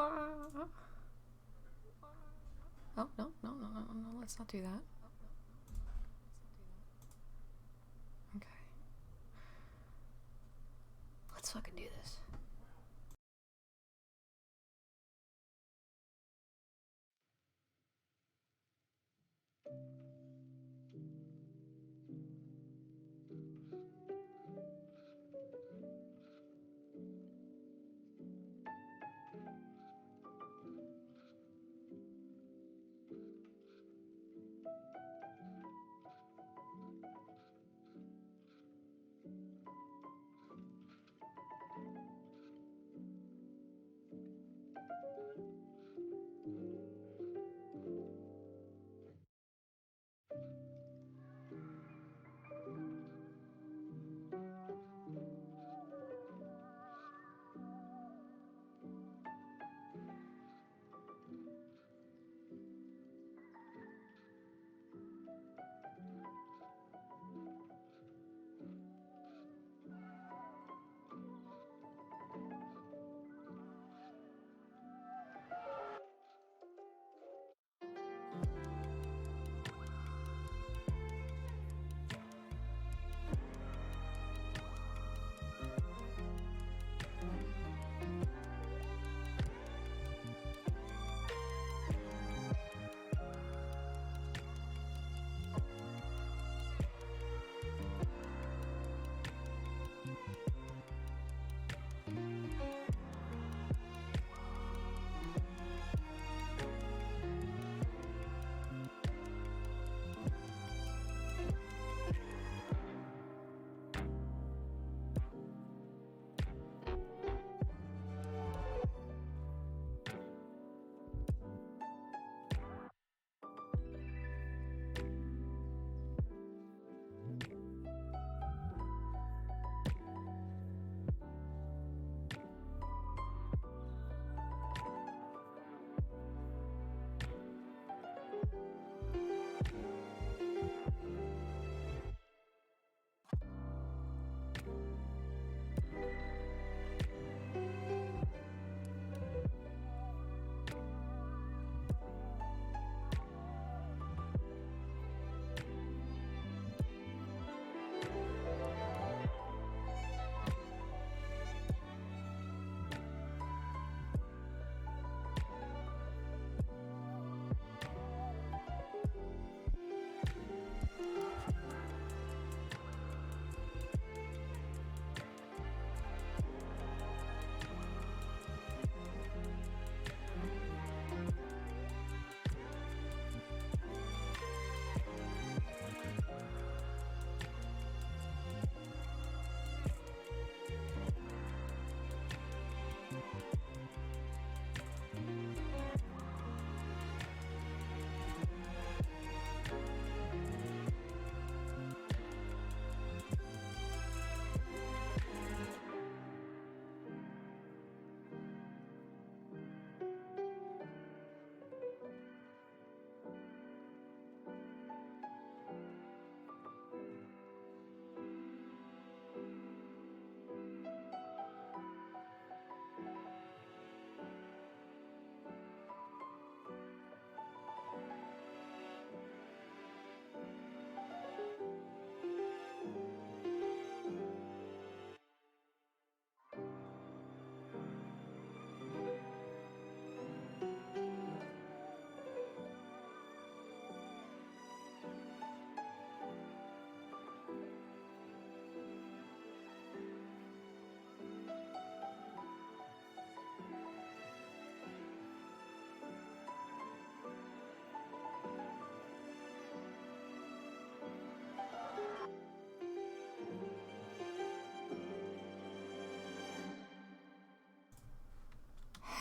Oh, no, no, no, no, no, let's not do that. Okay. Let's fucking do this.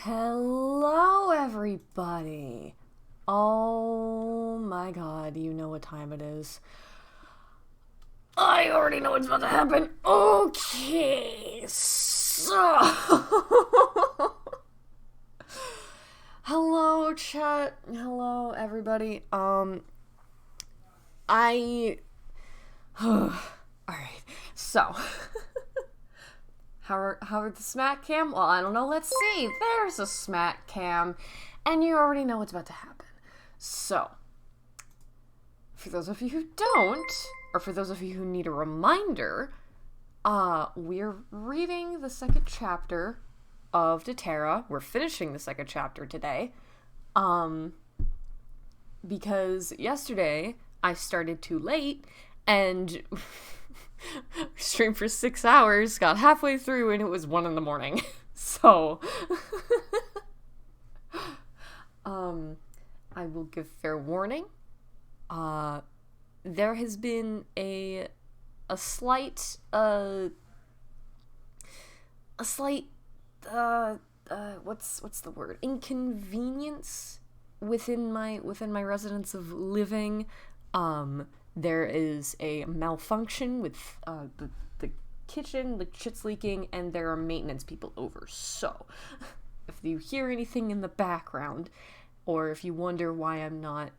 Hello, everybody. Oh my god, you know what time it is. I already know what's about to happen. Okay, so... Hello, chat. Hello, everybody. Alright, so... How are the smack cam? Well, I don't know. Let's see. There's a smack cam. And you already know what's about to happen. So, for those of you who don't, or for those of you who need a reminder, we're reading the second chapter of TERRA. We're finishing the second chapter today. Because yesterday I started too late and streamed for 6 hours, got halfway through, and it was 1 a.m. So, I will give fair warning. There has been a slight, what's the word? Inconvenience within my residence of living. There is a malfunction with the kitchen, the shit's leaking, and there are maintenance people over. So, if you hear anything in the background, or if you wonder why I'm not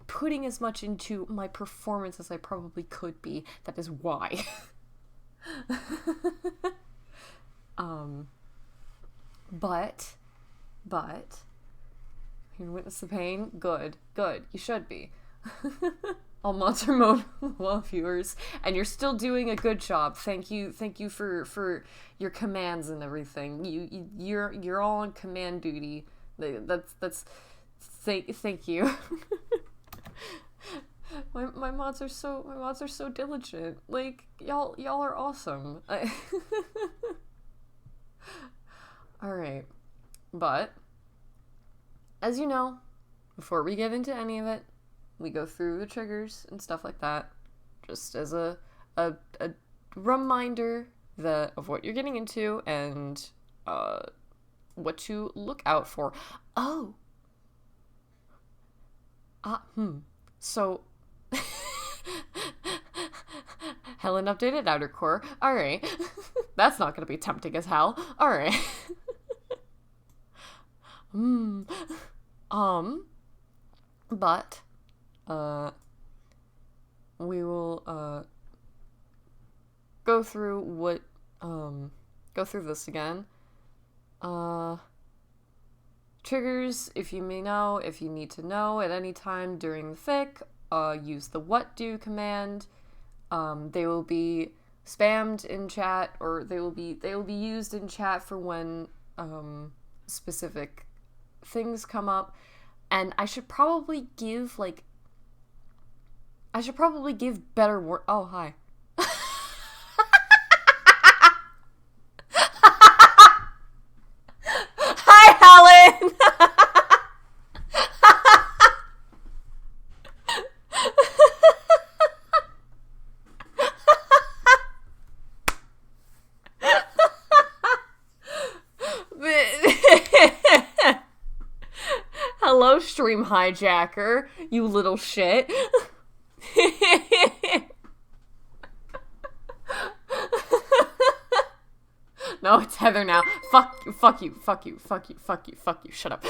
putting as much into my performance as I probably could be, that is why. But, you witness the pain? Good. You should be. All Monster Mode well viewers, and you're still doing a good job. Thank you for your commands and everything. You're all on command duty. Thank you. my mods are so diligent. Like, y'all are awesome. All right, but as you know, before we get into any of it, we go through the triggers and stuff like that, just as a reminder of what you're getting into and what to look out for. So, Helen updated outer core. All right, that's not gonna be tempting as hell. All right. But we will go through this again. Triggers, if you need to know at any time during the fic, use the what do command. They will be spammed in chat, or they will be used in chat for when specific things come up. And I should probably give better word. Oh, hi. Hi, Helen. Hello, stream hijacker, you little shit. No, it's Heather now. Fuck you, shut up.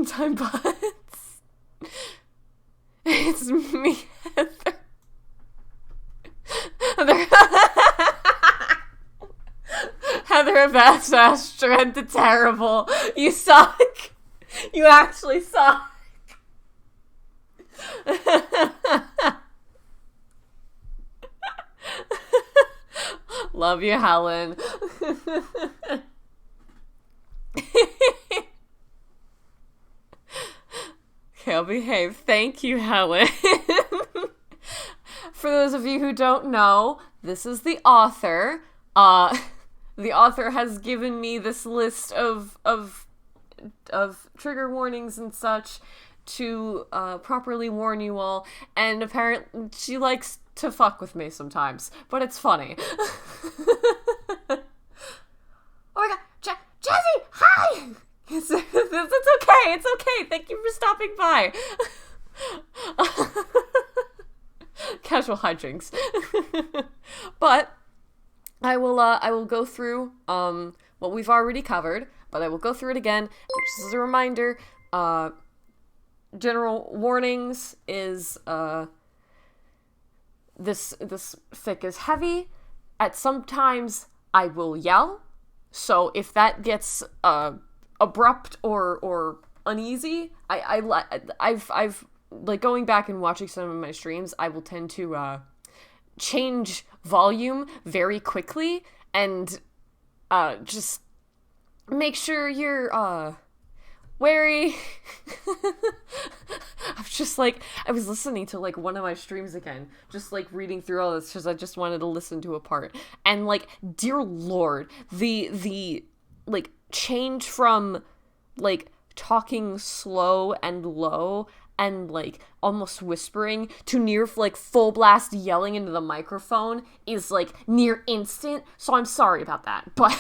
Time butts. It's me, Heather. Heather Bass Strength terrible. You suck. You actually suck. Love you, Helen. Okay, I'll behave. Thank you, Helen. For those of you who don't know, this is the author. The author has given me this list of trigger warnings and such to properly warn you all, and apparently she likes to fuck with me sometimes, but it's funny. Oh my god, Jazzy, hi! It's okay, thank you for stopping by. Casual hijinks. But I will go through what we've already covered, but I will go through it again. Just as a reminder, general warnings is this fic is heavy. At sometimes I will yell. So if that gets abrupt or uneasy, I've like going back and watching some of my streams, I will tend to change volume very quickly and just make sure you're wary. I was listening to like one of my streams again, just like reading through all this because I just wanted to listen to a part, and like, dear lord, the like change from like talking slow and low and like almost whispering to near like full blast yelling into the microphone is like near instant. So I'm sorry about that, but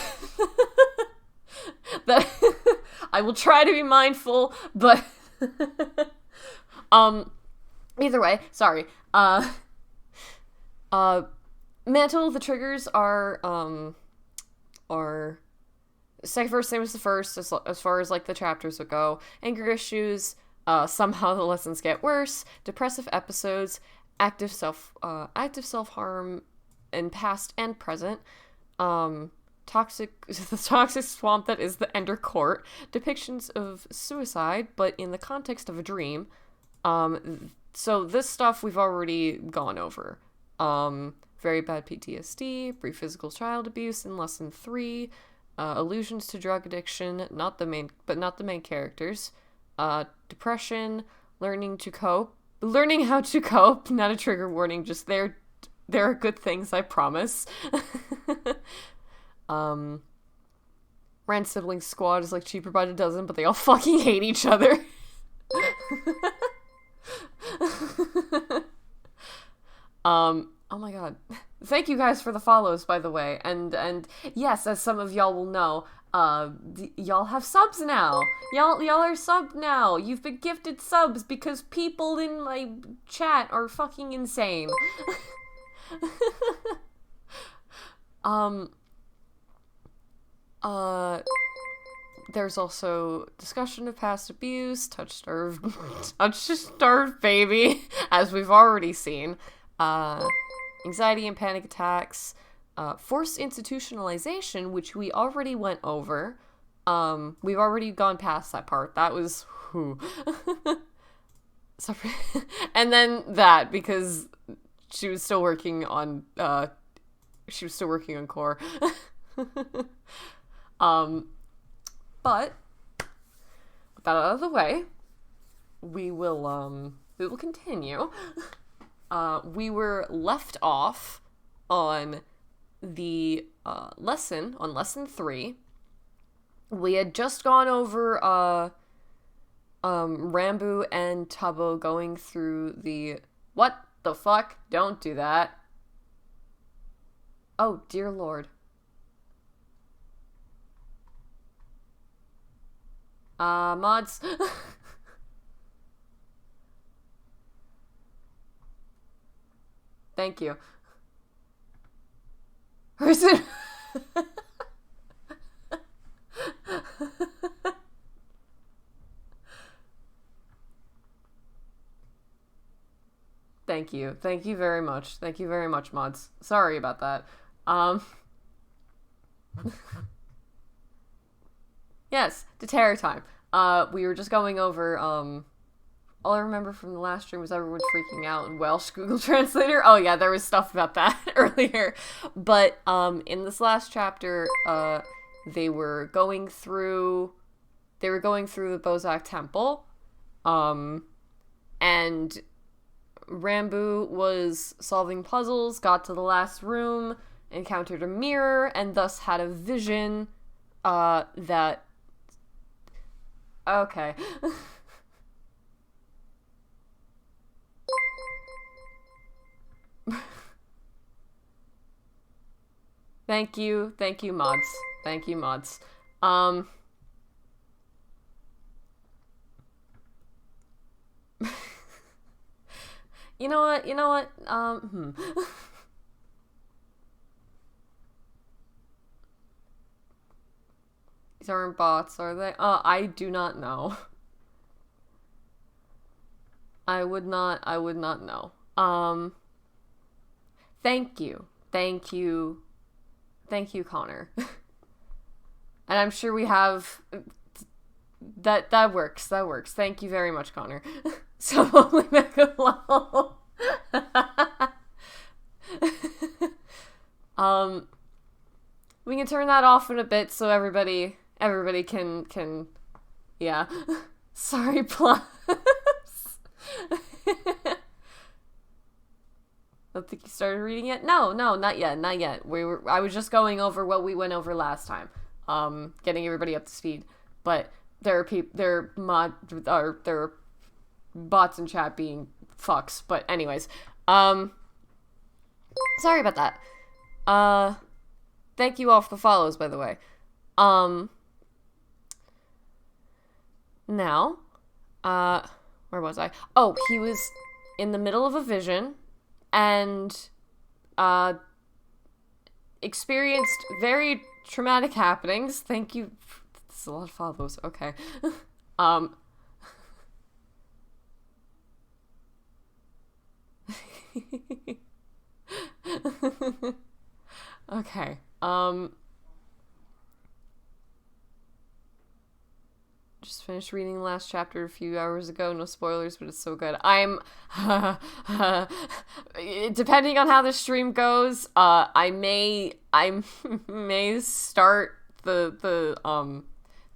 that I will try to be mindful, but either way, sorry. Mantle, the triggers are second verse, same as the first, as far as like the chapters would go. Anger issues, somehow the lessons get worse. Depressive episodes, active self-harm in past and present. The toxic swamp that is the Ender Court. Depictions of suicide, but in the context of a dream. So this stuff we've already gone over. Very bad PTSD, brief physical child abuse in lesson 3. Allusions to drug addiction, not the main characters. Depression, learning how to cope, not a trigger warning, just there are good things, I promise. Rand sibling squad is like cheaper by the dozen, but they all fucking hate each other. Oh my god. Thank you guys for the follows, by the way. And yes, as some of y'all will know, y'all have subs now. Y'all are subbed now. You've been gifted subs because people in my chat are fucking insane. There's also discussion of past abuse, touch-starved baby, as we've already seen. Anxiety and panic attacks, forced institutionalization, which we already went over. We've already gone past that part. That was, sorry. And then that, because she was still working on core. But with that out of the way, we will continue. We were left off on the lesson 3. We had just gone over Rambu and Tabo going through the what the fuck? Don't do that. Oh dear lord. Mods. Thank you. Or is it? Thank you. Thank you very much. Thank you very much, mods. Sorry about that. Yes, to TERRA time. We were just going over, all I remember from the last stream was everyone freaking out in Welsh Google Translator. Oh yeah, there was stuff about that earlier. But, in this last chapter, they were going through the Bozak Temple, and Rambu was solving puzzles, got to the last room, encountered a mirror, and thus had a vision, that... Okay. Thank you mods. Thank you mods. You know what? These aren't bots, are they? I do not know. I would not know. Thank you. Thank you. Thank you, Connor. And I'm sure we have... That works. That works. Thank you very much, Connor. So only mega lol. We can turn that off in a bit so everybody can yeah. Sorry, plus. I don't think you started reading it. No, not yet. I was just going over what we went over last time. Getting everybody up to speed. But there are bots in chat being fucks. But anyways, sorry about that. Thank you all for the follows, by the way. Now, where was I? Oh, he was in the middle of a vision and, experienced very traumatic happenings. Thank you. That's a lot of follows. Okay. Okay. Just finished reading the last chapter a few hours ago. No spoilers, but it's so good. I'm depending on how the stream goes, I may start the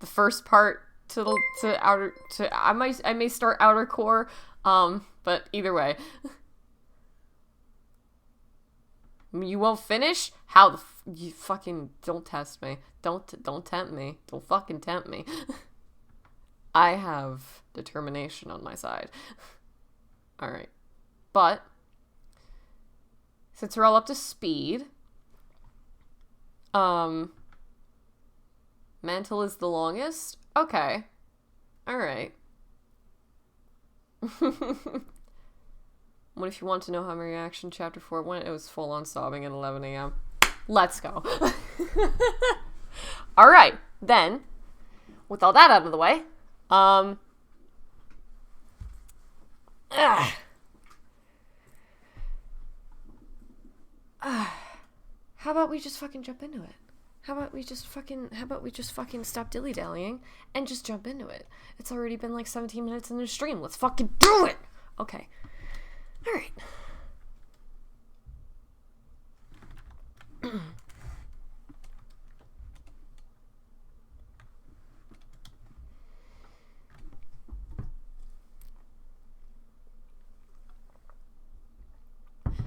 first part I may start outer core, but either way. You won't finish? How you fucking don't test me. Don't tempt me. Don't fucking tempt me. I have determination on my side. Alright. But since we're all up to speed, Mantle is the longest? Okay. Alright. What if you want to know how my reaction chapter 4 went? It was full on sobbing at 11 a.m. Let's go. Alright, then, with all that out of the way, how about we just fucking jump into it? How about we just fucking stop dilly-dallying and just jump into it? It's already been like 17 minutes in the stream. Let's fucking do it! Okay. Alright.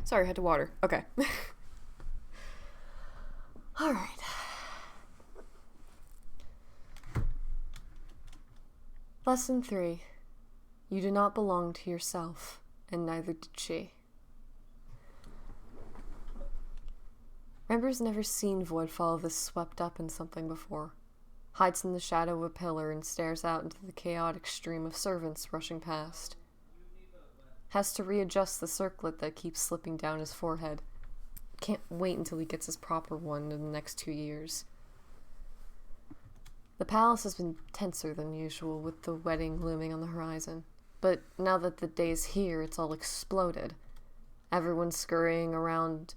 Sorry, I had to water. Okay. Alright. Lesson 3. You do not belong to yourself, and neither did she. Rember's never seen Voidfall this swept up in something before. Hides in the shadow of a pillar and stares out into the chaotic stream of servants rushing past. Has to readjust the circlet that keeps slipping down his forehead. Can't wait until he gets his proper one in the next 2 years. The palace has been tenser than usual with the wedding looming on the horizon. But now that the day's here, it's all exploded. Everyone's scurrying around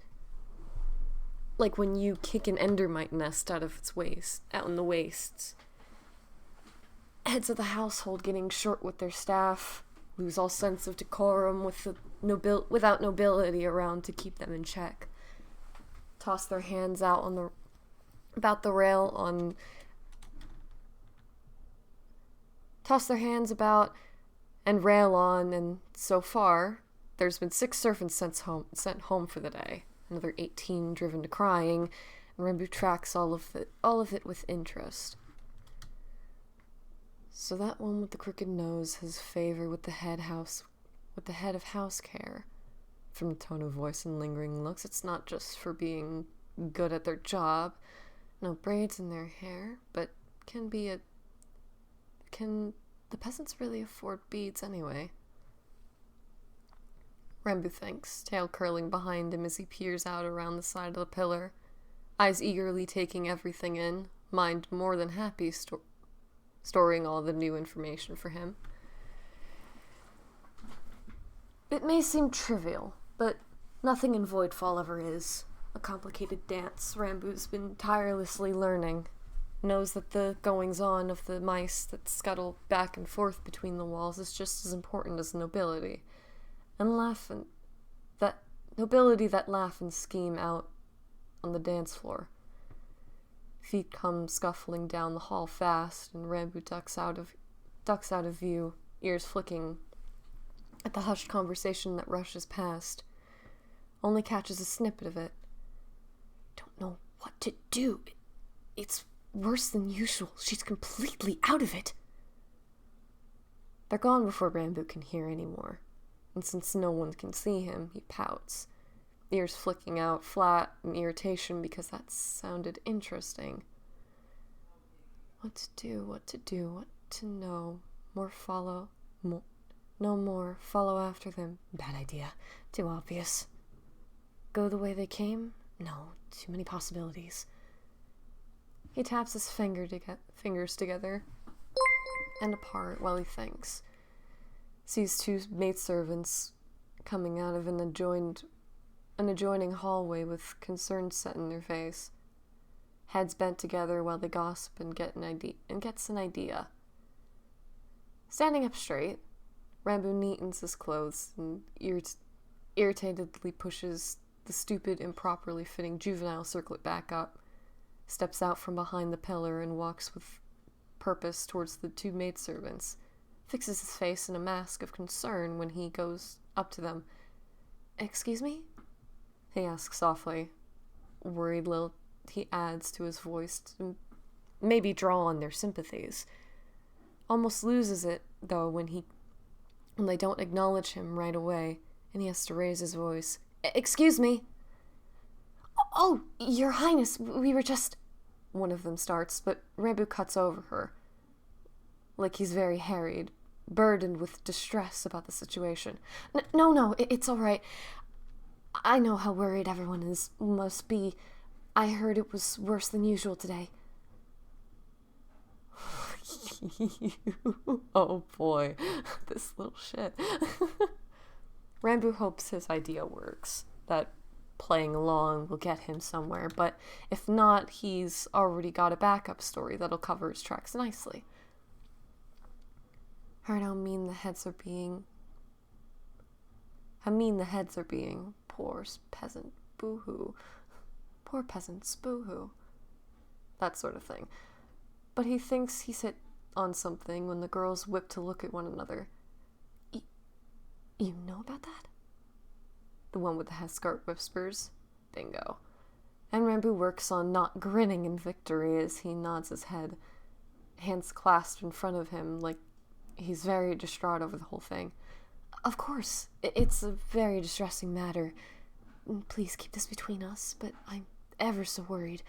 like when you kick an endermite nest out in the wastes. Heads of the household getting short with their staff, lose all sense of decorum without nobility around to keep them in check. Toss their hands out about and rail on, and so far, there's been 6 servants sent home for the day, another 18 driven to crying, and Rambu tracks all of it with interest. So that one with the crooked nose has favor with the head of house care. From the tone of voice and lingering looks, it's not just for being good at their job. No braids in their hair, but can the peasants really afford beads anyway? Rambu thinks, tail curling behind him as he peers out around the side of the pillar, eyes eagerly taking everything in, mind more than happy storing all the new information for him. It may seem trivial, but Nothing in Voidfall ever is a complicated dance Rambu's been tirelessly learning. Knows that the goings-on of the mice that scuttle back and forth between the walls is just as important as nobility. And that nobility that laugh and scheme out on the dance floor. Feet come scuffling down the hall fast, and Rambu ducks out of view, ears flicking at the hushed conversation that rushes past. Only catches a snippet of it. Don't know what to do. It's worse than usual. She's completely out of it. They're gone before Rambu can hear any more, and since no one can see him, he pouts, ears flicking out flat in irritation because that sounded interesting. What to do, what to know. No more, follow after them. Bad idea, too obvious. Go the way they came? No, too many possibilities. He taps his fingers together and apart while he thinks. Sees two maidservants coming out of an adjoining hallway with concern set in their face. Heads bent together while they gossip and gets an idea. Standing up straight, Rambu neatens his clothes and irritatedly pushes the stupid, improperly fitting juvenile circlet back up, steps out from behind the pillar and walks with purpose towards the two maidservants, fixes his face in a mask of concern when he goes up to them. "Excuse me?" he asks softly. Worried lilt he adds to his voice to maybe draw on their sympathies. Almost loses it, though, when they don't acknowledge him right away, and he has to raise his voice. "Excuse me." "Oh, Your Highness, we were just..." one of them starts, but Rambu cuts over her, like he's very harried, burdened with distress about the situation. No, it's all right. I know how worried everyone must be. I heard it was worse than usual today." Oh boy, this little shit. Rambu hopes his idea works, that playing along will get him somewhere, but if not, he's already got a backup story that'll cover his tracks nicely. Heard how mean the heads are being. Poor peasant, boo-hoo. Poor peasants, boo-hoo. That sort of thing. But he thinks he's hit on something when the girls whip to look at one another. You know about that?" The one with the headscarf whispers. Bingo. And Rambu works on not grinning in victory as he nods his head, hands clasped in front of him like he's very distraught over the whole thing. "Of course, it's a very distressing matter. Please keep this between us, but I'm ever so worried.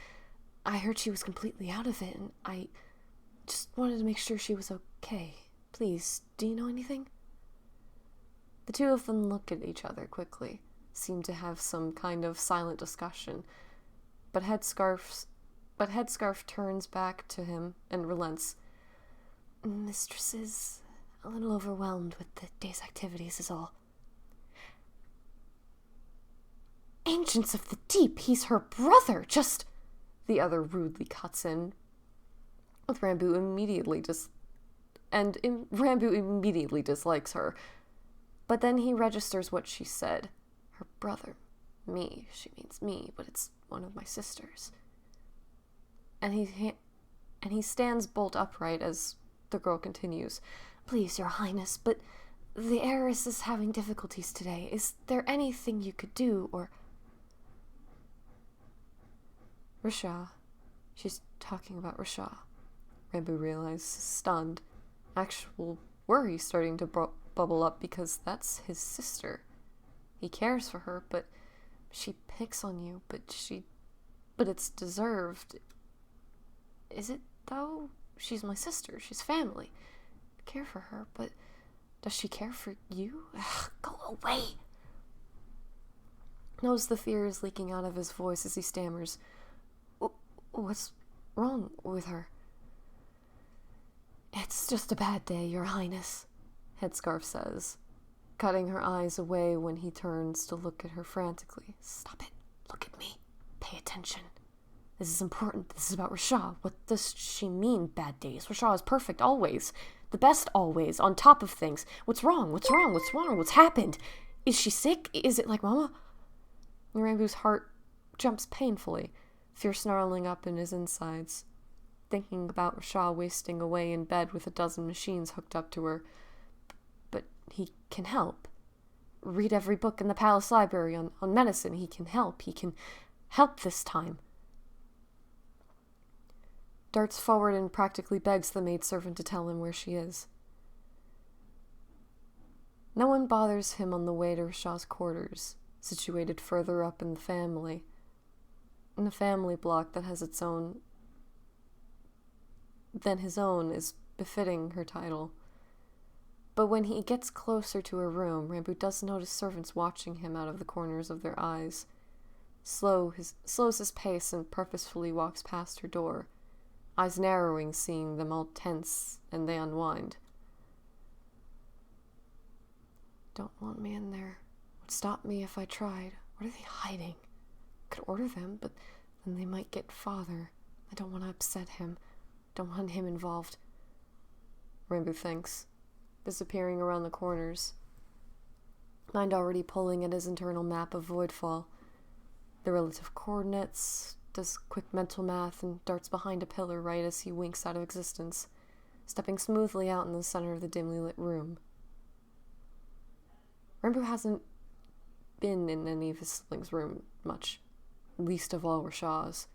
I heard she was completely out of it, and I just wanted to make sure she was okay. Please, do you know anything?" The two of them look at each other quickly, seem to have some kind of silent discussion, but Headscarf turns back to him and relents. "Mistress is a little overwhelmed with the day's activities is all." "Ancients of the Deep, he's her brother, just..." the other rudely cuts in, with Rambu immediately dislikes her. But then he registers what she said. Her brother. Me. She means me, but it's one of my sisters. And he stands bolt upright as the girl continues. "Please, Your Highness, but the heiress is having difficulties today. Is there anything you could do, or..." Rasha. She's talking about Rasha. Rambu realizes, stunned. Actual worry starting to bubble up because that's his sister. He cares for her, but she picks on you, but it's deserved. Is it, though? She's my sister. She's family. I care for her, but does she care for you? Ugh, go away. Knows the fear is leaking out of his voice as he stammers. "What's wrong with her?" "It's just a bad day, Your Highness," Headscarf says, cutting her eyes away when he turns to look at her frantically. Stop it. Look at me. Pay attention. This is important. This is about Rasha. What does she mean, bad days? Rasha is perfect, always. The best always, on top of things. What's wrong? What's wrong? What's wrong? What's happened? Is she sick? Is it like Mama? Rambu's heart jumps painfully, fear snarling up in his insides, thinking about Rasha wasting away in bed with a dozen machines hooked up to her. But he can help. Read every book in the palace library on medicine. He can help. He can help this time. Darts forward and practically begs the maidservant to tell him where she is. No one bothers him on the way to Rasha's quarters, situated further up in the family block that has its own than his own is befitting her title. But when he gets closer to her room, Rambu does notice servants watching him out of the corners of their eyes. Slows his pace and purposefully walks past her door, eyes narrowing, seeing them all tense, and they unwind. Don't want me in there. Would stop me if I tried. What are they hiding? Could order them, but then they might get father. I don't want to upset him. Don't want him involved. Rambu thinks, disappearing around the corners, mind already pulling at his internal map of Voidfall. The relative coordinates, does quick mental math, and darts behind a pillar right as he winks out of existence, stepping smoothly out in the center of the dimly lit room. Rambu hasn't been in any of his siblings' room much, least of all Rasha's,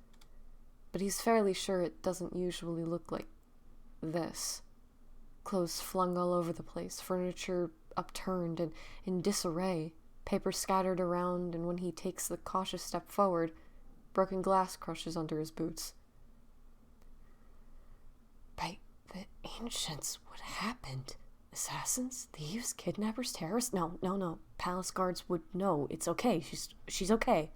but he's fairly sure it doesn't usually look like this. Clothes flung all over the place, furniture upturned and in disarray, paper scattered around, and when he takes the cautious step forward, broken glass crushes under his boots. By the ancients, what happened? Assassins? Thieves? Kidnappers? Terrorists? No. Palace guards would know. It's okay. She's okay.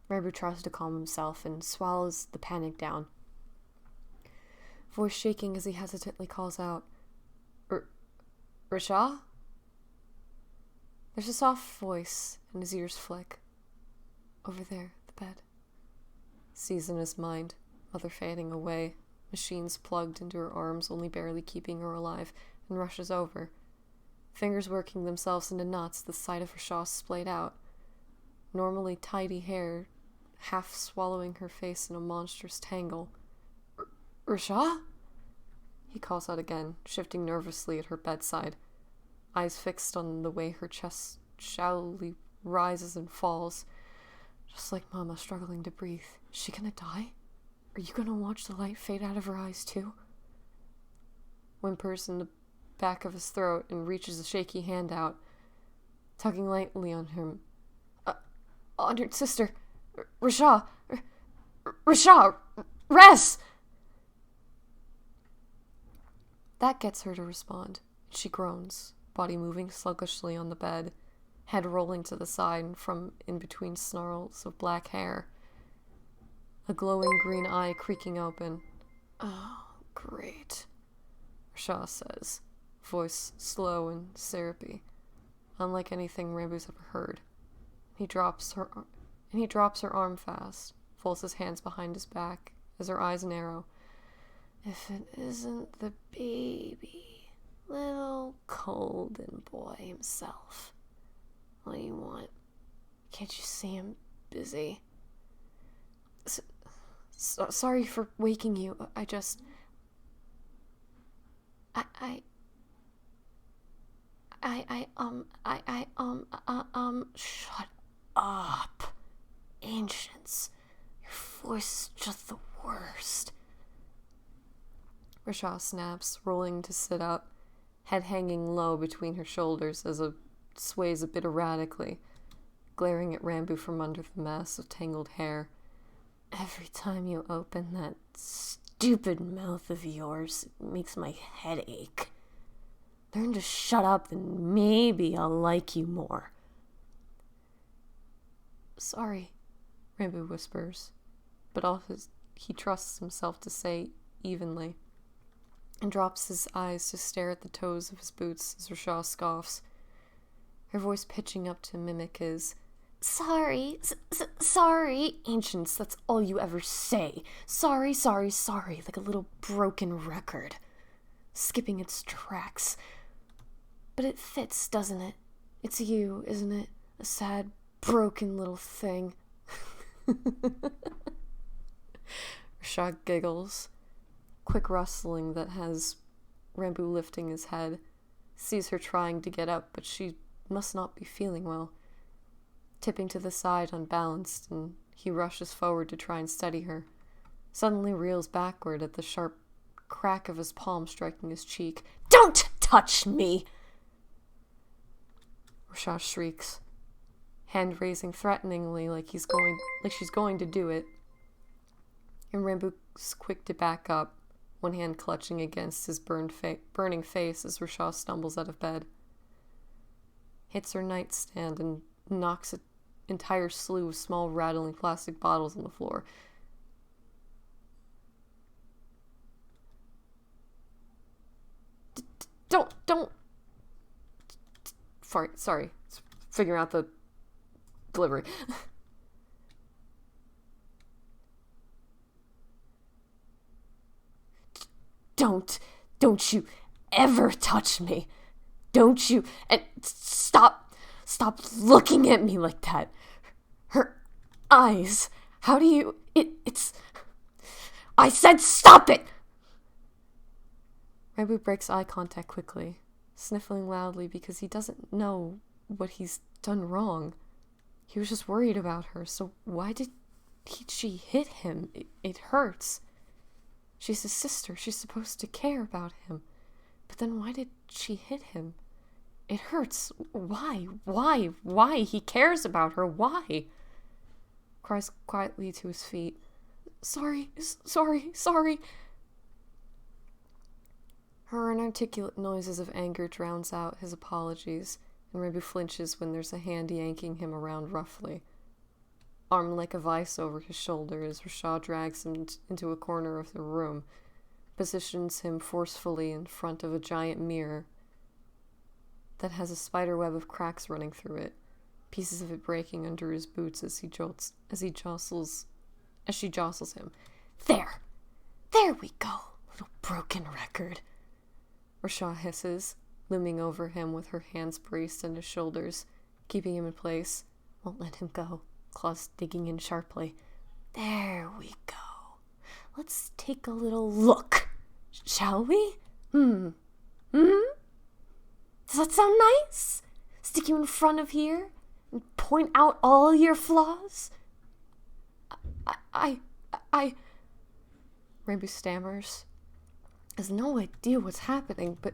Rambu tries to calm himself and swallows the panic down, voice shaking as he hesitantly calls out, Rasha? There's a soft voice, and his ears flick. Over there, the bed. Sees in his mind, mother fading away, machines plugged into her arms, only barely keeping her alive, and rushes over. Fingers working themselves into knots, the sight of Rasha splayed out. Normally tidy hair, half swallowing her face in a monstrous tangle. Rasha? He calls out again, shifting nervously at her bedside, eyes fixed on the way her chest shallowly rises and falls, just like Mama struggling to breathe. Is she gonna die? Are you gonna watch the light fade out of her eyes too? Whimpers in the back of his throat and reaches a shaky hand out, tugging lightly on him. On your sister, Rasha! Rasha! Res! That gets her to respond. She groans, body moving sluggishly on the bed, head rolling to the side from in between snarls of black hair, a glowing green eye creaking open. Oh, great, Rasha says, voice slow and syrupy, unlike anything Rambu's ever heard. He drops her arm fast, folds his hands behind his back as her eyes narrow. If it isn't the baby, little golden boy himself. What do you want? Can't you see him busy? Sorry for waking you. Shut up. Ancients. Your voice is just the worst. Rasha snaps, rolling to sit up, head hanging low between her shoulders as it sways a bit erratically, glaring at Rambu from under the mass of tangled hair. Every time you open that stupid mouth of yours, it makes my head ache. Learn to shut up and maybe I'll like you more. Sorry, Rambu whispers, but he trusts himself to say evenly, and drops his eyes to stare at the toes of his boots as Rasha scoffs. her voice pitching up to mimic his. Sorry, sorry. Ancients, that's all you ever say. Sorry, sorry, sorry, like a little broken record, skipping its tracks. But it fits, doesn't it? It's you, isn't it? A sad, broken little thing. Rashad giggles. Quick rustling that has Rambu lifting his head. Sees her trying to get up, but she must not be feeling well. Tipping to the side unbalanced, and he rushes forward to try and steady her. Suddenly reels backward at the sharp crack of his palm striking his cheek. Don't touch me! Rashad shrieks, hand raising threateningly like she's going to do it. And Rambu's quick to back up, one hand clutching against his burning face as Rashad stumbles out of bed. Hits her nightstand and knocks an entire slew of small rattling plastic bottles on the floor. Don't. Sorry. Figuring out the delivery. Don't you ever touch me. Don't you, and stop looking at me like that. Her eyes, how do you, it's, I said stop it! Rambu breaks eye contact quickly, sniffling loudly because he doesn't know what he's done wrong. He was just worried about her, so why did she hit him? It hurts. She's his sister. She's supposed to care about him. But then why did she hit him? It hurts. Why? He cares about her. Why? Cries quietly to his feet. Sorry. Her inarticulate noises of anger drowns out his apologies, and Rambu flinches when there's a hand yanking him around roughly. Arm like a vice over his shoulder as Rashad drags him into a corner of the room, positions him forcefully in front of a giant mirror that has a spider web of cracks running through it, pieces of it breaking under his boots as she jostles him. There we go, little broken record. Rashad hisses, looming over him with her hands braced on his shoulders, keeping him in place. Won't let him go, claws digging in sharply. There we go. Let's take a little look, shall we? Does that sound nice? Stick you in front of here and point out all your flaws? I Rambu stammers. Has no idea what's happening, but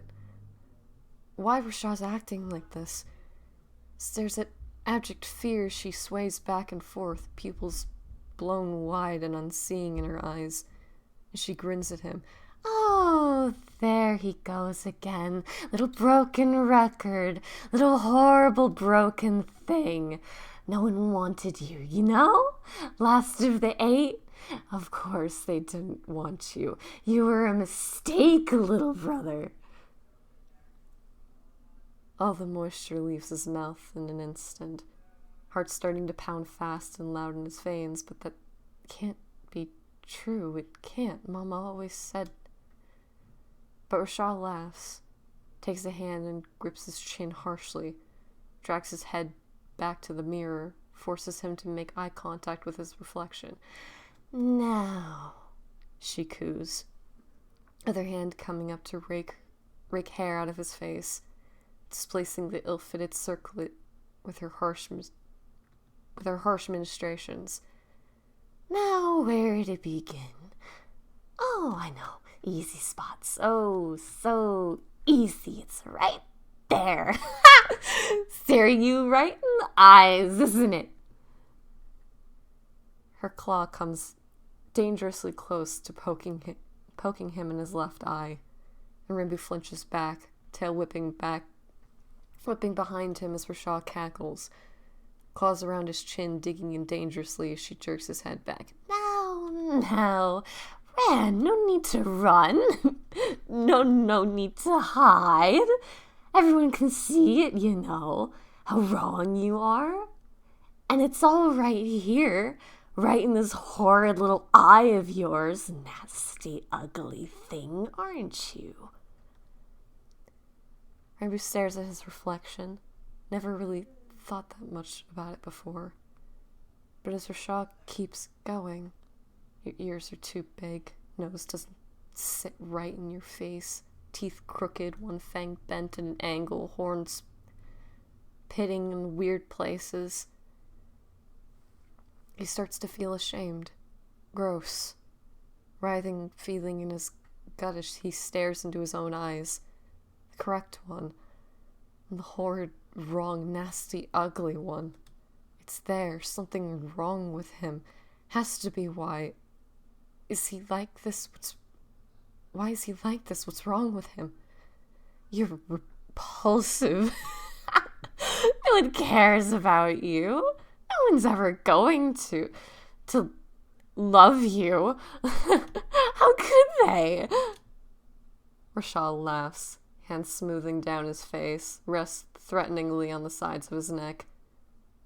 why Rashad's acting like this? Stares at abject fear. She sways back and forth, pupils blown wide and unseeing in her eyes, as she grins at him. Oh, there he goes again. Little broken record. Little horrible broken thing. No one wanted you, you know? Last of the 8. Of course they didn't want you. You were a mistake, little brother. All the moisture leaves his mouth in an instant. Heart starting to pound fast and loud in his veins, but that can't be true. It can't. Mama always said. But Rashad laughs, takes a hand and grips his chin harshly, drags his head back to the mirror, forces him to make eye contact with his reflection. Now, she coos, other hand coming up to rake hair out of his face, displacing the ill-fitted circlet with her harsh ministrations. Now, where to begin? Oh, I know. Easy spots. Oh, so easy. It's right there. Staring you right in the eyes, isn't it? Her claw comes dangerously close to poking him in his left eye, and Rambu flinches back, tail whipping behind him as Rashad cackles, claws around his chin digging in dangerously as she jerks his head back. Now, Ran, no need to run. No need to hide. Everyone can see it, you know. how wrong you are. And it's all right here, right in this horrid little eye of yours, nasty, ugly thing, aren't you? Rainbow stares at his reflection. Never really thought that much about it before. But as Rashad keeps going, your ears are too big, nose doesn't sit right in your face, teeth crooked, one fang bent at an angle, horns pitting in weird places. He starts to feel ashamed, gross, writhing feeling in his gut as he stares into his own eyes. The correct one, and the horrid, wrong, nasty, ugly one. It's there, something wrong with him. Has to be why. Is he like this? Why is he like this? What's wrong with him? You're repulsive. No one cares about you. No one's ever going to love you. How could they? Rashad laughs, hands smoothing down his face, rests threateningly on the sides of his neck,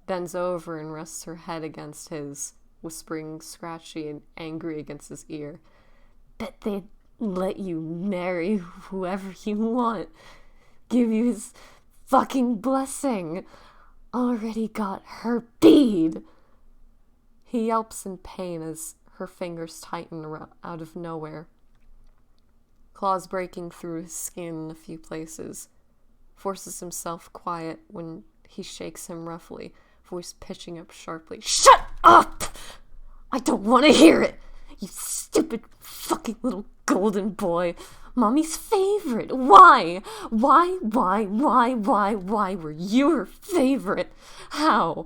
bends over and rests her head against his, whispering scratchy and angry against his ear. Bet they'd let you marry whoever you want. Give you his fucking blessing. Already got her bead. He yelps in pain as her fingers tighten out of nowhere. Claws breaking through his skin in a few places. Forces himself quiet when he shakes him roughly, voice pitching up sharply. Shut up! I don't want to hear it! You stupid fucking little golden boy. Mommy's favorite. Why? Why were you her favorite? How?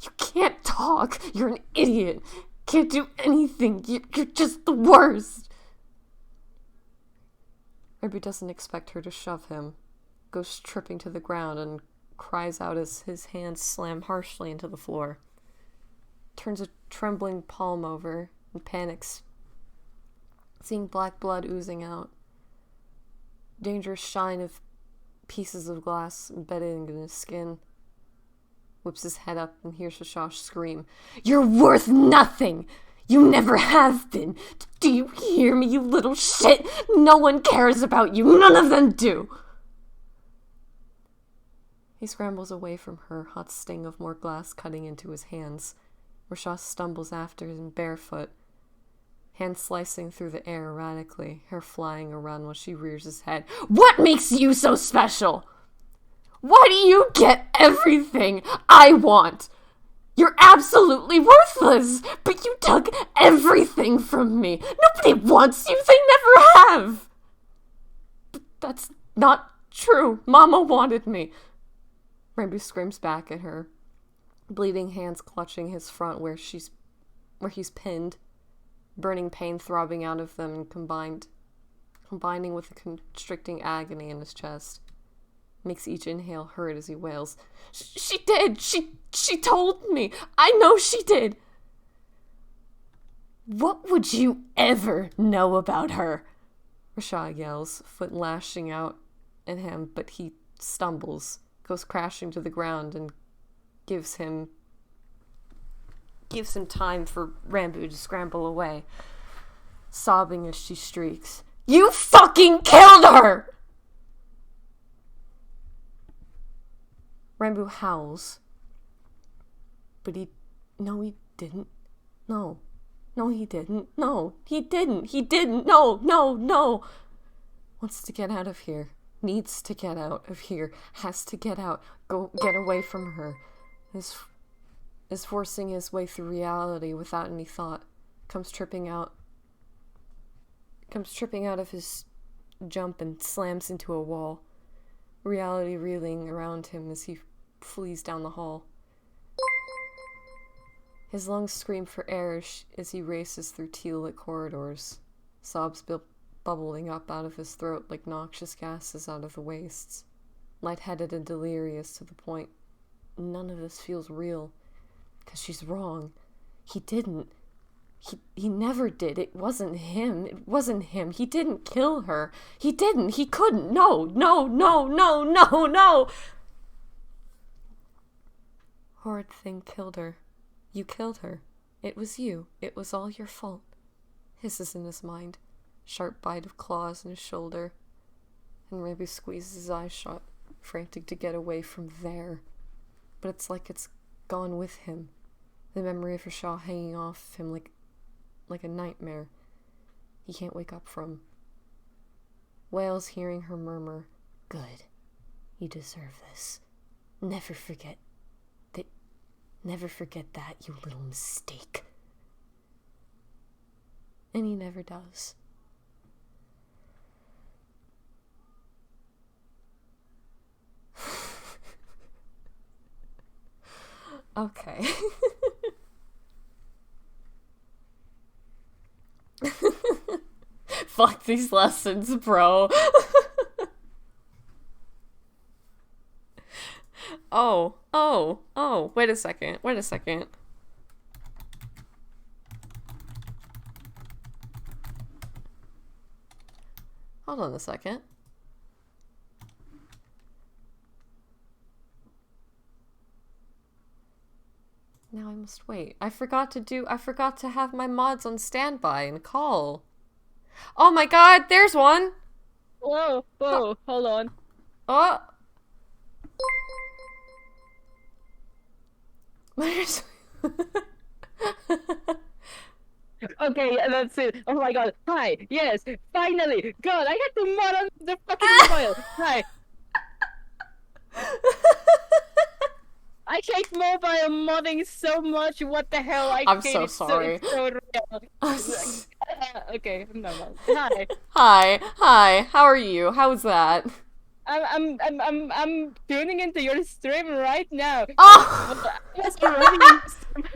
You can't talk. You're an idiot. Can't do anything. You're just the worst. Ruby doesn't expect her to shove him. Goes tripping to the ground and cries out as his hands slam harshly into the floor. Turns a trembling palm over and panics, seeing black blood oozing out. Dangerous shine of pieces of glass embedded in his skin. Whips his head up and hears Shashash scream, "You're worth nothing! You never have been! Do you hear me, you little shit? No one cares about you! None of them do!" He scrambles away from her, hot sting of more glass cutting into his hands. Rashad stumbles after him barefoot, hands slicing through the air erratically, hair flying around while she rears his head. What makes you so special? Why do you get everything I want? You're absolutely worthless, but you took everything from me. Nobody wants you, they never have. But that's not true. Mama wanted me. Rainbow screams back at her, bleeding hands clutching his front where he's pinned, burning pain throbbing out of them and combining with the constricting agony in his chest. Makes each inhale hurt as he wails. She did! She told me! I know she did! What would you ever know about her? Rashad yells, foot lashing out at him, but he stumbles, goes crashing to the ground, and gives him time for Rambo to scramble away, sobbing as she shrieks, "You fucking killed her!" Rambo howls, but he didn't. No, he didn't. No, he didn't. No. Wants to get out of here. Needs to get out of here. Has to get out. Go get away from her. Is forcing his way through reality without any thought. Comes tripping out of his jump and slams into a wall. Reality reeling around him as he flees down the hall. His lungs scream for air as he races through teal-lit corridors, sobs bubbling up out of his throat like noxious gases out of the wastes, lightheaded and delirious to the point none of this feels real, 'cause she's wrong. He didn't. He never did. It wasn't him. He didn't kill her. He didn't. He couldn't. No. horrid thing killed her. You killed her. It was you. It was all your fault. Hisses in his mind. Sharp bite of claws in his shoulder. And Rabu squeezes his eyes shut, frantic to get away from there. But it's like it's gone with him. The memory of Rashah hanging off him like a nightmare he can't wake up from. Wails hearing her murmur, "Good. You deserve this. Never forget that, you little mistake." And he never does. Okay. Fuck these lessons, bro. Oh, wait a second. Hold on a second. Now I must wait. I forgot to have my mods on standby and call. Oh my god, there's one! Whoa, hold on. Oh! There's... Okay, that's it. Oh my god. Hi, yes, finally! God, I had to mod on the fucking file. Hi. I hate mobile modding so much. What the hell? I'm so sorry. It's so real. Okay, no. Hi. Hi. How are you? How's that? I'm tuning into your stream right now. Oh! Yes, already.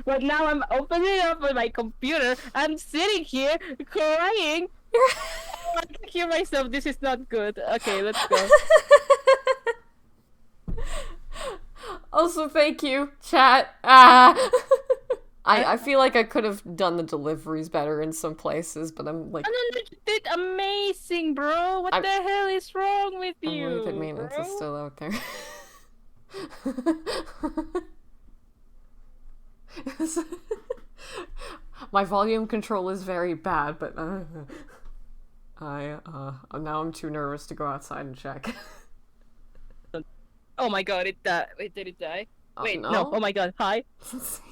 But now I'm opening up on my computer. I'm sitting here crying. I can hear myself. This is not good. Okay, let's go. Also, thank you, chat. I feel like I could have done the deliveries better in some places, but I'm like... You did amazing, bro. What the hell is wrong with you? Really good maintenance is still out there. My volume control is very bad, but now I'm too nervous to go outside and check. Oh my god, wait, did it die? Oh, Wait, no. no. Oh my god, hi. Shit.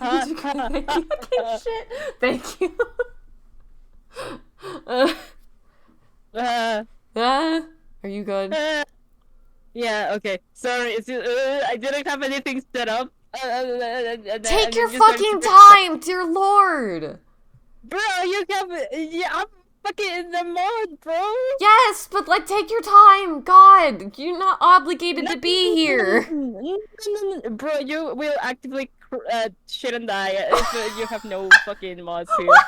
Thank you. Are you good? Yeah, okay. Sorry, it's I didn't have anything set up. Take your fucking time, dear lord! Bro, you have... Yeah, I'm fucking in the mod, bro! Yes, but like, take your time! God, you're not obligated to be here! Bro, you will actively shit and die if you have no fucking mods here. What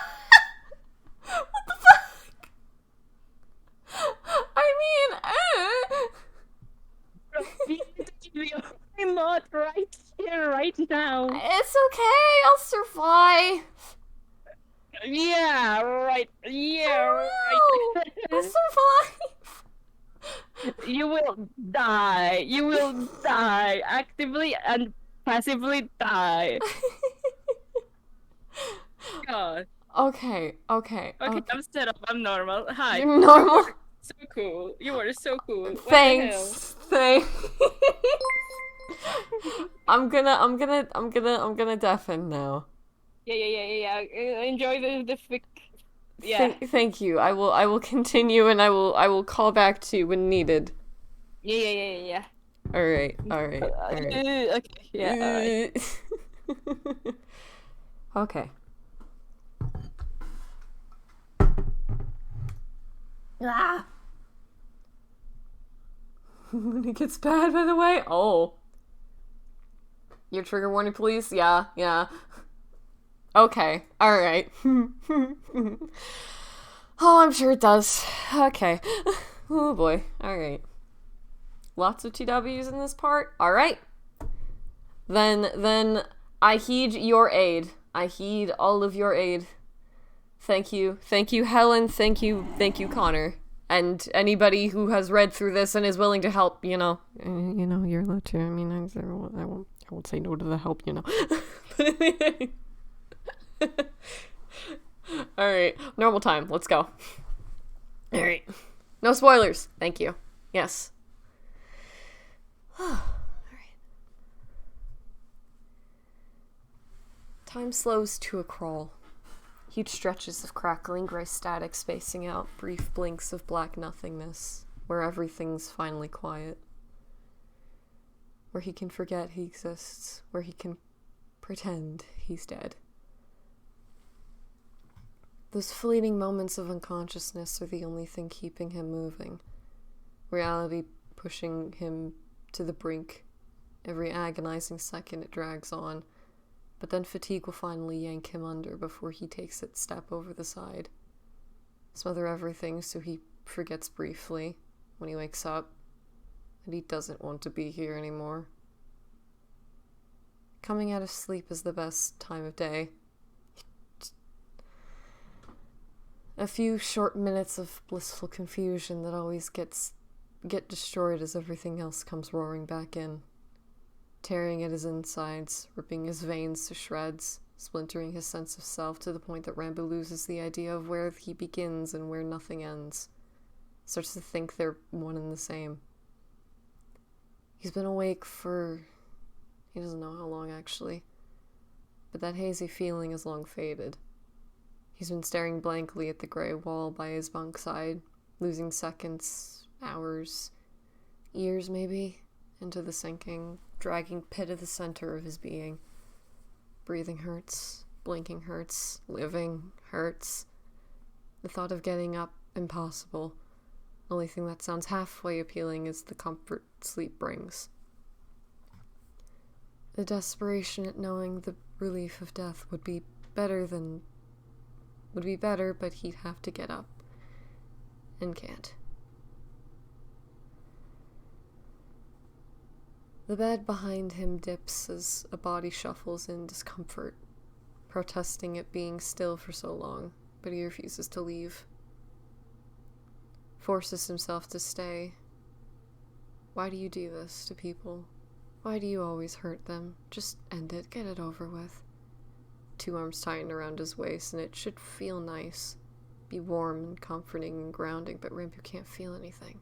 the fuck? I mean, my mod right here, right now. It's okay, I'll survive. Yeah, right. Yeah, right. I'll survive. You will die. You will die. Actively and passively die. God. Okay. Okay, I'm set up. I'm normal. Hi. You're normal. So cool. You are so cool. Thanks. I'm gonna deafen now. Yeah. Enjoy the fic. Yeah. Thank you. I will continue, and I will call back to you when needed. Yeah. All right. Okay. Yeah. Okay. Ah. When it gets bad, by the way. Oh. Your trigger warning, please? Yeah. Okay. Alright. Oh, I'm sure it does. Okay. Oh boy. Alright. Lots of TWs in this part? Alright. Then I heed your aid. I heed all of your aid. Thank you, Helen. Thank you, Connor, and anybody who has read through this and is willing to help. You're allowed to. I mean, I won't won't say no to the help, you know. Alright, normal time. Let's go. Alright. No spoilers. Thank you. Yes. Alright. Time slows to a crawl. Huge stretches of crackling gray static spacing out, brief blinks of black nothingness, where everything's finally quiet. Where he can forget he exists, where he can pretend he's dead. Those fleeting moments of unconsciousness are the only thing keeping him moving. Reality pushing him to the brink. Every agonizing second it drags on, but then fatigue will finally yank him under before he takes its step over the side. Smother everything so he forgets briefly, when he wakes up, that he doesn't want to be here anymore. Coming out of sleep is the best time of day. A few short minutes of blissful confusion that always get destroyed as everything else comes roaring back in, tearing at his insides, ripping his veins to shreds, splintering his sense of self to the point that Rambo loses the idea of where he begins and where nothing ends. Starts to think they're one and the same. He's been awake for... he doesn't know how long, actually. But that hazy feeling has long faded. He's been staring blankly at the gray wall by his bunk side, losing seconds, hours, years maybe, into the sinking, dragging pit of the center of his being. Breathing hurts, blinking hurts, living hurts. The thought of getting up, impossible. The only thing that sounds halfway appealing is the comfort sleep brings. The desperation at knowing the relief of death would be better, but he'd have to get up. And can't. The bed behind him dips as a body shuffles in discomfort, protesting at being still for so long, but he refuses to leave. Forces himself to stay. Why do you do this to people? Why do you always hurt them? Just end it, get it over with. 2 arms tighten around his waist, and it should feel nice. Be warm and comforting and grounding, but Rampu can't feel anything.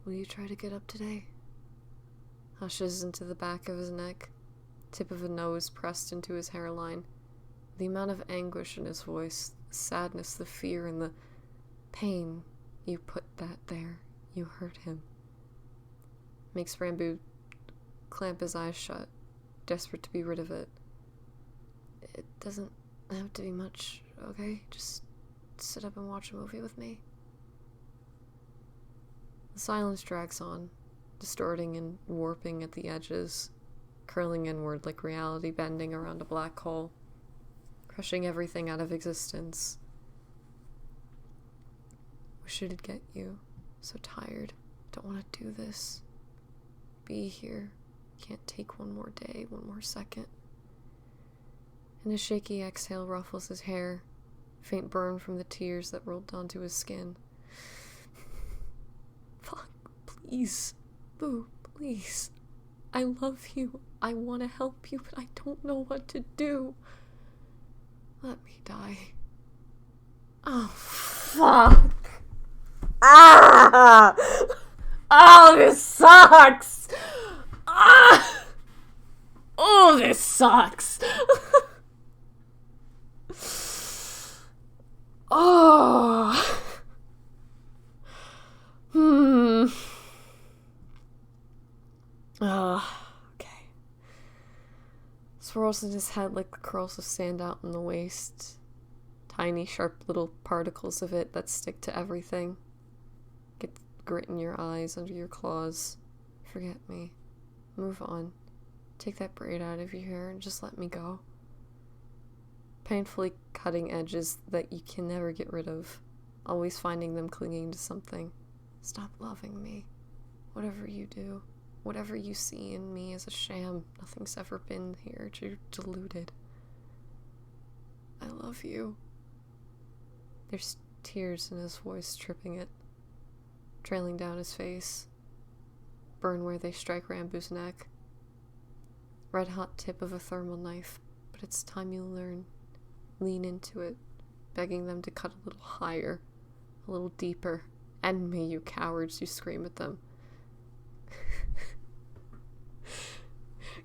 Will you try to get up today? Hushes into the back of his neck, tip of a nose pressed into his hairline. The amount of anguish in his voice, the sadness, the fear, and the pain. You put that there. You hurt him. Makes Rambu clamp his eyes shut, desperate to be rid of it. It doesn't have to be much, okay? Just sit up and watch a movie with me. The silence drags on, distorting and warping at the edges, curling inward like reality bending around a black hole, crushing everything out of existence. Wish it'd get you. So tired. Don't want to do this. Be here. Can't take one more day, one more second. And a shaky exhale ruffles his hair, faint burn from the tears that rolled onto his skin. Fuck, please. Boo, please. I love you. I want to help you, but I don't know what to do. Let me die. Oh, fuck. Ah! Oh, this sucks! Ah! Oh, this sucks! Oh. Okay. Swirls in his head like the curls of sand out in the waste. Tiny, sharp little particles of it that stick to everything. Get grit in your eyes, under your claws. Forget me. Move on. Take that braid out of your hair and just let me go. Painfully cutting edges that you can never get rid of. Always finding them clinging to something. Stop loving me. Whatever you do. Whatever you see in me is a sham. Nothing's ever been here. You're deluded. I love you. There's tears in his voice, tripping it, trailing down his face. burn where they strike Rambu's neck. Red-hot tip of a thermal knife, but it's time you learn. Lean into it, begging them to cut a little higher, a little deeper. End me, you cowards, you scream at them.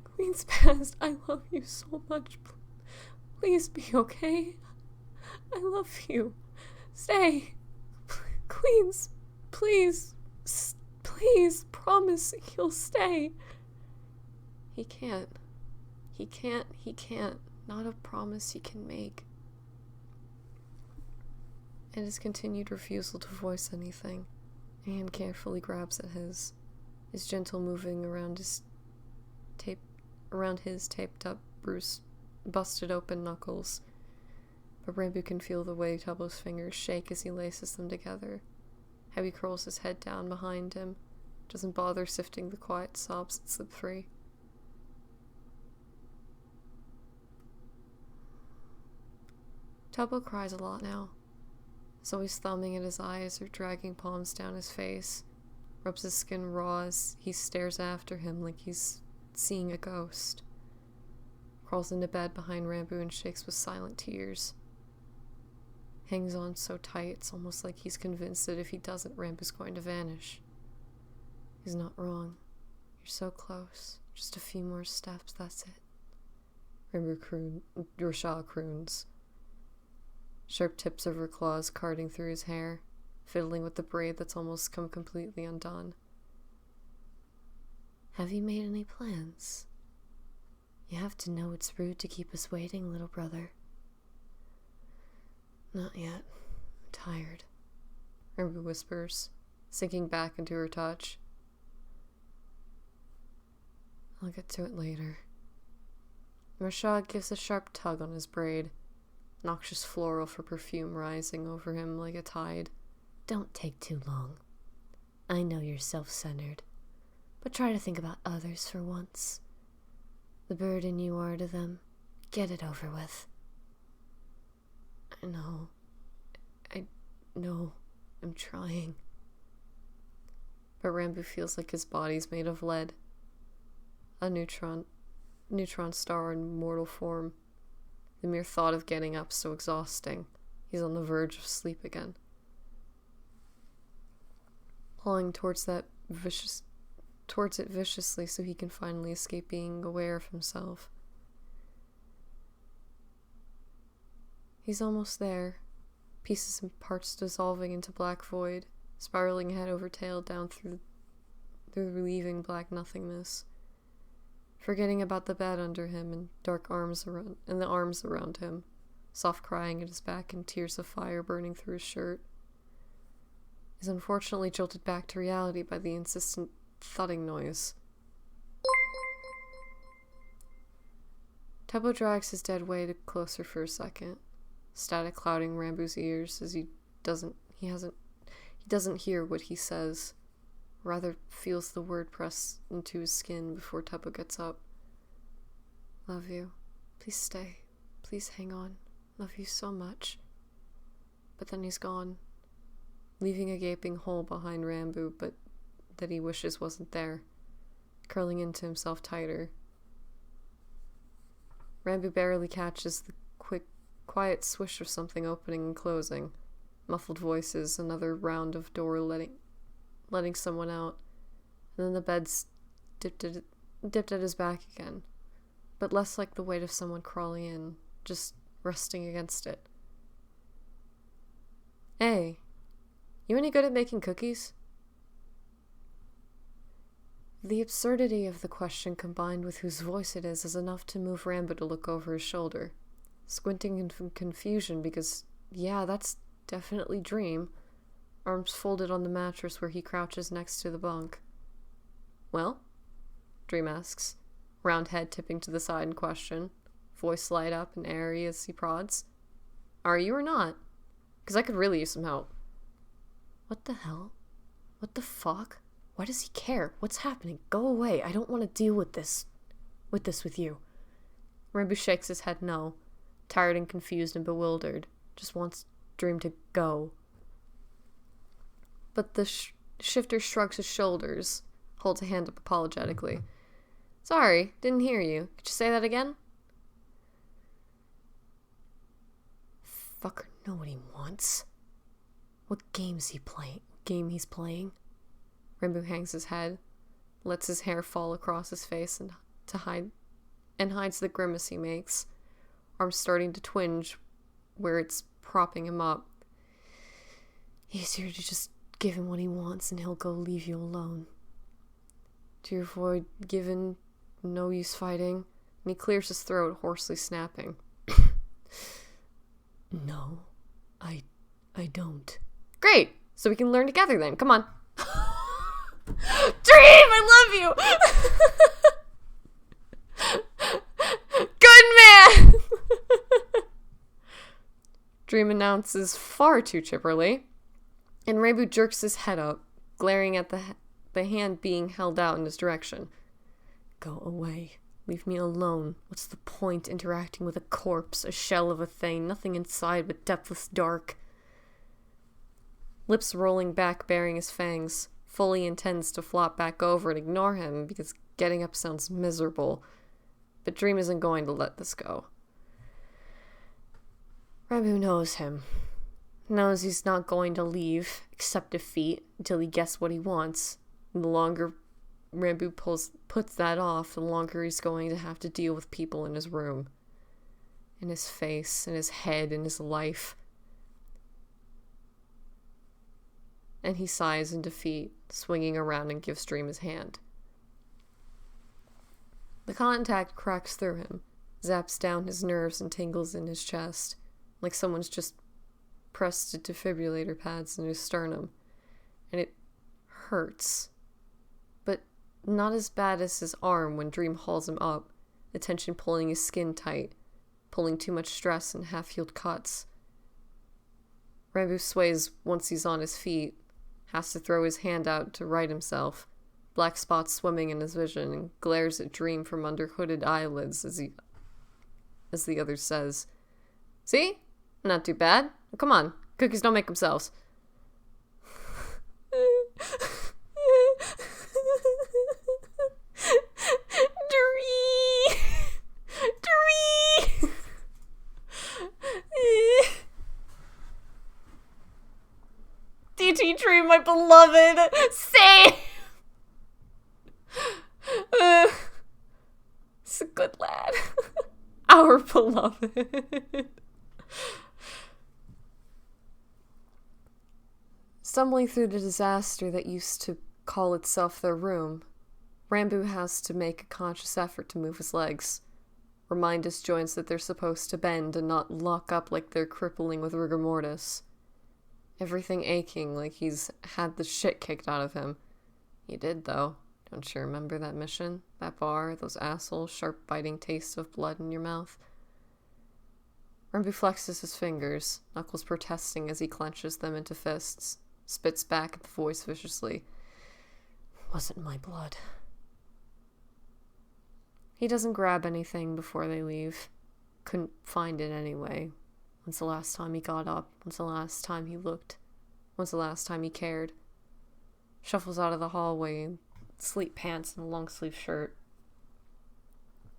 Queen's past, I love you so much. Please be okay. I love you. Stay. Queens, please, please, promise he'll stay. He can't. He can't. Not a promise he can make. And his continued refusal to voice anything. A hand carefully grabs at his gentle moving around his taped up, busted open knuckles. But Rambu can feel the way Tubbo's fingers shake as he laces them together. How he curls his head down behind him, doesn't bother sifting the quiet sobs that slip free. Tubbo cries a lot now. He's always thumbing at his eyes or dragging palms down his face, rubs his skin raw as he stares after him like he's seeing a ghost. Crawls into bed behind Rambu and shakes with silent tears. Hangs on so tight it's almost like he's convinced that if he doesn't, Rambu's going to vanish. He's not wrong. You're so close. Just a few more steps, that's it. Rashah croons. Sharp tips of her claws carding through his hair, fiddling with the braid that's almost come completely undone. Have you made any plans? You have to know it's rude to keep us waiting, little brother. Not yet. I'm tired. Rambu whispers, sinking back into her touch. I'll get to it later. Rashad gives a sharp tug on his braid, noxious floral for perfume rising over him like a tide. Don't take too long. I know you're self-centered, but try to think about others for once. The burden you are to them, get it over with. I know, I'm trying. But Rambu feels like his body's made of lead. A neutron star in mortal form. The mere thought of getting up so exhausting. He's on the verge of sleep again. Clawing towards it viciously so he can finally escape being aware of himself. He's almost there, pieces and parts dissolving into black void, spiraling head over tail down through the relieving black nothingness. Forgetting about the bed under him and the arms around him, soft crying at his back and tears of fire burning through his shirt. Is unfortunately jolted back to reality by the insistent thudding noise. Tubbo drags his dead weight closer for a second, static clouding Rambu's ears as he doesn't hear what he says, rather feels the word press into his skin before Tubbo gets up. Love you. Please stay. Please hang on. Love you so much. But then he's gone, leaving a gaping hole behind Rambu, but that he wishes wasn't there, curling into himself tighter. Rambu barely catches the quiet swish of something opening and closing, muffled voices, another round of door letting someone out, and then the bed's dipped at his back again, but less like the weight of someone crawling in, just resting against it. Hey, you any good at making cookies? The absurdity of the question combined with whose voice it is enough to move Rambo to look over his shoulder, squinting in confusion because, yeah, that's definitely Dream, arms folded on the mattress where he crouches next to the bunk. Well? Dream asks, round head tipping to the side in question, voice light up and airy as he prods. Are you or not? 'Cause I could really use some help. What the hell? What the fuck? Why does he care? What's happening? Go away. I don't want to deal with this with you. Rambo shakes his head no, tired and confused and bewildered. Just wants Dream to go. But the shifter shrugs his shoulders, holds a hand up apologetically. Sorry, didn't hear you. Could you say that again? Fucker know what he wants. What game he's playing? Ranboo hangs his head, lets his hair fall across his face and hides the grimace he makes, arms starting to twinge where it's propping him up. Easier to just give him what he wants and he'll go leave you alone. To avoid giving, no use fighting, and he clears his throat, hoarsely snapping. No, I don't. Great! So we can learn together then. Come on. Dream, I love you! Good man! Dream announces far too chipperly, and Ranboo jerks his head up, glaring at the hand being held out in his direction. Go away. Leave me alone. What's the point interacting with a corpse, a shell of a thing, nothing inside but depthless dark? Lips rolling back, baring his fangs, fully intends to flop back over and ignore him because getting up sounds miserable. But Dream isn't going to let this go. Ranboo knows him. Knows he's not going to leave, accept defeat, until he gets what he wants. And the longer Ranboo puts that off, the longer he's going to have to deal with people in his room. In his face, in his head, in his life. And he sighs in defeat, swinging around and gives Dream his hand. The contact cracks through him, zaps down his nerves and tingles in his chest, like someone's just pressed the defibrillator pads in his sternum. And it hurts. But not as bad as his arm when Dream hauls him up, the tension pulling his skin tight, pulling too much stress and half-healed cuts. Ranboo sways once he's on his feet, has to throw his hand out to right himself, black spots swimming in his vision, and glares at Dream from under hooded eyelids as the other says, See? Not too bad. Come on, cookies don't make themselves. DT Dream, my beloved, save! It's a good lad. Our beloved. Stumbling through the disaster that used to call itself their room, Ranboo has to make a conscious effort to move his legs, remind his joints that they're supposed to bend and not lock up like they're crippling with rigor mortis. Everything aching like he's had the shit kicked out of him. He did, though. Don't you remember that mission? That bar? Those assholes? Sharp biting taste of blood in your mouth? Ranboo flexes his fingers, knuckles protesting as he clenches them into fists, spits back at the voice viciously. Wasn't my blood. He doesn't grab anything before they leave. Couldn't find it anyway. When's the last time he got up? When's the last time he looked? When's the last time he cared? Shuffles out of the hallway in sleep pants and a long-sleeve shirt.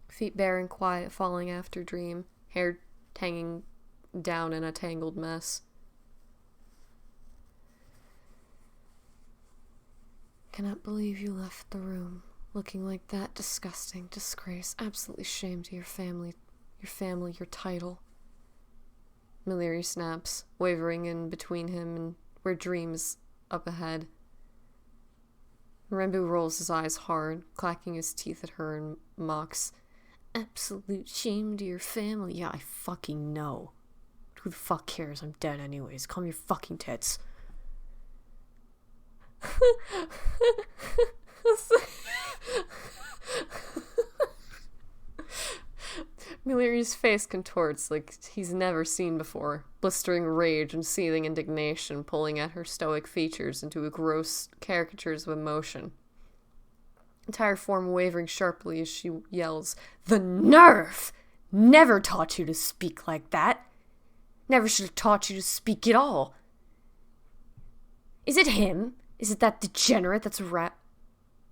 Feet bare and quiet, falling after Dream, hair hanging down in a tangled mess. Cannot believe you left the room, looking like that. Disgusting, disgrace, absolutely shame to your family, your title. Maliri snaps, wavering in between him and where Dream is up ahead. Ranboo rolls his eyes hard, clacking his teeth at her and mocks. Absolute shame to your family. Yeah, I fucking know. Who the fuck cares? I'm dead anyways. Calm your fucking tits. Maliri's face contorts like he's never seen before, blistering rage and seething indignation pulling at her stoic features into a gross caricatures of emotion. Entire form wavering sharply as she yells, The nerve! Never taught you to speak like that. Never should have taught you to speak at all. Is it him? Is it that degenerate that's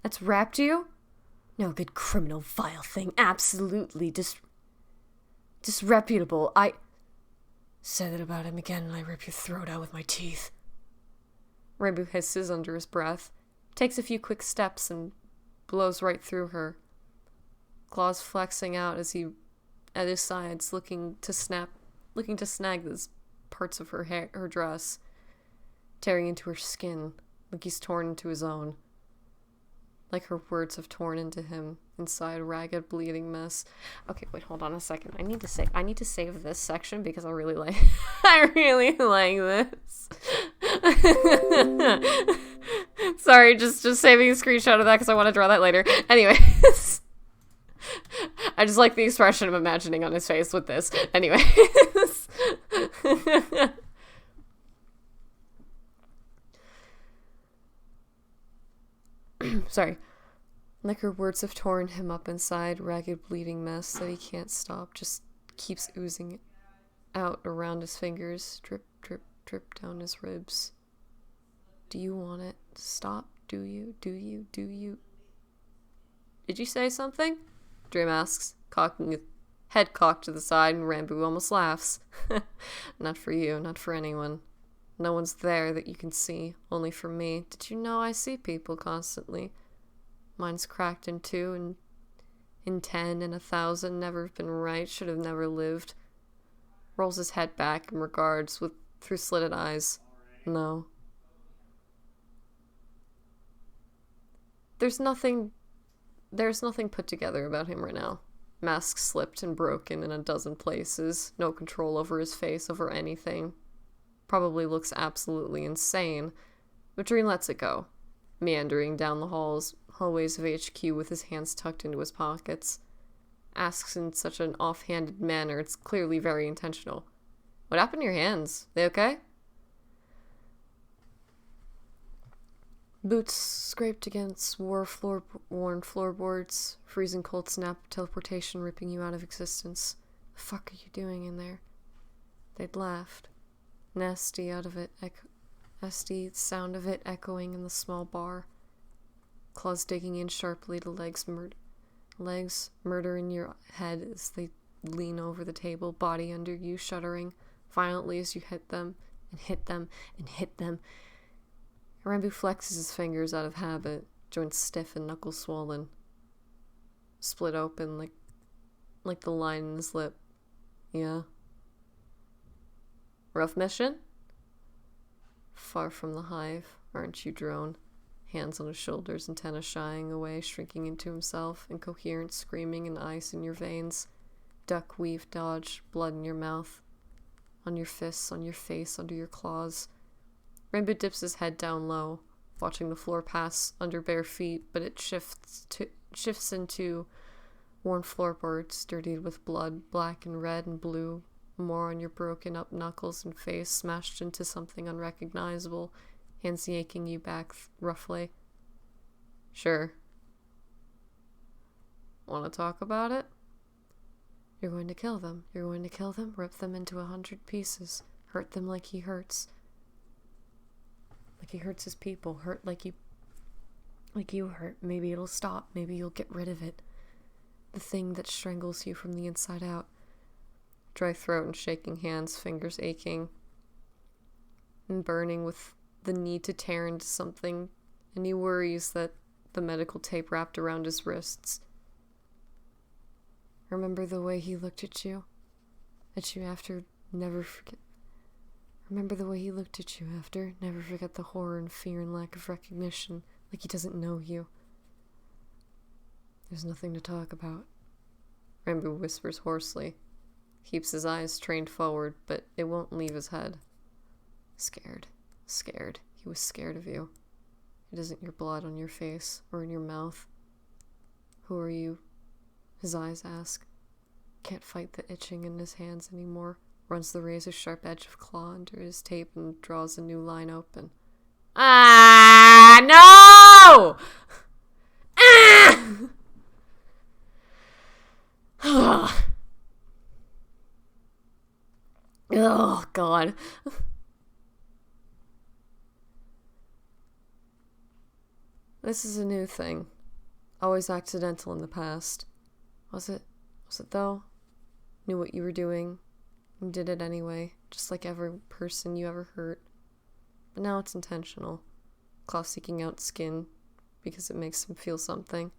That's wrapped you? No good criminal, vile thing. Absolutely disreputable. I... Say that about him again and I rip your throat out with my teeth. Rambo hisses under his breath, takes a few quick steps and blows right through her. Claws flexing out as he, at his sides, looking to snag those parts of her dress, tearing into her skin like he's torn into his own. Like her words have torn into him inside a ragged, bleeding mess. Okay, wait, hold on a second. I need to save this section because I really like this. Sorry, just saving a screenshot of that because I want to draw that later. Anyways. I just like the expression I'm imagining on his face with this. Anyways. Sorry. Like her words have torn him up inside, ragged, bleeding mess that he can't stop, just keeps oozing out around his fingers, drip, drip, drip down his ribs. Do you want it to stop? Do you? Do you? Do you? Did you say something? Dream asks, cocking his head cocked to the side, and Rambo almost laughs. Not for you, not for anyone. No one's there that you can see, only for me. Did you know I see people constantly? Mine's cracked in 2 and in 10 and 1,000, never been right, should have never lived. Rolls his head back and regards through slitted eyes. No. There's nothing put together about him right now. Mask slipped and broken in a dozen places. No control over his face, over anything. Probably looks absolutely insane. But Dream lets it go, meandering down the hallways of HQ with his hands tucked into his pockets. Asks in such an offhanded manner, it's clearly very intentional. What happened to your hands? They okay? Boots scraped against worn floorboards, freezing cold snap, teleportation ripping you out of existence. The fuck are you doing in there? They'd laughed. Nasty sound of it echoing in the small bar. Claws digging in sharply to legs murder in your head as they lean over the table, body under you, shuddering violently as you hit them, and hit them, and hit them. Rambo flexes his fingers out of habit, joints stiff and knuckles swollen. Split open like the line in his lip. Yeah. Rough mission? Far from the hive, aren't you, drone? Hands on his shoulders, antenna shying away, shrinking into himself, incoherent screaming and ice in your veins. Duck, weave, dodge, blood in your mouth. On your fists, on your face, under your claws. Rainbow dips his head down low, watching the floor pass under bare feet, but it shifts into worn floorboards, dirtied with blood, black and red and blue, more on your broken up knuckles and face, smashed into something unrecognizable, hands yanking you back roughly. Sure. Want to talk about it? You're going to kill them. You're going to kill them, rip them into 100 pieces, hurt them like he hurts. Like he hurts his people, hurt like you hurt. Maybe it'll stop. Maybe you'll get rid of it. The thing that strangles you from the inside out. Dry throat and shaking hands, fingers aching and burning with the need to tear into something, and he worries that the medical tape wrapped around his wrists. Remember the way he looked at you? After, never forget. Remember the way he looked at you after? Never forget the horror and fear and lack of recognition, like he doesn't know you. There's nothing to talk about. Rambo whispers hoarsely. Keeps his eyes trained forward, but it won't leave his head. Scared. He was scared of you. It isn't your blood on your face or in your mouth. Who are you? His eyes ask. Can't fight the itching in his hands anymore. Runs the razor-sharp edge of claw under his tape and draws a new line open. Ah, no! Ah! Oh, God. This is a new thing. Always accidental in the past. Was it? Was it though? Knew what you were doing. You did it anyway, just like every person you ever hurt. But now it's intentional. Claw seeking out skin because it makes him feel something.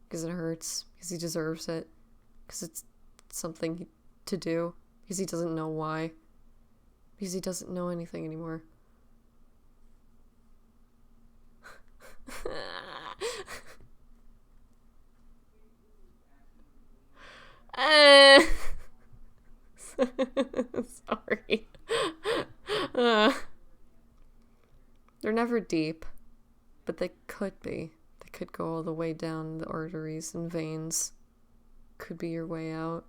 Because it hurts. Because he deserves it. Because it's something to do. Because he doesn't know why. Because he doesn't know anything anymore. Sorry. They're never deep, but they could be. They could go all the way down the arteries and veins. Could be your way out.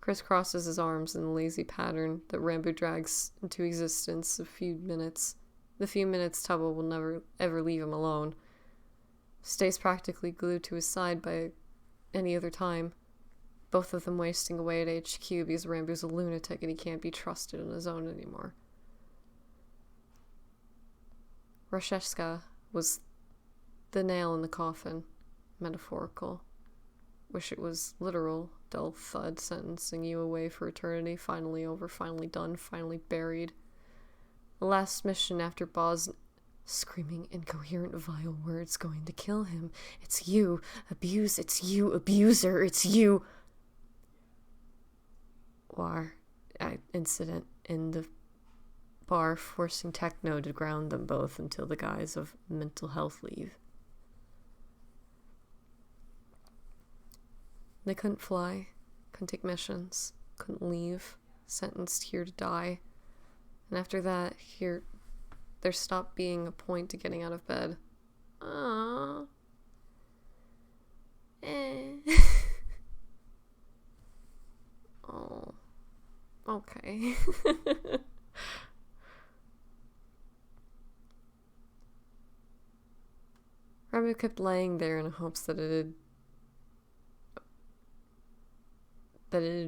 Crisscrosses his arms in a lazy pattern that Rambo drags into existence the few minutes Tubbo will never ever leave him alone. Stays practically glued to his side by any other time. Both of them wasting away at HQ because Rambo's a lunatic and he can't be trusted on his own anymore. Rasheshka was the nail in the coffin. Metaphorical. Wish it was literal. Dull thud sentencing you away for eternity. Finally over, finally done, finally buried. The last mission after Boz screaming incoherent vile words going to kill him. It's you, abuse, it's you, abuser, it's you. War incident in the bar forcing Techno to ground them both until the guise of mental health leave. They couldn't fly, couldn't take missions, couldn't leave, sentenced here to die. And after that, there stopped being a point to getting out of bed. Aww. Oh. Okay. Rambo kept laying there in hopes that it'd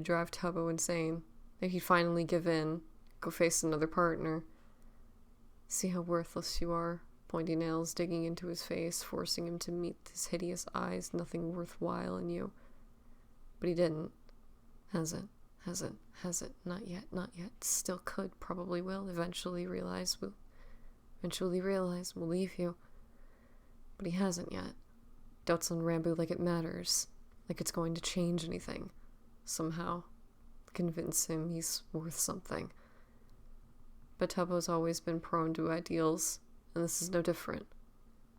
drive Tubbo insane. That he'd finally give in, go face another partner. See how worthless you are. Pointy nails digging into his face, forcing him to meet his hideous eyes, nothing worthwhile in you. But he didn't. Hasn't. Not yet. Still could, probably will. Eventually realize we'll leave you. But he hasn't yet. Doubts on Rambo like it matters. Like it's going to change anything. Somehow. Convince him he's worth something. But Tubbo's always been prone to ideals, and this is no different.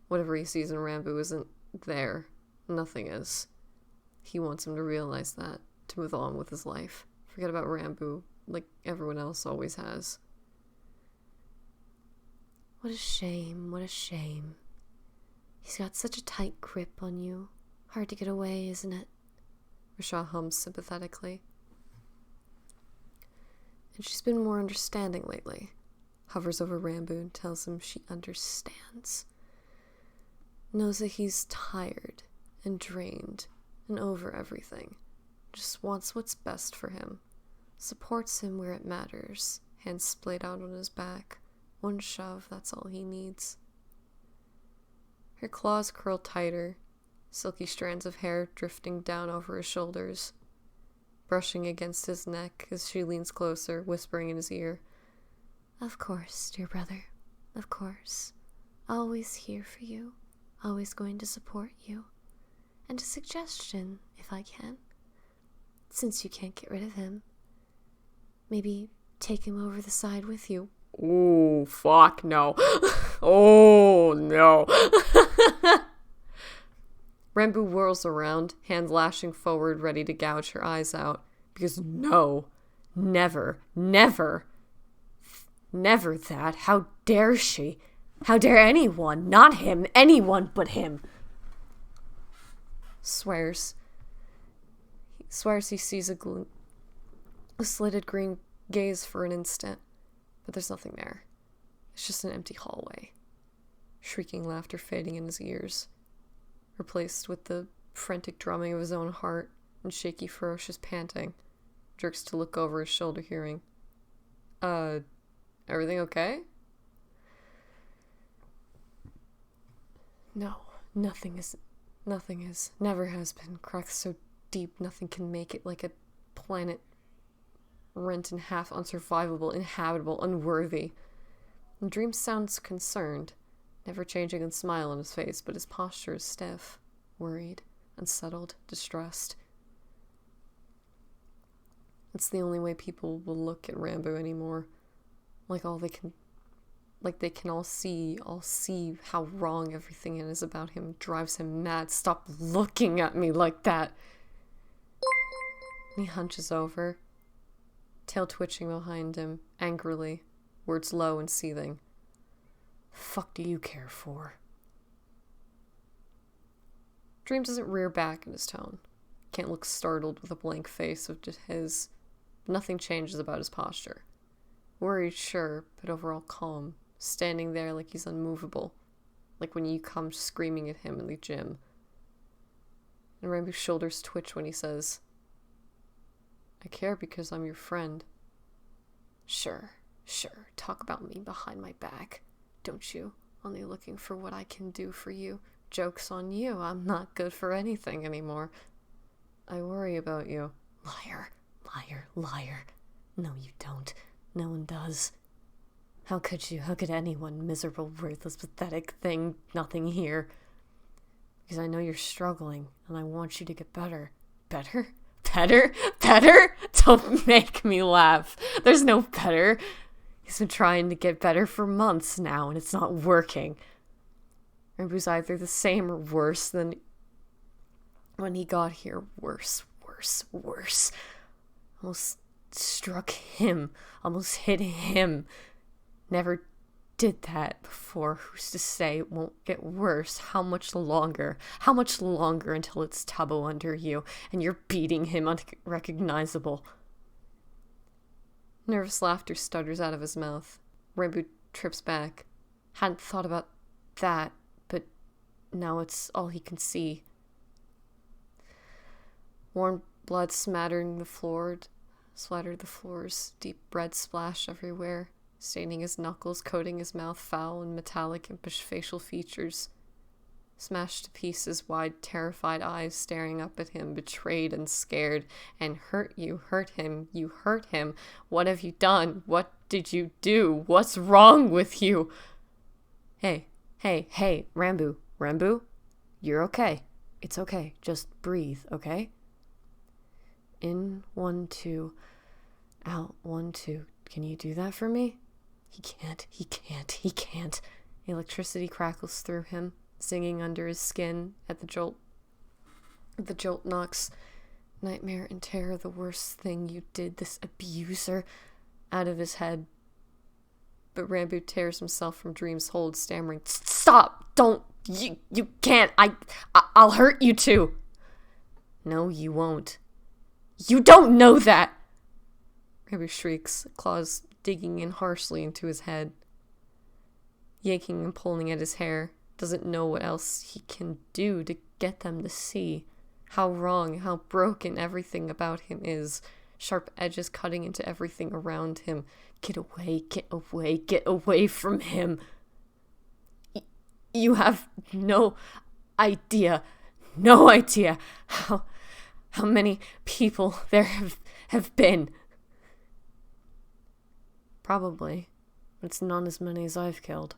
Whatever he sees in Rambo isn't there. Nothing is. He wants him to realize that, to move on with his life. Forget about Rambo, like everyone else always has. What a shame, what a shame. He's got such a tight grip on you. Hard to get away, isn't it? Rasha hums sympathetically. And she's been more understanding lately. Hovers over Rambo and tells him she understands. Knows that he's tired and drained and over everything. Just wants what's best for him. Supports him where it matters. Hands splayed out on his back. One shove, that's all he needs. Her claws curl tighter. Silky strands of hair drifting down over his shoulders. Brushing against his neck as she leans closer, whispering in his ear. Of course, dear brother. Of course. Always here for you. Always going to support you. And a suggestion, if I can. Since you can't get rid of him. Maybe take him over the side with you. Oh, fuck no. Oh, no. Rambo whirls around, hand lashing forward, ready to gouge her eyes out. Because no, never that. How dare she? How dare anyone? Not him, anyone but him. Swears he sees a slitted green gaze for an instant, but there's nothing there. It's just an empty hallway. Shrieking laughter fading in his ears, replaced with the frantic drumming of his own heart and shaky, ferocious panting. Jerks to look over his shoulder, hearing, everything okay? No, nothing is Nothing is, never has been, cracked so deep nothing can make it, like a planet rent in half, unsurvivable, inhabitable, unworthy. And Dream sounds concerned, never changing a smile on his face, but his posture is stiff, worried, unsettled, distressed. It's the only way people will look at Rambo anymore. Like they can all see how wrong everything is about him. It drives him mad. Stop looking at me like that. And he hunches over, tail twitching behind him, angrily, words low and seething. Fuck do you care for? Dream doesn't rear back in his tone. Can't look startled with a blank face of just his. Nothing changes about his posture. Worried, sure, but overall calm, standing there like he's unmovable, like when you come screaming at him in the gym. And Rambo's shoulders twitch when he says, I care because I'm your friend. Sure, talk about me behind my back, don't you? Only looking for what I can do for you. Joke's on you, I'm not good for anything anymore. I worry about you. Liar. No, you don't. No one does. How could you? How could anyone? Miserable, worthless, pathetic thing. Nothing here. Because I know you're struggling, and I want you to get better. Better? Don't make me laugh. There's no better. He's been trying to get better for months now, and it's not working. Rambo's either the same or worse than when he got here. Worse. Almost struck him. Almost hit him. Never did that before. Who's to say it won't get worse? How much longer? How much longer until it's Tubbo under you and you're beating him unrecognizable? Nervous laughter stutters out of his mouth. Rambo trips back. Hadn't thought about that, but now it's all he can see. Warm blood splattered the floors, deep red splash everywhere, staining his knuckles, coating his mouth, foul and metallic impish facial features. Smashed to pieces, wide, terrified eyes staring up at him, betrayed and scared. And hurt him. What have you done? What did you do? What's wrong with you? Hey, Rambo, you're okay. It's okay. Just breathe, okay? In 1, 2, out 1, 2. Can you do that for me? He can't. Electricity crackles through him, singing under his skin at the jolt. The jolt knocks Nightmare and Terror, the worst thing you did, this abuser, out of his head. But Rambo tears himself from Dream's hold, stammering, Stop! Don't! You can't! I'll hurt you too! No, you won't. You don't know that! Rambo shrieks, claws digging in harshly into his head. Yanking and pulling at his hair, doesn't know what else he can do to get them to see how wrong, how broken everything about him is. Sharp edges cutting into everything around him. Get away from him. You have no idea how many people there have been. Probably, but it's not as many as I've killed.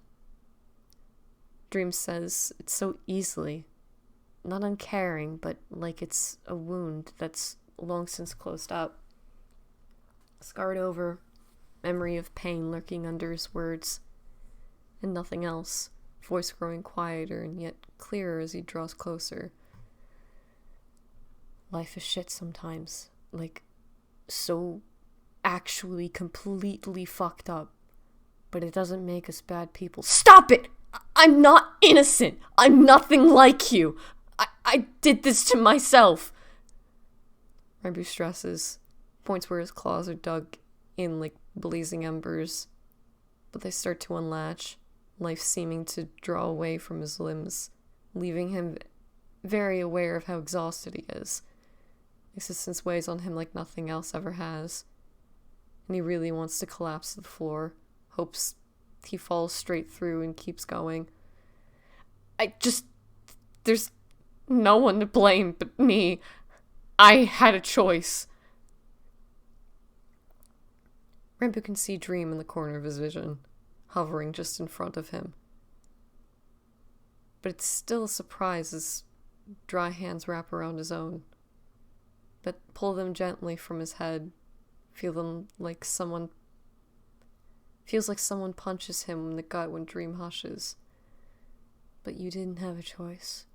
Dream says it so easily, not uncaring, but like it's a wound that's long since closed up. Scarred over, memory of pain lurking under his words, and nothing else, voice growing quieter and yet clearer as he draws closer. Life is shit sometimes, like, so actually completely fucked up, but it doesn't make us bad people. Stop it! I'm not innocent! I'm nothing like you! I did this to myself! Rambo stresses, points where his claws are dug in like blazing embers, but they start to unlatch, life seeming to draw away from his limbs, leaving him very aware of how exhausted he is. Existence weighs on him like nothing else ever has, and he really wants to collapse to the floor, hopes he falls straight through and keeps going. There's no one to blame but me. I had a choice. Rambo can see Dream in the corner of his vision, hovering just in front of him. But it's still a surprise as dry hands wrap around his own, but pull them gently from his head. Feels like someone punches him in the gut when Dream hushes. But you didn't have a choice.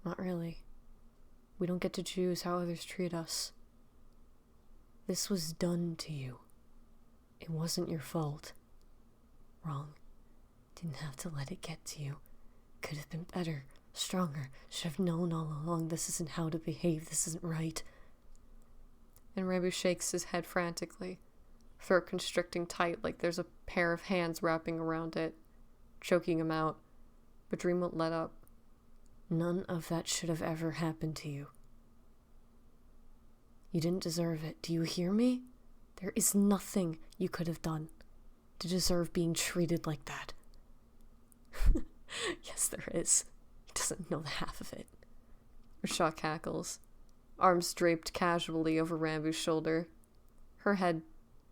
Not really. We don't get to choose how others treat us. This was done to you. It wasn't your fault. Wrong. Didn't have to let it get to you. Could have been better, stronger. Should have known all along this isn't how to behave. This isn't right. And Rambo shakes his head frantically, throat constricting tight like there's a pair of hands wrapping around it, choking him out. But Dream won't let up. None of that should have ever happened to you. You didn't deserve it. Do you hear me? There is nothing you could have done to deserve being treated like that. Yes, there is. He doesn't know the half of it. Rashaw cackles, arms draped casually over Rambu's shoulder, her head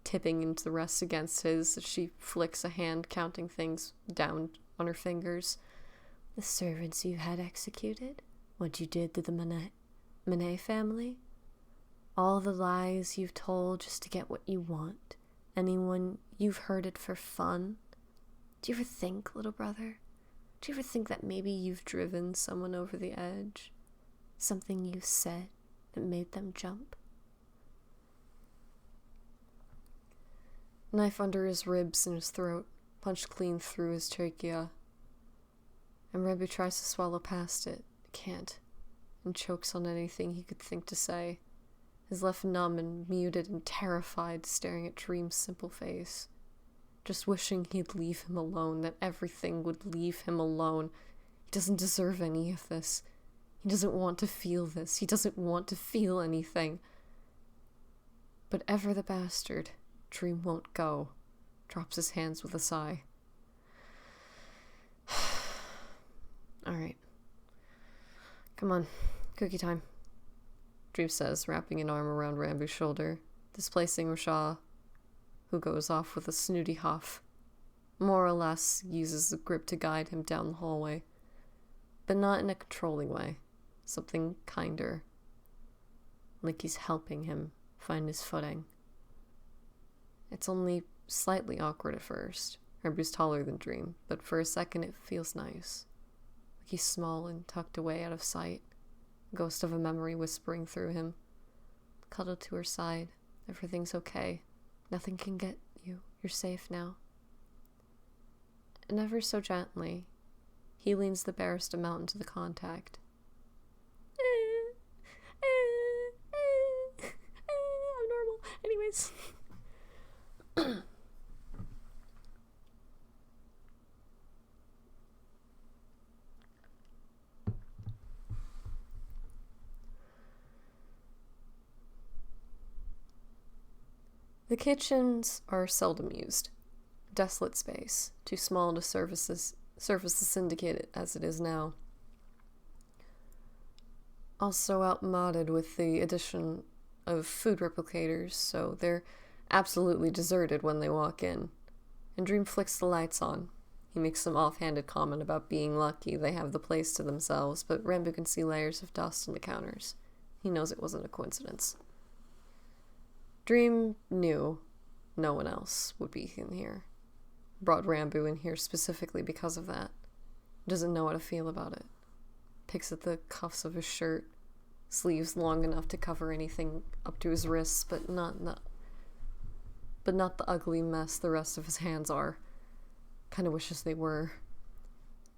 tipping into the rest against his as she flicks a hand counting things down on her fingers. The servants you had executed? What you did to the Monet family? All the lies you've told just to get what you want. Anyone you've hurted for fun. Do you ever think, little brother? Do you ever think that maybe you've driven someone over the edge? Something you said that made them jump? Knife under his ribs and his throat, punched clean through his trachea. And Rambo tries to swallow past it, can't, and chokes on anything he could think to say, his left numb and muted and terrified, staring at Dream's simple face, just wishing he'd leave him alone, that everything would leave him alone. He doesn't deserve any of this. He doesn't want to feel this. He doesn't want to feel anything. But ever the bastard, Dream won't go, drops his hands with a sigh. Alright. Come on, cookie time, Dream says, wrapping an arm around Rambu's shoulder, displacing Rashaw, who goes off with a snooty huff, more or less uses the grip to guide him down the hallway, but not in a controlling way, something kinder, like he's helping him find his footing. It's only slightly awkward at first. Rambu's taller than Dream, but for a second it feels nice, like he's small and tucked away out of sight, ghost of a memory whispering through him. Cuddled to her side. Everything's okay. Nothing can get you. You're safe now. And ever so gently, he leans the barest amount into the contact. I'm normal. Anyways. The kitchens are seldom used. Desolate space, too small to service the syndicate as it is now. Also outmoded with the addition of food replicators, so they're absolutely deserted when they walk in. And Dream flicks the lights on. He makes some offhanded comment about being lucky they have the place to themselves, but Rambo can see layers of dust on the counters. He knows it wasn't a coincidence. Dream knew no one else would be in here. Brought Rambo in here specifically because of that. Doesn't know how to feel about it. Picks at the cuffs of his shirt, sleeves long enough to cover anything up to his wrists, but not the ugly mess the rest of his hands are. Kinda wishes they were.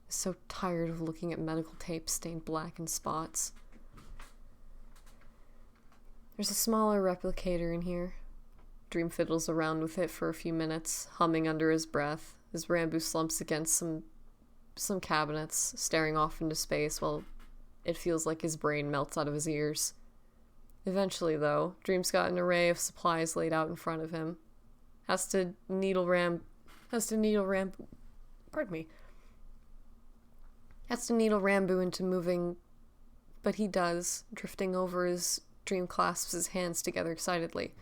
So tired of looking at medical tape stained black in spots. There's a smaller replicator in here. Dream fiddles around with it for a few minutes, humming under his breath, as Rambo slumps against some cabinets, staring off into space while it feels like his brain melts out of his ears. Eventually, though, Dream's got an array of supplies laid out in front of him. Has to needle Rambo into moving But he does. Drifting over, his dream clasps his hands together excitedly.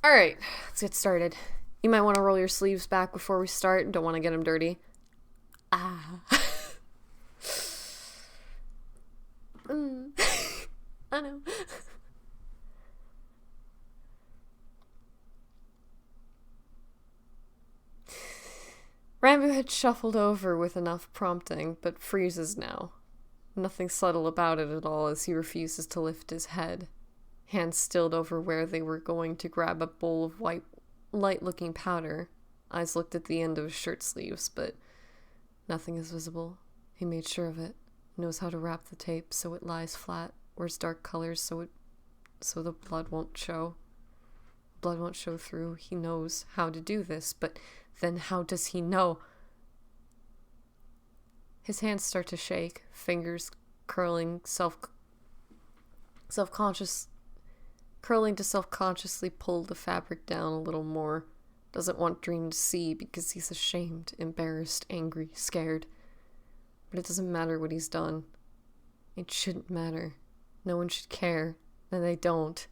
Alright, let's get started. You might want to roll your sleeves back before we start. Don't want to get them dirty. Ah. I know. Rambo had shuffled over with enough prompting, but freezes now. Nothing subtle about it at all as he refuses to lift his head. Hands stilled over where they were going to grab a bowl of white, light-looking powder. Eyes looked at the end of his shirt sleeves, but nothing is visible. He made sure of it. Knows how to wrap the tape so it lies flat. Wears dark colors so the blood won't show. Blood won't show through. He knows how to do this, but then how does he know? His hands start to shake, fingers curling to self-consciously pull the fabric down a little more. Doesn't want Dream to see because he's ashamed, embarrassed, angry, scared. But it doesn't matter what he's done. It shouldn't matter. No one should care. And they don't.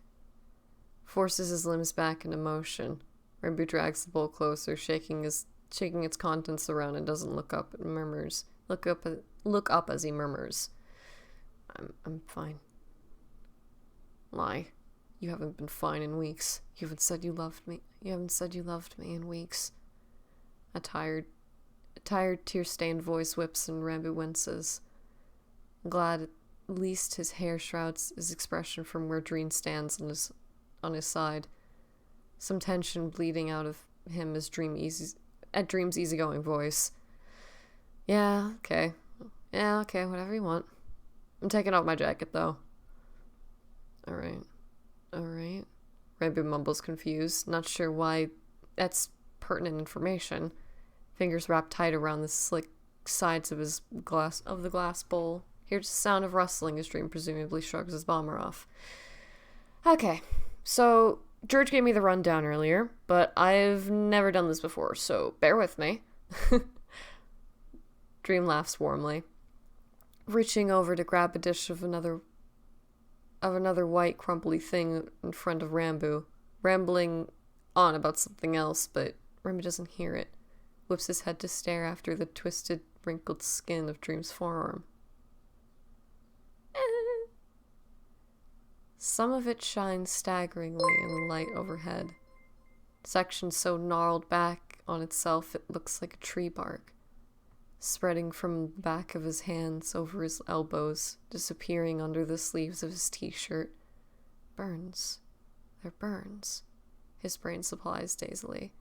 Forces his limbs back into motion. Rambo drags the bowl closer, shaking its contents around and doesn't look up and murmurs. Look up as he murmurs. I'm fine. Lie. You haven't been fine in weeks. You haven't said you loved me. You haven't said you loved me in weeks. A tired, tear-stained voice whips and Rambo winces. Glad at least his hair shrouds his expression from where Dreen stands on his side. Some tension bleeding out of him as Dream's easygoing voice. Yeah, okay, whatever you want. I'm taking off my jacket, though. Alright. Rambo mumbles confused, not sure why that's pertinent information. Fingers wrapped tight around the slick sides of the glass bowl. Hears the sound of rustling as Dream presumably shrugs his bomber off. Okay, so George gave me the rundown earlier, but I've never done this before, so bear with me. Dream laughs warmly, reaching over to grab a dish of another white crumbly thing in front of Rambo, rambling on about something else, but Rambo doesn't hear it. Whips his head to stare after the twisted, wrinkled skin of Dream's forearm. Some of it shines staggeringly in the light overhead. Section so gnarled back on itself it looks like a tree bark, spreading from the back of his hands over his elbows, disappearing under the sleeves of his t-shirt. Burns. They're burns. His brain supplies dazedly.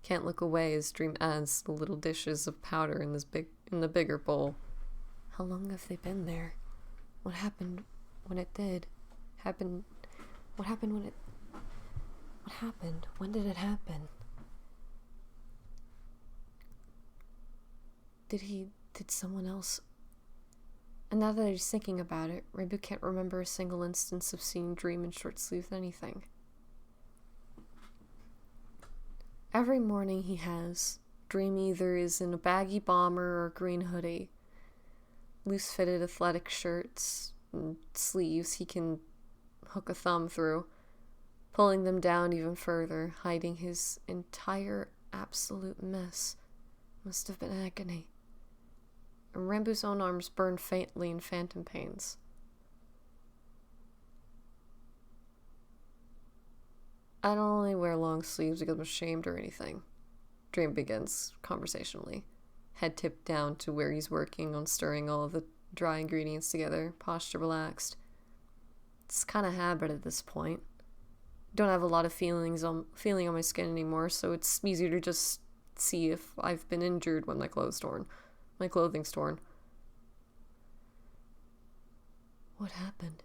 Can't look away as Dream adds the little dishes of powder in the bigger bowl. How long have they been there? What happened when it did? What happened? When did it happen? Did someone else? And now that he's thinking about it, Rambo can't remember a single instance of seeing Dream in short sleeves anything. Every morning he has, Dream either is in a baggy bomber or green hoodie, loose-fitted athletic shirts and sleeves he can hook a thumb through, pulling them down even further, hiding his entire absolute mess. Must have been agony. And Rambo's own arms burned faintly in phantom pains. I don't only wear long sleeves because I'm ashamed or anything. Dream begins conversationally, head tipped down to where he's working on stirring all of the dry ingredients together, posture relaxed. It's kind of habit at this point. Don't have a lot of feeling on my skin anymore, so it's easier to just see if I've been injured when my clothing's torn. What happened?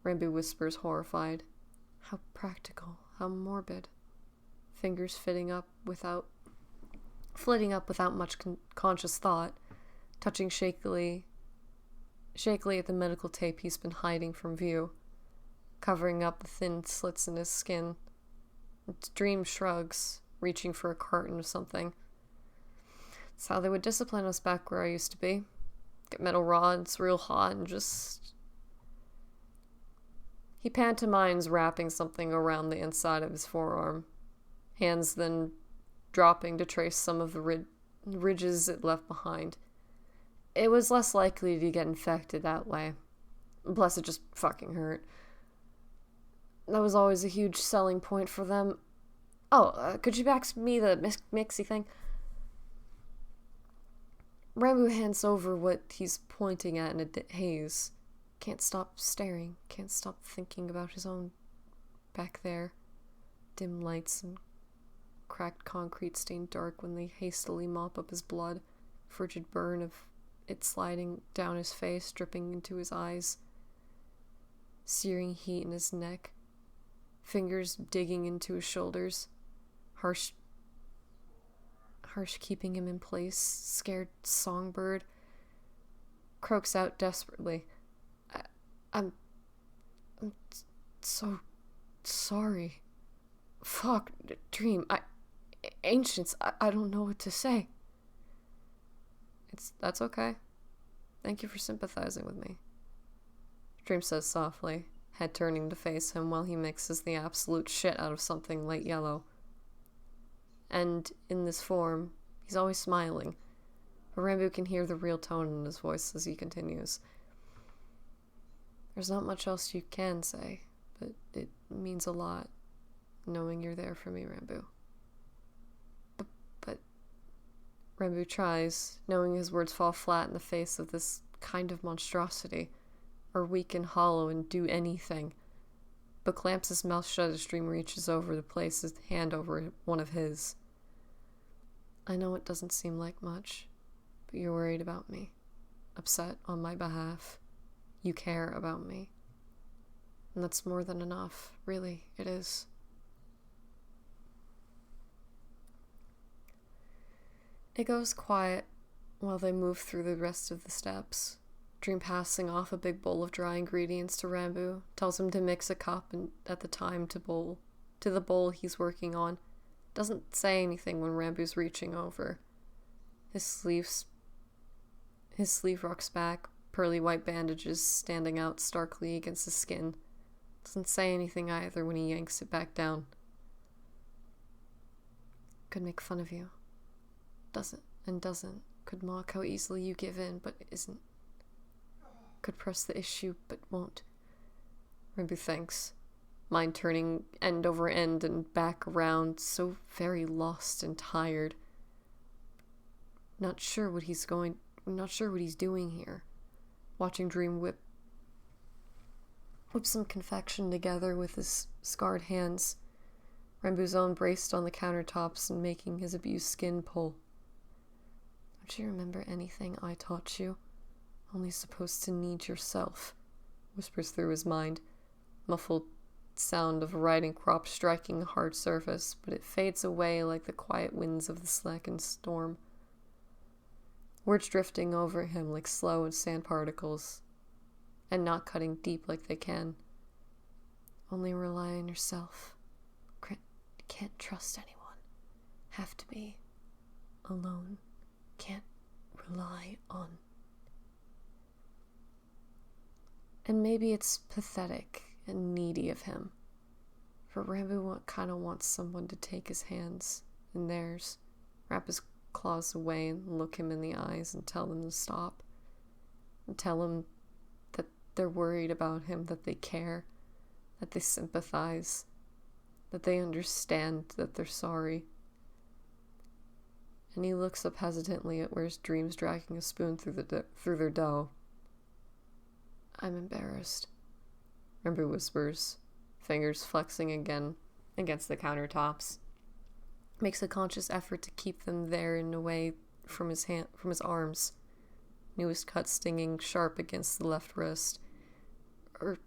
Rambo whispers, horrified. How practical, how morbid. Fingers flitting up without much conscious thought, touching shakily at the medical tape he's been hiding from view, covering up the thin slits in his skin. Dream shrugs, reaching for a carton of something. It's how they would discipline us back where I used to be. get metal rods real hot and just... He pantomimes wrapping something around the inside of his forearm, hands then dropping to trace some of the ridges it left behind. It was less likely to get infected that way. Plus, it just fucking hurt. That was always a huge selling point for them. Oh, could you pass me the mixy thing? Rambo hands over what he's pointing at in a haze. Can't stop staring. Can't stop thinking about his own back there. Dim lights and cracked concrete stained dark when they hastily mop up his blood. Frigid burn of it sliding down his face, dripping into his eyes. Searing heat in his neck. Fingers digging into his shoulders. Harsh keeping him in place. Scared songbird croaks out desperately. I'm so sorry. Fuck, Dream. Ancients, I don't know what to say. That's okay. Thank you for sympathizing with me. Dream says softly, head turning to face him while he mixes the absolute shit out of something light yellow. And in this form, he's always smiling. But Rambo can hear the real tone in his voice as he continues. There's not much else you can say, but it means a lot, knowing you're there for me, Rambo. But Rambo tries, knowing his words fall flat in the face of this kind of monstrosity, or weak and hollow and do anything, but clamps his mouth shut as Dream reaches over to place his hand over one of his. I know it doesn't seem like much, but you're worried about me, upset on my behalf. You care about me. And that's more than enough, really, it is. It goes quiet while they move through the rest of the steps. Dream passing off a big bowl of dry ingredients to Rambo, tells him to mix a cup and at the time to the bowl he's working on. Doesn't say anything when Rambo's reaching over. His sleeve rocks back, pearly white bandages standing out starkly against his skin. Doesn't say anything either when he yanks it back down. Could make fun of you. Doesn't. Could mock how easily you give in, but isn't. Could press the issue, but won't. Rambo thinks, mind turning end over end and back around, so very lost and tired. Not sure what he's doing here. Watching Dream whip some confection together with his scarred hands. Rambo's own braced on the countertops and making his abused skin pull. Don't you remember anything I taught you? Only supposed to need yourself, whispers through his mind. Muffled sound of a riding crop striking a hard surface, but it fades away like the quiet winds of the slackened storm. Words drifting over him like slow sand particles, and not cutting deep like they can. Only rely on yourself. Can't trust anyone. Have to be alone. Can't rely on. And maybe it's pathetic and needy of him, for Rambo kind of wants someone to take his hands in theirs, wrap his claws away and look him in the eyes and tell him to stop, and tell him that they're worried about him, that they care, that they sympathize, that they understand, that they're sorry. And he looks up hesitantly at where his Dream's dragging a spoon through their dough. I'm embarrassed, Rambo whispers, fingers flexing again against the countertops. Makes a conscious effort to keep them there and away from his arms. Newest cut stinging sharp against the left wrist. Or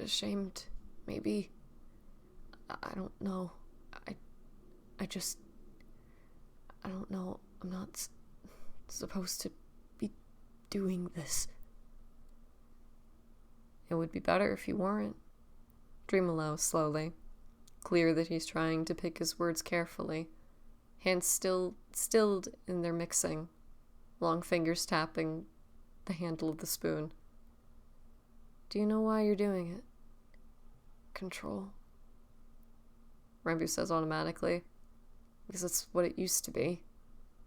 ashamed, maybe. I don't know. I don't know. I'm not supposed to be doing this. It would be better if you weren't. Dream allows slowly. Clear that he's trying to pick his words carefully. Hands stilled in their mixing. Long fingers tapping the handle of the spoon. Do you know why you're doing it? Control. Rambu says automatically, because that's what it used to be.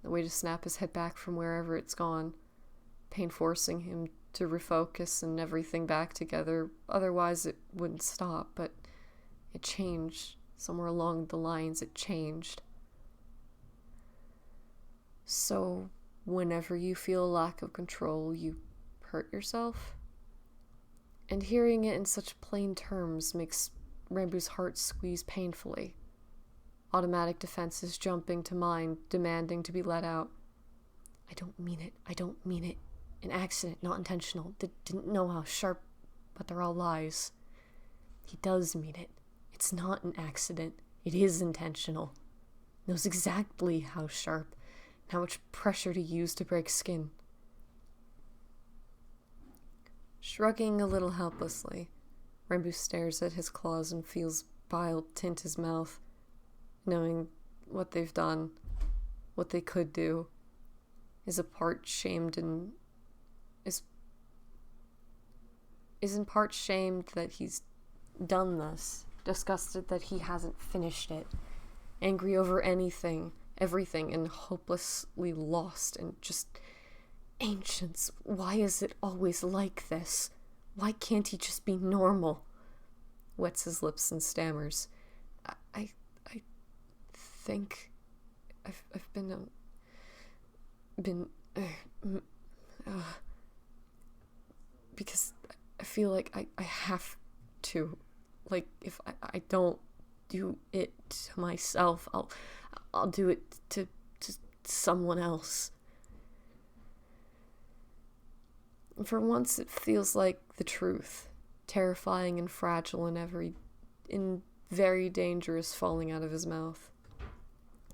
The way to snap his head back from wherever it's gone. Pain forcing him to refocus and everything back together. Otherwise it wouldn't stop, but it changed. Somewhere along the lines it changed. So, whenever you feel a lack of control, you hurt yourself? And hearing it in such plain terms makes Rambu's heart squeeze painfully. Automatic defenses jumping to mind, demanding to be let out. I don't mean it. I don't mean it. An accident, not intentional. Didn't know how sharp, but they're all lies. He does mean it. It's not an accident. It is intentional. Knows exactly how sharp and how much pressure to use to break skin. Shrugging a little helplessly, Rambu stares at his claws and feels bile tint his mouth, knowing what they've done, what they could do, is in part shamed that he's done this, disgusted that he hasn't finished it, angry over everything, and hopelessly lost and just... Ancients, why is it always like this? Why can't he just be normal? Wets his lips and stammers. I think I've been because I feel like I have to. Like, if I don't do it to myself, I'll do it to someone else. For once, it feels like the truth, terrifying and fragile in very dangerous falling out of his mouth.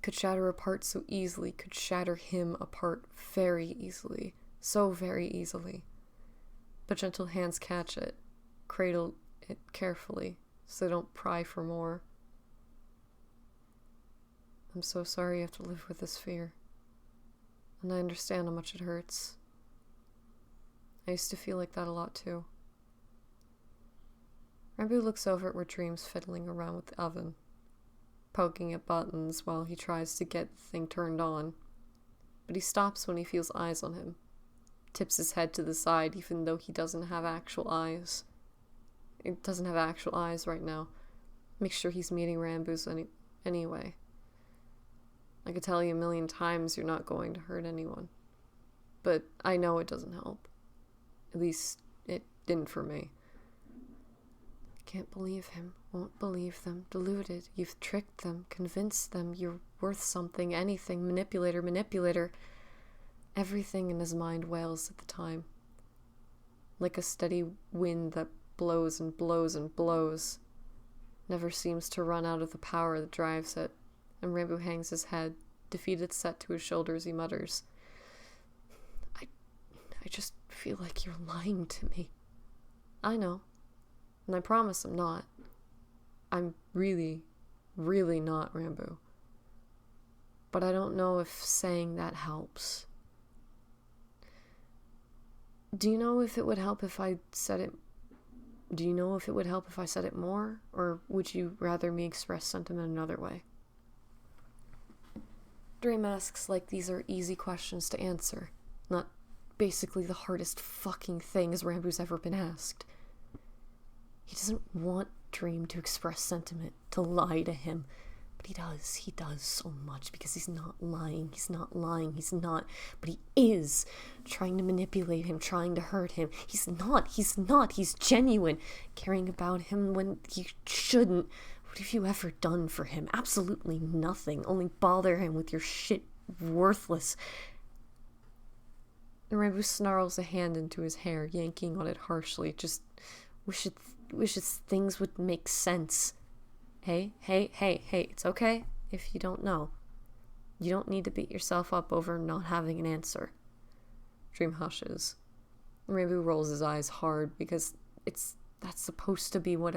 Could shatter apart so easily, could shatter him apart very easily, so very easily. But gentle hands catch it, cradle it carefully, so they don't pry for more. I'm so sorry you have to live with this fear, and I understand how much it hurts. I used to feel like that a lot too. Rambu looks over at where Dream's fiddling around with the oven, poking at buttons while he tries to get the thing turned on. But he stops when he feels eyes on him, tips his head to the side even though he doesn't have actual eyes. It doesn't have actual eyes right now. Makes sure he's meeting Rambu's anyway. I could tell you a million times you're not going to hurt anyone. But I know it doesn't help. At least, it didn't for me. Can't believe him. Won't believe them. Deluded. You've tricked them. Convinced them. You're worth something. Anything. Manipulator. Everything in his mind wails at the time. Like a steady wind that blows and blows and blows. Never seems to run out of the power that drives it. And Rambu hangs his head, defeated set to his shoulders. He mutters, I just feel like you're lying to me. I know. And I promise I'm not. I'm really, really not, Rambu. But I don't know if saying that helps. Do you know if it would help if I said it? Do you know if it would help if I said it more? Or would you rather me express sentiment another way? Dream asks like these are easy questions to answer, not basically the hardest fucking things Rambu's ever been asked. He doesn't want Dream to express sentiment, to lie to him, but he does so much because he's not lying, but he is trying to manipulate him, trying to hurt him. He's genuine, caring about him when he shouldn't. What have you ever done for him? Absolutely nothing, only bother him with your shit, worthless. And Rambu snarls a hand into his hair, yanking on it harshly. Just wishes things would make sense. Hey, it's okay if you don't know. You don't need to beat yourself up over not having an answer. Dream hushes. Rambu rolls his eyes hard because that's supposed to be what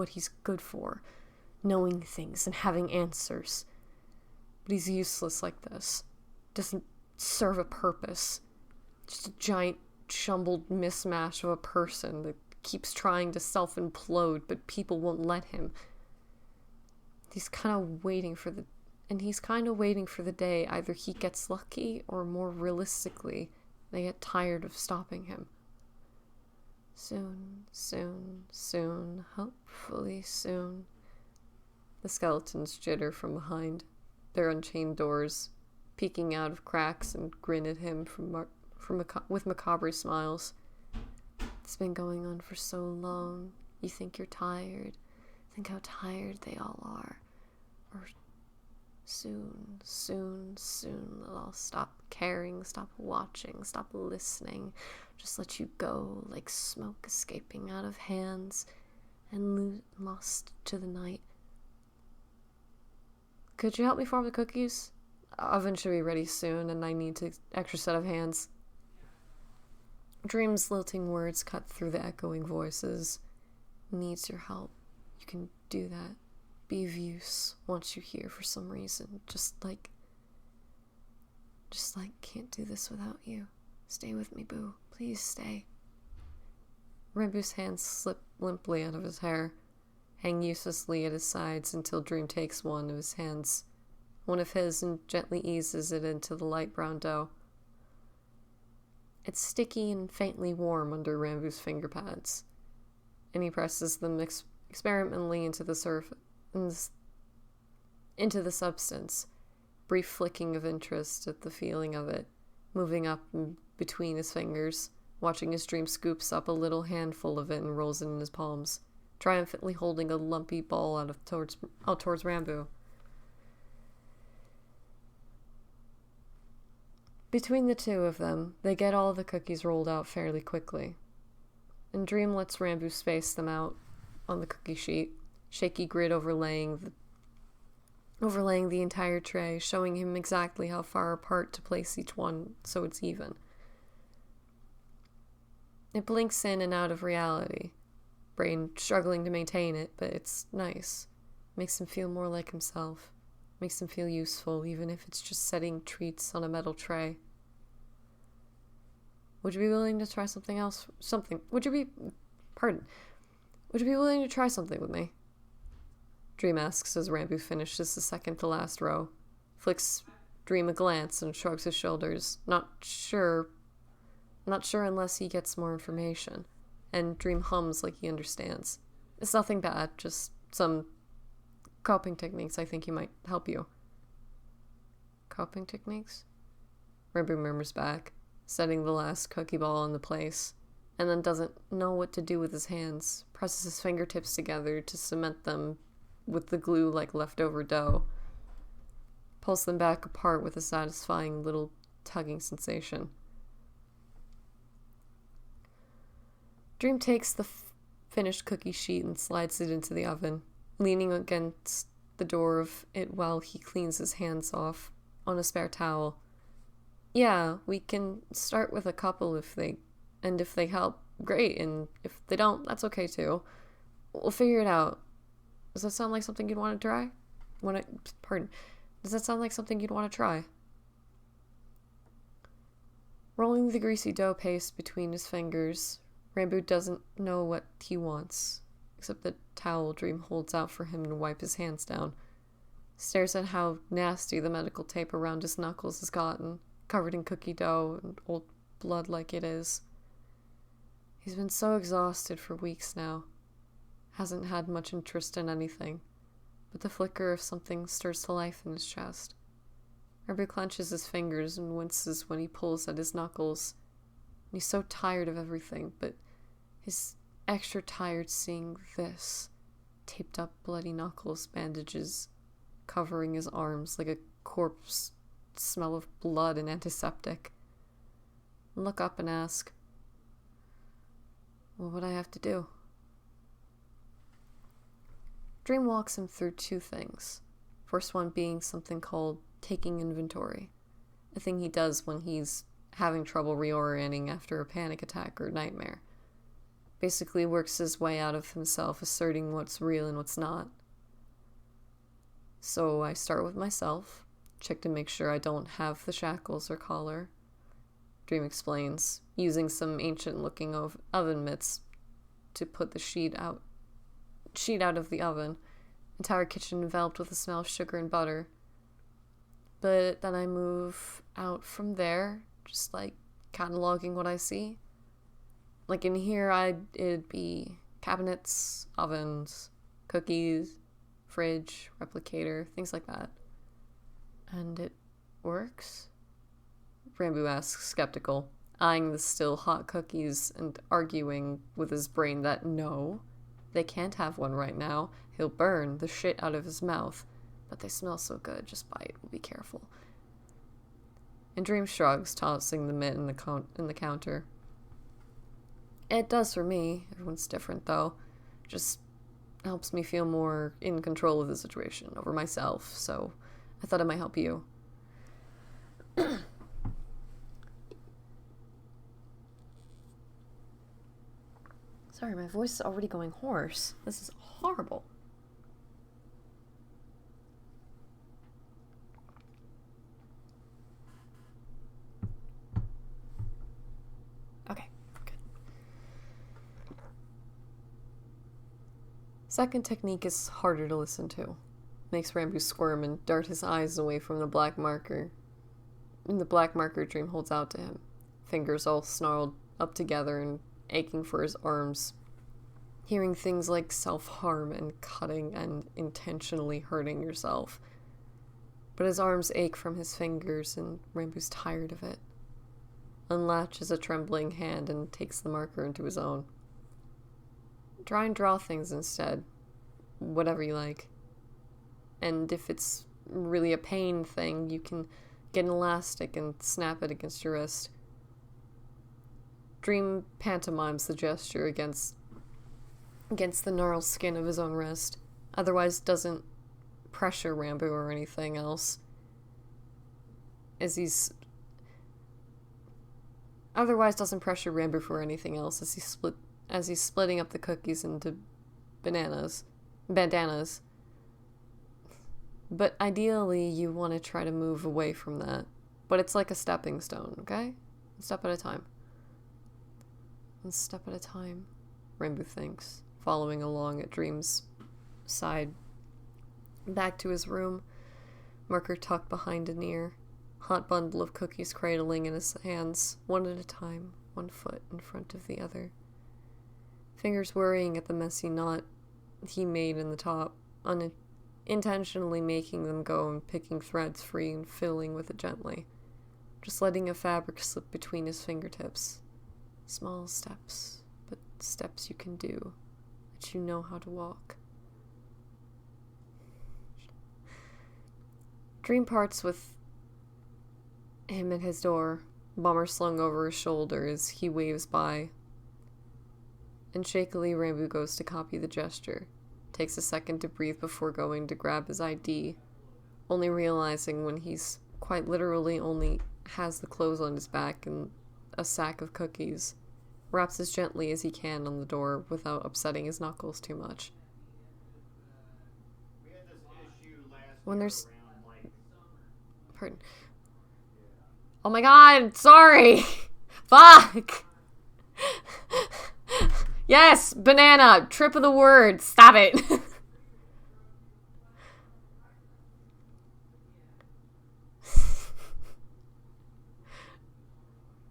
he's good for. Knowing things and having answers. But he's useless like this. serve a purpose. Just a giant jumbled mismatch of a person that keeps trying to self-implode, but people won't let him. He's kind of waiting for the day either he gets lucky or, more realistically, they get tired of stopping him. Soon, soon, soon, hopefully soon. The skeletons jitter from behind their unchained doors, peeking out of cracks and grin at him with macabre smiles. It's been going on for so long. You think you're tired. Think how tired they all are. Or soon, soon, soon they'll all stop caring, stop watching, stop listening. Just let you go like smoke escaping out of hands and lost to the night. Could you help me farm the cookies? Oven should be ready soon, and I need an extra set of hands. Dream's lilting words cut through the echoing voices. Needs your help. You can do that. Be of use. Wants you here for some reason. Just like can't do this without you. Stay with me, boo. Please stay. Rambu's hands slip limply out of his hair, hang uselessly at his sides until Dream takes one of his, and gently eases it into the light brown dough. It's sticky and faintly warm under Rambu's finger pads, and he presses them experimentally into the substance. Brief flicking of interest at the feeling of it, moving up between his fingers, watching as Dream scoops up a little handful of it and rolls it in his palms, triumphantly holding a lumpy ball out towards Rambu. Between the two of them, they get all the cookies rolled out fairly quickly, and Dream lets Rambu space them out on the cookie sheet, shaky grid overlaying the entire tray, showing him exactly how far apart to place each one so it's even. It blinks in and out of reality, brain struggling to maintain it, but it's nice. Makes him feel more like himself. Makes him feel useful, even if it's just setting treats on a metal tray. Would you be willing to try something else? Would you be willing to try something with me? Dream asks as Rambu finishes the second to last row, flicks Dream a glance and shrugs his shoulders, not sure unless he gets more information, and Dream hums like he understands. It's nothing bad, just some coping techniques I think he might help you. Coping techniques? Rambu murmurs back, setting the last cookie ball in the place, and then doesn't know what to do with his hands, presses his fingertips together to cement them with the glue like leftover dough, pulls them back apart with a satisfying little tugging sensation. Dream takes the finished cookie sheet and slides it into the oven, leaning against the door of it while he cleans his hands off on a spare towel. Yeah, we can start with a couple if they help, great, and if they don't, that's okay too. We'll figure it out. Does that sound like something you'd want to try? Does that sound like something you'd want to try? Rolling the greasy dough paste between his fingers, Rambu doesn't know what he wants, except the towel Dream holds out for him to wipe his hands down. Stares at how nasty the medical tape around his knuckles has gotten, covered in cookie dough and old blood like it is. He's been so exhausted for weeks now. Hasn't had much interest in anything, but the flicker of something stirs to life in his chest. Rambu clenches his fingers and winces when he pulls at his knuckles. And he's so tired of everything, but he's extra tired seeing this. Taped up bloody knuckles, bandages covering his arms like a corpse, smell of blood and antiseptic. Look up and ask, what would I have to do? Dream walks him through two things. First one being something called taking inventory, a thing he does when he's having trouble reorienting after a panic attack or nightmare. Basically works his way out of himself, asserting what's real and what's not. So I start with myself, Check to make sure I don't have the shackles or collar. Dream explains, using some ancient-looking oven mitts to put the sheet out of the oven. Entire kitchen enveloped with the smell of sugar and butter. But then I move out from there, just like cataloging what I see. Like in here, it'd be cabinets, ovens, cookies, fridge, replicator, things like that. And it works? Rambu asks, skeptical, eyeing the still hot cookies and arguing with his brain that no, they can't have one right now. He'll burn the shit out of his mouth. But they smell so good, just bite. Be careful. And Dream shrugs, tossing the mitt in the counter. It does for me. Everyone's different, though. Just helps me feel more in control of the situation over myself, so I thought it might help you. Sorry, my voice is already going hoarse. This is horrible. Okay, good. Second technique is harder to listen to. Makes Rambu squirm and dart his eyes away from the black marker. And the black marker Dream holds out to him. Fingers all snarled up together and aching for his arms. Hearing things like self-harm and cutting and intentionally hurting yourself. But his arms ache from his fingers and Rambu's tired of it. Unlatches a trembling hand and takes the marker into his own. Try and draw things instead. Whatever you like. And if it's really a pain thing, you can get an elastic and snap it against your wrist. Dream pantomimes the gesture against the gnarled skin of his own wrist. Otherwise doesn't pressure Rambu or anything else. Otherwise doesn't pressure Rambu for anything else as he's splitting up the cookies into bandanas. But ideally you want to try to move away from that. But it's like a stepping stone, okay? One step at a time. One step at a time, Rambu thinks, following along at Dream's side. Back to his room, marker tucked behind an ear, hot bundle of cookies cradling in his hands, one at a time, one foot in front of the other. Fingers worrying at the messy knot he made in the top, unintentionally making them go and picking threads free and fiddling with it gently, just letting a fabric slip between his fingertips. Small steps, but steps you can do, that you know how to walk. Dream parts with him at his door, bomber slung over his shoulder as he waves by. And shakily Rambu goes to copy the gesture, takes a second to breathe before going to grab his ID, only realizing when he's quite literally only has the clothes on his back and a sack of cookies, raps as gently as he can on the door without upsetting his knuckles too much. When there's... Pardon. Oh my god, sorry! Fuck! Yes, banana, trip of the word, stop it!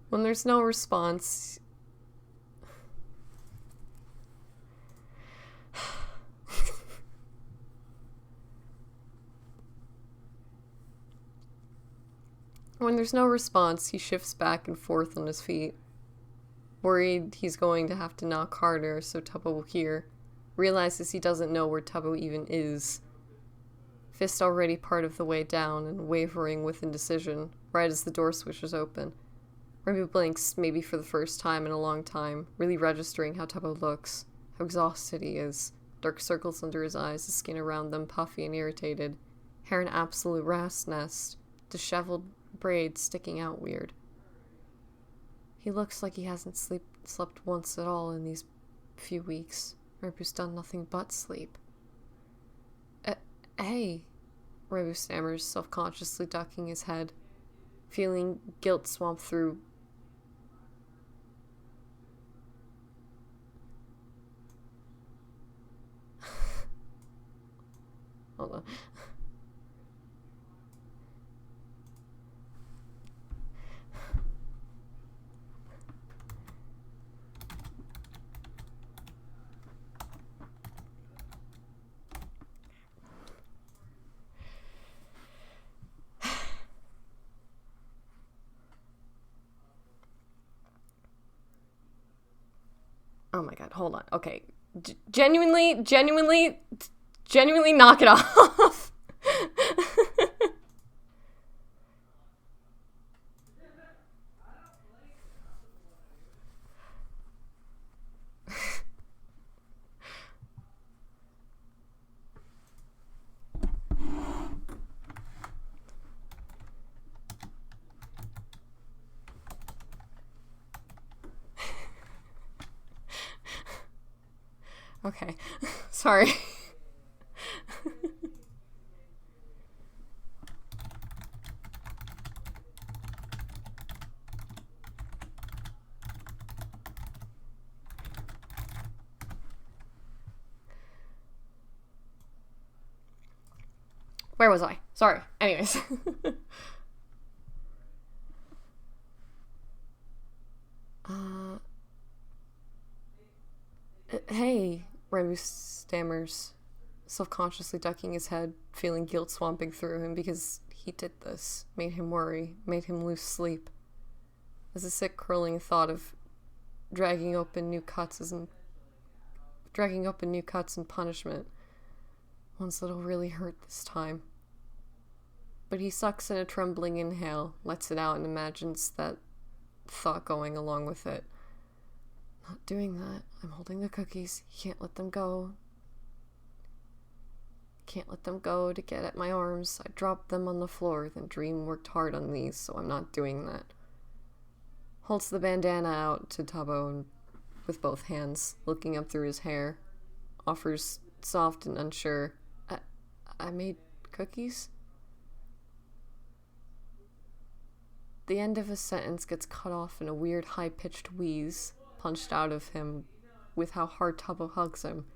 When there's no response... When there's no response, he shifts back and forth on his feet. Worried he's going to have to knock harder so Tubbo will hear. Realizes he doesn't know where Tubbo even is. Fist already part of the way down and wavering with indecision, right as the door switches open. Rambu blinks, maybe for the first time in a long time, really registering how Tubbo looks, how exhausted he is. Dark circles under his eyes, the skin around them puffy and irritated. Hair an absolute rat's nest, disheveled braids sticking out weird. He looks like he hasn't slept once at all in these few weeks. Rambu's done nothing but sleep. Hey. Reboot stammers, self-consciously ducking his head, feeling guilt swamp through. Hold on. Oh my god, hold on. Okay. Genuinely knock it off. Okay. Sorry. Where was I? Sorry. Anyways. Hey, Remu stammers, self-consciously ducking his head, feeling guilt swamping through him because he did this, made him worry, made him lose sleep. As a sick, curling thought of dragging open new cuts and punishment, ones that'll really hurt this time. But he sucks in a trembling inhale, lets it out, and imagines that thought going along with it. Not doing that. I'm holding the cookies. Can't let them go. Can't let them go to get at my arms. I dropped them on the floor, then Dream worked hard on these, so I'm not doing that. Holds the bandana out to Tubbo with both hands, looking up through his hair. Offers soft and unsure. I made cookies? The end of his sentence gets cut off in a weird high-pitched wheeze, punched out of him with how hard Tubbo hugs him.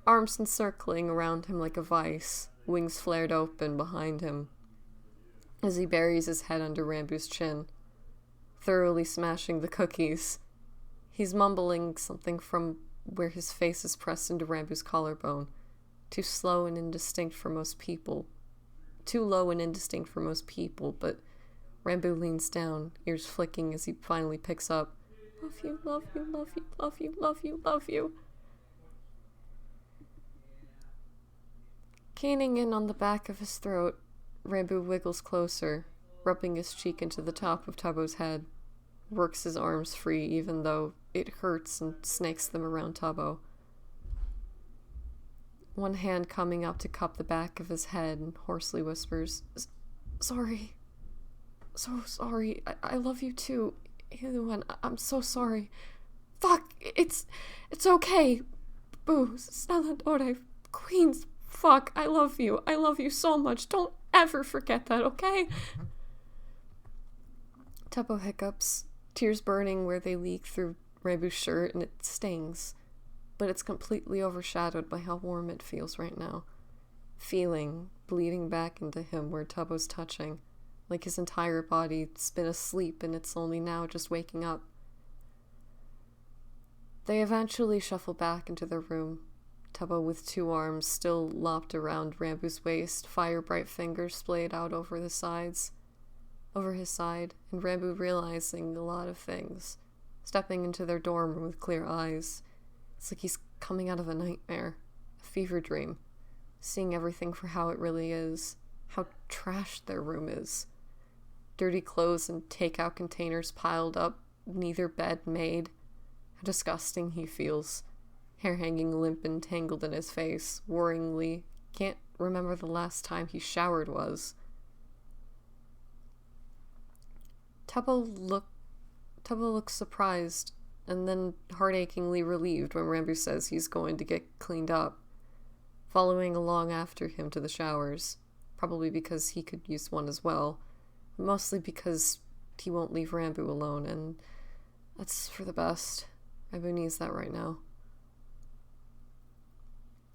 Arms encircling around him like a vice, wings flared open behind him as he buries his head under Rambu's chin, thoroughly smashing the cookies. He's mumbling something from where his face is pressed into Rambu's collarbone, too slow and indistinct for most people. Too low and indistinct for most people, but Rambu leans down, ears flicking as he finally picks up. Love you, love you, love you, love you, love you, love you. Caning in on the back of his throat, Rambu wiggles closer, rubbing his cheek into the top of Tubbo's head, works his arms free even though it hurts and snakes them around Tubbo. One hand coming up to cup the back of his head and hoarsely whispers, Sorry. So sorry. I love you too. Ewan, I'm so sorry. Fuck, it's okay. Boo, Saladore, Queens, fuck, I love you. I love you so much. Don't ever forget that, okay? Tubbo hiccups, tears burning where they leak through Rambu's shirt, and it stings. But it's completely overshadowed by how warm it feels right now. Feeling, bleeding back into him where Tubbo's touching, like his entire body's been asleep and it's only now just waking up. They eventually shuffle back into their room, Tubbo with two arms still lopped around Rambu's waist, fire-bright fingers splayed out over his side, and Rambu realizing a lot of things, stepping into their dorm room with clear eyes. It's like he's coming out of a nightmare, a fever dream, seeing everything for how it really is, how trashed their room is. Dirty clothes and takeout containers piled up, neither bed made. How disgusting he feels. Hair hanging limp and tangled in his face, worryingly. Can't remember the last time he showered was. Tubbo looks surprised and then heart-achingly relieved when Rambu says he's going to get cleaned up, following along after him to the showers, probably because he could use one as well, mostly because he won't leave Rambu alone, and that's for the best. Rambu needs that right now.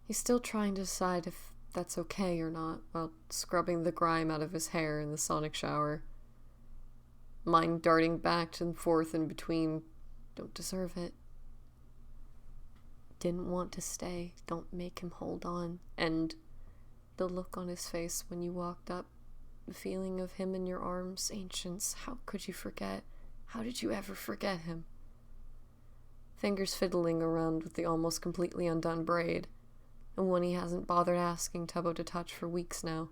He's still trying to decide if that's okay or not, while scrubbing the grime out of his hair in the sonic shower. Mind darting back and forth in between, don't deserve it. Didn't want to stay, don't make him hold on. And the look on his face when you walked up, the feeling of him in your arms, Ancients, how could you forget? How did you ever forget him? Fingers fiddling around with the almost completely undone braid, and one he hasn't bothered asking Tubbo to touch for weeks now.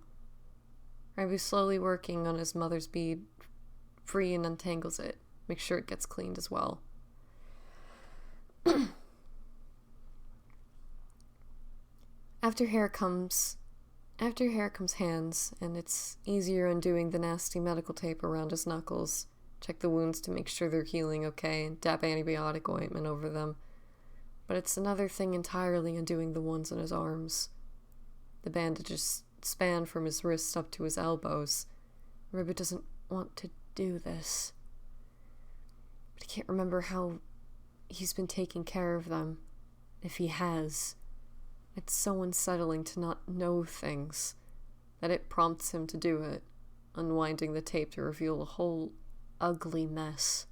Rambu's slowly working on his mother's bead, free and untangles it, make sure it gets cleaned as well. After hair comes hands, and it's easier undoing the nasty medical tape around his knuckles. Check the wounds to make sure they're healing okay, and dab antibiotic ointment over them. But it's another thing entirely undoing the ones on his arms. The bandages span from his wrists up to his elbows. Ribbit doesn't want to do this, but he can't remember how he's been taking care of them, if he has. It's so unsettling to not know things that it prompts him to do it, unwinding the tape to reveal a whole ugly mess.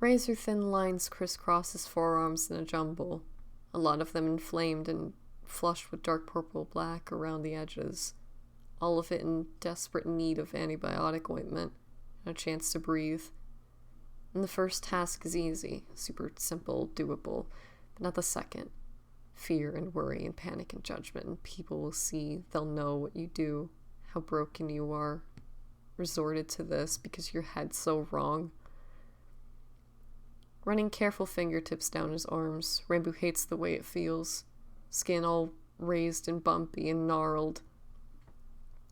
Razor-thin lines crisscross his forearms in a jumble, a lot of them inflamed and flushed with dark purple-black around the edges, all of it in desperate need of antibiotic ointment and a chance to breathe. And the first task is easy, super simple, doable, but not the second. Fear and worry and panic and judgment, and people will see, they'll know what you do, how broken you are, resorted to this because your head's so wrong. Running careful fingertips down his arms, Rambu hates the way it feels. Skin all raised and bumpy and gnarled.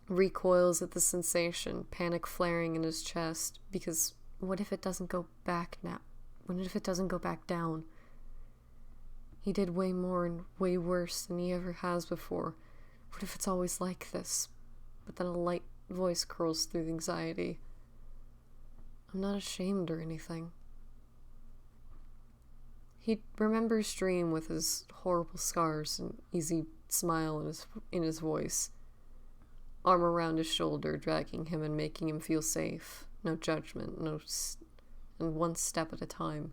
Recoils at the sensation, panic flaring in his chest, because what if it doesn't go back now? What if it doesn't go back down? He did way more and way worse than he ever has before. What if it's always like this? But then a light voice curls through the anxiety. I'm not ashamed or anything. He remembers Dream with his horrible scars and easy smile in his voice. Arm around his shoulder, dragging him and making him feel safe. No judgment, and one step at a time.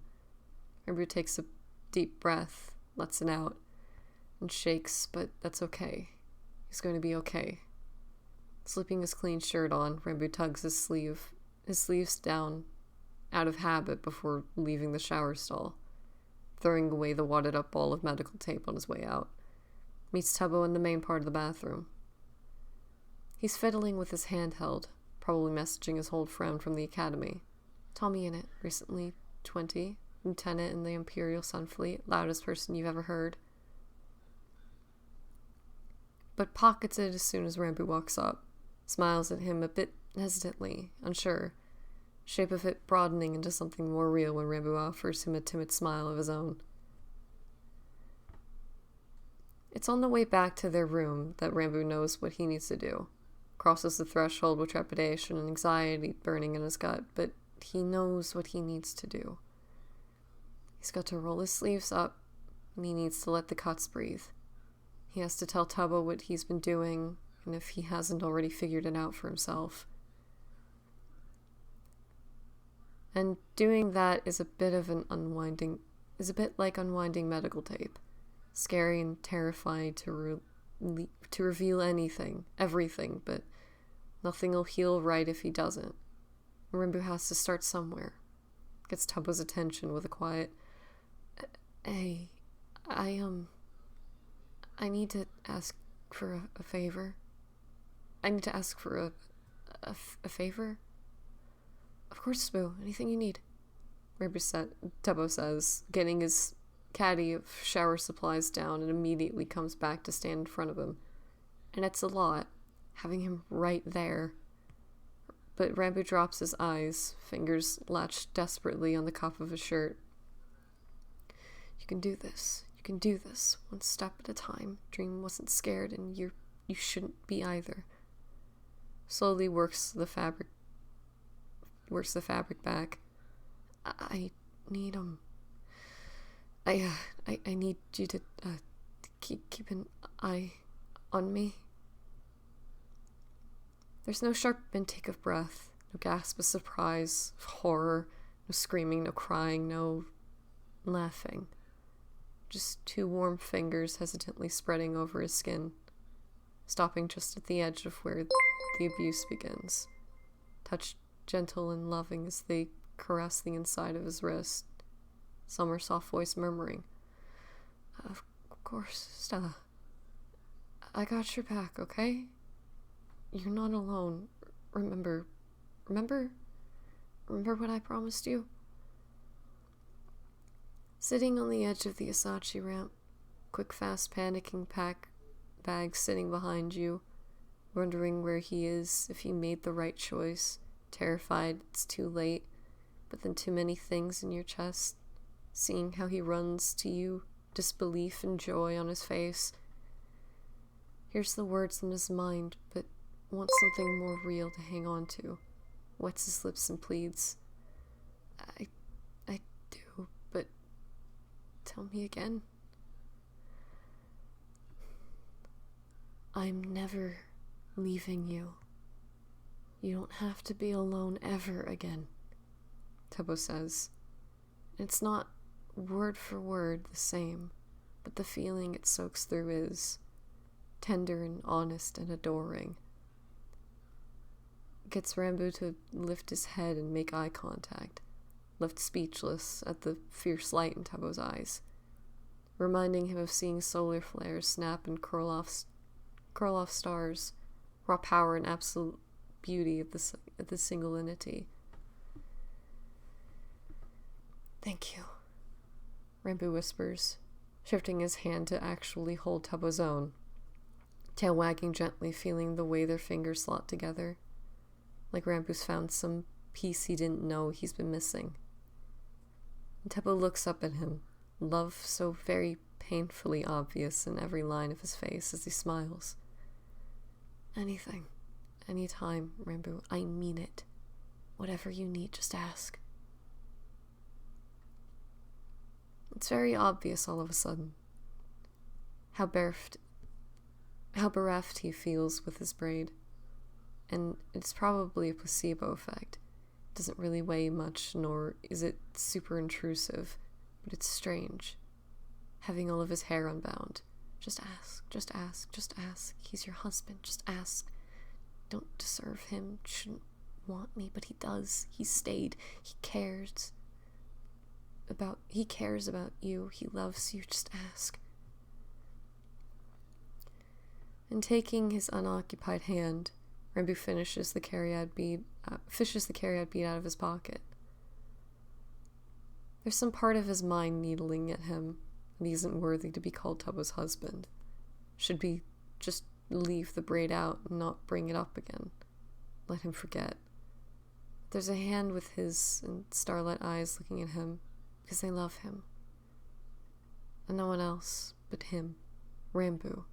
Rambu takes a deep breath, lets it out, and shakes, but that's okay. He's going to be okay. Slipping his clean shirt on, Rambu tugs his sleeves down, out of habit before leaving the shower stall, throwing away the wadded up ball of medical tape on his way out. Meets Tubbo in the main part of the bathroom. He's fiddling with his handheld, probably messaging his old friend from the academy. Tommy in it, recently 20, lieutenant in the Imperial Sun Fleet, loudest person you've ever heard. But pockets it as soon as Rambu walks up, smiles at him a bit hesitantly, unsure, shape of it broadening into something more real when Rambu offers him a timid smile of his own. It's on the way back to their room that Rambu knows what he needs to do. Crosses the threshold with trepidation and anxiety burning in his gut, but he knows what he needs to do. He's got to roll his sleeves up, and he needs to let the cuts breathe. He has to tell Tubbo what he's been doing, and if he hasn't already figured it out for himself. And doing that is a bit like unwinding medical tape. Scary and terrifying to reveal everything, but nothing will heal right if he doesn't. Rambu has to start somewhere. Gets Tubbo's attention with a quiet, "Hey, I need to ask for a favor. I need to ask for a favor?" "Of course, Boo. Anything you need." Tubbo says, getting his caddy of shower supplies down, and immediately comes back to stand in front of him, And it's a lot, having him right there. But Rambo drops his eyes, fingers latched desperately on the cuff of his shirt. You can do this. You can do this, one step at a time. Dream wasn't scared, and you shouldn't be either. Slowly works the fabric back. I need I need you to keep an eye on me. There's no sharp intake of breath, no gasp of surprise, of horror, no screaming, no crying, no laughing. Just two warm fingers hesitantly spreading over his skin, stopping just at the edge of where the abuse begins. Touch gentle and loving as they caress the inside of his wrist. Summer's soft voice murmuring, "Of course, Stella. I got your back, okay? You're not alone. Remember what I promised you?" Sitting on the edge of the Asachi ramp, quick, fast, panicking bag sitting behind you, wondering where he is, if he made the right choice, terrified it's too late, but then too many things in your chest, seeing how he runs to you, disbelief and joy on his face. Hears the words in his mind, but wants something more real to hang on to. Wets his lips and pleads, I do, but tell me again." "I'm never leaving you. You don't have to be alone ever again," Tubbo says. It's not word for word the same, but the feeling it soaks through is tender and honest and adoring. It gets Rambo to lift his head and make eye contact, left speechless at the fierce light in Tubbo's eyes, reminding him of seeing solar flares snap and curl off stars, raw power and absolute beauty of the single entity. "Thank you," Rambo whispers, shifting his hand to actually hold Tubbo's own, tail wagging gently, feeling the way their fingers slot together, like Rambo's found some piece he didn't know he's been missing. And Tubbo looks up at him, love so very painfully obvious in every line of his face as he smiles. "Anything, anytime, Rambo, I mean it. Whatever you need, just ask." It's very obvious all of a sudden how bereft he feels with his braid, and it's probably a placebo effect. It doesn't really weigh much, nor is it super intrusive, but it's strange, having all of his hair unbound. Just ask, just ask, just ask. He's your husband, just ask. Don't deserve him, shouldn't want me, but he does. He stayed. He cares about you. He loves you, just ask. And taking his unoccupied hand, Rambo fishes the Cariad bead out of his pocket. There's some part of his mind needling at him, and he isn't worthy to be called Tubbo's husband. Should be just leave the braid out and not bring it up again. Let him forget. There's a hand with his and starlit eyes looking at him because they love him. And no one else but him, Rambo,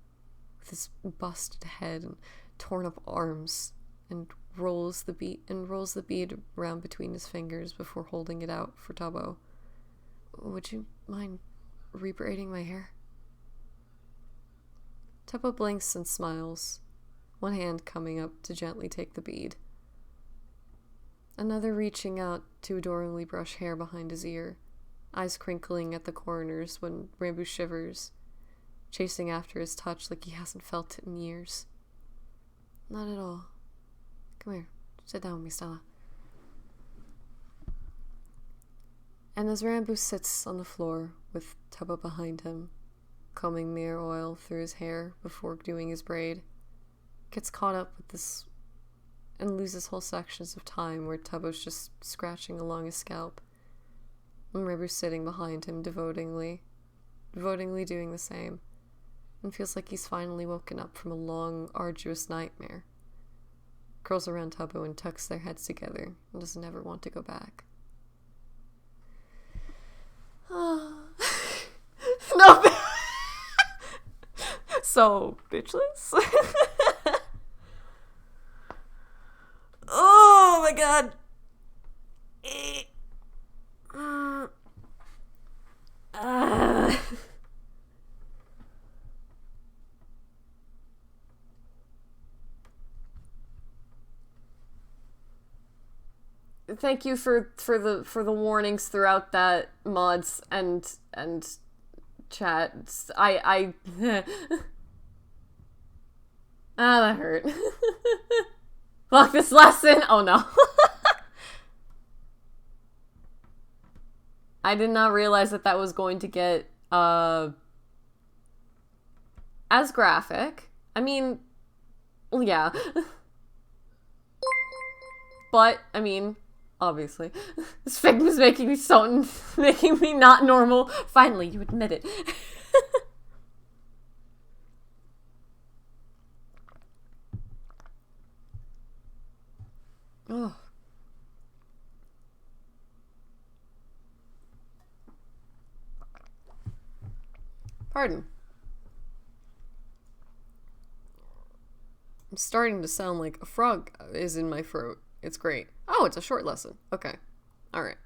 with his busted head and torn up arms, and rolls the bead around between his fingers before holding it out for Tubbo. "Would you mind rebraiding my hair?" Tubbo blinks and smiles, one hand coming up to gently take the bead, another reaching out to adoringly brush hair behind his ear, eyes crinkling at the corners when Rambo shivers, chasing after his touch like he hasn't felt it in years. "Not at all. Come here, sit down with me, Stella." And as Rambo sits on the floor with Tubbo behind him, combing mirror oil through his hair before doing his braid, gets caught up with this and loses whole sections of time where Tubbo's just scratching along his scalp, and Rambo's sitting behind him devotingly doing the same, and feels like he's finally woken up from a long, arduous nightmare. Curls around Tubbo and tucks their heads together and doesn't ever want to go back. No. So bitchless. Oh my god. Thank you for the warnings throughout that, mods and chat. I that hurt. Fuck this lesson. Oh no. I did not realize that was going to get as graphic. I mean, well, yeah. But I mean, obviously, this thing was making me not normal. Finally, you admit it. Oh. Pardon. I'm starting to sound like a frog is in my throat. It's great. Oh, it's a short lesson. Okay. Alright.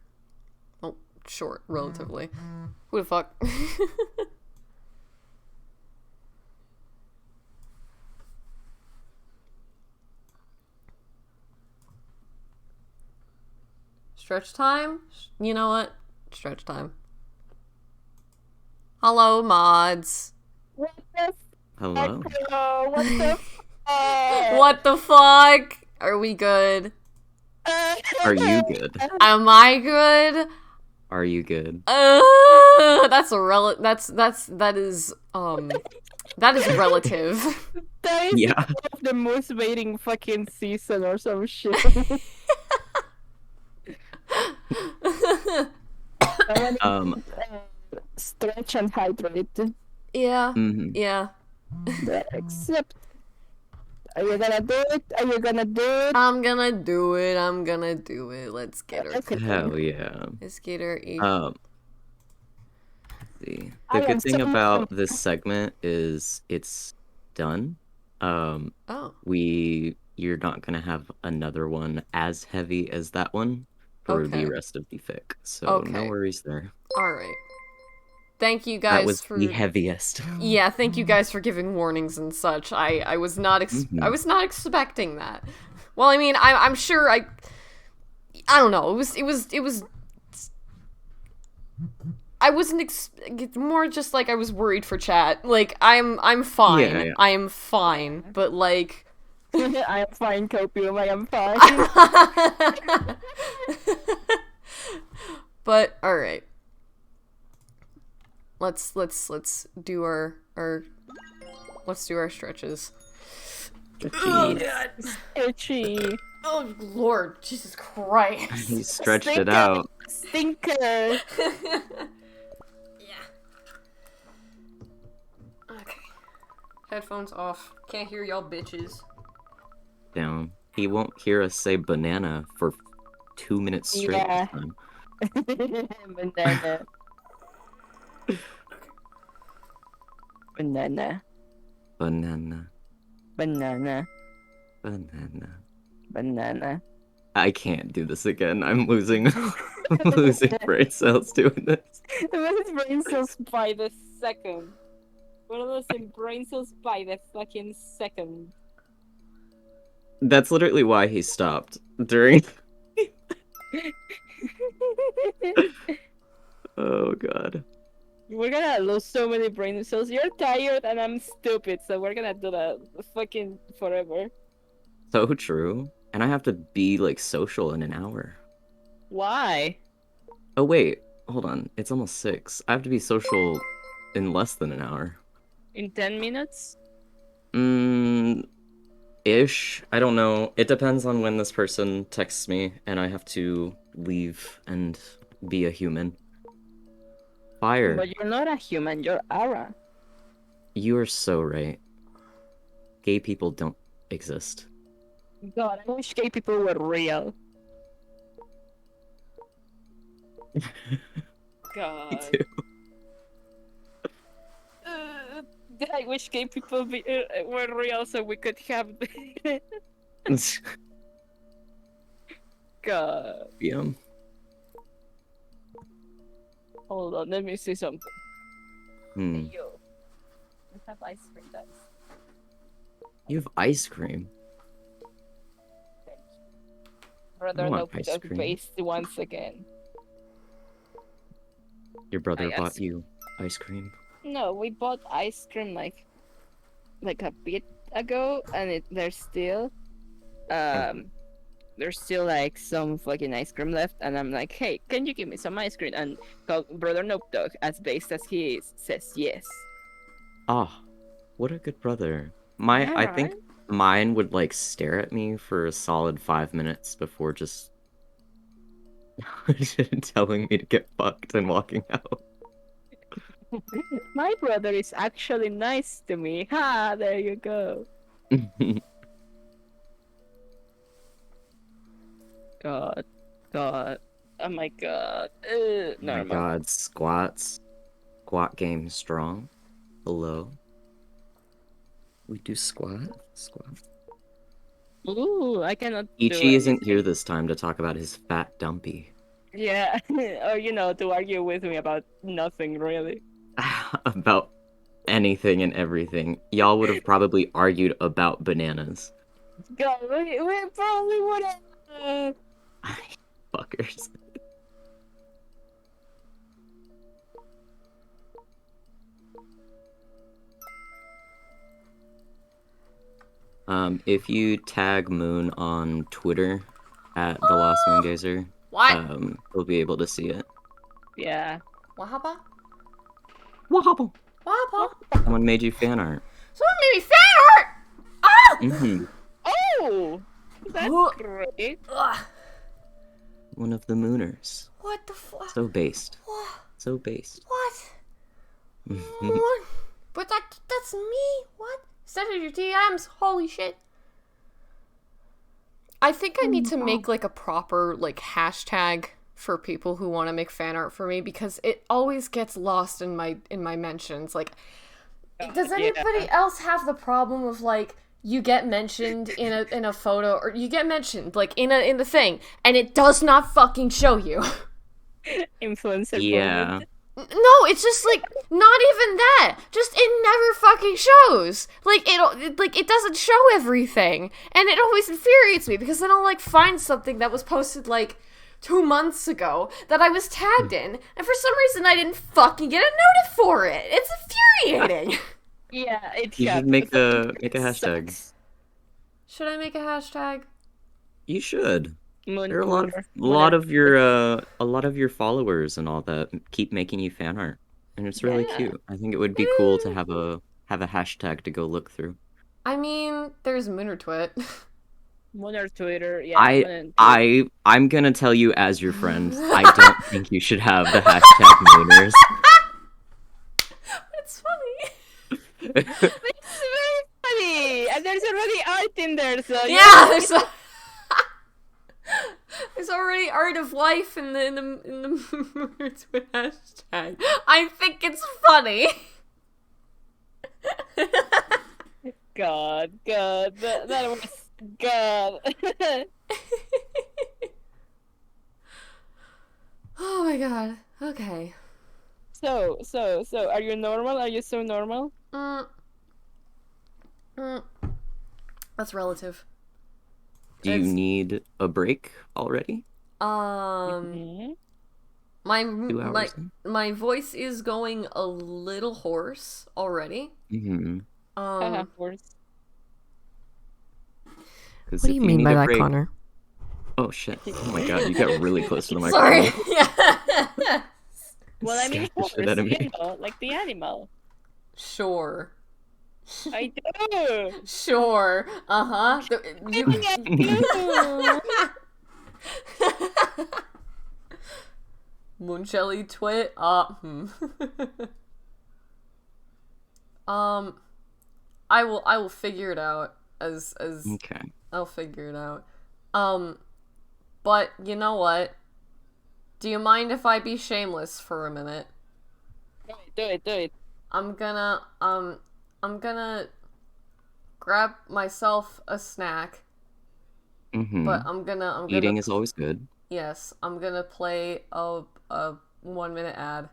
Well, short, relatively. Who the fuck? Stretch time? You know what? Stretch time. Hello, mods. What the Hello. fuck? What the fuck? What the fuck? Are we good? Are you good? Am I good? Are you good? That's a that is relative. That is Yeah. one of the most waiting fucking season or some shit. Stretch and hydrate. Yeah. Mhm. Yeah. Except, are you gonna do it? Are you gonna do it? I'm gonna do it. I'm gonna do it. Let's get her. Okay. Hell yeah. Let's get her. Let's see. I The am good thing so- about this segment is it's done. Oh. You're not gonna have another one as heavy as that one for Okay. the rest of the fic. So Okay. no worries there. All right. Thank you That guys was for the heaviest. Yeah, thank you guys for giving warnings and such. I was not Mhm. I was not expecting that. Well, I mean, I'm sure I don't know. It was I wasn't more just like I was worried for chat. Like I'm fine. Yeah, yeah. I am fine, but like I am fine, Copium. I am fine. But all right. Let's do our let's do our stretches. Oh god. Itchy. Oh Lord, Jesus Christ. He stretched it Stinker. out. Stinker. Yeah. Okay. Headphones off. Can't hear y'all bitches. Down. He won't hear us say banana for 2 minutes straight Yeah. this time. Banana. Banana. Banana. Banana. Banana. Banana. I can't do this again. I'm losing I'm losing brain cells doing this. What is brain cells by the second? What are those brain cells by the fucking second? That's literally why he stopped during Oh god. We're gonna lose so many brain cells. You're tired and I'm stupid, so we're gonna do that fucking forever. So true. And I have to be like social in an hour. Why? Oh wait, hold on. It's almost 6. I have to be social in less than an hour. In 10 minutes? Ish. I don't know. It depends on when this person texts me and I have to leave and be a human. Fire. But you're not a human, you're Ara. You are so right. Gay people don't exist. God, I wish gay people were real. Me God. too. Uh, I wish gay people were real so we could have. God. Yeah. Hold on, let me see something. Hmm. Yo. I have ice cream, guys. You have ice cream. Thank you. I Brother want Nope ice Dog cream. based once again. Your brother I bought asked- you ice cream. No, we bought ice cream like a bit ago, and there's still like some fucking ice cream left, and I'm like, hey, can you give me some ice cream? And Brother Nope Dog, as based as he is, says yes. Ah, what a good brother. Yeah, I right? think mine would like stare at me for a solid 5 minutes before just telling me to get fucked and walking out. My brother is actually nice to me. Ha! There you go. God, God, oh my God. Oh my Normal. god, squats. Squat game strong. Hello. We do squat. Squat. Ooh, I cannot do Ichi isn't here anything. this time to talk about his fat dumpy. Yeah, or to argue with me about nothing really. About anything and everything. Y'all would have probably argued about bananas. God, we probably would have. Fuckers. If you tag Moon on Twitter at the Lost Moongazer, What? we'll be able to see it. Yeah. What happened? What happened? What happened? Someone made you fan art. Someone made me fan art! Ah! Mm-hmm. Oh, that's Huh. great. Ugh. One of the Mooners. What the fuck? So based. What? So based. What? What? But that's me? What? Send it your DMs. Holy shit. I think I need to make like a proper like hashtag for people who want to make fan art for me because it always gets lost in my mentions. Like, does anybody else have the problem of like you get mentioned in a photo or you get mentioned like in the thing and it does not fucking show you? Influencer Yeah. moment. No, it's just like not even that. Just it never fucking shows. Like it doesn't show everything, and it always infuriates me because then I'll like find something that was posted like 2 months ago that I was tagged in, and for some reason I didn't fucking get a notice for it. It's infuriating. Yeah, it You should happens. make a hashtag. Sucks. Should I make a hashtag? You should. Moon There are a lot Mooner. of your followers and all that keep making you fan art, and it's really Yeah. cute. I think it would be cool to have a hashtag to go look through. I mean, there's Mooner Twit. Mooner Twitter. Yeah. I'm gonna tell you as your friend. I don't think you should have the hashtag Mooners. It's funny. It's very funny, and there's already art in there, so Yeah, there's already art of life in the Mooner Twit hashtag. I think it's funny. God, that was God. Oh my god. Okay. So, are you normal? Are you so normal? That's relative. Do you It's- need a break already? Mhm. My 2 hours in? my voice is going a little hoarse already. Mm-hmm. Of course. What do you mean by that, Connor? Oh shit! Oh my god, you got really close to the Sorry. microphone. Yeah. Well, I mean, Scared the horse, shit out of me. like the animal. Sure. I do. Sure. Uh-huh. Mooncelli twit. I will figure it out as Okay. I'll figure it out. Um, but you know what? Do you mind if I be shameless for a minute? Do it, do it. I'm gonna I'm gonna grab myself a snack, but Mm-hmm. I'm gonna Eating is always good. yes, I'm gonna play a 1 minute ad.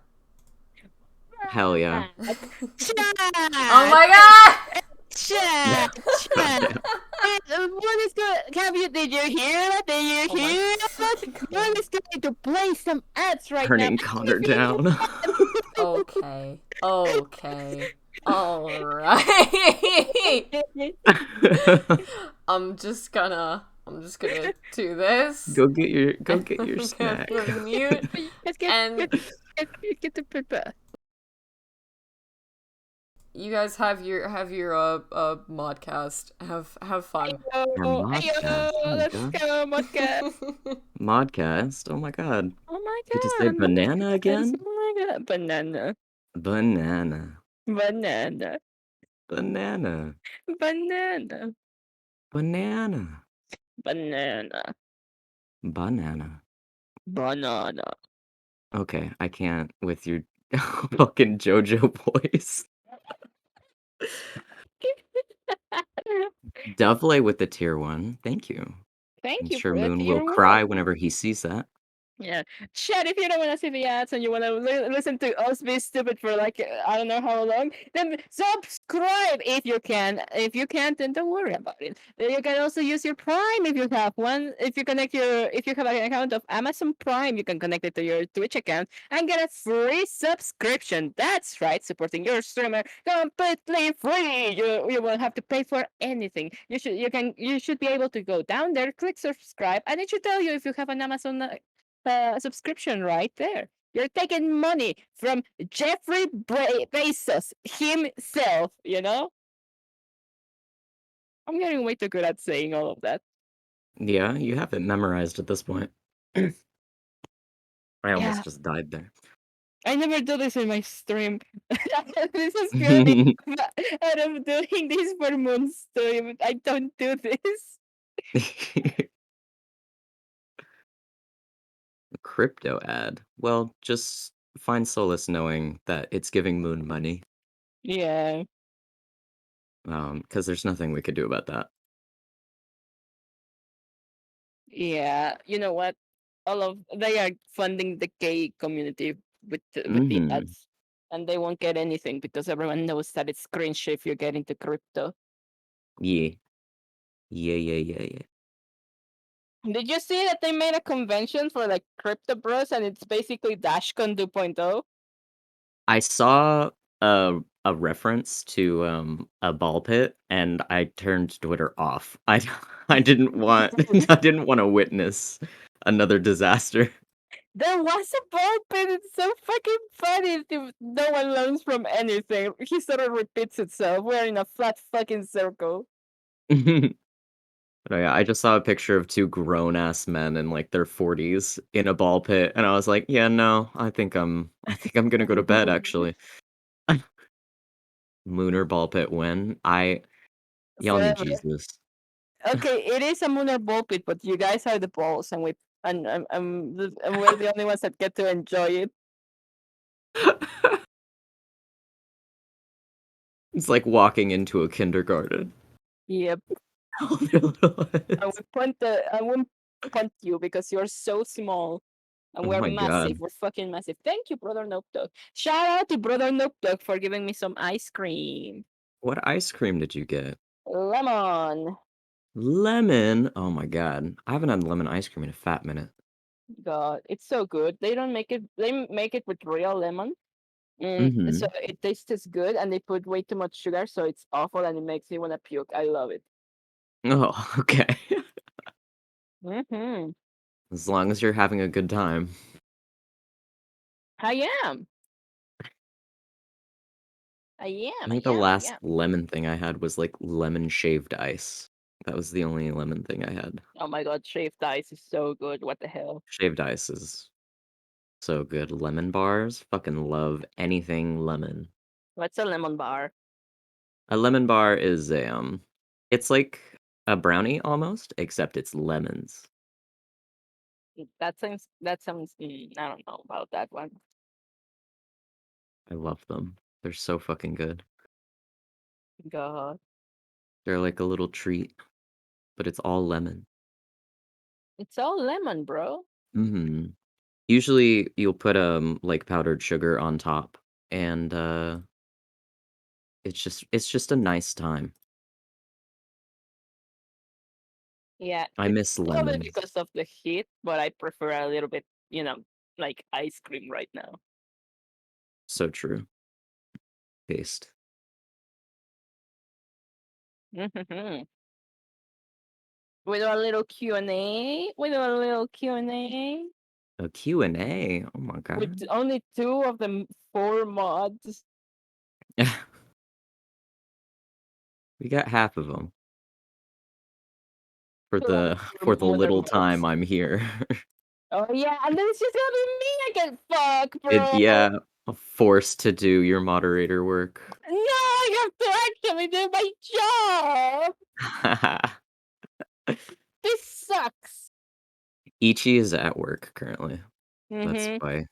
Hell yeah. Oh Chat! my god! Chat! Chat! What is going? Did you hear that? Did Oh you my hear that? fucking One god. is going to play some ads right now. Turning Connor down. Okay. Okay. Alright. I'm just gonna do this. Go get your I'm gonna snack. put mute Let's and get the paper. you guys have your modcast. Have fun. Our Ayo, modcast. Oh my let's god. go, Motka. Modcast. Oh my god. Oh my Did you say god, banana Motka. again? Oh my god, banana, Banana. banana, Banana. banana, Banana. banana, Banana. banana. Okay, I can't with your fucking JoJo voice. Definitely with the tier 1. Thank you. Thank I'm you sure for that. Moon will You're cry welcome. whenever he sees that. Yeah. Chat, if you don't want to see the ads and you want to listen to us be stupid for like, I don't know how long, then subscribe if you can. If you can't, then don't worry about it. Then you can also use your Prime if you have one. If you have an account of Amazon Prime, you can connect it to your Twitch account and get a free subscription. That's right, supporting your streamer completely free. You won't have to pay for anything. You should be able to go down there, click subscribe, and it should tell you if you have an Amazon subscription right there. You're taking money from Jeffrey Bezos himself, you know? I'm getting way too good at saying all of that. Yeah, you have it memorized at this point. I Yeah, almost just died there. I never do this in my stream. This is really out of doing this for Moon stream. I don't do this. Crypto ad. Well, just find solace knowing that it's giving Moon money. Yeah, Because there's nothing we could do about that. yeah. You know what? They are funding the gay community with the Mm-hmm. ads, and they won't get anything because everyone knows that it's cringe if you get into crypto. Yeah. Yeah. Did you see that they made a convention for like crypto bros, and it's basically Dashcon 2.0? I saw a reference to a ball pit and I turned Twitter off. I didn't want I didn't want to witness another disaster. There was a ball pit. It's so fucking funny. No one learns from anything. History repeats itself. We're in a flat fucking circle. But yeah, I just saw a picture of two grown ass men in like their 40s in a ball pit, and I was like, yeah, no, I think I'm gonna go to bed actually. Lunar ball pit when? Y'all need Forever. Jesus. Okay, it is a lunar ball pit, but you guys are the balls, and we're the only ones that get to enjoy it. It's like walking into a kindergarten. Yep. All their little I heads. won't punt you because you're so small. And Oh we're my massive. god. We're fucking massive. Thank you, Brother Nope Dog. Shout out to Brother Nope Dog for giving me some ice cream. What ice cream did you get? Lemon. Lemon? Oh my god. I haven't had lemon ice cream in a fat minute. God, it's so good. They don't make it. They make it with real lemon. So Mm-hmm. it tastes good, and they put way too much sugar, so it's awful, and it makes me wanna puke. I love it. Oh, okay. Mm-hmm. As long as you're having a good time. I am. I I am. I think the am. I last am. lemon thing I had was like lemon shaved ice. That was the only lemon thing I had. Oh my God, shaved ice is so good. What the hell? Shaved ice is so good. Lemon bars? Fucking love anything lemon. What's a lemon bar? A lemon bar is it's like a brownie almost, except it's lemons. That sounds I don't know about that one. I love them. They're so fucking good. God. They're like a little treat, but it's all lemon. It's all lemon, bro. Mhm. Usually you'll put like powdered sugar on top and it's just a nice time. Yeah, I it's miss probably lemons. because of the heat, but I prefer a little bit, like ice cream right now. So true. Taste. Hmm. We do a little Q&A. We do a little Q&A A Q&A. Oh my with god. only two of the four mods. We got half of them for Two of the the four for the modern little time mods. I'm here. Oh yeah, and then it's just gonna be me again. Fuck, It bro. yeah, forced to do your moderator work. No, I have to actually do my job. This sucks. Ichi is at work currently. That's Mm-hmm. why.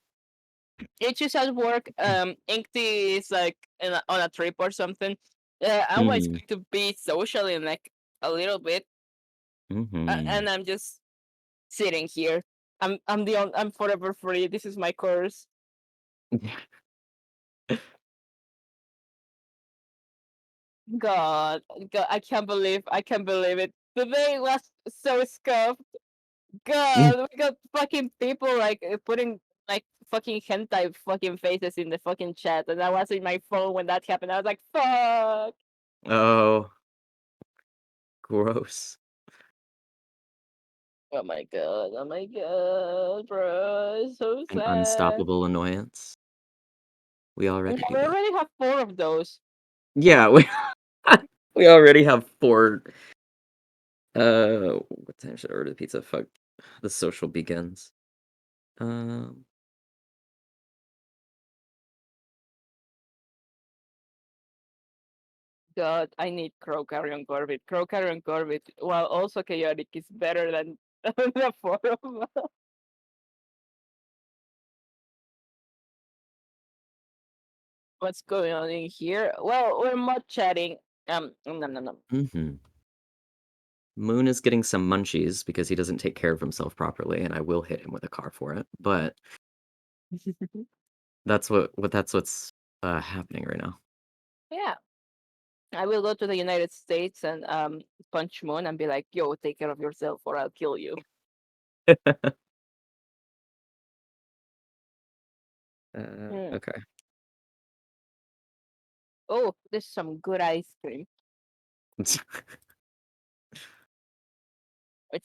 It just at work. Inkty is like on a trip or something. I was Mhm. going to be social in like a little bit, Mhm. and I'm just sitting here. I'm forever free. This is my course. God, God, I can't believe it. Today was so scuffed. God, we got fucking people like putting like fucking hentai fucking faces in the fucking chat, and I was in my phone when that happened. I was like, fuck. Oh, gross. Oh my god, oh my god, bro, it's so An sad. unstoppable annoyance. We Yeah, already do we that. already have four of those. Yeah, we we already have 4 what time should I order the pizza? Fuck. The social begins. Um God, I need Crow Carrion Corbett. Crow Carrion Corbett, while also chaotic, is better than the four of us. What's going on in here? Well, we're mod chatting. No, no, no. mhm. Moon is getting some munchies because he doesn't take care of himself properly, and I will hit him with a car for it. But that's what's happening right now. Yeah, I will go to the United States and punch Moon and be like, "Yo, take care of yourself, or I'll kill you." Hmm. Okay. Oh, there's some good ice cream. It's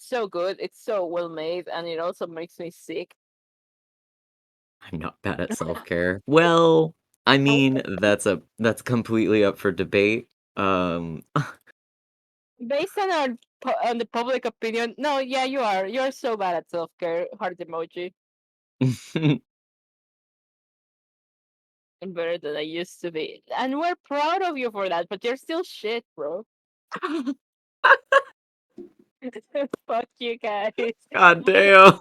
so good. It's so well made, and it also makes me sick. I'm not bad at self-care. Well, I mean, that's completely up for debate. Um, Based on on the public opinion, no, yeah, you are. You're so bad at self care. Heart emoji. I'm better than I used to be, and we're proud of you for that. But you're still shit, bro. Fuck you guys. God damn.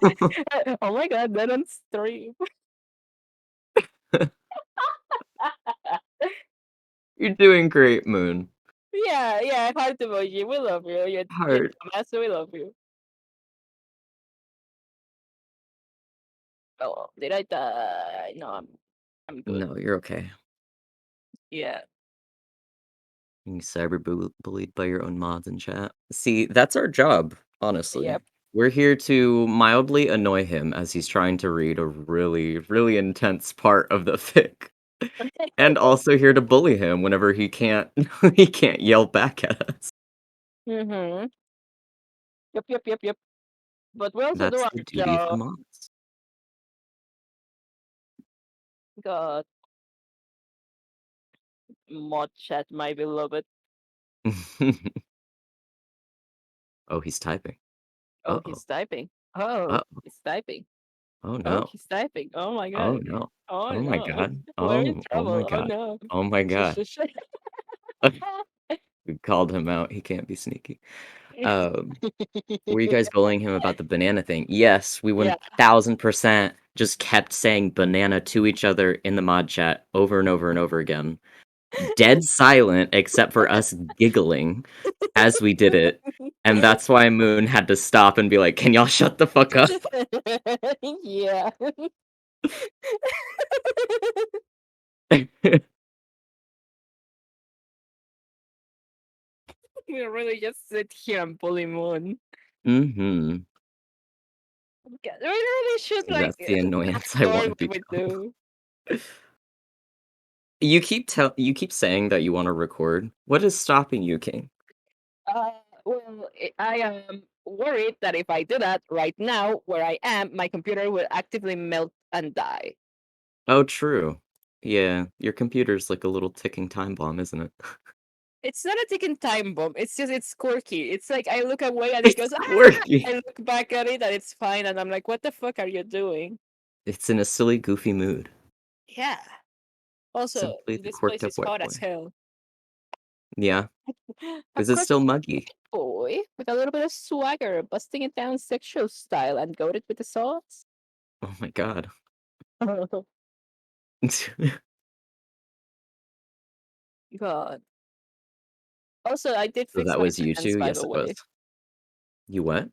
Oh my god, that on stream. You're doing great, Moon. Yeah, yeah, heart emoji. We love you. You're Heart. dumbass. We love you. Oh, did I die? No, I'm good. No, you're okay. Yeah. Being cyberbullied by your own mods in chat. See, that's our job, honestly. Yep. We're here to mildly annoy him as he's trying to read a really, really intense part of the fic. And also here to bully him whenever he can't he can't yell back at us. Mm-hmm. Yep, yep, yep, yep. But we also do That's our the duty of the job. mods. God, mod chat, my beloved. Oh, he's typing. Oh, Uh-oh. he's typing. Oh, Uh-oh. he's typing. Oh Oh, no. he's typing. Oh my Oh god. no. Oh Oh my no. god. We're in Oh my trouble. Oh god. no. Oh my Shit, god. shit, shit. called him out. He can't be sneaky. Were you guys bullying him about the banana thing? Yes, we Yeah. 1000% just kept saying banana to each other in the mod chat over and over and over again. Dead silent except for us giggling as we did it. And that's why Moon had to stop and be like, "Can y'all shut the fuck up?" Yeah. We really just sit here and bully Moon. Mhm. We really should like That's the annoyance I ignore want to what we become. do. You keep saying that you want to record. What is stopping you, King? Well, I am worried that if I do that right now, where I am, my computer will actively melt and die. Oh, true. Yeah, your computer's like a little ticking time bomb, isn't it? It's not a ticking time bomb. It's just it's quirky. It's like I look away and it It's goes ah! quirky. I look back at it and it's fine, and I'm like, what the fuck are you doing? It's in a silly, goofy mood. Yeah. Also, Simply the this quirked place up is white hot as boy. hell. Yeah. A Is it quirky still muggy? boy with a little bit of swagger, busting it down sexual style and goaded with the sauce. Oh my god. God. Also, I did So fix that my was you fans, two? by Yes, the it was. way. You what?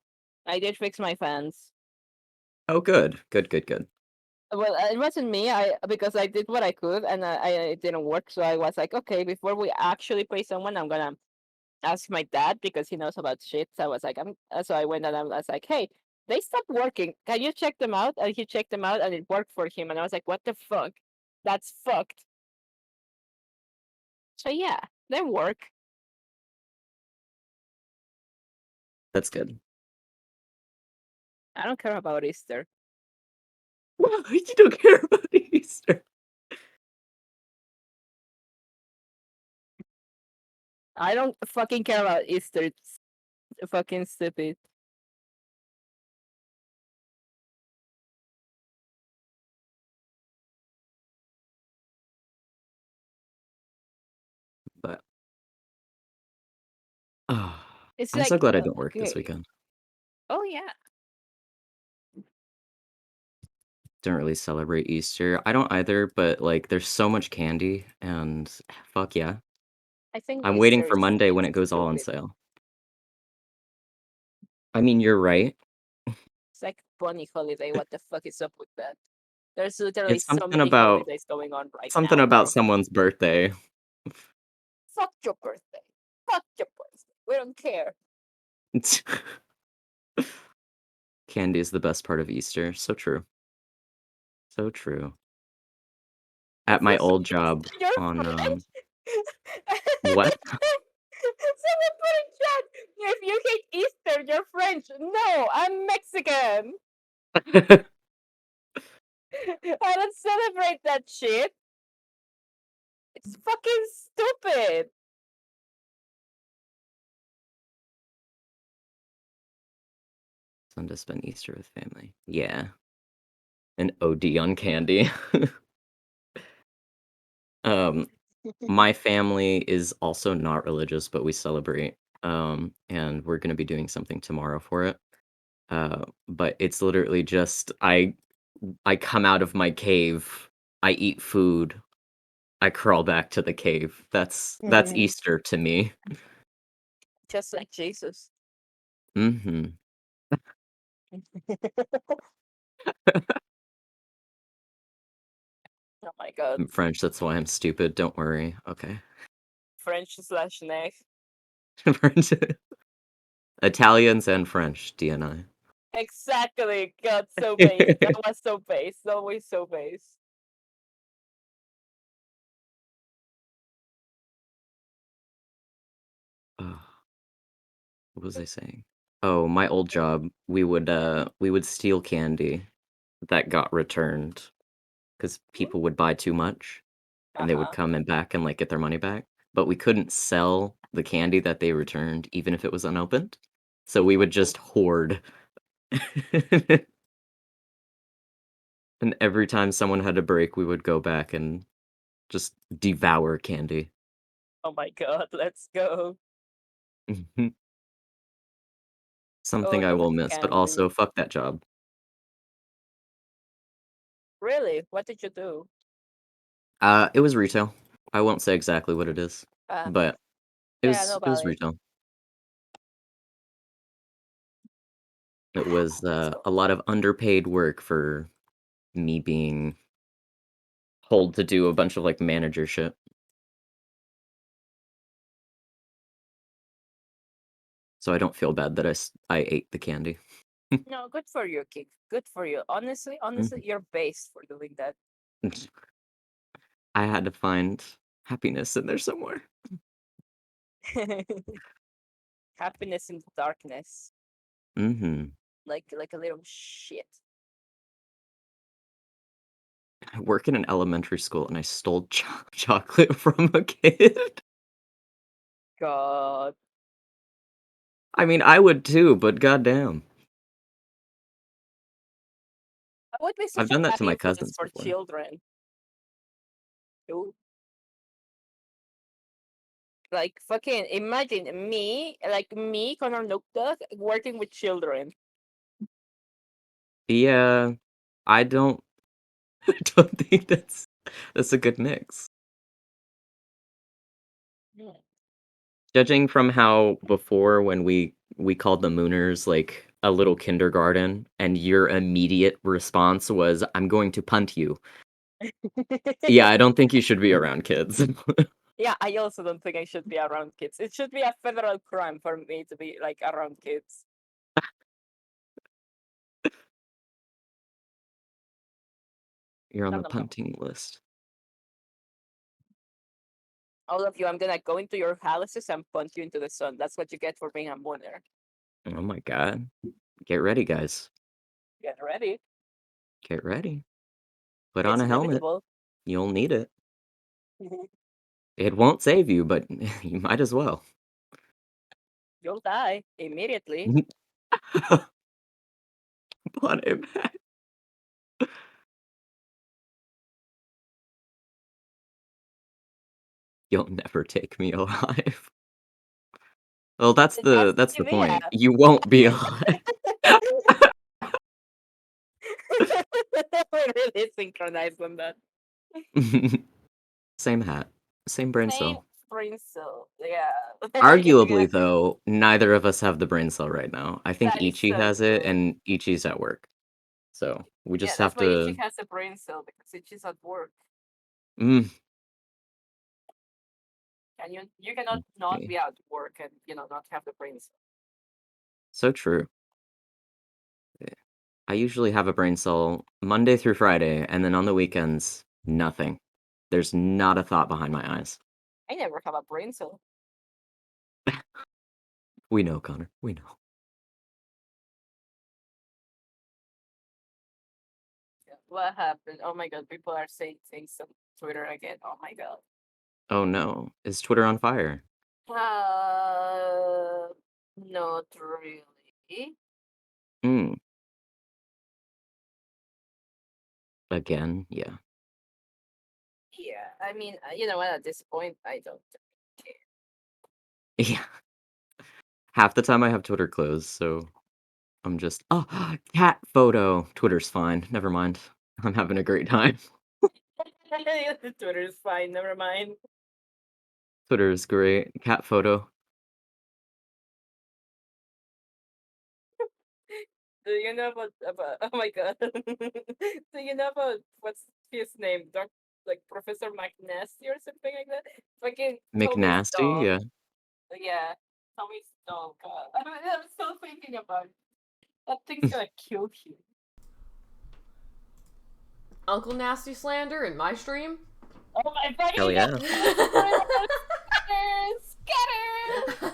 I did fix my fans. Oh, good. Good, good, good. Well, it wasn't me. I because I did what I could, and it didn't work. So I was like, okay, before we actually pay someone, I'm gonna ask my dad because he knows about shit. So I was like, so I went and I was like, hey, they stopped working. Can you check them out? And he checked them out, and it worked for him. And I was like, what the fuck? That's fucked. So yeah, they work. That's good. I don't care about Easter. Well, you don't care about Easter. I don't fucking care about Easter. It's fucking stupid. But oh, It's I'm so like glad I don't work this okay. weekend. Oh yeah. Don't really celebrate Easter. I don't either, but like there's so much candy and fuck yeah. I think I'm waiting Easter for is Monday when fucking it goes all on stupid. sale. I mean, you're right. It's like bunny holiday. What the fuck is up with that? There's literally It's so many holidays going on right something now, about bro. someone's birthday. Fuck your birthday. Fuck your birthday. We don't care. Candy is the best part of Easter. So true. So true. At If you my say old this job to your on friend, what? someone put in chat. If you hate Easter, you're French. No, I'm Mexican. I don't celebrate that shit. It's fucking stupid. Fun to spend Easter with family. Yeah. An OD on candy. um my family is also not religious, but we celebrate. And we're gonna be doing something tomorrow for it. But it's literally just I come out of my cave, I eat food, I crawl back to the cave. That's Easter to me. Just like Jesus. Mhm. Oh my god. I'm French, that's why I'm stupid. Don't worry. Okay. French/neck. French. Italians and French, DNI. Exactly. God, so base. That was so base. Always so base. Oh, what was I saying? Oh, my old job, we would steal candy that got returned because people would buy too much and they would Uh-huh. come and back and like get their money back. But we couldn't sell the candy that they returned even if it was unopened. So we would just hoard. And every time someone had a break, we would go back and just devour candy. Oh my god, let's go. Something I too will much miss, but candy. also fuck that job. Really? What did you do? It was retail. I won't say exactly what it is, but it Yeah, was no it was valid. retail. It was So a lot of underpaid work for me being told to do a bunch of like manager shit. So I don't feel bad that I ate the candy. no, good for you, Kick. Good for you. Honestly, Mhm. you're based for doing that. I had to find happiness in there somewhere. Happiness in the darkness, Mm-hmm. like a little shit. I work in an elementary school and I stole chocolate from a kid. God, I mean, I would too, but goddamn. I would be I've such a done that bad to my influence cousins for before. children. Ooh. Like fucking imagine me, Connor Nukta, working with children. Yeah, I don't I don't think that's a good mix. Mm. Judging from how before when we called the Mooners like a little kindergarten and your immediate response was I'm going to punt you. Yeah, I don't think you should be around kids. Yeah, I also don't think I should be around kids. It should be a federal crime for me to be like around kids. You're on No, the no, no. punting list. All of you, I'm gonna go into your houses and punch you into the sun. That's what you get for being a mooner. Oh my god. Get ready, guys. Get ready. Get ready. Put on It's a helmet. inevitable. You'll need it. It won't save you, but you might as well. You'll die immediately. Put it back. You'll never take me alive. Well, That's that's the yeah. point. You won't be alive. We're really synchronized on that. Same hat. Same brain Same cell. brain cell. Yeah. You Arguably, got though, neither of us have the brain cell right now. I think that is Ichi so has it, true. and Ichi's at work. So we Yeah, just that's have why Ichi to. has a brain cell because Ichi's at work. Mm, And you cannot not okay. be at work and not have the brain cell. So true. I usually have a brain cell Monday through Friday, and then on the weekends, nothing. There's not a thought behind my eyes. I never have a brain cell. We know, Connor. We know. Yeah. What happened? Oh my god, people are saying things on Twitter again. Oh my god. Oh no. Is Twitter on fire? Uh, not really. Hmm. Again? Yeah. Yeah, I mean, you know what? At this point, I don't care. Yeah. Half the time I have Twitter closed, so I'm just, oh, cat photo. Twitter's fine. Never mind. I'm having a great time. Twitter is fine. Never mind. Twitter is great. Cat photo. Do you know about oh my god. Do you know about what's his name? Like Professor McNasty or something like that? Fucking Tommy's McNasty? dog. Yeah. Yeah. Tommy's dog. I'm still thinking about it. That thing's gonna kill you. Uncle Nasty slander in my stream. Oh my fucking Hell yeah. god. Scatter!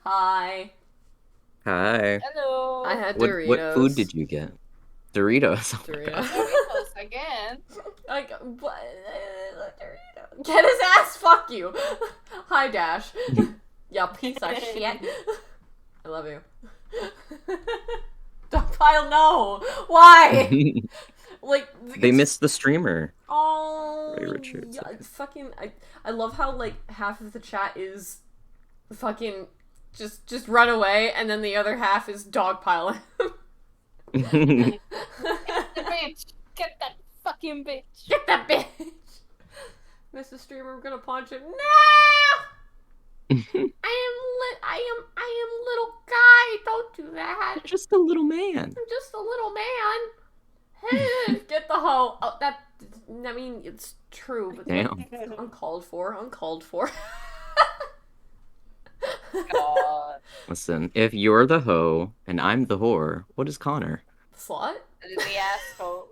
Hi. Hi. Hello. I had What food Doritos. did you get? Doritos. Oh my Doritos. god. Doritos again. Like, what? Dorito. Get his ass. Fuck you. Hi, Dash. Ya piece of shit. I love you. Pile, no. Why? Like, They it's missed the streamer. oh, Ray Richards. yeah, fucking. I love how like half of the chat is fucking just run away, and then the other half is dogpiling him. The bitch! Get that fucking bitch! Get that bitch! Mrs. Streamer, I'm gonna punch him. No! I am little guy. Don't do that. Just a little man. I'm just a little man. Hey, get the hoe. Oh, I mean, it's true, but Damn. uncalled for. God. Listen, if you're the hoe and I'm the whore, what is Connor? Slut? The asshole.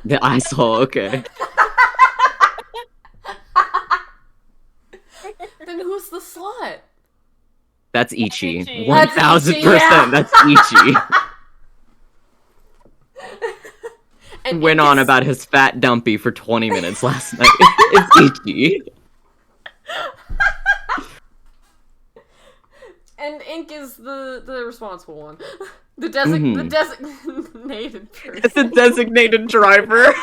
The asshole, okay. Then who's the slut? That's Ichi. Ichi. 1000%. Yeah. That's Ichi. And Went on about his fat dumpy for 20 minutes last night. It's Ichi. And Ink is the responsible one. The designated person. It's a designated driver.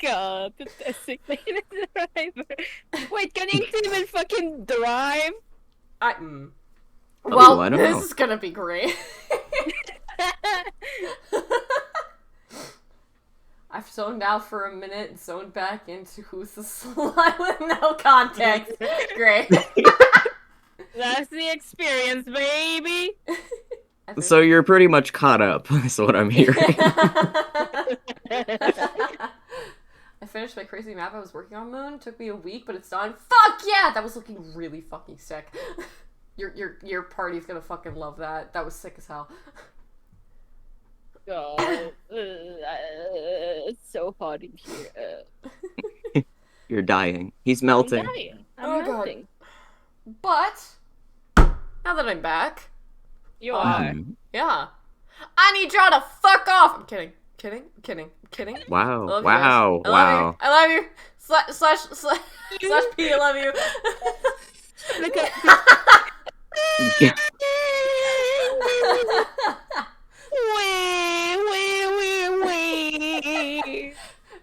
God, the designated driver. Wait, can Ink even fucking drive? Well, I don't this know. is gonna be great. I've zoned out for a minute and zoned back into who's the slut with no context. Great. That's the experience, baby. So you're pretty much caught up, is what I'm hearing. I finished my crazy map I was working on, Moon. Took me a week, but it's done. Fuck yeah! That was looking really fucking sick. Your party's gonna fucking love that. That was sick as hell. God, it's so hot in here. You're dying. He's I'm melting. dying. Oh, I'm God. melting. But now that I'm back, You are. yeah, I need y'all to fuck off. I'm kidding. Wow. I love you Wow. guys. Wow. I love you. Slash P. I love you. Look at Yeah.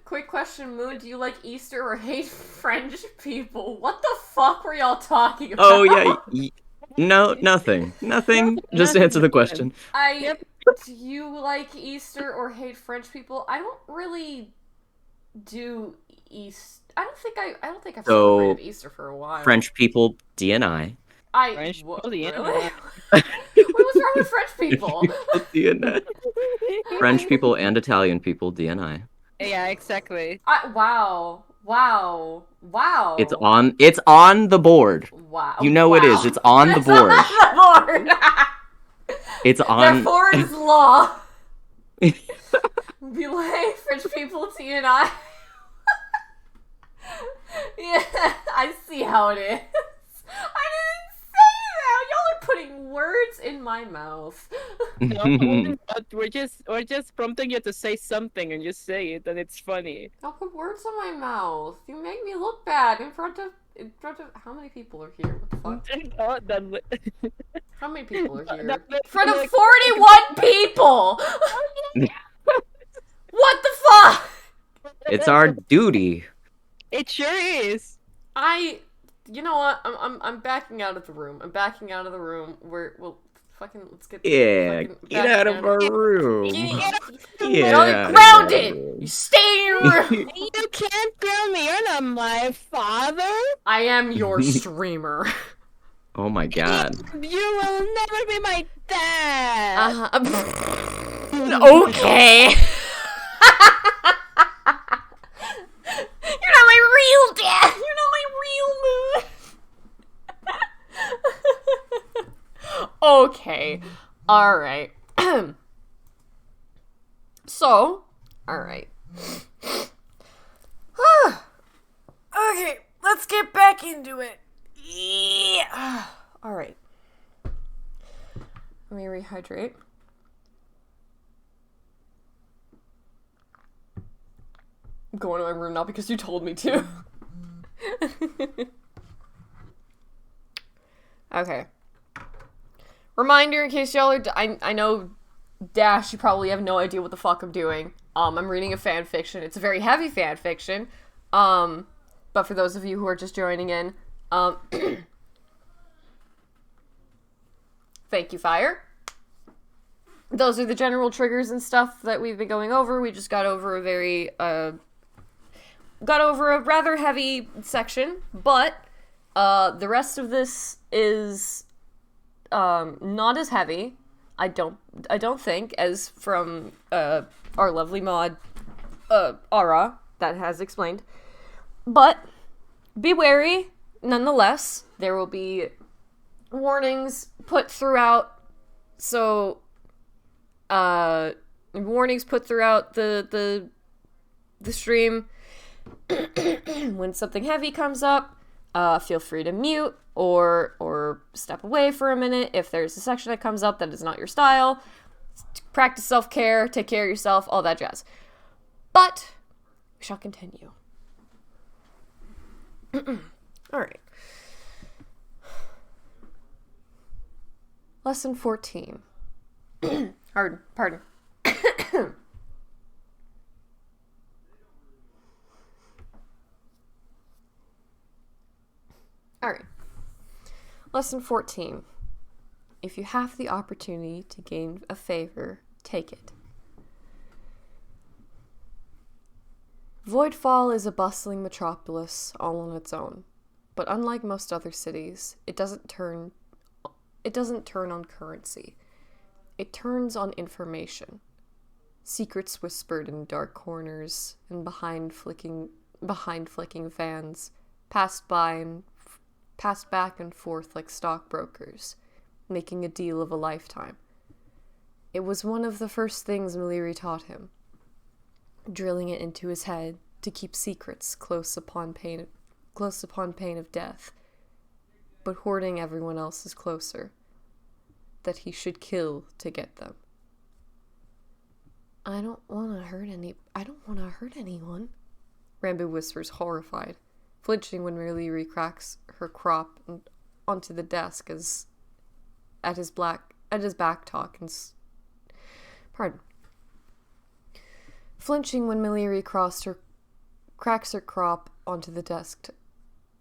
Quick question, Moon. Do you like Easter or hate French people? What the fuck were y'all talking about? Oh, yeah. No, nothing. Nothing. Just answer the question. Do you like Easter or hate French people? I don't really do Easter. I don't think I've So, celebrated Easter for a while. French people, DNI. French What, people, yeah. really? What's wrong with French people? DNI. French people and Italian people, DNI. Yeah, exactly. Wow. It's on the board. Wow. You know it is. It's on the board. The board. It's on. Therefore, it's law. Be like French people, TNI. Yeah, I see how it is. I didn't say that. Y'all are putting words in my mouth. No, but we're just prompting you to say something and just say it, and it's funny. Y'all put words in my mouth. You make me look bad in front of how many people are here? What the fuck? Oh, that- How many people are here? that- In front of 41 people. What the fuck? It's our duty. It sure is. You know what? I'm backing out of the room. We'll fucking let's get. Yeah, fucking get back out of in. our room. Y'all Yeah. are grounded. You stay in your room. You can't ground me. You're not my father. I am your streamer. Oh my god. You will never be my dad. Okay. You're not my real dad. You're not my real mood. Okay. All right. So, all right. Okay, let's get back into it. Yeah. All right. Let me rehydrate. I'm going to my room now because you told me to. Okay. Reminder in case y'all are... I know, Dash, you probably have no idea what the fuck I'm doing. I'm reading a fan fiction. It's a very heavy fan fiction. But for those of you who are just joining in, thank you, Fire. Those are the general triggers and stuff that we've been going over. We just got over a rather heavy section, but the rest of this is not as heavy. I don't think, as from our lovely mod Ara that has explained. But be wary, nonetheless. There will be warnings put throughout. So, warnings put throughout the stream. When something heavy comes up, feel free to mute or step away for a minute if there's a section that comes up that is not your style. Practice self-care, take care of yourself, all that jazz. But we shall continue. All right. Lesson 14. Pardon. All right. Lesson 14. If you have the opportunity to gain a favor, take it. Voidfall is a bustling metropolis all on its own, but unlike most other cities, it doesn't turn on currency. It turns on information. Secrets whispered in dark corners and behind flicking fans, passed back and forth like stockbrokers, making a deal of a lifetime. It was one of the first things Maliri taught him, drilling it into his head to keep secrets close upon pain of death, but hoarding everyone else's closer, that he should kill to get them. I don't want to hurt anyone, Rambo whispers, horrified, flinching when Maliri cracks her crop onto the desk at his back talk and flinching when Maliri cracks her crop onto the desk.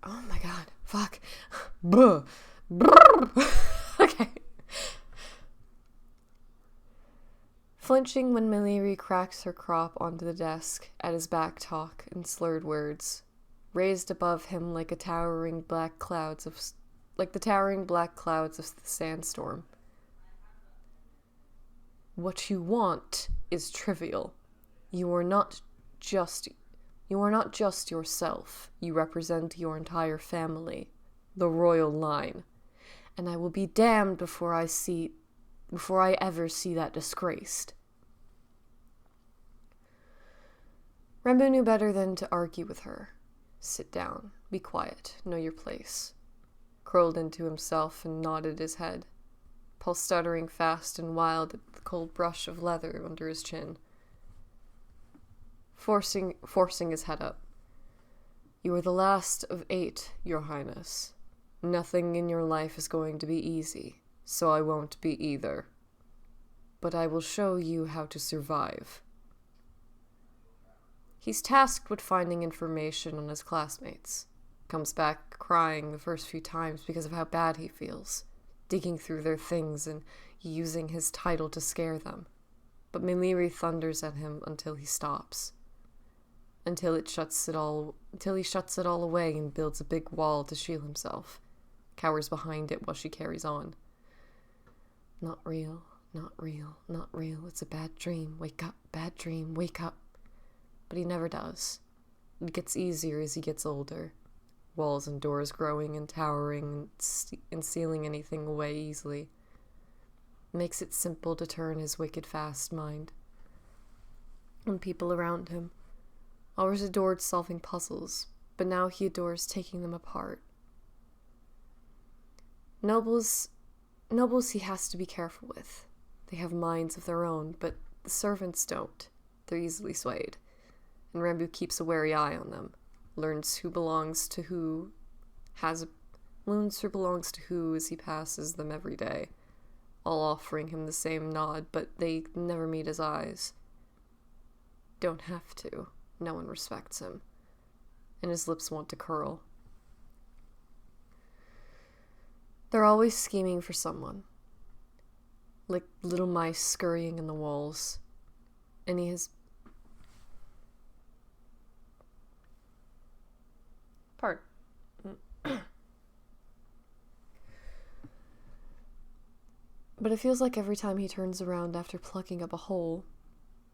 Oh my god, fuck. Buh. Okay. Flinching when Maliri cracks her crop onto the desk at his back talk in slurred words, raised above him like the towering black clouds of the sandstorm. What you want is trivial. You are not just yourself. You represent your entire family, the royal line. And I will be damned before I ever see that disgraced. Rambo knew better than to argue with her. Sit down, be quiet, know your place. Curled into himself and nodded his head, pulse stuttering fast and wild at the cold brush of leather under his chin. Forcing his head up. You are the last of 8, Your Highness. Nothing in your life is going to be easy, so I won't be either. But I will show you how to survive. He's tasked with finding information on his classmates. Comes back crying the first few times because of how bad he feels, digging through their things and using his title to scare them. But Maliri thunders at him until he stops. Until he shuts it all away and builds a big wall to shield himself. Cowers behind it while she carries on. Not real, not real, not real. It's a bad dream. Wake up, bad dream, wake up. But he never does. It gets easier as he gets older. Walls and doors growing and towering and sealing anything away easily. Makes it simple to turn his wicked fast mind on people around him. Always adored solving puzzles, but now he adores taking them apart. Nobles he has to be careful with. They have minds of their own, but the servants don't. They're easily swayed. And Rambo keeps a wary eye on them. Learns who belongs to who as he passes them every day, all offering him the same nod, but they never meet his eyes. Don't have to. No one respects him. and his lips want to curl. They're always scheming for someone, like little mice scurrying in the walls, and he has... Pardon. But it feels like every time he turns around after plucking up a hole,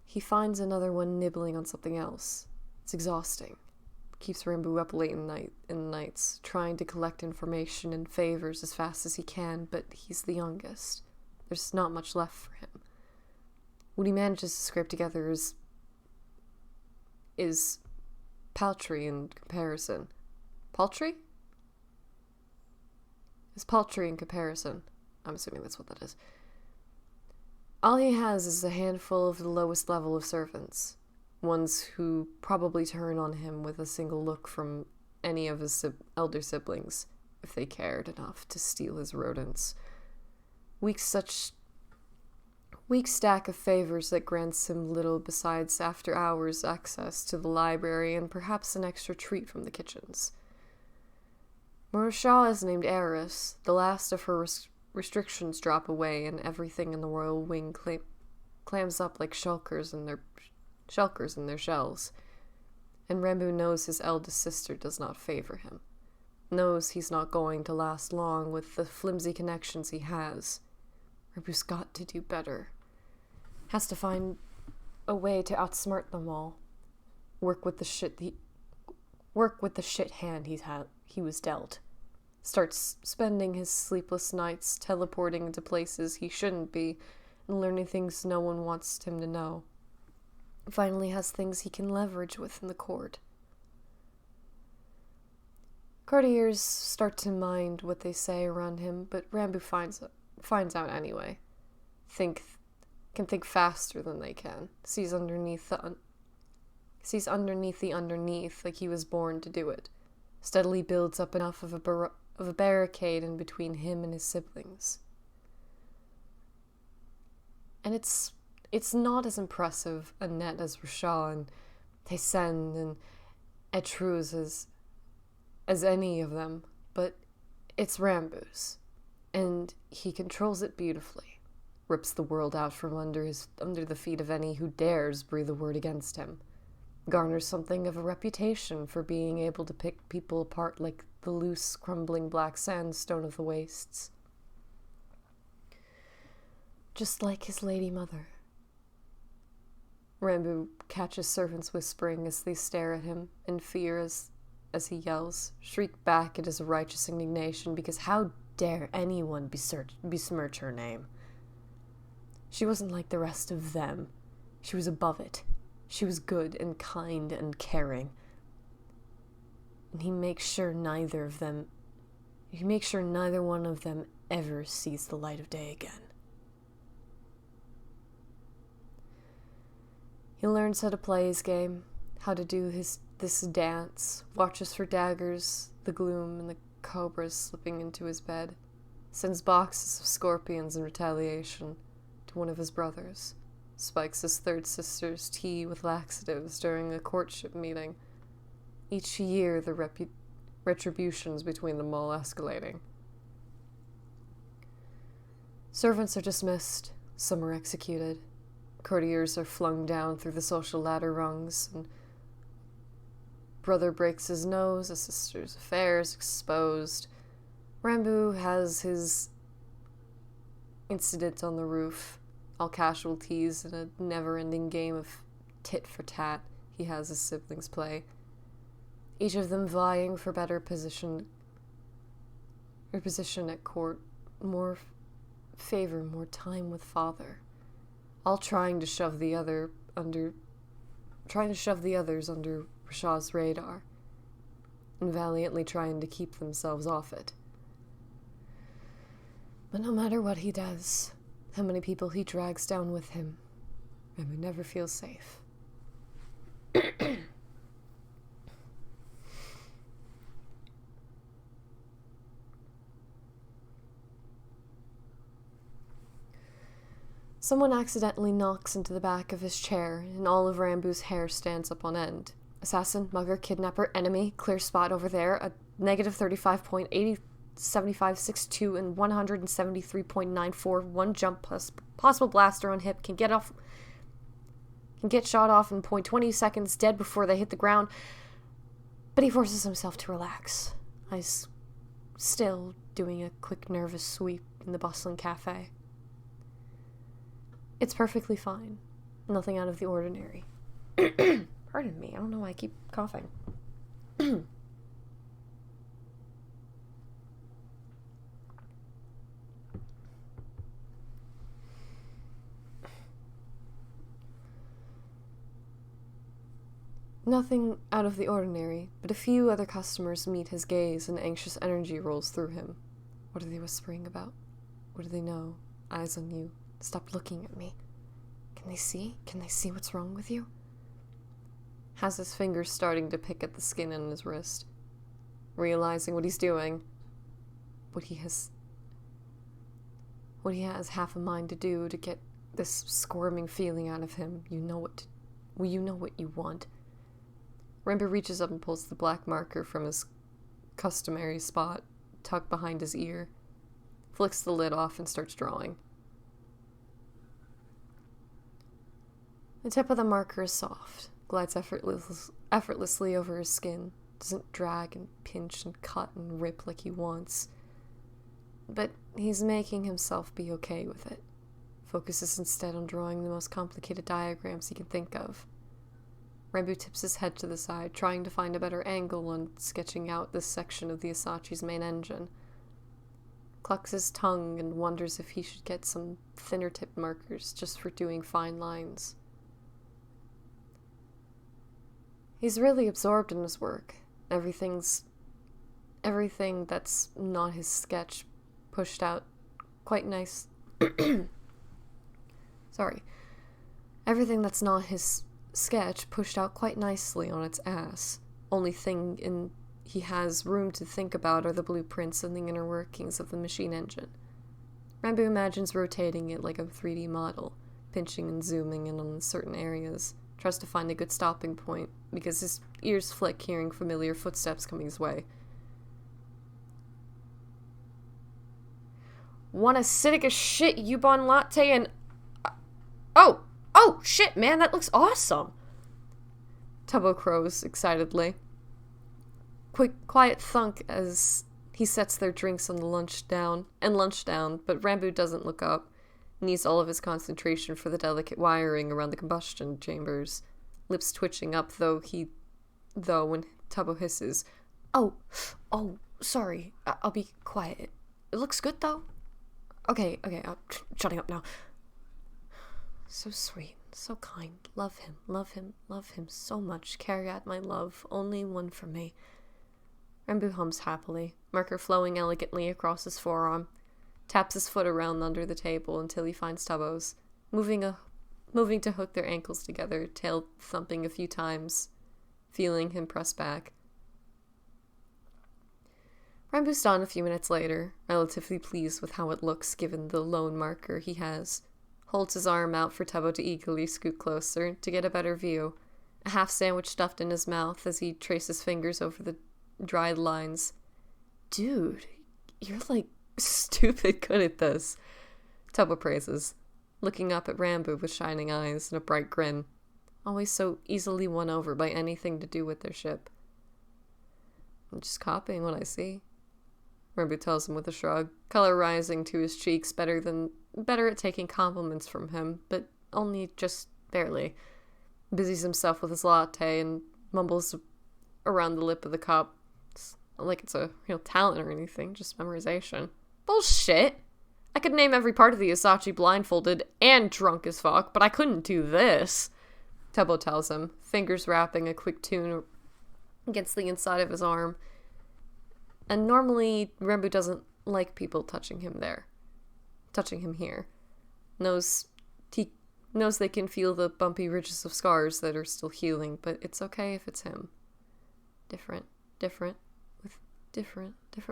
he finds another one nibbling on something else. It's exhausting. Keeps Rambo up late in the nights, trying to collect information and favors as fast as he can, but he's the youngest. There's not much left for him. What he manages to scrape together is paltry in comparison. Paltry? Is paltry in comparison. I'm assuming that's what that is. All he has is a handful of the lowest level of servants. Ones who probably turn on him with a single look from any of his elder siblings, if they cared enough to steal his rodents. Weak stack of favors that grants him little besides after-hours access to the library and perhaps an extra treat from the kitchens. Marshal is named Eris. The last of her restrictions drop away, and everything in the royal wing clams up like shulkers in their shells. And Rambo knows his eldest sister does not favor him. Knows he's not going to last long with the flimsy connections he has. Rambo's got to do better. Has to find a way to outsmart them all. Work with the shit hand he was dealt. Starts spending his sleepless nights teleporting into places he shouldn't be and learning things no one wants him to know. Finally has things he can leverage within the court. Courtiers start to mind what they say around him, but Rambo finds out anyway. Can think faster than they can. Sees underneath the underneath like he was born to do it. Steadily builds up enough of a barricade in between him and his siblings. And it's not as impressive a net as Rashad and Taysen and Etruz as any of them, but it's Rambo's, and he controls it beautifully. Rips the world out from under the feet of any who dares breathe a word against him. Garners something of a reputation for being able to pick people apart like the loose, crumbling black sandstone of the wastes. Just like his lady mother. Rambo catches servants whispering as they stare at him in fear as he yells, shriek back at his righteous indignation because how dare anyone besmirch her name? She wasn't like the rest of them. She was above it. She was good and kind and caring. And he makes sure neither one of them ever sees the light of day again. He learns how to play his game, how to do this dance, watches for daggers, the gloom, and the cobras slipping into his bed, sends boxes of scorpions in retaliation to one of his brothers, spikes his third sister's tea with laxatives during a courtship meeting. Each year, the retributions between them all escalating. Servants are dismissed, some are executed. Courtiers are flung down through the social ladder rungs, and brother breaks his nose, a sister's affairs exposed. Rambo has his incident on the roof, all casualties in a never-ending game of tit for tat he has his siblings play, each of them vying for better position at court, more favor, more time with father, all trying to shove the others under Rashad's radar, and valiantly trying to keep themselves off it. But no matter what he does, how many people he drags down with him, Rambo never feels safe. Someone accidentally knocks into the back of his chair, and all of Rambo's hair stands up on end. Assassin, mugger, kidnapper, enemy, clear spot over there, a negative 35.80, 75.62, and 173.94. One jump plus possible blaster on hip, can get shot off in 0.20 seconds, dead before they hit the ground. But he forces himself to relax. Eyes still doing a quick nervous sweep in the bustling cafe. It's perfectly fine. Nothing out of the ordinary. Pardon me, I don't know why I keep coughing. Nothing out of the ordinary, but a few other customers meet his gaze and anxious energy rolls through him. What are they whispering about? What do they know? Eyes on you. Stop looking at me. Can they see? Can they see what's wrong with you? Has his fingers starting to pick at the skin on his wrist. Realizing what he's doing. What he has half a mind to do to get this squirming feeling out of him. You know what you want. Rambo reaches up and pulls the black marker from his customary spot, tucked behind his ear, flicks the lid off and starts drawing. The tip of the marker is soft, glides effortlessly over his skin, doesn't drag and pinch and cut and rip like he wants. But he's making himself be okay with it. Focuses instead on drawing the most complicated diagrams he can think of. Rambo tips his head to the side, trying to find a better angle on sketching out this section of the Asachi's main engine. Clucks his tongue and wonders if he should get some thinner tipped markers just for doing fine lines. He's really absorbed in his work. Everything that's not his sketch pushed out quite nice. Sorry. Everything that's not his sketch pushed out quite nicely on its ass. Only thing he has room to think about are the blueprints and the inner workings of the machine engine. Rambo imagines rotating it like a 3D model, pinching and zooming in on certain areas, tries to find a good stopping point, because his ears flick hearing familiar footsteps coming his way. One acidic as shit Yubon latte and... Oh, shit, man, that looks awesome! Tubbo crows excitedly. Quiet thunk as he sets their drinks on the lunch down, but Rambo doesn't look up. Needs all of his concentration for the delicate wiring around the combustion chambers. Lips twitching up, though when Tubbo hisses, Oh, sorry, I'll be quiet. It looks good, though. Okay, I'm shutting up now. So sweet, so kind. Love him so much. Carry out my love, only one for me. Rambo hums happily, marker flowing elegantly across his forearm. Taps his foot around under the table until he finds Tubbo's, moving to hook their ankles together, tail thumping a few times, feeling him press back. Rambo's done a few minutes later, relatively pleased with how it looks given the lone marker he has. Holds his arm out for Tubbo to eagerly scoot closer to get a better view, a half sandwich stuffed in his mouth as he traces fingers over the dried lines. Dude, you're like stupid good at this, Tubbo praises, looking up at Rambo with shining eyes and a bright grin, always so easily won over by anything to do with their ship. I'm just copying what I see, Rambo tells him with a shrug, color rising to his cheeks, better at taking compliments from him, but only just barely. Busies himself with his latte and mumbles around the lip of the cup. It's not like it's a real talent or anything, just memorization. Bullshit! I could name every part of the Asachi blindfolded and drunk as fuck, but I couldn't do this, Tubbo tells him, fingers rapping a quick tune against the inside of his arm. And normally, Rambo doesn't like people touching him here. Knows they can feel the bumpy ridges of scars that are still healing, but it's okay if it's him. Different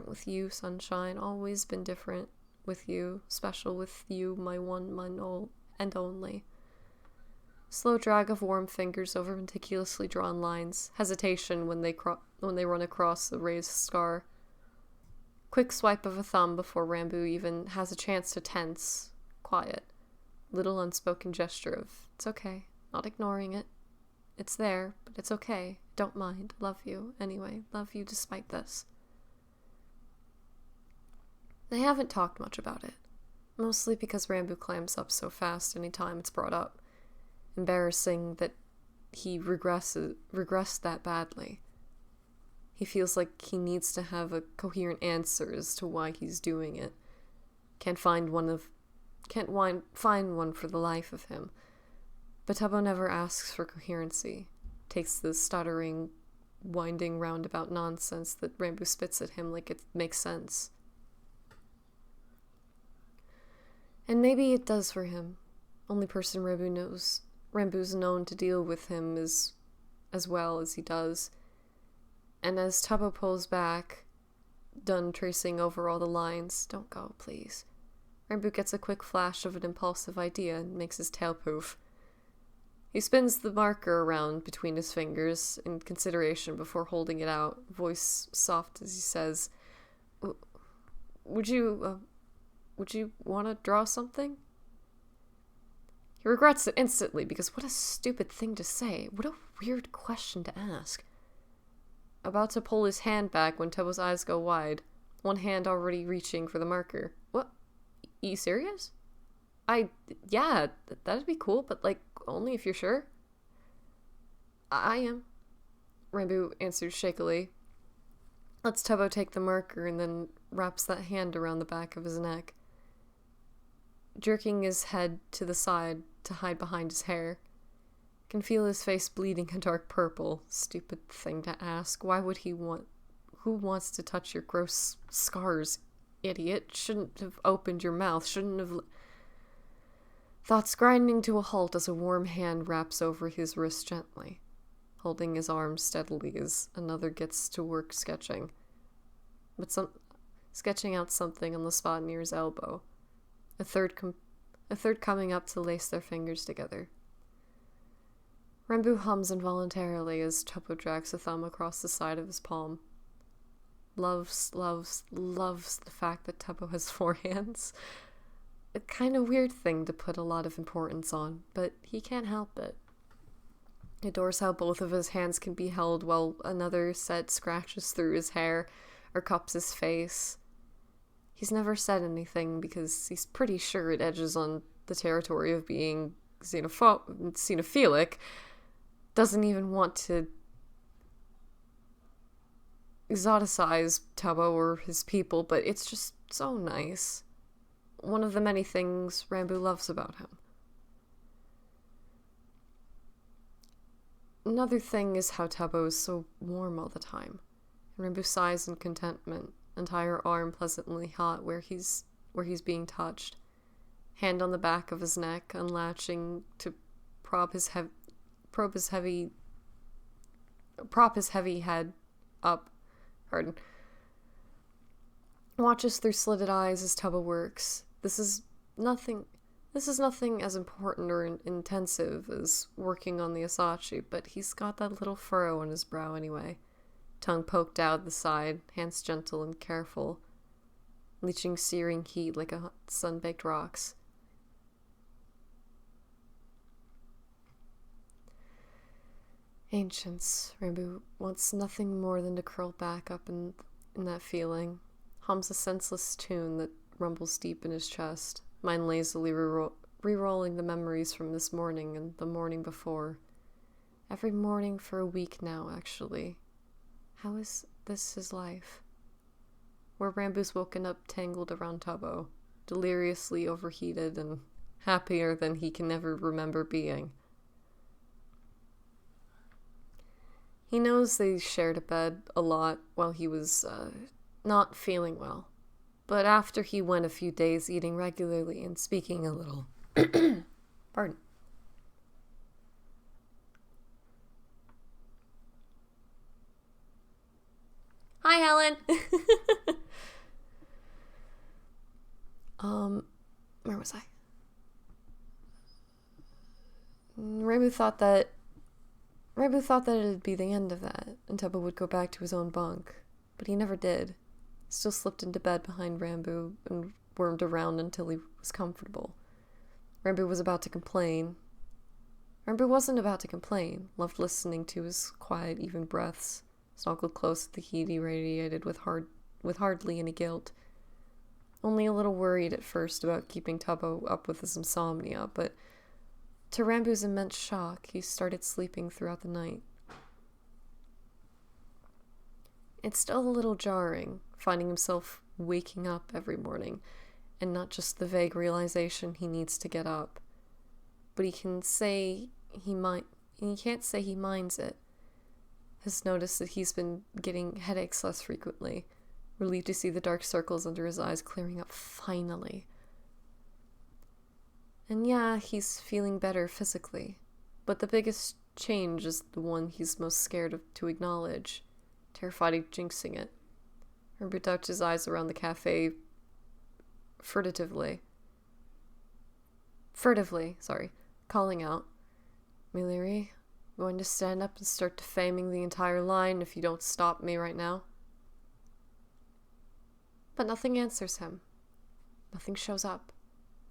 with you, sunshine. Always been different with you. Special with you, my one and only. Slow drag of warm fingers over meticulously drawn lines. Hesitation when they run across the raised scar. Quick swipe of a thumb before Rambo even has a chance to tense. Quiet. Little unspoken gesture of, it's okay. Not ignoring it. It's there, but it's okay. Don't mind. Love you. Anyway, love you despite this. They haven't talked much about it. Mostly because Rambo clams up so fast anytime it's brought up. Embarrassing that he regressed that badly. He feels like he needs to have a coherent answer as to why he's doing it. Can't find one for the life of him. But Tubbo never asks for coherency. Takes the stuttering, winding roundabout nonsense that Rambo spits at him like it makes sense. And maybe it does for him. Only person Rambo's known to deal with him as well as he does. And as Tubbo pulls back, done tracing over all the lines, don't go, please. Rambo gets a quick flash of an impulsive idea and makes his tail poof. He spins the marker around between his fingers in consideration before holding it out, voice soft as he says, Would you want to draw something? He regrets it instantly because what a stupid thing to say. What a weird question to ask. About to pull his hand back when Tubbo's eyes go wide, one hand already reaching for the marker. What? You serious? Yeah, that'd be cool, but only if you're sure. I am, Rambo answers shakily. Lets Tubbo take the marker and then wraps that hand around the back of his neck, jerking his head to the side to hide behind his hair. Can feel his face bleeding a dark purple. Stupid thing to ask. Why would he want... Who wants to touch your gross scars, idiot? Shouldn't have opened your mouth. Shouldn't have... Thoughts grinding to a halt as a warm hand wraps over his wrist gently, holding his arm steadily as another gets to work sketching. Sketching out something on the spot near his elbow. A third coming up to lace their fingers together. Rambo hums involuntarily as Tubbo drags a thumb across the side of his palm. Loves the fact that Tubbo has 4 hands. A kind of weird thing to put a lot of importance on, but he can't help it. Adores how both of his hands can be held while another set scratches through his hair or cups his face. He's never said anything because he's pretty sure it edges on the territory of being xenophilic. Doesn't even want to exoticize Tubbo or his people, but it's just so nice. One of the many things Rambo loves about him. Another thing is how Tubbo is so warm all the time. And Rambo sighs in contentment, entire arm pleasantly hot where he's being touched. Hand on the back of his neck, unlatching to prop his heavy head up. Watches through slitted eyes as Tubbo works. This is nothing as important or intensive as working on the Asachi, but he's got that little furrow on his brow anyway. Tongue poked out the side, hands gentle and careful, leaching searing heat like a sun-baked rocks. Ancients. Rambo wants nothing more than to curl back up in that feeling. Hums a senseless tune that rumbles deep in his chest, mind lazily re-rolling the memories from this morning and the morning before. Every morning for a week now, actually. How is this his life? Where Rambo's woken up tangled around Tubbo, deliriously overheated and happier than he can ever remember being. He knows they shared a bed a lot while he was not feeling well. But after he went a few days eating regularly and speaking a little... Pardon. Hi, Helen! Where was I? Ramu thought that it'd be the end of that, and Tubbo would go back to his own bunk. But he never did. Still slipped into bed behind Rambo and wormed around until he was comfortable. Rambo was about to complain. Rambo wasn't about to complain, loved listening to his quiet, even breaths, snuggled close to the heat he radiated with hardly any guilt. Only a little worried at first about keeping Tubbo up with his insomnia, but to Rambo's immense shock, he started sleeping throughout the night. It's still a little jarring, finding himself waking up every morning, and not just the vague realization he needs to get up. But he can't say he minds it. Has noticed that he's been getting headaches less frequently, relieved to see the dark circles under his eyes clearing up finally. And yeah, he's feeling better physically, but the biggest change is the one he's most scared to acknowledge, terrified of jinxing it. Herbert ducked his eyes around the cafe furtively, calling out, "Millery, I'm going to stand up and start defaming the entire line if you don't stop me right now." But nothing answers him. Nothing shows up.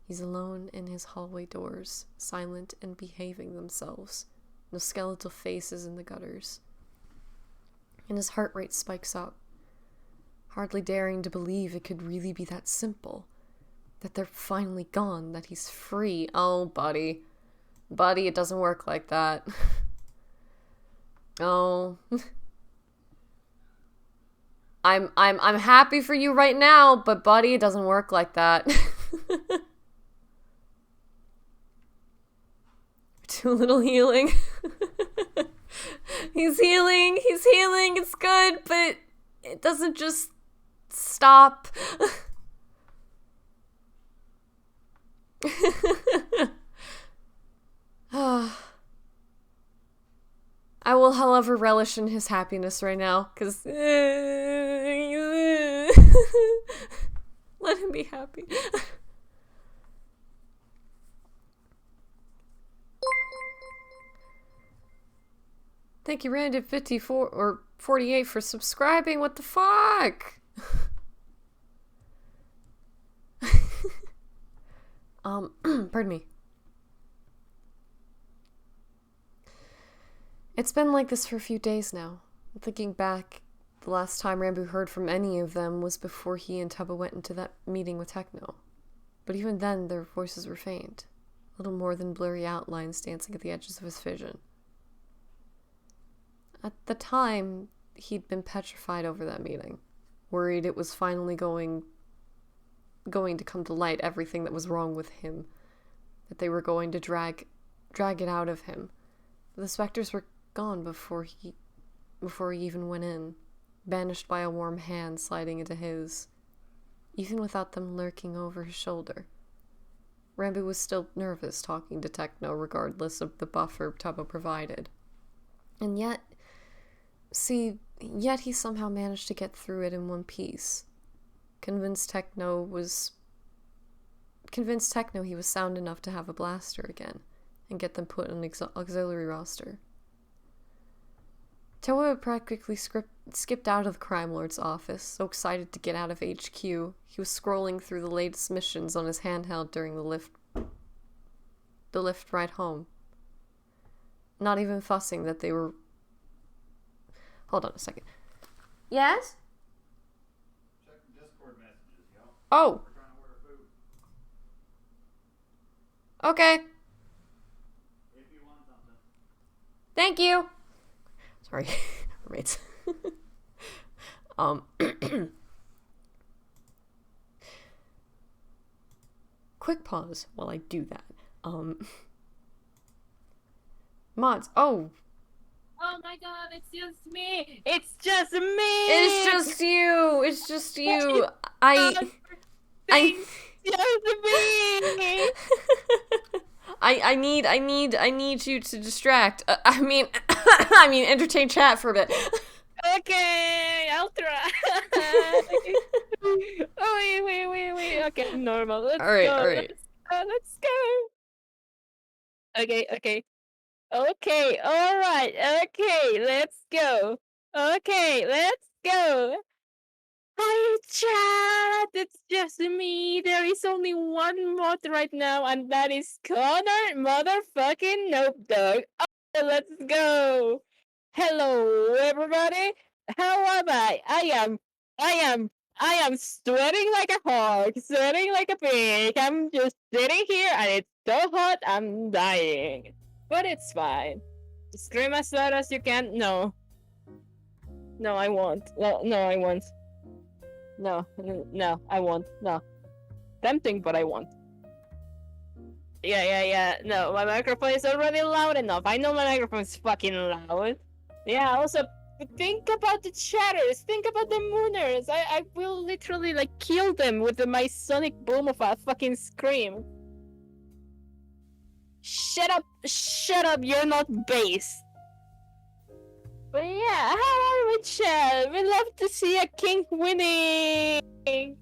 He's alone in his hallway doors, silent and behaving themselves. No skeletal faces in the gutters. And his heart rate spikes up, hardly daring to believe it could really be that simple. That they're finally gone, that he's free. Oh, buddy. Buddy, it doesn't work like that. Oh. I'm happy for you right now, but buddy, it doesn't work like that. Too little healing. He's healing, it's good, but it doesn't just stop. I will, however, relish in his happiness right now, because let him be happy. Thank you, Random54 or 48 for subscribing. What the fuck? Pardon me. It's been like this for a few days now. Thinking back, the last time Rambo heard from any of them was before he and Tubbo went into that meeting with Techno. But even then, their voices were faint, little more than blurry outlines dancing at the edges of his vision. At the time, he'd been petrified over that meeting, worried it was finally going to come to light everything that was wrong with him, that they were going to drag it out of him. But the specters were gone before he even went in, banished by a warm hand sliding into his, even without them lurking over his shoulder. Rambo was still nervous talking to Techno regardless of the buffer Tubbo provided. And yet he somehow managed to get through it in one piece. Convinced Techno he was sound enough to have a blaster again, and get them put on an auxiliary roster. Toa had practically skipped out of the crime lord's office, so excited to get out of HQ, he was scrolling through the latest missions on his handheld during the lift ride home. Not even fussing that they were... Hold on a second. Yes? Check the Discord messages, yo. Oh! We're trying to order food. Okay. If you want something. Thank you! Sorry, roommates. Quick pause while I do that. Mods, oh! Oh my god, it's just me! It's just me! It's just you! It's just you! I need you to distract. I mean, entertain chat for a bit. Okay, I'll try. Oh, wait. Okay, normal. Let's All right, go. all right. Let's go. Okay. Okay, alright, okay, let's go. Okay, let's go. Hi, chat! It's just me. There is only one mod right now, and that is Connor motherfucking Nope Dog. Okay, let's go. Hello, everybody. How am I? I am sweating like a hog, sweating like a pig. I'm just sitting here, and it's so hot, I'm dying. But it's fine. Scream as loud as you can. No. No, I won't. No, I won't. No, I won't. No. Tempting, but I won't. Yeah. No, my microphone is already loud enough. I know my microphone is fucking loud. Yeah, also, think about the chatters. Think about the mooners. I will literally, like, kill them with my sonic boom of a fucking scream. Shut up, you're not base. But yeah, how are we, chat? We love to see a king winning. I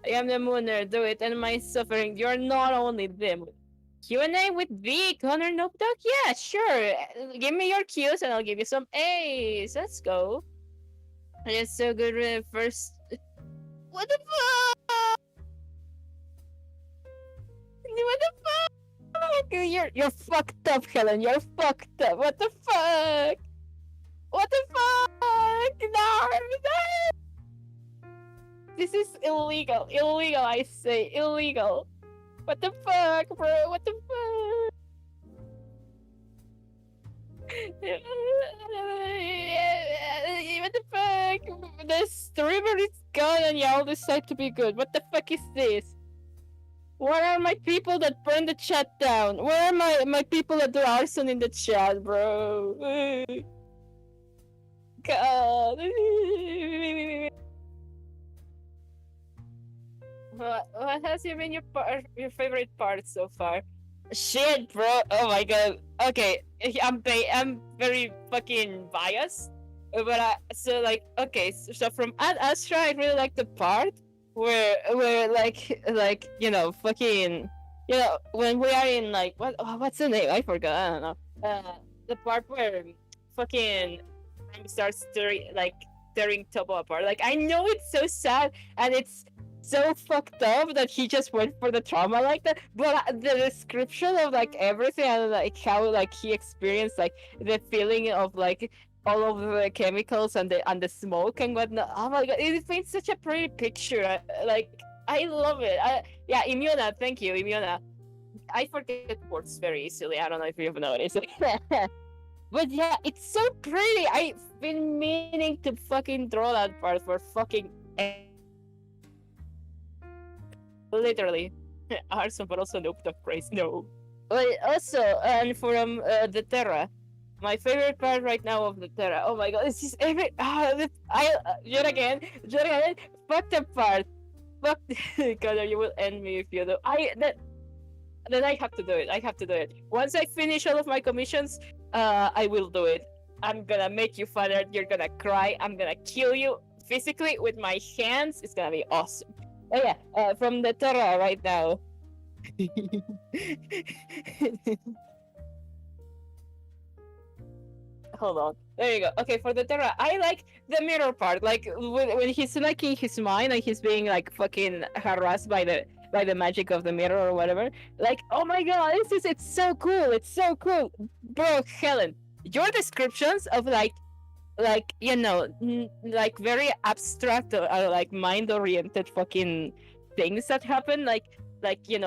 am the mooner, do it, and my suffering. You're not only them. Q&A with V, Connor Nope Dog? Yeah, sure. Give me your cues and I'll give you some A's. Let's go. It's so good first. What the fuck? What the fuck? You're fucked up, Helen. You're fucked up. What the fuck? What the fuck? No. This is illegal. Illegal, I say. Illegal. What the fuck, bro? What the fuck? What the fuck? The streamer is gone and y'all decide to be good. What the fuck is this? Where are my people that burn the chat down? Where are my people that do arson in the chat, bro? God. What has been your favorite part so far? Shit, bro. Oh my god. Okay, I'm very fucking biased, but so like okay, so from Ad Astra, I really like the part where like fucking when we are in like what's the name? I forgot. I don't know. The part where fucking starts tearing Topo apart. Like I know it's so sad and it's so fucked up that he just went for the trauma like that, but the description of like everything and like how like he experienced like the feeling of like all of the chemicals and the smoke and whatnot. Oh my god, it paints such a pretty picture. Like I love it. Yeah, Imiona, thank you, Imiona. I forget words very easily. I don't know if you've noticed. But yeah, it's so pretty. I've been meaning to fucking draw that part for fucking literally. Arson, but also nope the praise. No. But also, and from the Terra, my favorite part right now of the Terra. Oh my god, it's just every. Yet again, fuck the part. Fuck, Connor, you will end me if you do. Then I have to do it. I have to do it. Once I finish all of my commissions, I will do it. I'm gonna make you father. You're gonna cry. I'm gonna kill you physically with my hands. It's gonna be awesome. Oh yeah, from the Terra right now. Hold on. There you go. Okay, for the Terra, I like the mirror part. Like when he's like in his mind and he's being like fucking harassed by the magic of the mirror or whatever. Like, oh my god, it's so cool. It's so cool, bro. Helen, your descriptions of like like very abstract or like mind oriented fucking things that happen, like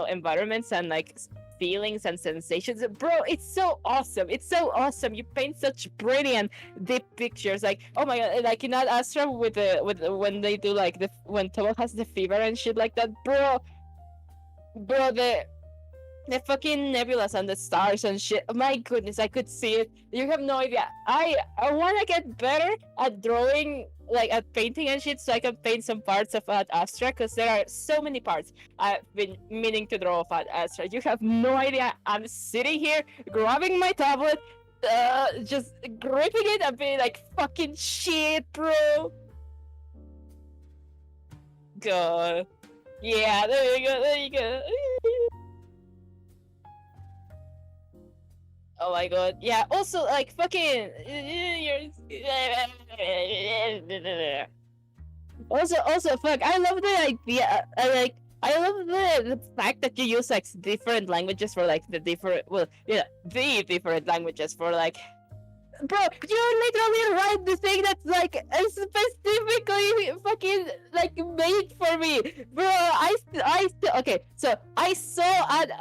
environments and like feelings and sensations, bro. It's so awesome. It's so awesome. You paint such brilliant deep pictures. Like, oh my god, like in that Astra with when they do like when Tomo has the fever and shit like that, bro. The fucking nebulas and the stars and shit. My goodness, I could see it. You have no idea. I want to get better at drawing, like at painting and shit, so I can paint some parts of Ad Astra, because there are so many parts I've been meaning to draw of Ad Astra. You have no idea. I'm sitting here grabbing my tablet, just gripping it and being like, fucking shit, bro. God. Yeah, there you go. Oh my god. Yeah. Also, like fucking. Also, fuck. I love the idea. I love the fact that you use like different languages for like the different. Well, yeah, the different languages for like. Bro, you literally write the thing that's like specifically fucking like made for me, bro. Okay. So I saw Ad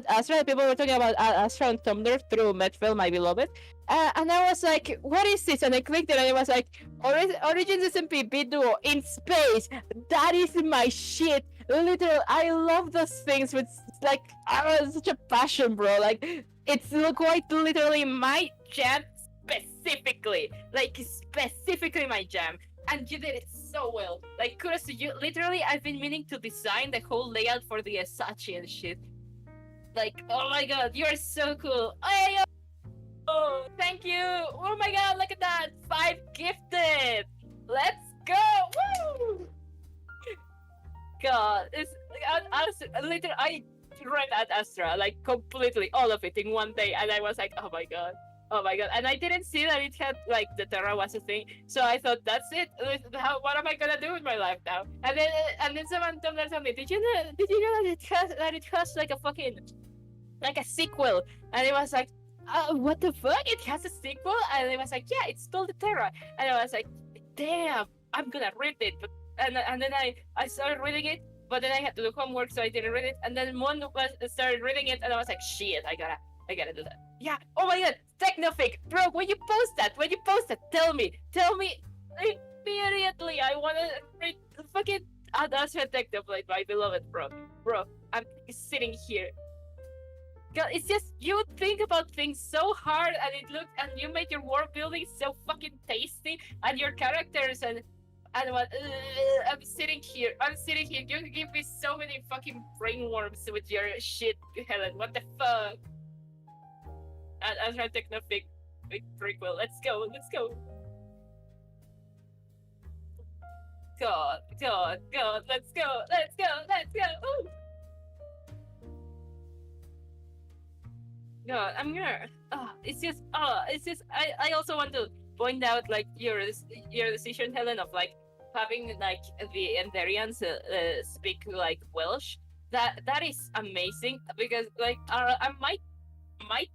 Astra. People were talking about Ad Astra on Tumblr through Medfell, my beloved, and I was like, what is this? And I clicked it, and it was like Origins SMP Beat Duo in space. That is my shit. Literally, I love those things with like such a passion, bro. Like it's quite literally my jam specifically my jam, and you did it so well. Like kudos to you. Literally, I've been meaning to design the whole layout for the Asachi and shit. Like, oh my god, you're so cool. Oh, thank you. Oh my god, look at that. 5 gifted. Let's go. Woo. God, it's literally I read at Astra like completely all of it in one day, and I was like, oh my god. Oh my god! And I didn't see that it had like the TERRA was a thing, so I thought that's it. What am I gonna do with my life now? And then someone told me, did you know that it has like a fucking like a sequel? And it was like, what the fuck? It has a sequel? And it was like, yeah, it's called the TERRA. And I was like, damn, I'm gonna read it. But and then I started reading it, but then I had to do homework, so I didn't read it. And then one started reading it, and I was like, shit, I gotta do that. Yeah. Oh my god, Technofic, bro. When you post that, tell me immediately. I wanna read fucking Adastra Technoblade, my beloved, bro. I'm sitting here. God, it's just you think about things so hard, and you make your world building so fucking tasty, and your characters and what. I'm sitting here. You give me so many fucking brain worms with your shit, Helen. What the fuck? I'm trying to take the big prequel. Let's go. God. Let's go. Ooh. God, I'm gonna. It's just. I also want to point out like your decision, Helen, of like having like the Enderians speak like Welsh. That is amazing because like I might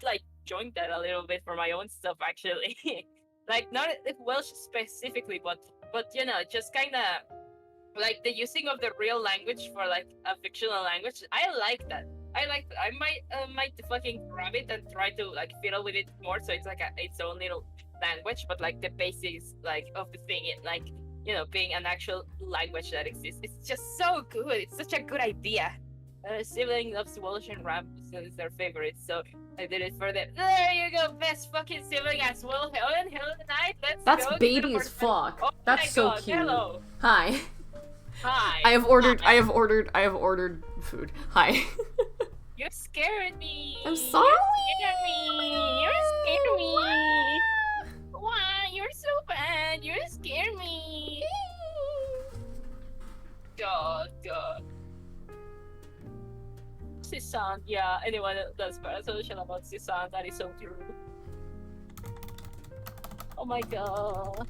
like join that a little bit for my own stuff actually. Like not Welsh specifically, but you know, just kind of like the using of the real language for like a fictional language. I like that. I might fucking grab it and try to like fiddle with it more, so it's like its own little language, but like the basics like of the thing, it like, you know, being an actual language that exists. It's just so good. It's such a good idea. Sibling loves Welsh and Ram is their favorite, so I did it for them. There you go, best fucking sibling as well. Helen Knight, let's That's go. That's baby as fuck. Oh that's so God, cute. Hello. Hi. I have ordered food. Hi. You scared me. I'm sorry. You scared me. Why? You're so bad. You scared me. God. Sisan, yeah, anyone that does parasocial about Sisan, that is so true. Oh my god.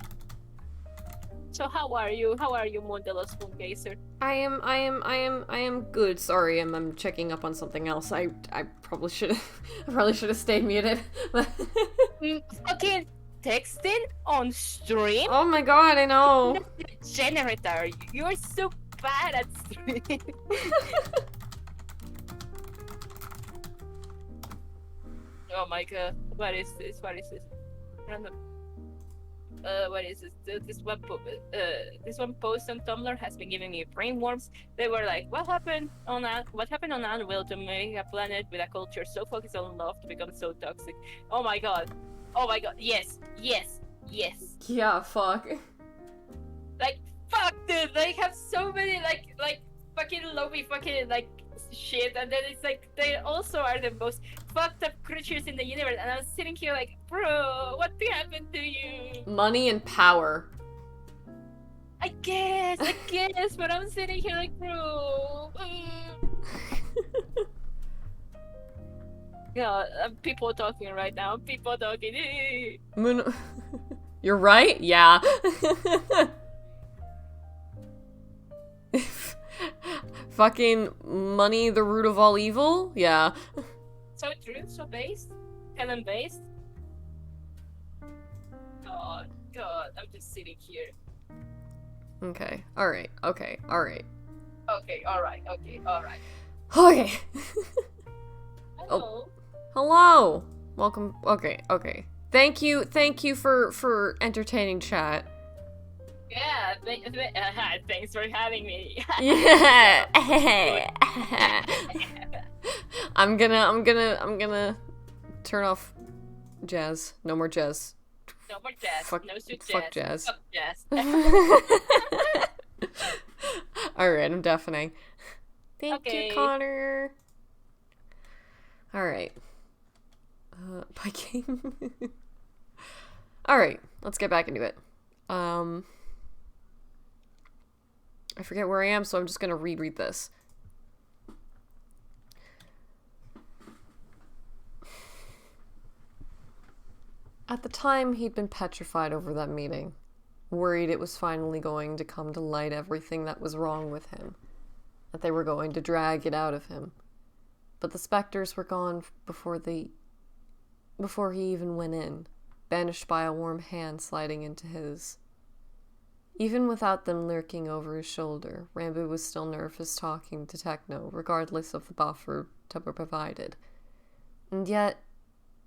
So how are you, Mondelos Spoongazer? I am good. Sorry, I'm checking up on something else. I probably should have stayed muted. Fucking texting on stream? Oh my god, I know. Generator, you're so bad at stream. Oh my god, what is this? Random. What is this? This one post on Tumblr has been giving me brain worms. They were like, what happened on Anvil to make a planet with a culture so focused on love to become so toxic? Oh my god, yes. Yeah, fuck. Like, fuck, dude, they have so many like fucking lobby fucking like shit, and then it's like they also are the most fucked up creatures in the universe, and I was sitting here like, bro, what happened to you? Money and power. I guess, but I'm sitting here like, bro. God, people talking right now. People talking. Moon. You're right? Yeah. Fucking money, the root of all evil? Yeah. So true, so based. Helen based. God, God, I'm just sitting here. Okay. Alright. Okay. Alright. Okay, alright, okay, alright. Okay. Hello. Hello. Welcome. Okay. Okay. Thank you for entertaining chat. Yeah, thanks for having me. Yeah. Good. I'm gonna turn off jazz. No more jazz. No more jazz. Fuck- No sweet fuck jazz. jazz. Fuck jazz. Alright, I'm deafening. Thank you, Okay. Connor. Alright. Biking. Alright, let's get back into it. I forget where I am, so I'm just gonna reread this. At the time, he'd been petrified over that meeting, worried it was finally going to come to light everything that was wrong with him, that they were going to drag it out of him. But the specters were gone before he even went in, banished by a warm hand sliding into his. Even without them lurking over his shoulder, Rambo was still nervous talking to Techno, regardless of the buffer Tupper provided. And yet,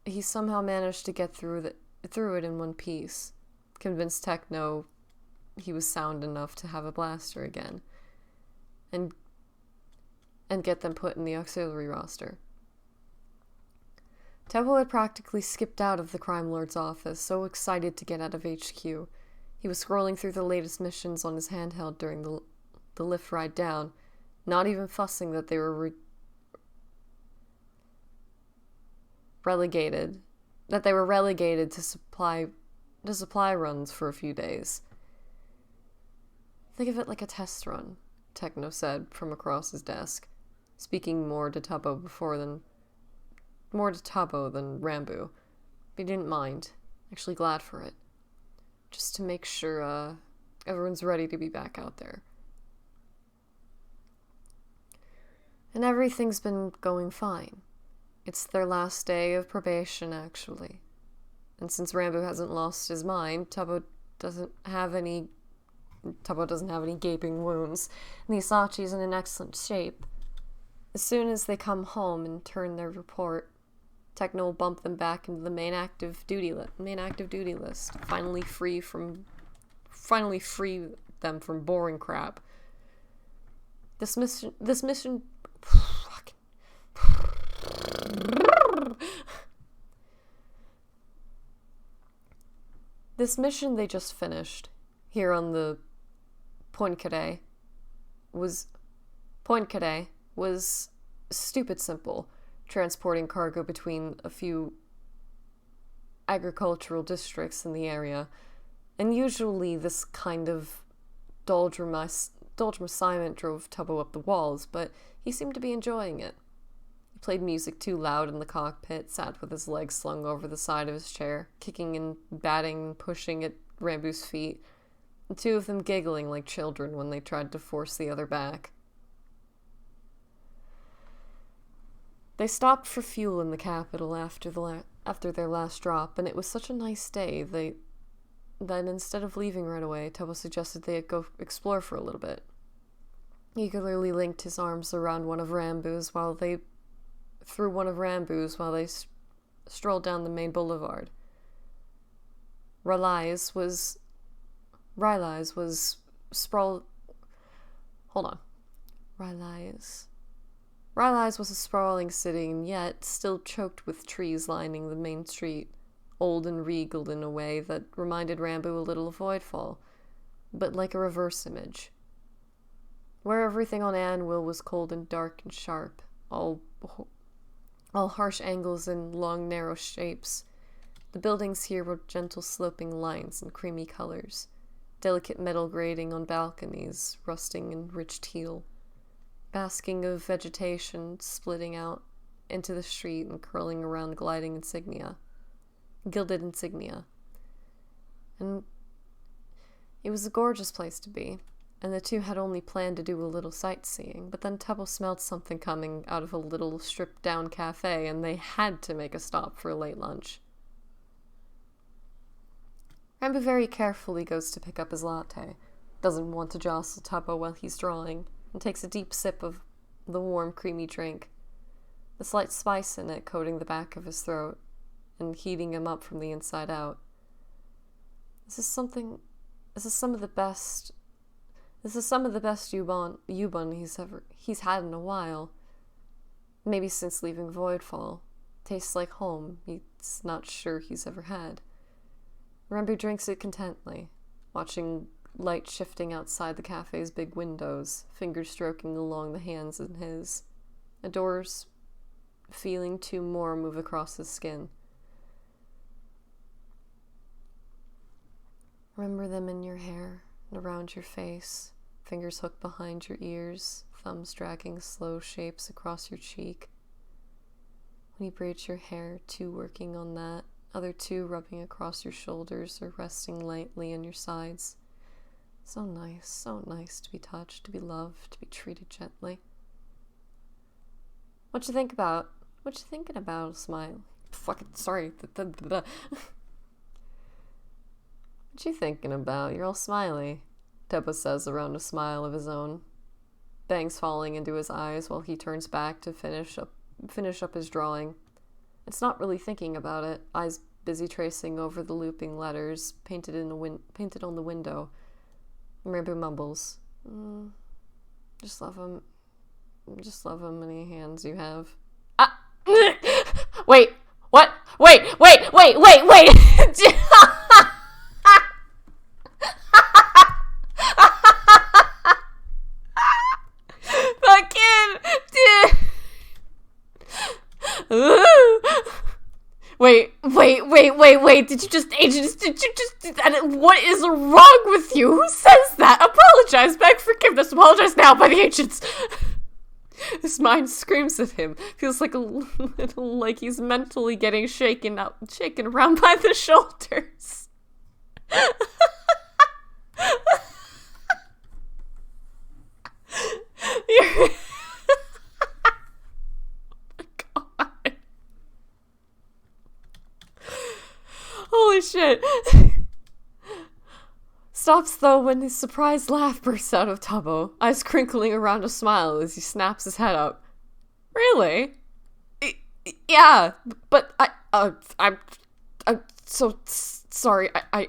he somehow managed to get through it in one piece, convinced Techno he was sound enough to have a blaster again, and get them put in the auxiliary roster. Tubbo had practically skipped out of the crime lord's office, so excited to get out of HQ. He was scrolling through the latest missions on his handheld during the lift ride down, not even fussing that they were relegated to supply runs for a few days. Think of it like a test run, Techno said from across his desk, speaking more to Tubbo than Rambo. He didn't mind, actually glad for it. Just to make sure everyone's ready to be back out there. And everything's been going fine. It's their last day of probation, actually. And since Rambo hasn't lost his mind, Tubbo doesn't have any gaping wounds, and the Asachi's in an excellent shape. As soon as they come home and turn their report, Techno will bump them back into the main active duty list. Finally free them from boring crap. This mission. This mission they just finished here on the Poincaré was stupid simple, transporting cargo between a few agricultural districts in the area, and usually this kind of doldrum assignment drove Tubbo up the walls, but he seemed to be enjoying it. He played music too loud in the cockpit, sat with his legs slung over the side of his chair, kicking and batting and pushing at Rambu's feet, the two of them giggling like children when they tried to force the other back. They stopped for fuel in the capital after their last drop, and it was such a nice day that instead of leaving right away, Tubbo suggested they go explore for a little bit. He eagerly linked his arms around one of Rambu's while they strolled down the main boulevard. Rylai's was sprawled. Hold on. Rylai's was a sprawling city, and yet still choked with trees lining the main street, old and regal in a way that reminded Rambo a little of Voidfall, but like a reverse image. Where everything on Anvil was cold and dark and sharp, all harsh angles and long narrow shapes, the buildings here were gentle sloping lines and creamy colors, delicate metal grating on balconies, rusting in rich teal, basking of vegetation splitting out into the street and curling around the gilded insignia. And it was a gorgeous place to be, and the two had only planned to do a little sightseeing, but then Tubbo smelled something coming out of a little stripped-down cafe, and they had to make a stop for a late lunch. Rambo very carefully goes to pick up his latte, doesn't want to jostle Tubbo while he's drawing, and takes a deep sip of the warm, creamy drink, the slight spice in it coating the back of his throat and heating him up from the inside out. This is some of the best Yubon he's had in a while. Maybe since leaving Voidfall. Tastes like home. He's not sure he's ever had. Rambo drinks it contently, watching light shifting outside the cafe's big windows, fingers stroking along the hands in his. Adores feeling two more move across his skin. Remember them in your hair and around your face, fingers hooked behind your ears, thumbs dragging slow shapes across your cheek. When he braids your hair, two working on that, other two rubbing across your shoulders or resting lightly on your sides. So nice to be touched, to be loved, to be treated gently. What you thinking about, Smile? Fucking sorry. What you thinking about? You're all smiley, Tubbo says around a smile of his own, bangs falling into his eyes while he turns back to finish up his drawing. It's not really thinking about it, eyes busy tracing over the looping letters painted on the window. Rambo mumbles, just love him many hands you have. Ah! Wait, what? Wait! Fucking Wait, did you just what is wrong with you? Who says that? Apologize, beg forgiveness, apologize now by the ancients. His mind screams at him, feels like a little like he's mentally getting shaken around by the shoulders. You're holy shit. Stops though when his surprised laugh bursts out of Tubbo, eyes crinkling around a smile as he snaps his head up. Really? Yeah, but I'm so sorry. I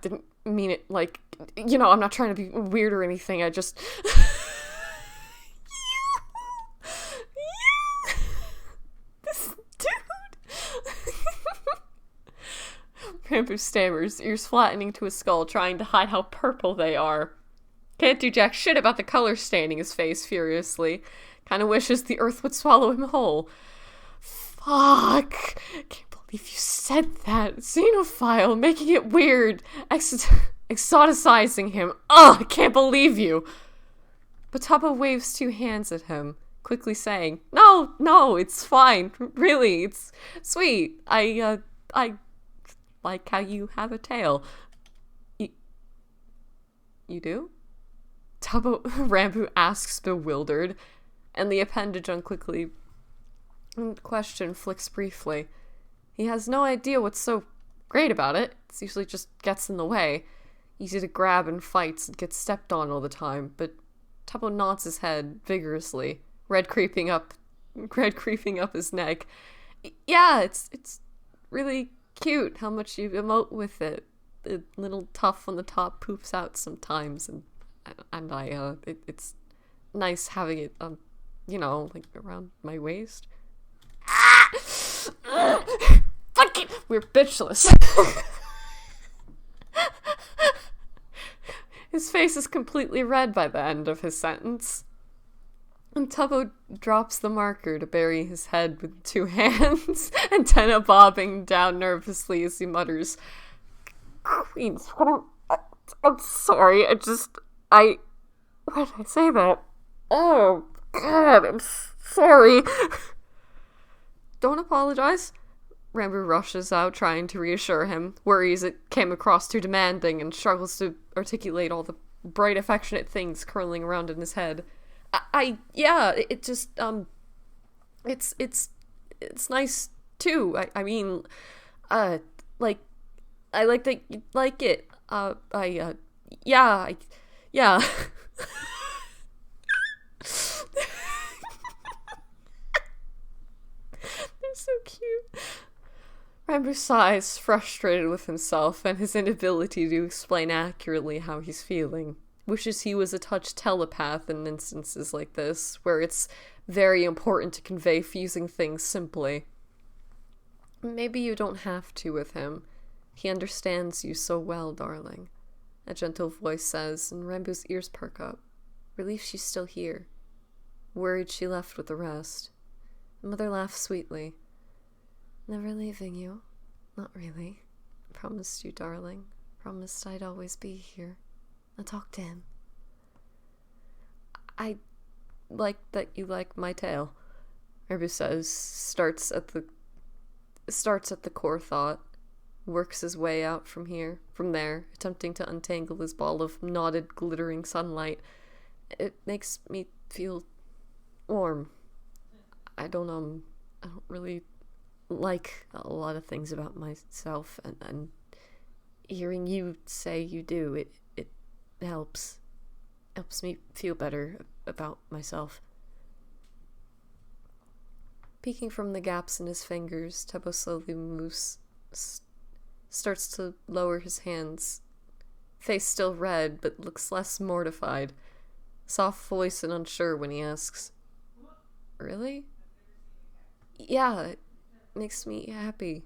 didn't mean it like, I'm not trying to be weird or anything. I just this dude. Rambo stammers, ears flattening to his skull, trying to hide how purple they are. Can't do jack shit about the color staining his face furiously. Kinda wishes the earth would swallow him whole. Fuck! Can't believe you said that. Xenophile, making it weird. Exoticizing him. Ugh, I can't believe you. But Tubbo waves two hands at him, quickly saying, No, it's fine. Really, it's sweet. I like how you have a tail. You do? Rambo asks, bewildered, and the appendage on question flicks briefly. He has no idea what's so great about it. It usually just gets in the way. Easy to grab and fights and gets stepped on all the time, but Tubbo nods his head vigorously, red creeping up his neck. Yeah, it's really cute how much you emote with it. The little tuft on the top poops out sometimes, and it's nice having it, like around my waist. Fuck it! We're bitchless. His face is completely red by the end of his sentence. And Tubbo drops the marker to bury his head with two hands, antenna bobbing down nervously as he mutters, Queens, I'm sorry, why did I say that? Oh, God, I'm sorry. don't apologize. Rambo rushes out, trying to reassure him, worries it came across too demanding, and struggles to articulate all the bright, affectionate things curling around in his head. It just, it's nice, too. I mean, like, I like that you like it. Yeah. They're so cute. Rambo sighs, frustrated with himself and his inability to explain accurately how he's feeling. Wishes he was a touch telepath in instances like this, where it's very important to convey fusing things simply. Maybe you don't have to with him. He understands you so well, darling, a gentle voice says, and Rambo's ears perk up. Relief she's still here. Worried she left with the rest. Mother laughs sweetly. Never leaving you. Not really. Promised you, darling. Promised I'd always be here. Now talk to him. I like that you like my tale, Rambo says, starts at the core thought, works his way out from there, attempting to untangle his ball of knotted, glittering sunlight. It makes me feel warm. I don't really like a lot of things about myself, and hearing you say you do, it helps me feel better about myself. Peeking from the gaps in his fingers, Tubbo slowly moves, starts to lower his hands, face still red, but looks less mortified, soft voice and unsure when he asks, really? Yeah, it makes me happy,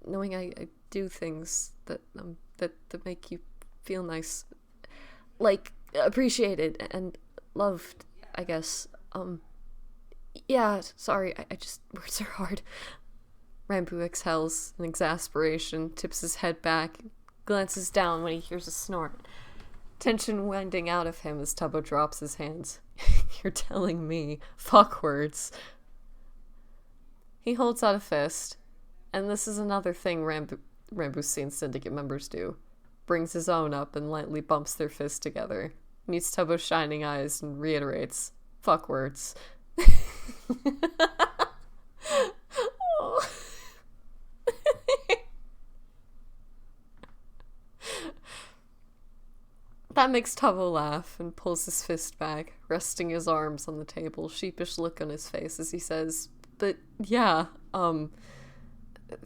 knowing I do things that make you feel nice, like appreciated and loved, I guess. Yeah, sorry, I just, words are hard. Rambo exhales in exasperation, tips his head back, glances down when he hears a snort. Tension winding out of him as Tubbo drops his hands. You're telling me. Fuck words. He holds out a fist, and this is another thing Rambo's seen Syndicate members do. Brings his own up and lightly bumps their fists together. Meets Tubbo's shining eyes and reiterates, fuck words. Oh. That makes Tubbo laugh and pulls his fist back, resting his arms on the table, sheepish look on his face as he says, but yeah,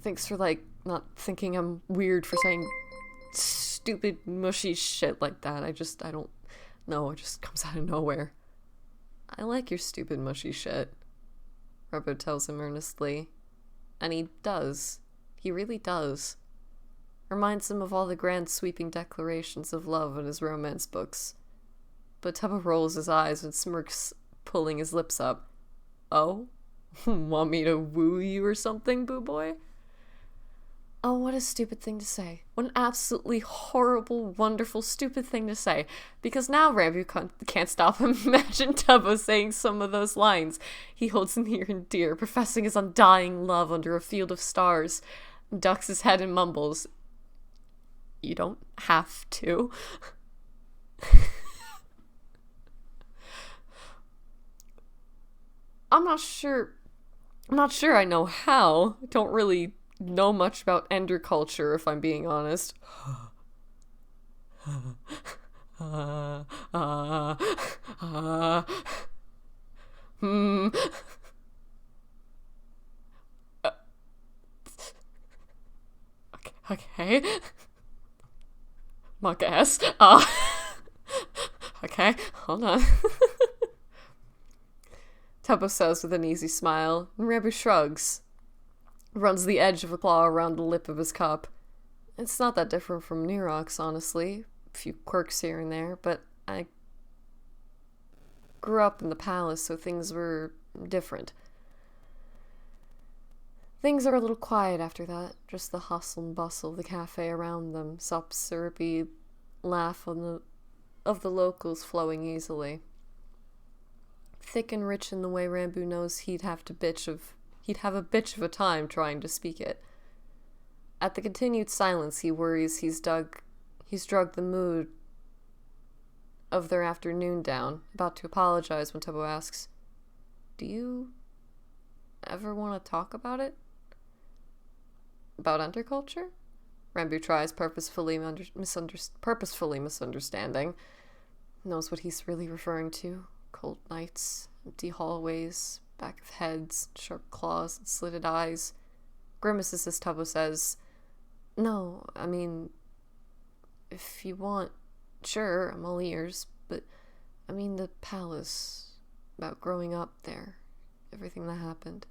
thanks for, not thinking I'm weird for saying stupid, mushy shit like that. I don't know, it just comes out of nowhere. I like your stupid, mushy shit, Robo tells him earnestly. And he does. He really does. Reminds him of all the grand sweeping declarations of love in his romance books. But Tubbo rolls his eyes and smirks, pulling his lips up. Oh? Want me to woo you or something, boo boy? Oh, what a stupid thing to say. What an absolutely horrible, wonderful, stupid thing to say. Because now Rambo can't stop him. Imagine Tubbo saying some of those lines he holds near and dear, professing his undying love under a field of stars, ducks his head and mumbles, you don't have to. I'm not sure I know how. I don't really know much about Ender culture, if I'm being honest. Okay. My guess. Okay, hold on. Tubbo says with an easy smile, and Rambo shrugs. Runs the edge of a claw around the lip of his cup. It's not that different from Nerox, honestly. A few quirks here and there, but I grew up in the palace, so things were different. Things are a little quiet after that, just the hustle and bustle of the cafe around them, soft syrupy laugh of the locals flowing easily. Thick and rich in the way Rambo knows he'd have to bitch of he'd have a bitch of a time trying to speak it. At the continued silence, he worries he's drugged the mood of their afternoon down, about to apologize when Tubbo asks, "Do you ever want to talk about it? About underculture?" Rambu tries, purposefully misunderstanding. Knows what he's really referring to. Cold nights, empty hallways, back of heads, sharp claws, and slitted eyes. Grimaces as Tubbo says, "No, I mean, if you want, sure, I'm all ears, but I mean the palace, about growing up there, everything that happened."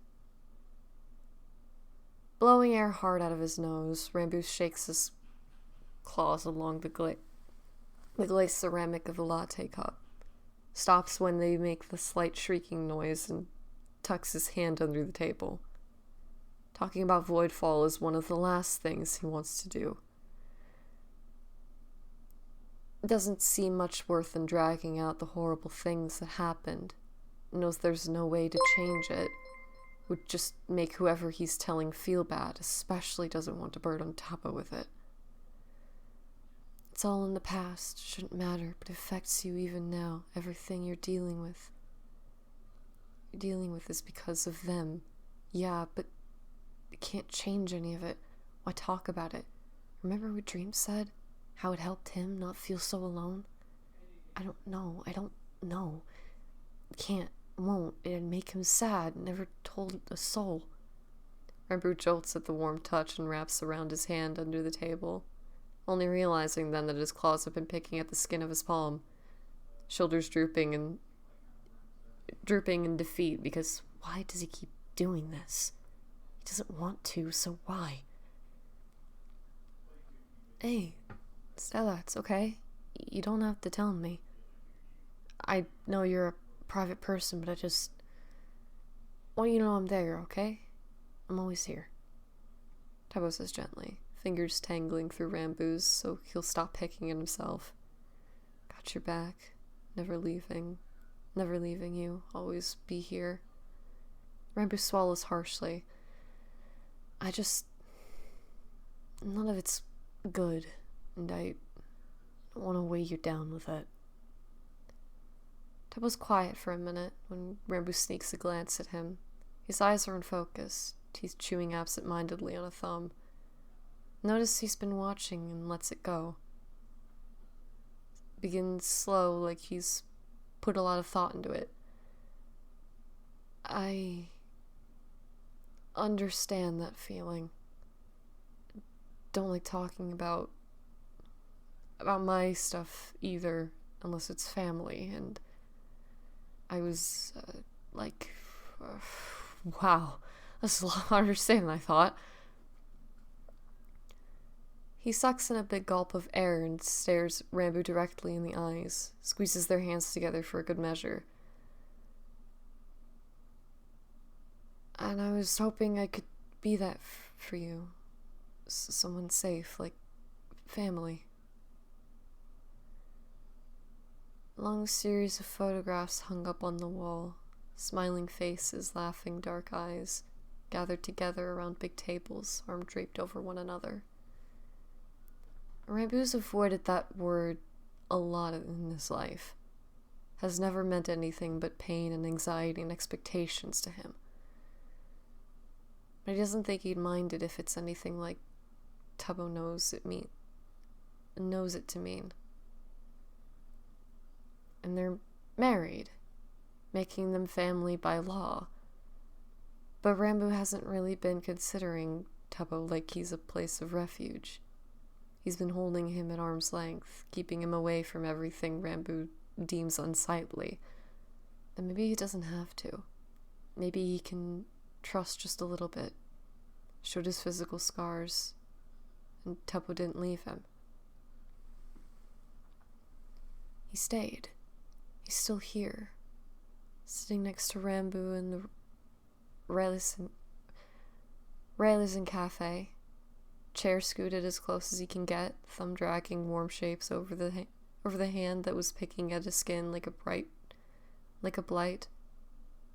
Blowing air hard out of his nose, Rambu shakes his claws along the glazed ceramic of the latte cup, stops when they make the slight shrieking noise, and tucks his hand under the table. Talking about Voidfall is one of the last things he wants to do. It doesn't see much worth in dragging out the horrible things that happened. Knows there's no way to change it. Would just make whoever he's telling feel bad, especially doesn't want to burden Tubbo with it. It's all in the past, shouldn't matter, but it affects you even now. Everything you're dealing with is because of them. Yeah, but you can't change any of it. Why talk about it? Remember what Dream said? How it helped him not feel so alone? I don't know. Can't. Won't. It'd make him sad. Never told a soul. Rambu jolts at the warm touch and wraps around his hand under the table, only realizing then that his claws have been picking at the skin of his palm, shoulders drooping in defeat, because why does he keep doing this? He doesn't want to, so why? Hey, Stella, it's okay. You don't have to tell me. I know you're a private person, but I just want you to know I'm there, okay? I'm always here. Tubbo says gently, fingers tangling through Rambu's so he'll stop picking at himself. Got your back. Never leaving you. Always be here. Rambu swallows harshly. None of it's good, and I don't want to weigh you down with it. Tubbo's quiet for a minute when Rambu sneaks a glance at him. His eyes are unfocused, teeth chewing absent-mindedly on a thumb. Notice he's been watching and lets it go. Begins slow, like he's put a lot of thought into it. I understand that feeling. Don't like talking about my stuff either, unless it's family, and I was, wow, that's a lot harder to say than I thought. He sucks in a big gulp of air and stares Rambu directly in the eyes, squeezes their hands together for a good measure. And I was hoping I could be that for you. Someone safe, like family. Long series of photographs hung up on the wall, smiling faces, laughing dark eyes, gathered together around big tables, arm draped over one another. Rambu's avoided that word a lot in his life. Has never meant anything but pain and anxiety and expectations to him. But he doesn't think he'd mind it if it's anything like Tubbo knows it to mean. And they're married, making them family by law. But Rambu hasn't really been considering Tubbo like he's a place of refuge. He's been holding him at arm's length, keeping him away from everything Rambu deems unsightly. And maybe he doesn't have to. Maybe he can trust just a little bit. Showed his physical scars, and Tubbo didn't leave him. He stayed. He's still here, sitting next to Rambu in the Railisen cafe, chair scooted as close as he can get, thumb dragging warm shapes over the hand that was picking at his skin like a blight.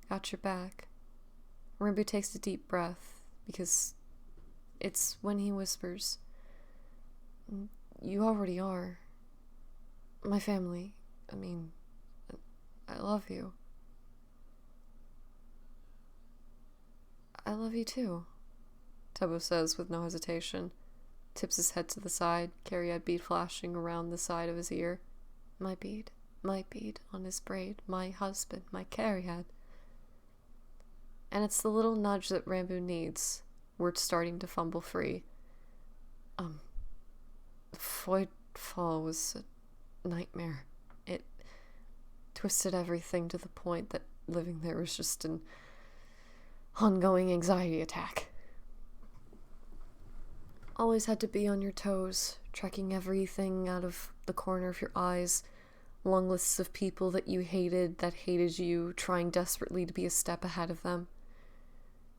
Got your back. Rambo takes a deep breath, because it's when he whispers, "You already are. My family. I mean, I love you." "I love you too," Tubbo says with no hesitation. Tips his head to the side, carry-eyed bead flashing around the side of his ear. My bead on his braid, my husband, my carry-eyed. And it's the little nudge that Rambo needs. Words starting to fumble free. Floyd Fall was a nightmare. It twisted everything to the point that living there was just an ongoing anxiety attack. Always had to be on your toes, tracking everything out of the corner of your eyes. Long lists of people that you hated, that hated you, trying desperately to be a step ahead of them.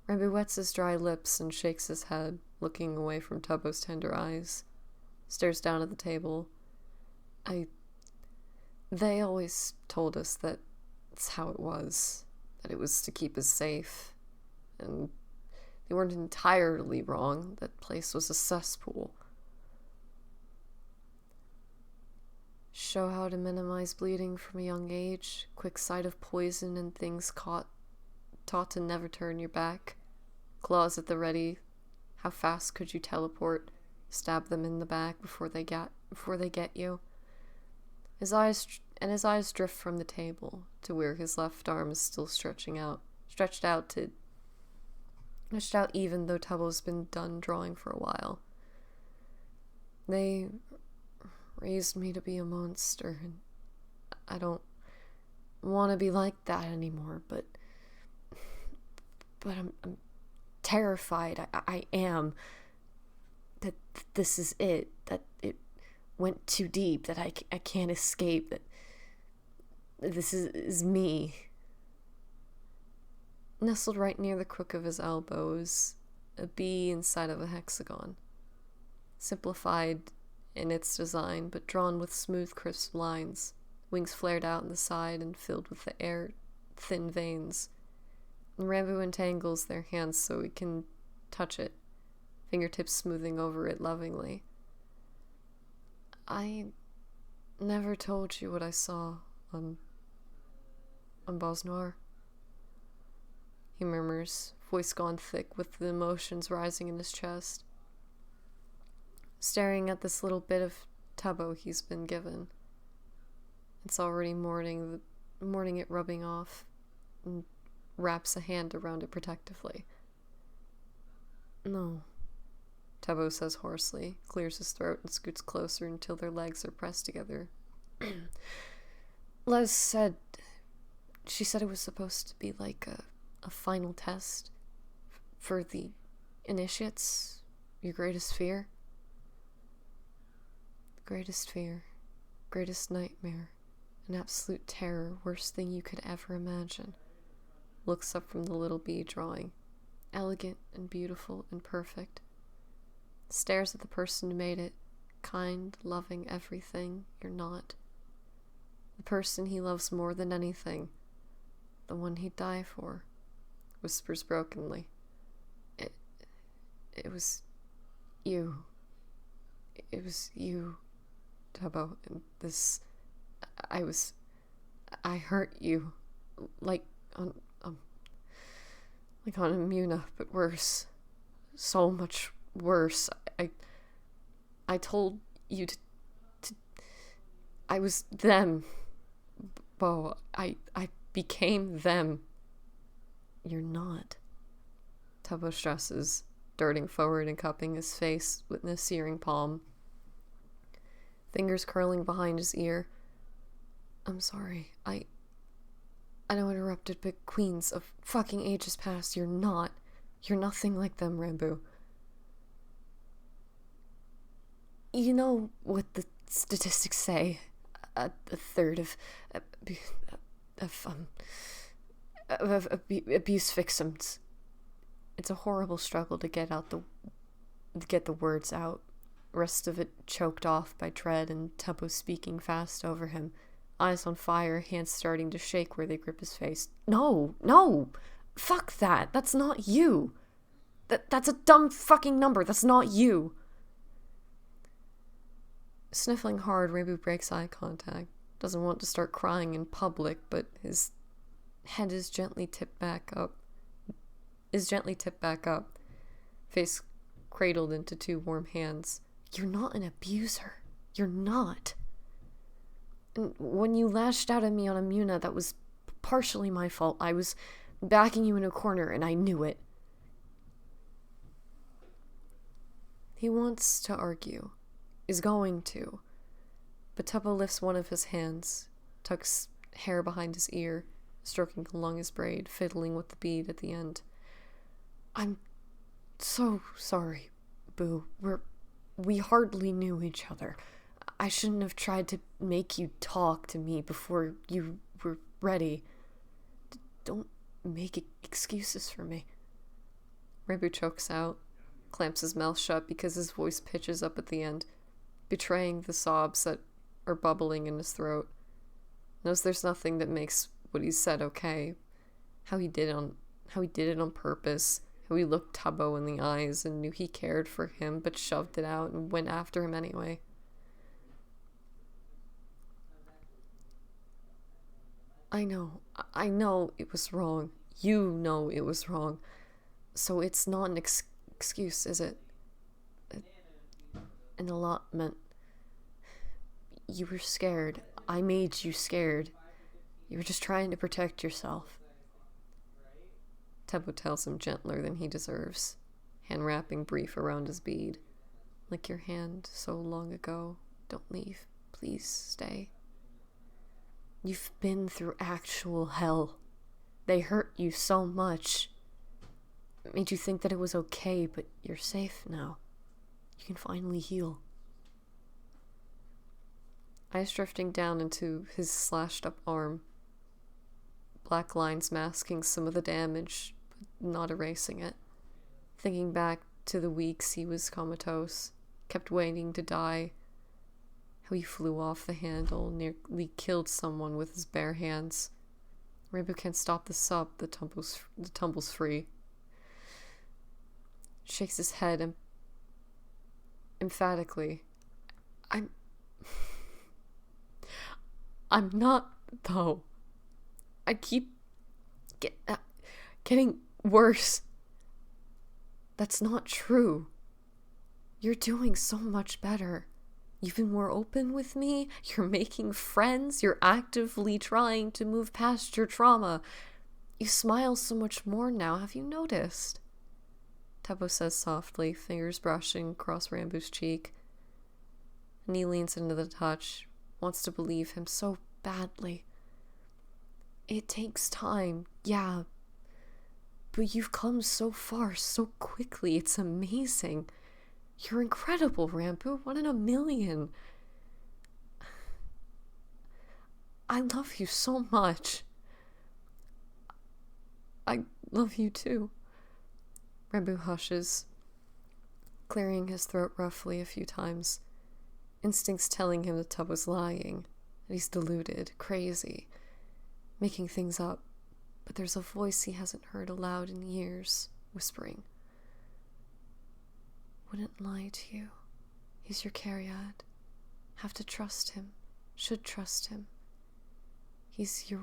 Rambo wets his dry lips and shakes his head, looking away from Tubbo's tender eyes. Stares down at the table. They always told us that it's how it was, that it was to keep us safe. And they weren't entirely wrong. That place was a cesspool. Show how to minimize bleeding from a young age, quick sight of poison and things caught, taught to never turn your back, claws at the ready. How fast could you teleport? Stab them in the back before they get you. His eyes drift from the table to where his left arm is still stretched out even though Tubbo's been done drawing for a while. They raised me to be a monster, and I don't want to be like that anymore, but I'm terrified. I am. That this is it. That it went too deep. That I can't escape. That this is me. Nestled right near the crook of his elbow is a bee inside of a hexagon. Simplified in its design, but drawn with smooth, crisp lines. Wings flared out in the side and filled with the air thin veins. And Rambo entangles their hands so he can touch it, fingertips smoothing over it lovingly. I never told you what I saw on Bas Noir, he murmurs, voice gone thick with the emotions rising in his chest, staring at this little bit of Tubbo he's been given. It's already morning it rubbing off, and wraps a hand around it protectively. No, Tubbo says hoarsely, clears his throat and scoots closer until their legs are pressed together. Les said, she said it was supposed to be like a final test for the initiates, your greatest fear. Greatest fear, greatest nightmare, an absolute terror, worst thing you could ever imagine. Looks up from the little bee drawing, elegant and beautiful and perfect. Stares at the person who made it, kind, loving everything you're not. The person he loves more than anything, the one he'd die for. Whispers brokenly. It was you. It was you, Tubbo, and this... I hurt you. Like on Imuna, but worse. So much worse. I told you to I was them. Bo, I became them. You're not. Tubbo stresses, darting forward and cupping his face with a searing palm. Fingers curling behind his ear. I'm sorry. I know I interrupted, but queens of fucking ages past, you're not. You're nothing like them, Rambo. You know what the statistics say? A third of abuse victims. It's a horrible struggle to get the words out. Rest of it choked off by dread and Tubbo speaking fast over him, eyes on fire, hands starting to shake where they grip his face. No, Fuck that. That's not you. That's a dumb fucking number. That's not you. Sniffling hard, Rabu breaks eye contact. Doesn't want to start crying in public, but his head is gently tipped back up. Face cradled into two warm hands. You're not an abuser. You're not. And when you lashed out at me on Amuna, that was partially my fault. I was backing you in a corner, and I knew it. He wants to argue. Is going to. But Tuppo lifts one of his hands, tucks hair behind his ear, stroking along his braid, fiddling with the bead at the end. I'm so sorry, Boo. We hardly knew each other. I shouldn't have tried to make you talk to me before you were ready. Don't make excuses for me. Rabu chokes out, clamps his mouth shut because his voice pitches up at the end, betraying the sobs that are bubbling in his throat. Knows there's nothing that makes what he said okay. How he did it on purpose. How he looked Tubbo in the eyes and knew he cared for him, but shoved it out and went after him anyway. I know it was wrong. You know it was wrong. So it's not an excuse, is it? An allotment. You were scared. I made you scared. You were just trying to protect yourself. Tubbo tells him gentler than he deserves, hand wrapping brief around his bead. Like your hand so long ago. Don't leave. Please stay. You've been through actual hell. They hurt you so much. It made you think that it was okay, but you're safe now. You can finally heal. Eyes drifting down into his slashed up arm. Black lines masking some of the damage, but not erasing it. Thinking back to the weeks he was comatose, kept waiting to die. How he flew off the handle, nearly killed someone with his bare hands. Rainbow can't stop the sub, the tumble's free. Shakes his head emphatically. I'm not, though. I keep getting worse. That's not true. You're doing so much better. You've been more open with me. You're making friends. You're actively trying to move past your trauma. You smile so much more now. Have you noticed? Tubbo says softly, fingers brushing across Rambu's cheek. And he leans into the touch, wants to believe him so badly. It takes time, yeah. But you've come so far so quickly. It's amazing. You're incredible, Rambu. 1 in a million. I love you so much. I love you too. Rambu hushes, clearing his throat roughly a few times. Instincts telling him that Tub was lying, that he's deluded, crazy, making things up. But there's a voice he hasn't heard aloud in years, whispering. Wouldn't lie to you. He's your Cariad. Have to trust him. Should trust him. He's your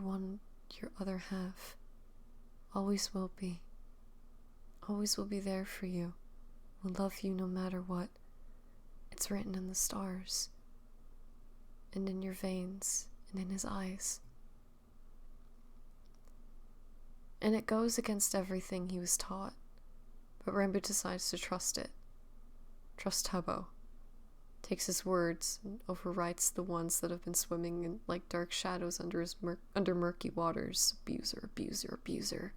other half. Always will be. Always will be there for you. Will love you no matter what. It's written in the stars. And in your veins. And in his eyes. And it goes against everything he was taught. But Rambu decides to trust it. Trust Tubbo. Takes his words and overwrites the ones that have been swimming in like dark shadows under murky waters. Abuser, abuser, abuser.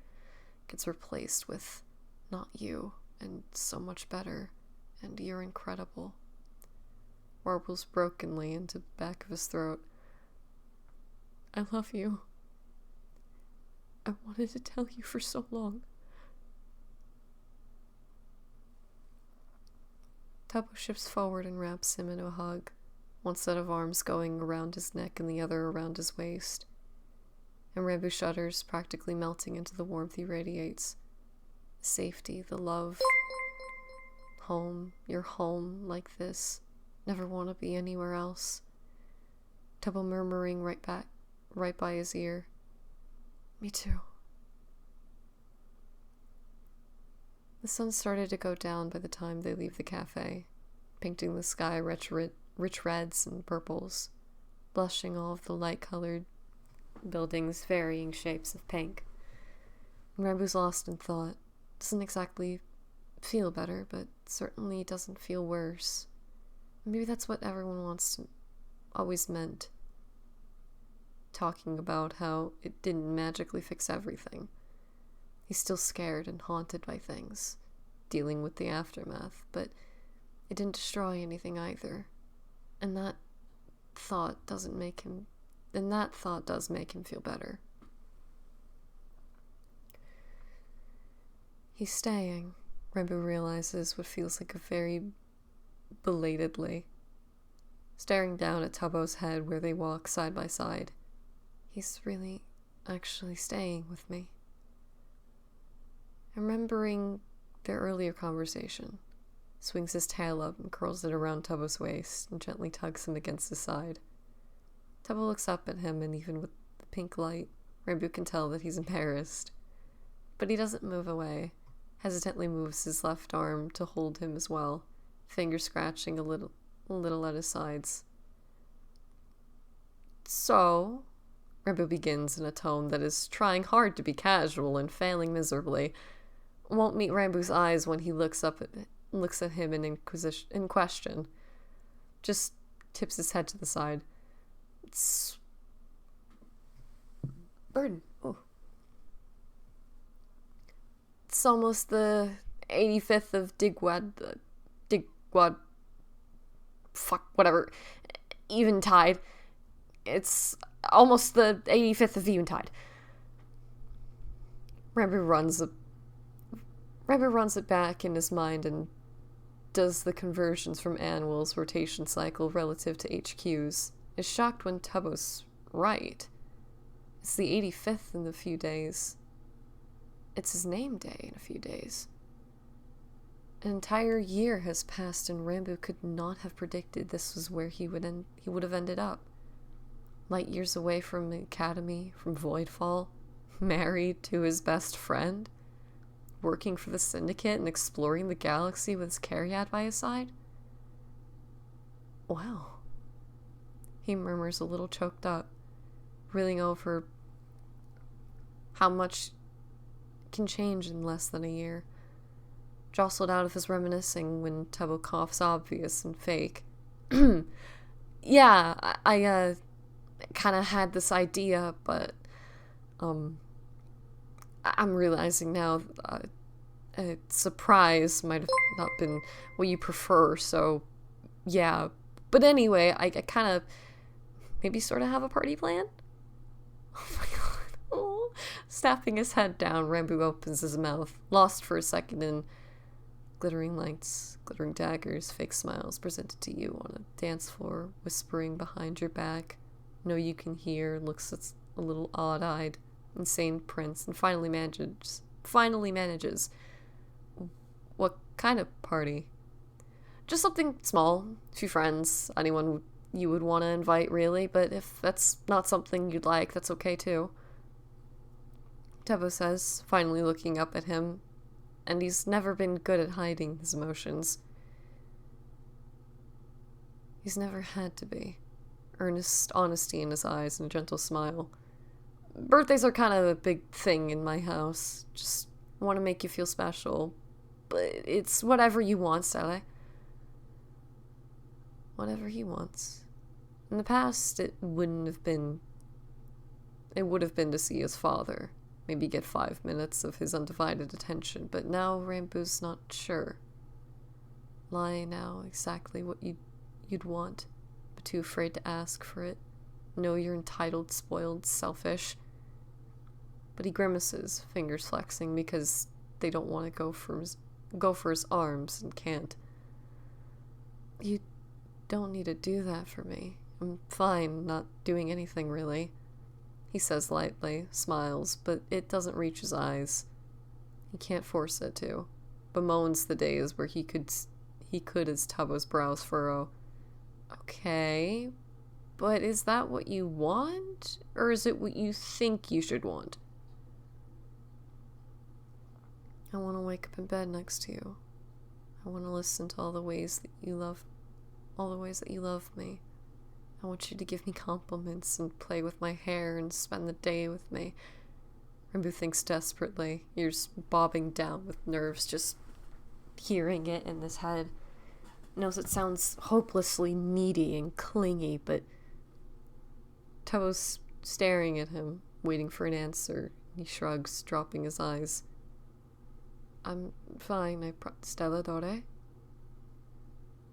Gets replaced with not you, and so much better, and you're incredible. Warbles brokenly into the back of his throat. I love you. I wanted to tell you for so long. Tubbo shifts forward and wraps him in a hug, one set of arms going around his neck and the other around his waist. and Rambo shudders, practically melting into the warmth he radiates. The safety, the love. Home, your home, like this. Never want to be anywhere else. Tubbo murmuring right by his ear. Me too. The sun started to go down by the time they leave the cafe, painting the sky rich reds and purples, blushing all of the light-colored buildings varying shapes of pink. And Rambo's lost in thought. Doesn't exactly feel better, but certainly doesn't feel worse. Maybe that's what everyone always meant. Talking about how it didn't magically fix everything. He's still scared and haunted by things, dealing with the aftermath, but it didn't destroy anything either. And that thought does make him feel better. He's staying, Rambo realizes what feels like a very belatedly, staring down at Tubbo's head where they walk side by side. He's really actually staying with me. Remembering their earlier conversation, swings his tail up and curls it around Tubbo's waist and gently tugs him against his side. Tubbo looks up at him, and even with the pink light, Rambo can tell that he's embarrassed. But he doesn't move away, hesitantly moves his left arm to hold him as well, fingers scratching a little at his sides. So, Rambo begins in a tone that is trying hard to be casual and failing miserably. Won't meet Rambo's eyes when he looks at him in question. Just tips his head to the side. It's Burden. Oh. It's almost the 85th of Digwad, fuck, whatever, Eventide. It's almost the 85th of Eventide. Rambo runs it back in his mind and does the conversions from annuals rotation cycle relative to HQs. Is shocked when Tubbo's right. It's the 85th in a few days. It's his name day in a few days. An entire year has passed, and Rambo could not have predicted this was where he would have ended up. Light years away from the academy, from Voidfall, married to his best friend, working for the Syndicate and exploring the galaxy with his Cariad by his side. Wow. He murmurs, a little choked up, reeling over how much can change in less than a year. Jostled out of his reminiscing when Tubbo coughs obvious and fake. Yeah, I kind of had this idea, but I'm realizing now a surprise might have not been what you prefer, so yeah. But anyway, I kind of maybe sort of have a party plan? Oh my god. Oh. Snapping his head down, Rambo opens his mouth, lost for a second in glittering lights, glittering daggers, fake smiles presented to you on a dance floor, whispering behind your back. No, you can hear, looks a little odd-eyed, insane prince, and finally manages. What kind of party? Just something small, a few friends, anyone you would want to invite, really, but if that's not something you'd like, that's okay too. Tubbo says, finally looking up at him, and he's never been good at hiding his emotions. He's never had to be. Earnest honesty in his eyes and a gentle smile. Birthdays are kind of a big thing in my house. Just want to make you feel special. But it's whatever you want, Sally. Whatever he wants. In the past, it would have been to see his father. Maybe get 5 minutes of his undivided attention. But now Rambo's not sure. Lie now exactly what you'd want. But too afraid to ask for it. Know you're entitled, spoiled, selfish. But he grimaces, fingers flexing, because they don't want to go for his arms and can't. You don't need to do that for me. I'm fine not doing anything, really. he says lightly, smiles, but it doesn't reach his eyes. He can't force it to. Bemoans the days where he could as Tubbo's brows furrow. Okay, but is that what you want? Or is it what you think you should want? I want to wake up in bed next to you. I want to listen to all the ways that you love me. I want you to give me compliments and play with my hair and spend the day with me. Rimbu thinks desperately, ears bobbing down with nerves, just hearing it in his head. Knows it sounds hopelessly needy and clingy, but Tubbo's staring at him, waiting for an answer. He shrugs, dropping his eyes. I'm fine, Stella Dore.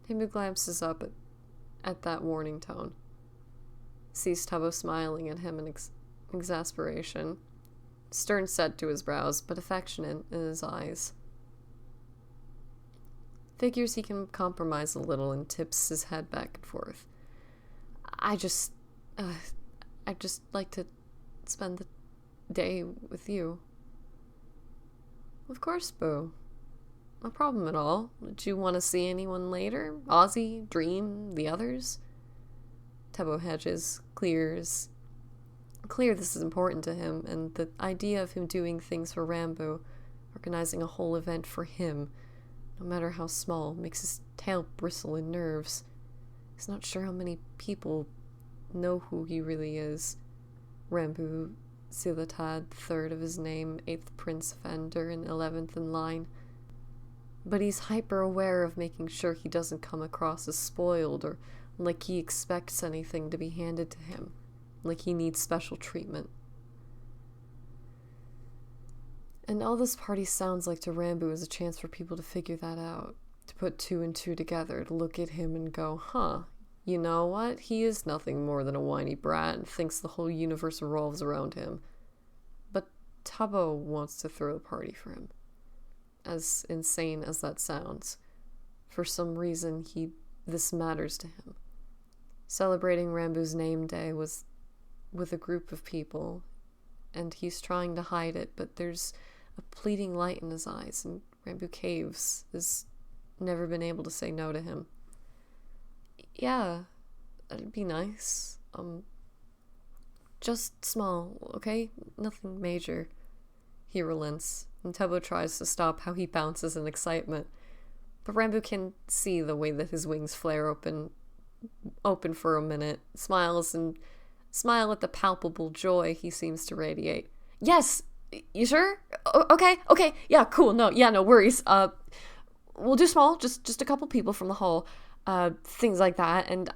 Rimbu glances up at that warning tone. Sees Tubbo smiling at him in exasperation. Stern set to his brows, but affectionate in his eyes. Figures he can compromise a little and tips his head back and forth. I'd just like to spend the day with you. Of course, Boo. No problem at all. Did you want to see anyone later? Ozzy, Dream, the others? Tubbo hedges, clear this is important to him, and the idea of him doing things for Rambo, organizing a whole event for him, no matter how small, makes his tail bristle in nerves. He's not sure how many people know who he really is. Rambo Silatad, third of his name, 8th Prince Fender, and 11th in line. But he's hyper aware of making sure he doesn't come across as spoiled or like he expects anything to be handed to him, like he needs special treatment. And all this party sounds like to Rambo is a chance for people to figure that out, to put 2 and 2 together, to look at him and go, huh, you know what? He is nothing more than a whiny brat and thinks the whole universe revolves around him. But Tubbo wants to throw a party for him. As insane as that sounds, for some reason this matters to him. Celebrating Rambo's name day was with a group of people, and he's trying to hide it, but there's a pleading light in his eyes, and Rambo caves, has never been able to say no to him. Yeah, that'd be nice. Just small, okay? Nothing major. He relents, and Tubbo tries to stop how he bounces in excitement. But Rambo can see the way that his wings flare open for a minute, smiles and smile at the palpable joy he seems to radiate. Yes! You sure? Okay, yeah, cool, no worries. We'll do small, just a couple people from the hall, things like that, and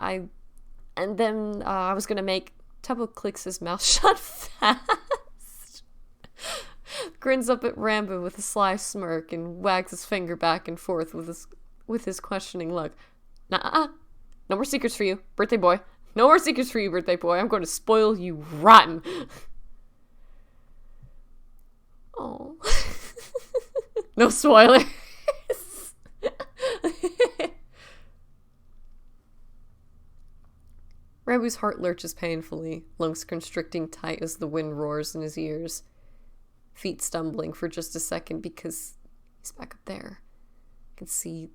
then I was gonna make... Tubbo clicks his mouth shut fast. Grins up at Rambo with a sly smirk and wags his finger back and forth with his questioning look. Nuh-uh. No more secrets for you, birthday boy. No more secrets for you, birthday boy. I'm going to spoil you rotten. Oh. No spoilers. Rambo's heart lurches painfully, lungs constricting tight as the wind roars in his ears. Feet stumbling for just a second because he's back up there. I can see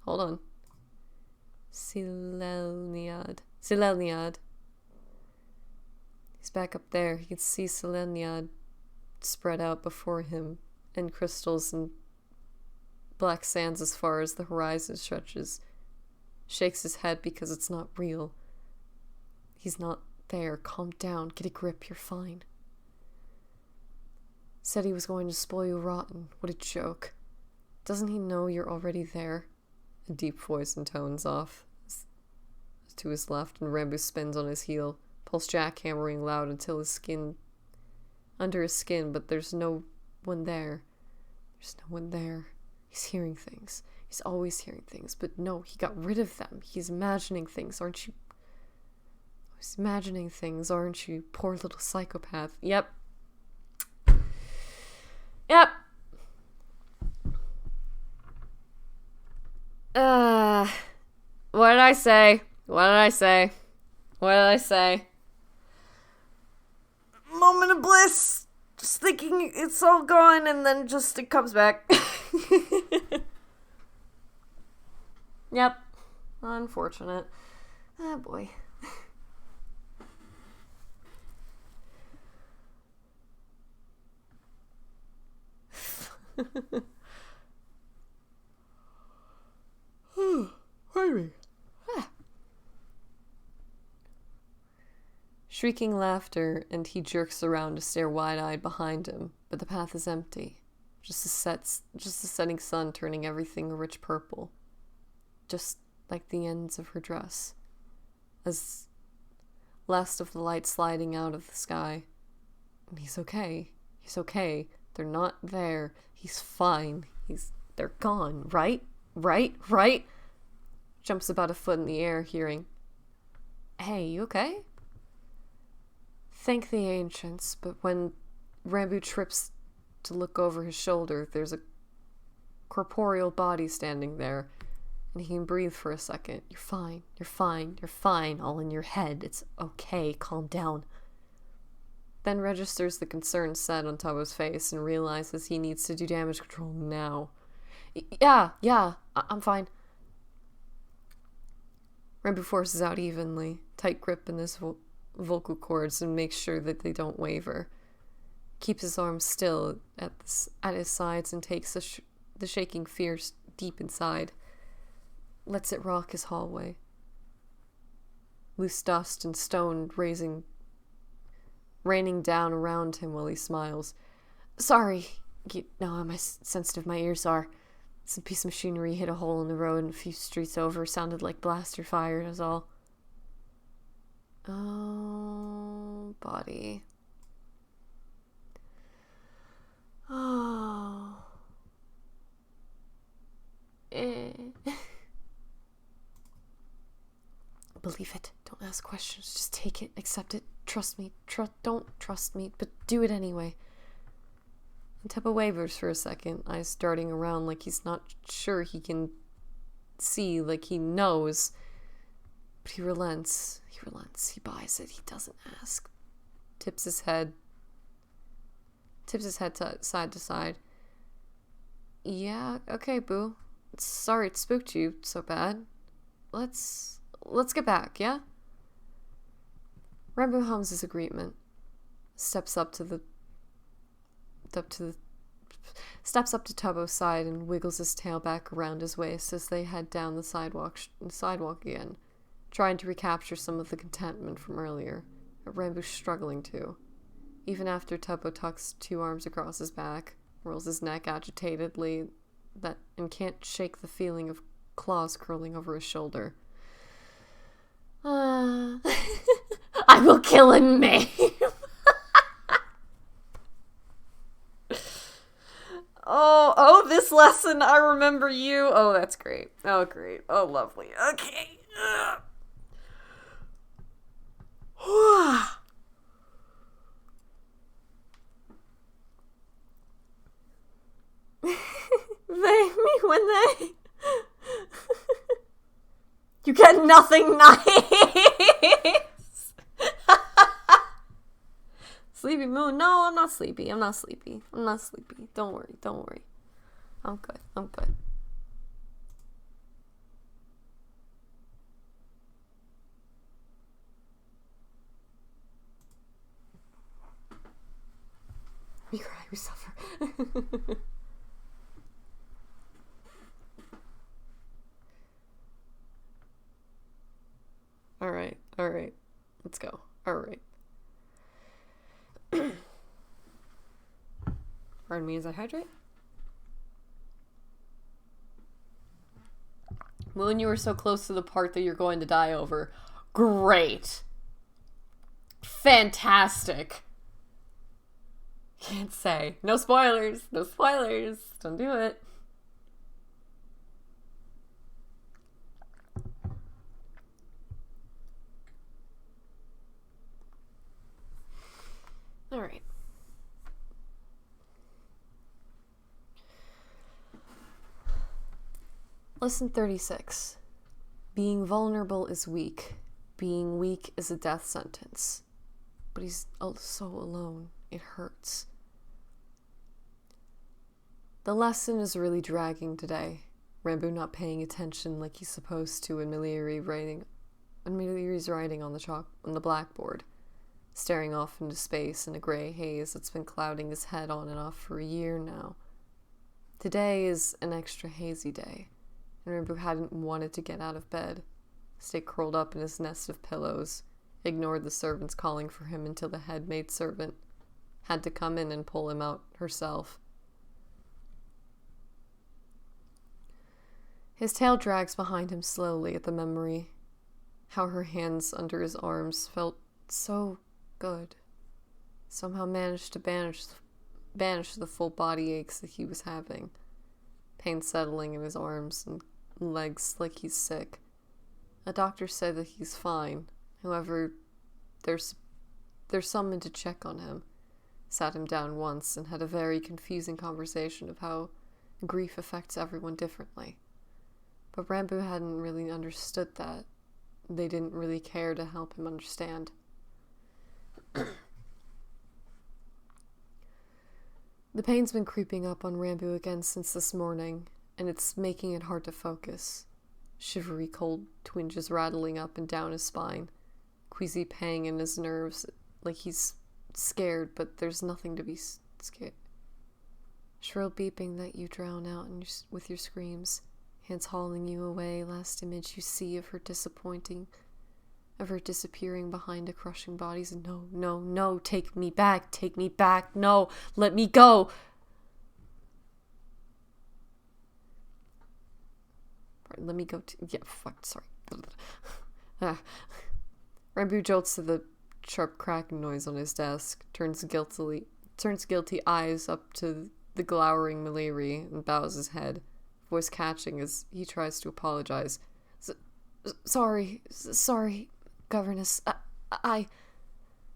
Hold on. Silelniad. He's back up there. He can see Silelniad spread out before him, and crystals and black sands as far as the horizon stretches. Shakes his head because it's not real. He's not there. Calm down. Get a grip. You're fine. Said he was going to spoil you rotten. What a joke. Doesn't he know you're already there? A deep voice intones off to his left, and Rambo spins on his heel, pulse jackhammering loud until under his skin, but there's no one there. There's no one there. He's hearing things. He's always hearing things, but no, he got rid of them. He's imagining things, aren't you? He's imagining things, aren't you? Poor little psychopath. Yep. I say? What did I say? What did I say? Moment of bliss. Just thinking it's all gone, and then just it comes back. Yep. Unfortunate. Ah, boy. Shrieking laughter, and he jerks around to stare wide-eyed behind him, but the path is empty. Just the setting sun turning everything a rich purple. Just like the ends of her dress. As last of the light sliding out of the sky. And he's okay. He's okay. They're not there. He's fine. They're gone, right? Right? Jumps about a foot in the air, hearing, "Hey, you okay?" Thank the ancients, but when Rambu trips to look over his shoulder, there's a corporeal body standing there, and he can breathe for a second. You're fine, all in your head. It's okay, calm down. Then registers the concern set on Tubbo's face and realizes he needs to do damage control now. Yeah, I'm fine. Rambu forces out evenly, tight grip in his vocal cords, and makes sure that they don't waver. Keeps his arms still at his sides and takes the shaking fear deep inside. Lets it rock his hallway. Loose dust and stone raining down around him while he smiles. Sorry, you know how sensitive my ears are. Some piece of machinery hit a hole in the road and a few streets over. Sounded like blaster fire, is all. Oh, body. Oh. Believe it. Don't ask questions. Just take it. Accept it. Trust me. Don't trust me, but do it anyway. And Tubbo wavers for a second, eyes darting around like he's not sure he can see, like he knows. But he relents. He buys it. He doesn't ask. Tips his head side to side. Yeah, okay, boo. Sorry it spooked you so bad. Let's get back, yeah? Rambo hums his agreement. Steps up to Tubbo's side and wiggles his tail back around his waist as they head down the sidewalk again, trying to recapture some of the contentment from earlier. But Rambo's struggling to. Even after Tubbo tucks 2 arms across his back, rolls his neck agitatedly, and can't shake the feeling of claws curling over his shoulder. I will kill and maim. Oh, this lesson, I remember you. Oh, that's great. Oh, great. Oh, lovely. Okay. When they you get nothing nice. Sleepy moon. No, I'm not sleepy. Don't worry. I'm good. We cry, we suffer. All right. Let's go. All right. Pardon me as I hydrate. Moon, you were so close to the part that you're going to die over. Great. Fantastic. Can't say. No spoilers. Don't do it. All right. Lesson 36. Being vulnerable is weak. Being weak is a death sentence. But he's so alone. It hurts. The lesson is really dragging today. Rambo not paying attention like he's supposed to, and Miliari's writing on the blackboard, staring off into space in a gray haze that's been clouding his head on and off for a year now. Today is an extra hazy day, and Rambo hadn't wanted to get out of bed, stay curled up in his nest of pillows, ignored the servants calling for him until the head maid servant had to come in and pull him out herself. His tail drags behind him slowly at the memory. How her hands under his arms felt so good. Somehow managed to banish the full body aches that he was having. Pain settling in his arms and legs like he's sick. A doctor said that he's fine. However, there's someone to check on him. Sat him down once and had a very confusing conversation of how grief affects everyone differently. But Rambo hadn't really understood that. They didn't really care to help him understand. The pain's been creeping up on Rambo again since this morning, and it's making it hard to focus. Shivery cold twinges rattling up and down his spine, queasy pang in his nerves, like he's scared, but there's nothing to be scared. Shrill beeping that you drown out with your screams. Hands hauling you away, last image you see of her disappearing behind a crushing bodies. No, no, no, take me back, no, let me go. Let me go sorry. Rambo jolts to the sharp cracking noise on his desk, turns guilty eyes up to the glowering Milary and bows his head. Voice catching as he tries to apologize. Sorry, governess. I...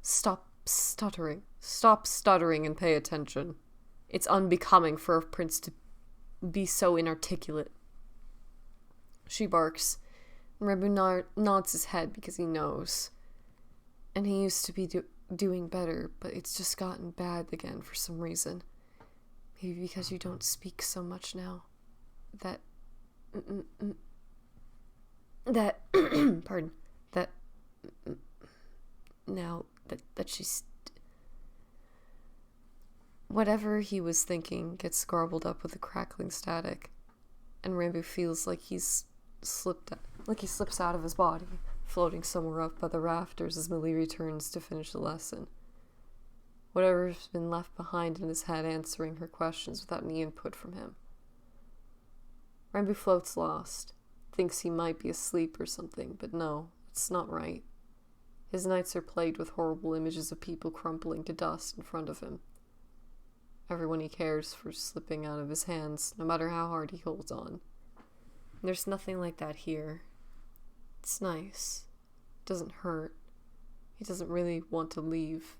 Stop stuttering and pay attention. It's unbecoming for a prince to be so inarticulate. She barks. Rambo nods his head because he knows. And he used to be doing better, but it's just gotten bad again for some reason. Maybe because you don't speak so much now. She's... Whatever he was thinking gets garbled up with a crackling static, and Rambo feels like he slips out of his body, floating somewhere up by the rafters as Millie returns to finish the lesson. Whatever's been left behind in his head answering her questions without any input from him. Rambo floats lost, thinks he might be asleep or something, but no, it's not right. His nights are plagued with horrible images of people crumpling to dust in front of him. Everyone he cares for slipping out of his hands, no matter how hard he holds on. There's nothing like that here. It's nice. It doesn't hurt. He doesn't really want to leave.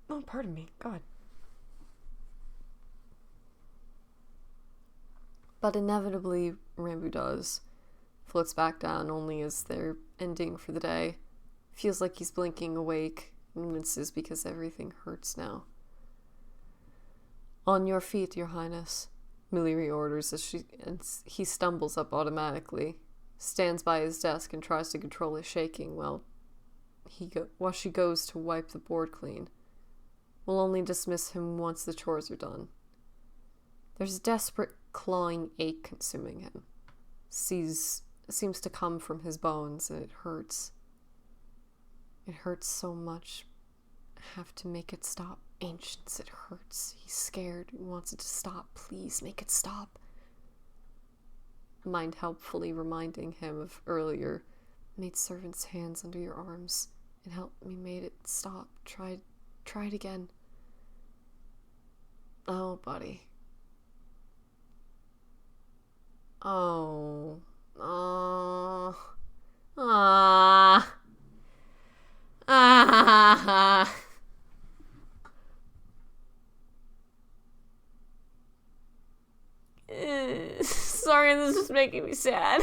Oh, pardon me. God. But inevitably, Rambo does. Floats back down only as they're ending for the day. Feels like he's blinking awake and winces because everything hurts now. On your feet, Your Highness, Millie orders as he stumbles up automatically, stands by his desk and tries to control his shaking while she goes to wipe the board clean. Will only dismiss him once the chores are done. There's a desperate clawing ache consuming him. Seems to come from his bones, and it hurts. It hurts so much. I have to make it stop. Ancients, it hurts. He's scared. He wants it to stop. Please make it stop. Mind helpfully reminding him of earlier. Made servant's hands under your arms. It helped me, made it stop. Try it again. Oh, buddy. Oh. Ah. sorry, this is making me sad.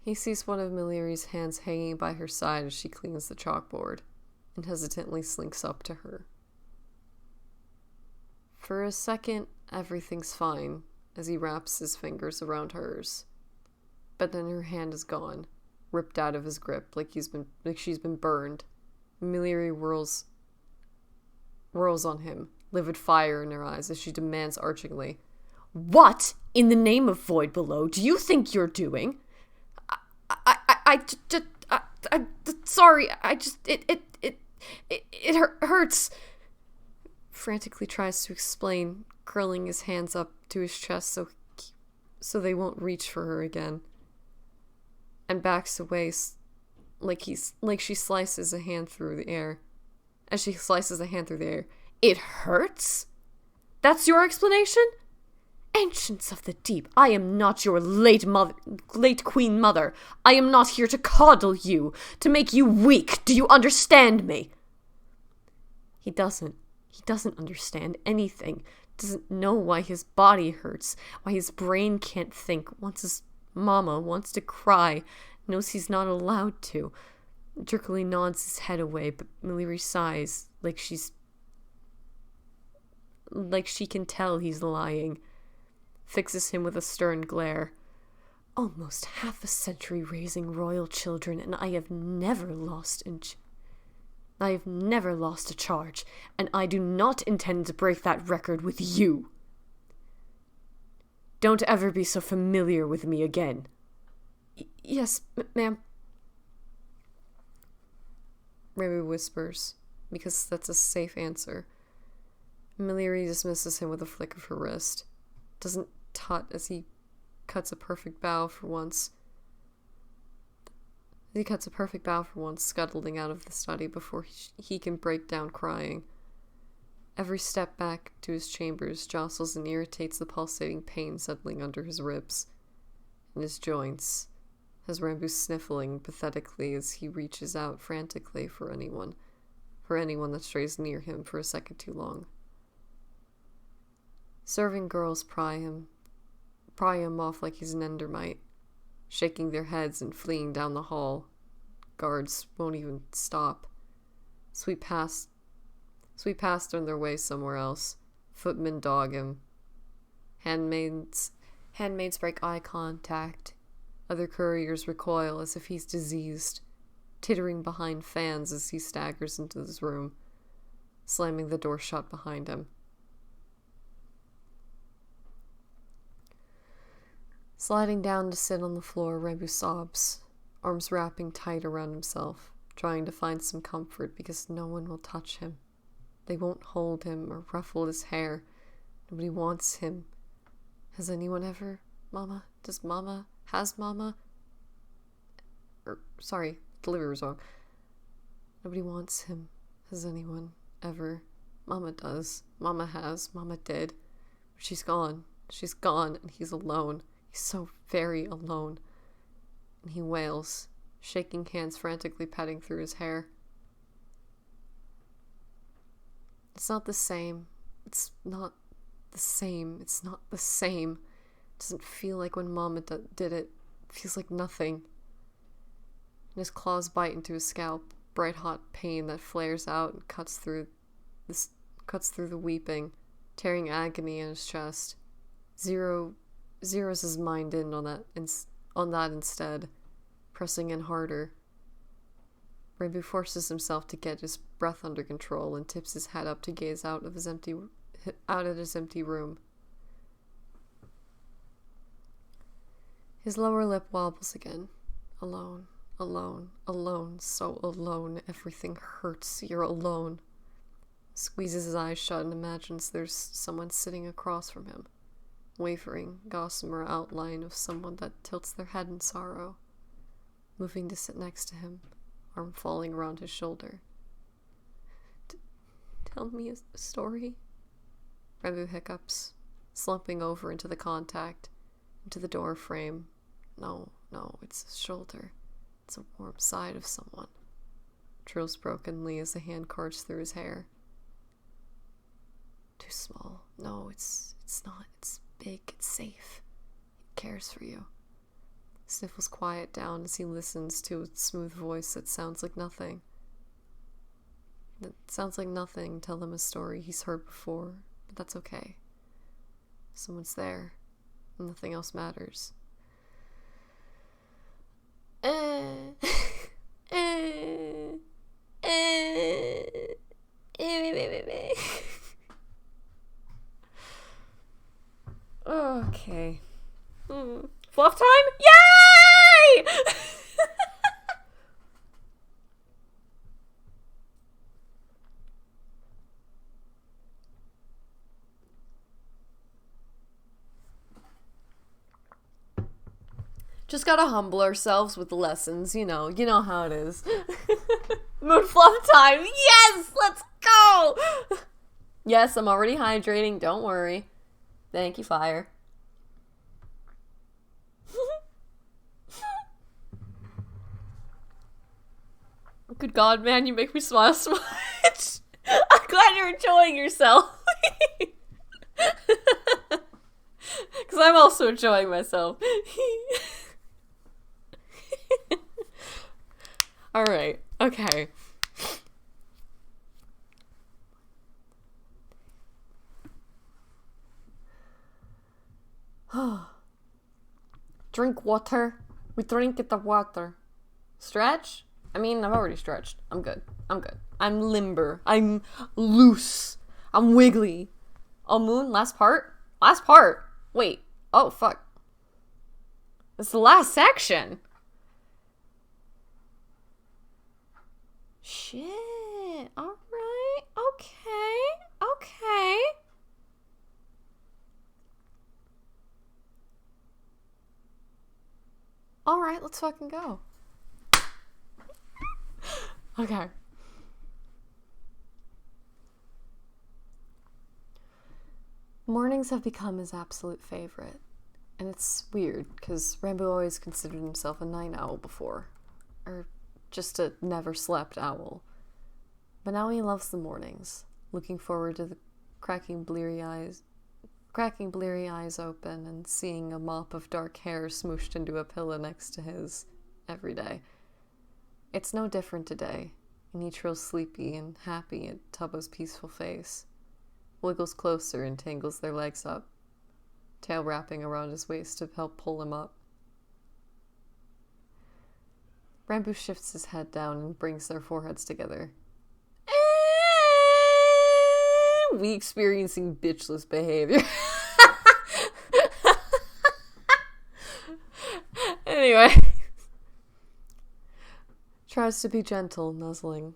He sees one of Miliri's hands hanging by her side as she cleans the chalkboard, and hesitantly slinks up to her. For a second, everything's fine, as he wraps his fingers around hers. But then her hand is gone, ripped out of his grip like she's been burned. Miliri whirls on him, livid fire in her eyes as she demands archingly, "What, in the name of Void Below, do you think you're doing? Sorry, it hurts." Frantically tries to explain, curling his hands up to his chest so they won't reach for her again, and backs away like she slices a hand through the air. As she slices a hand through the air, "It hurts? That's your explanation? Ancients of the Deep, I am not your late queen mother. I am not here to coddle you, to make you weak. Do you understand me?" He doesn't. He doesn't understand anything. Doesn't know why his body hurts, why his brain can't think, wants his mama, wants to cry, knows he's not allowed to. Jerkily nods his head away, but Miliri sighs like she can tell he's lying. Fixes him with a stern glare. "Almost half a century raising royal children, and I have never lost a charge, and I do not intend to break that record with you. Don't ever be so familiar with me again." "Yes, ma'am," Rabu whispers, because that's a safe answer. Miliri dismisses him with a flick of her wrist. Doesn't tut as he cuts a perfect bow for once. Scuttling out of the study before he can break down crying. Every step back to his chambers jostles and irritates the pulsating pain settling under his ribs and his joints, as Rambu sniffling pathetically as he reaches out frantically for anyone that strays near him for a second too long. Serving girls pry him off like he's an endermite, shaking their heads and fleeing down the hall. Guards won't even stop. Sweep past on their way somewhere else. Footmen dog him. Handmaids break eye contact. Other couriers recoil as if he's diseased, tittering behind fans as he staggers into his room, slamming the door shut behind him. Sliding down to sit on the floor, Rebu sobs, arms wrapping tight around himself, trying to find some comfort because no one will touch him. They won't hold him or ruffle his hair. Nobody wants him. Has anyone ever? Mama? Has Mama? Sorry, delivery was wrong. Nobody wants him. Has anyone ever? Mama does. Mama has. Mama did. But she's gone. She's gone, and he's alone. He's so very alone. And he wails, shaking hands frantically patting through his hair. It's not the same. It's not the same. It's not the same. It doesn't feel like when Mama did it. It feels like nothing. And his claws bite into his scalp, bright hot pain that flares out and cuts through the weeping, tearing agony in his chest. Zeroes his mind in on that instead, pressing in harder. Rabu forces himself to get his breath under control and tips his head up to gaze out at his empty room. His lower lip wobbles again. Alone, alone, alone, so alone. Everything hurts. You're alone. Squeezes his eyes shut and imagines there's someone sitting across from him. Wavering, gossamer outline of someone that tilts their head in sorrow, moving to sit next to him, arm falling around his shoulder. Tell me a story? Rebu hiccups, slumping over into the contact, into the door frame. No, it's his shoulder. It's a warm side of someone. trills brokenly as a hand carves through his hair. Too small. No, it's not. It's big. It's safe. It cares for you. Sniffles quiet down as he listens to a smooth voice that sounds like nothing. That sounds like nothing. Tell him a story he's heard before, but that's okay. Someone's there, and nothing else matters. Okay. Fluff time? Yay! Just gotta humble ourselves with the lessons, you know how it is. Moon fluff time! Yes! Let's go! Yes, I'm already hydrating, don't worry. Thank you, fire. Good God, man, you make me smile so much. I'm glad you're enjoying yourself. Because I'm also enjoying myself. Alright, okay. Drink water. We drink the water. Stretch? I mean, I've already stretched. I'm good. I'm limber. I'm loose. I'm wiggly. Oh, Moon, last part? Last part. Wait. Oh, fuck. It's the last section. Shit. Alright. Okay. Alright, let's fucking go. Okay. Mornings have become his absolute favorite. And it's weird, because Rambo always considered himself a night owl before. Or just a never slept owl. But now he loves the mornings, looking forward to the cracking bleary eyes open and seeing a mop of dark hair smooshed into a pillow next to his every day. It's no different today, and he trills sleepy and happy at Tubbo's peaceful face, wiggles closer and tangles their legs up, tail wrapping around his waist to help pull him up. Rambo shifts his head down and brings their foreheads together. We experiencing bitchless behavior. Anyway. Tries to be gentle, nuzzling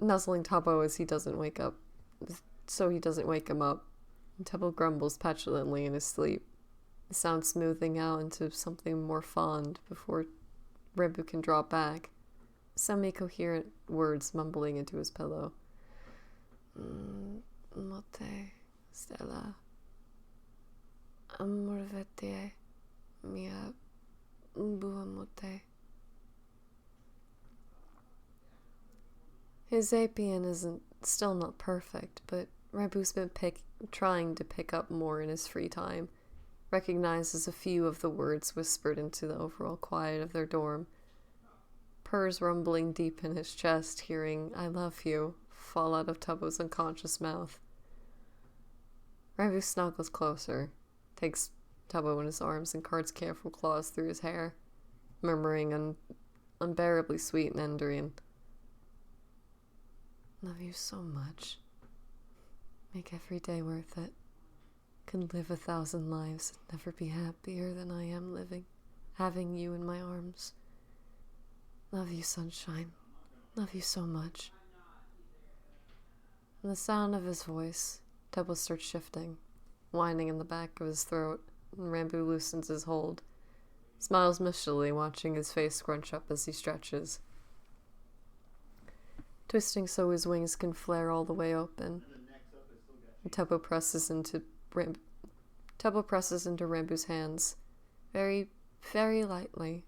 Tubbo as he doesn't wake up, so he doesn't wake him up. And Tubbo grumbles petulantly in his sleep, the sound smoothing out into something more fond before Rambo can drop back. Semi-coherent words mumbling into his pillow. Mote, Stella. Amor vete, mia bua mote. His Apian isn't still not perfect, but Rambo's been trying to pick up more in his free time, recognizes a few of the words whispered into the overall quiet of their dorm. Purrs rumbling deep in his chest, hearing "I love you" fall out of Tubbo's unconscious mouth. Rambo snuggles closer, takes Tubbo in his arms and carts careful claws through his hair, murmuring unbearably sweet Nendrian. Love you so much. Make every day worth it. Could live 1,000 lives and never be happier than I am having you in my arms. Love you, sunshine. Love you so much. And the sound of his voice, Tubbo starts shifting, whining in the back of his throat, and Rambo loosens his hold, smiles mistily, watching his face scrunch up as he stretches, twisting so his wings can flare all the way open. And Tubbo presses into Rambo's hands, very, very lightly.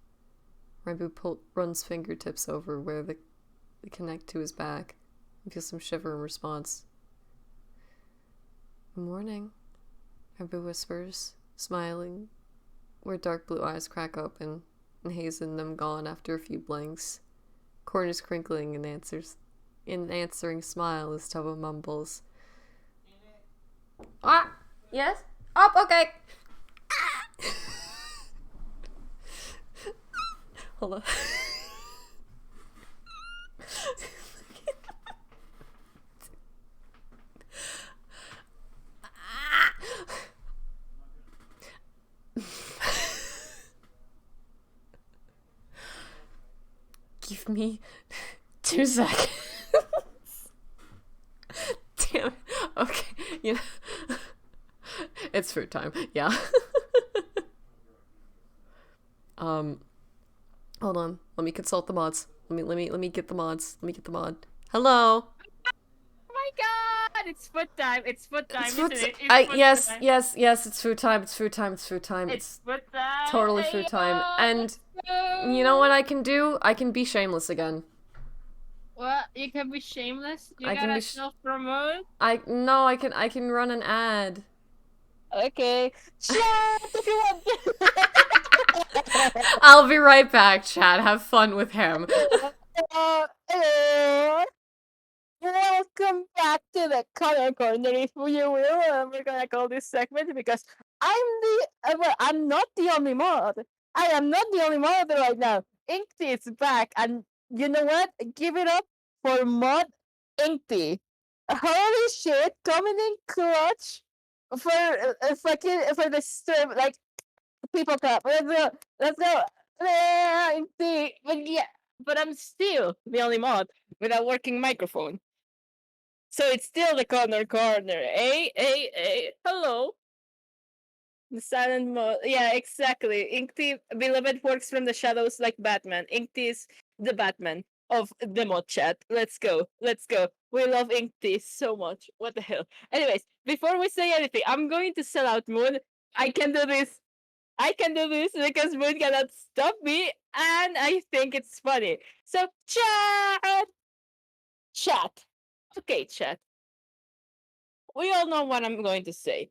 Rambo runs fingertips over where the connect to his back. I feel some shiver in response. Good morning, Abby whispers, smiling, where dark blue eyes crack open and haze in them gone after a few blinks. Corners crinkling in answering smile as Toba mumbles. Ah, yes? Oh, okay. Hold on. Give me 2 seconds. Damn it. Okay, you know. It's food time, yeah. Hold on. Let me consult the mods. Let me get the mods. Let me get the mod. Hello. Oh my god! It's food time. It's food time, It's food isn't it? ti- It's food yes, time. yes, it's food time. It's food time. It's food time. It's food time. totally Hey, food time. yo, And let's go. you know what I can do? I can be shameless again. What? You can be shameless? You I can gotta be sh- self-promote? I can run an ad. Okay. Chat if you want. I'll be right back, Chad. Have fun with him. Hello. Welcome back to the color corner, if you will. We're gonna call this segment because I'm not the only mod. I am not the only mod right now. Inkty is back, and you know what? Give it up for mod Inkty. Holy shit, coming in clutch for for the stream. Like, people clap. Let's go. Let's go. Inkty. But yeah, but I'm still the only mod with a working microphone. So it's still the corner. Hey, hello. The silent mode. Yeah, exactly. Inkty, beloved, works from the shadows like Batman. Inkty is the Batman of the mod chat. Let's go. Let's go. We love Inkty so much. What the hell? Anyways, before we say anything, I'm going to sell out Moon. I can do this. I can do this because Moon cannot stop me, and I think it's funny. So, chat! Chat. Okay, chat. We all know what I'm going to say.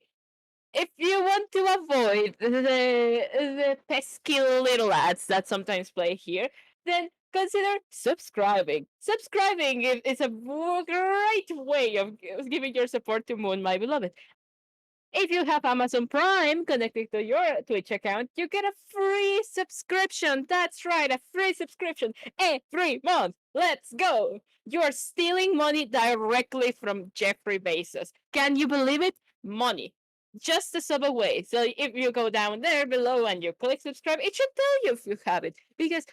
If you want to avoid the pesky little ads that sometimes play here, then consider subscribing. Subscribing is a great way of giving your support to Moon, my beloved. If you have Amazon Prime connected to your Twitch account, you get a free subscription. That's right, a free subscription every month. Let's go. You're stealing money directly from Jeffrey Bezos. Can you believe it? Money. Just a sub away. So if you go down there below and you click subscribe, it should tell you if you have it. Because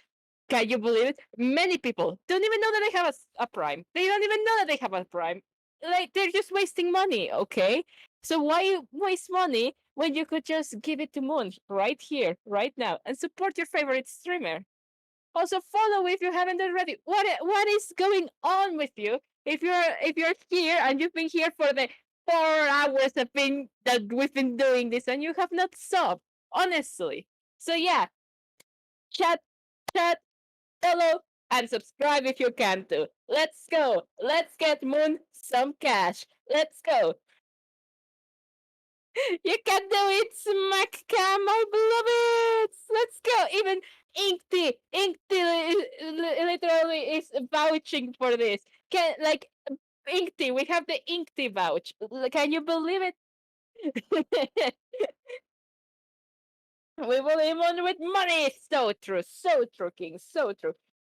can you believe it? Many people don't even know that they have a Prime. They don't even know that they have a Prime. Like, they're just wasting money, okay? So why waste money when you could just give it to Moon right here, right now, and support your favorite streamer? Also, follow if you haven't already. What is going on with you? If you're here and you've been here for the 4 hours that we've been doing this and you have not stopped, honestly. So yeah, chat, chat, follow, and subscribe if you can too. Let's go. Let's get Moon some cash. Let's go. You can do it, Smack Cam, my beloveds! Let's go! Even Inkty literally is vouching for this. Inkty, we have the Inkty vouch. Can you believe it? We believe on with money. So true, King, so true.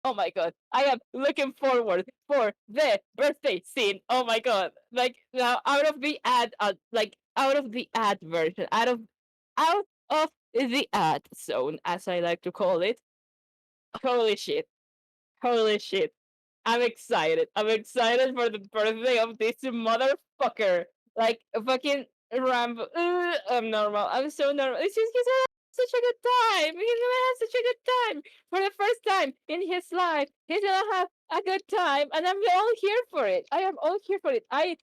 Oh my god, I am looking forward for the birthday scene. Oh my god, like now out of the ad, out of the ad version, out of the ad zone, as I like to call it. Holy shit! Holy shit! I'm excited. I'm excited for the birthday of this motherfucker. Like a fucking Rambo. I'm normal. I'm so normal. It's just he's gonna have such a good time. He's gonna have such a good time for the first time in his life. He's gonna have a good time, and I'm all here for it. I am all here for it. I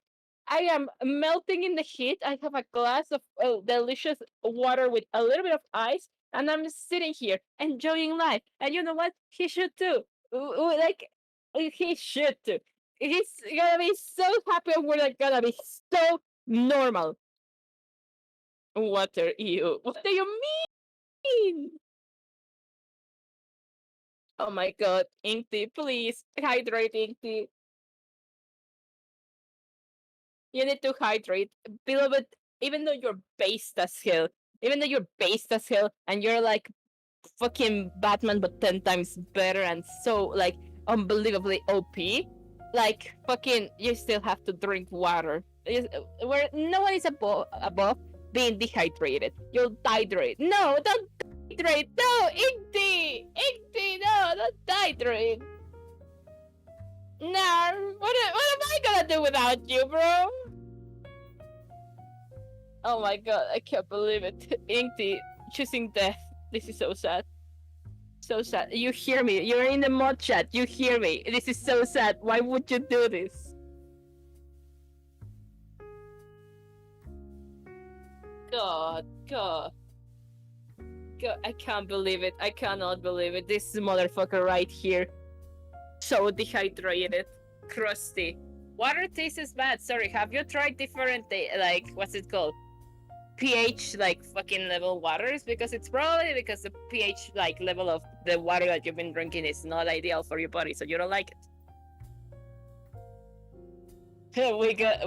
am melting in the heat. I have a glass of delicious water with a little bit of ice, and I'm sitting here enjoying life. And you know what? He should too. Like He should too. He's gonna be so happy and we're like gonna be so normal. What are you? What do you mean? Oh my god, Inkty, please hydrate, Inkty. You need to hydrate, beloved. Even though you're based as hell, even though you're based as hell, and you're like fucking Batman but 10 times better and so like unbelievably OP, like fucking you still have to drink water. Where no one is above being dehydrated. You'll dehydrate. No, don't dehydrate. No, Inkty! Inkty, no, don't dehydrate. Nah, what am I gonna do without you, bro? Oh my god, I can't believe it. Inkty choosing death. This is so sad. So sad. You hear me. You're in the mod chat. You hear me. This is so sad. Why would you do this? God. God. God. I can't believe it. I cannot believe it. This motherfucker right here. So dehydrated. Crusty. Water tastes bad. Sorry. Have you tried different, like, what's it called? pH like fucking level waters, because it's probably because the pH like level of the water that you've been drinking is not ideal for your body, so you don't like it. we got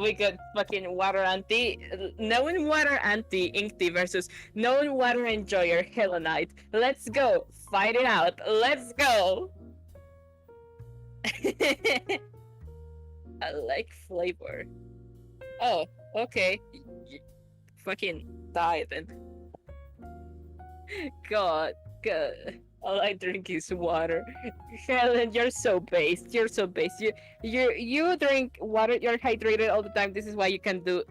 fucking water anti, known water anti Inkty versus known water enjoyer Helenite. Let's go, fight it out. Let's go. I like flavor. Oh, okay. Fucking die then. God. All I drink is water. Helen, you're so based. You're so based. You drink water. You're hydrated all the time. This is why you can do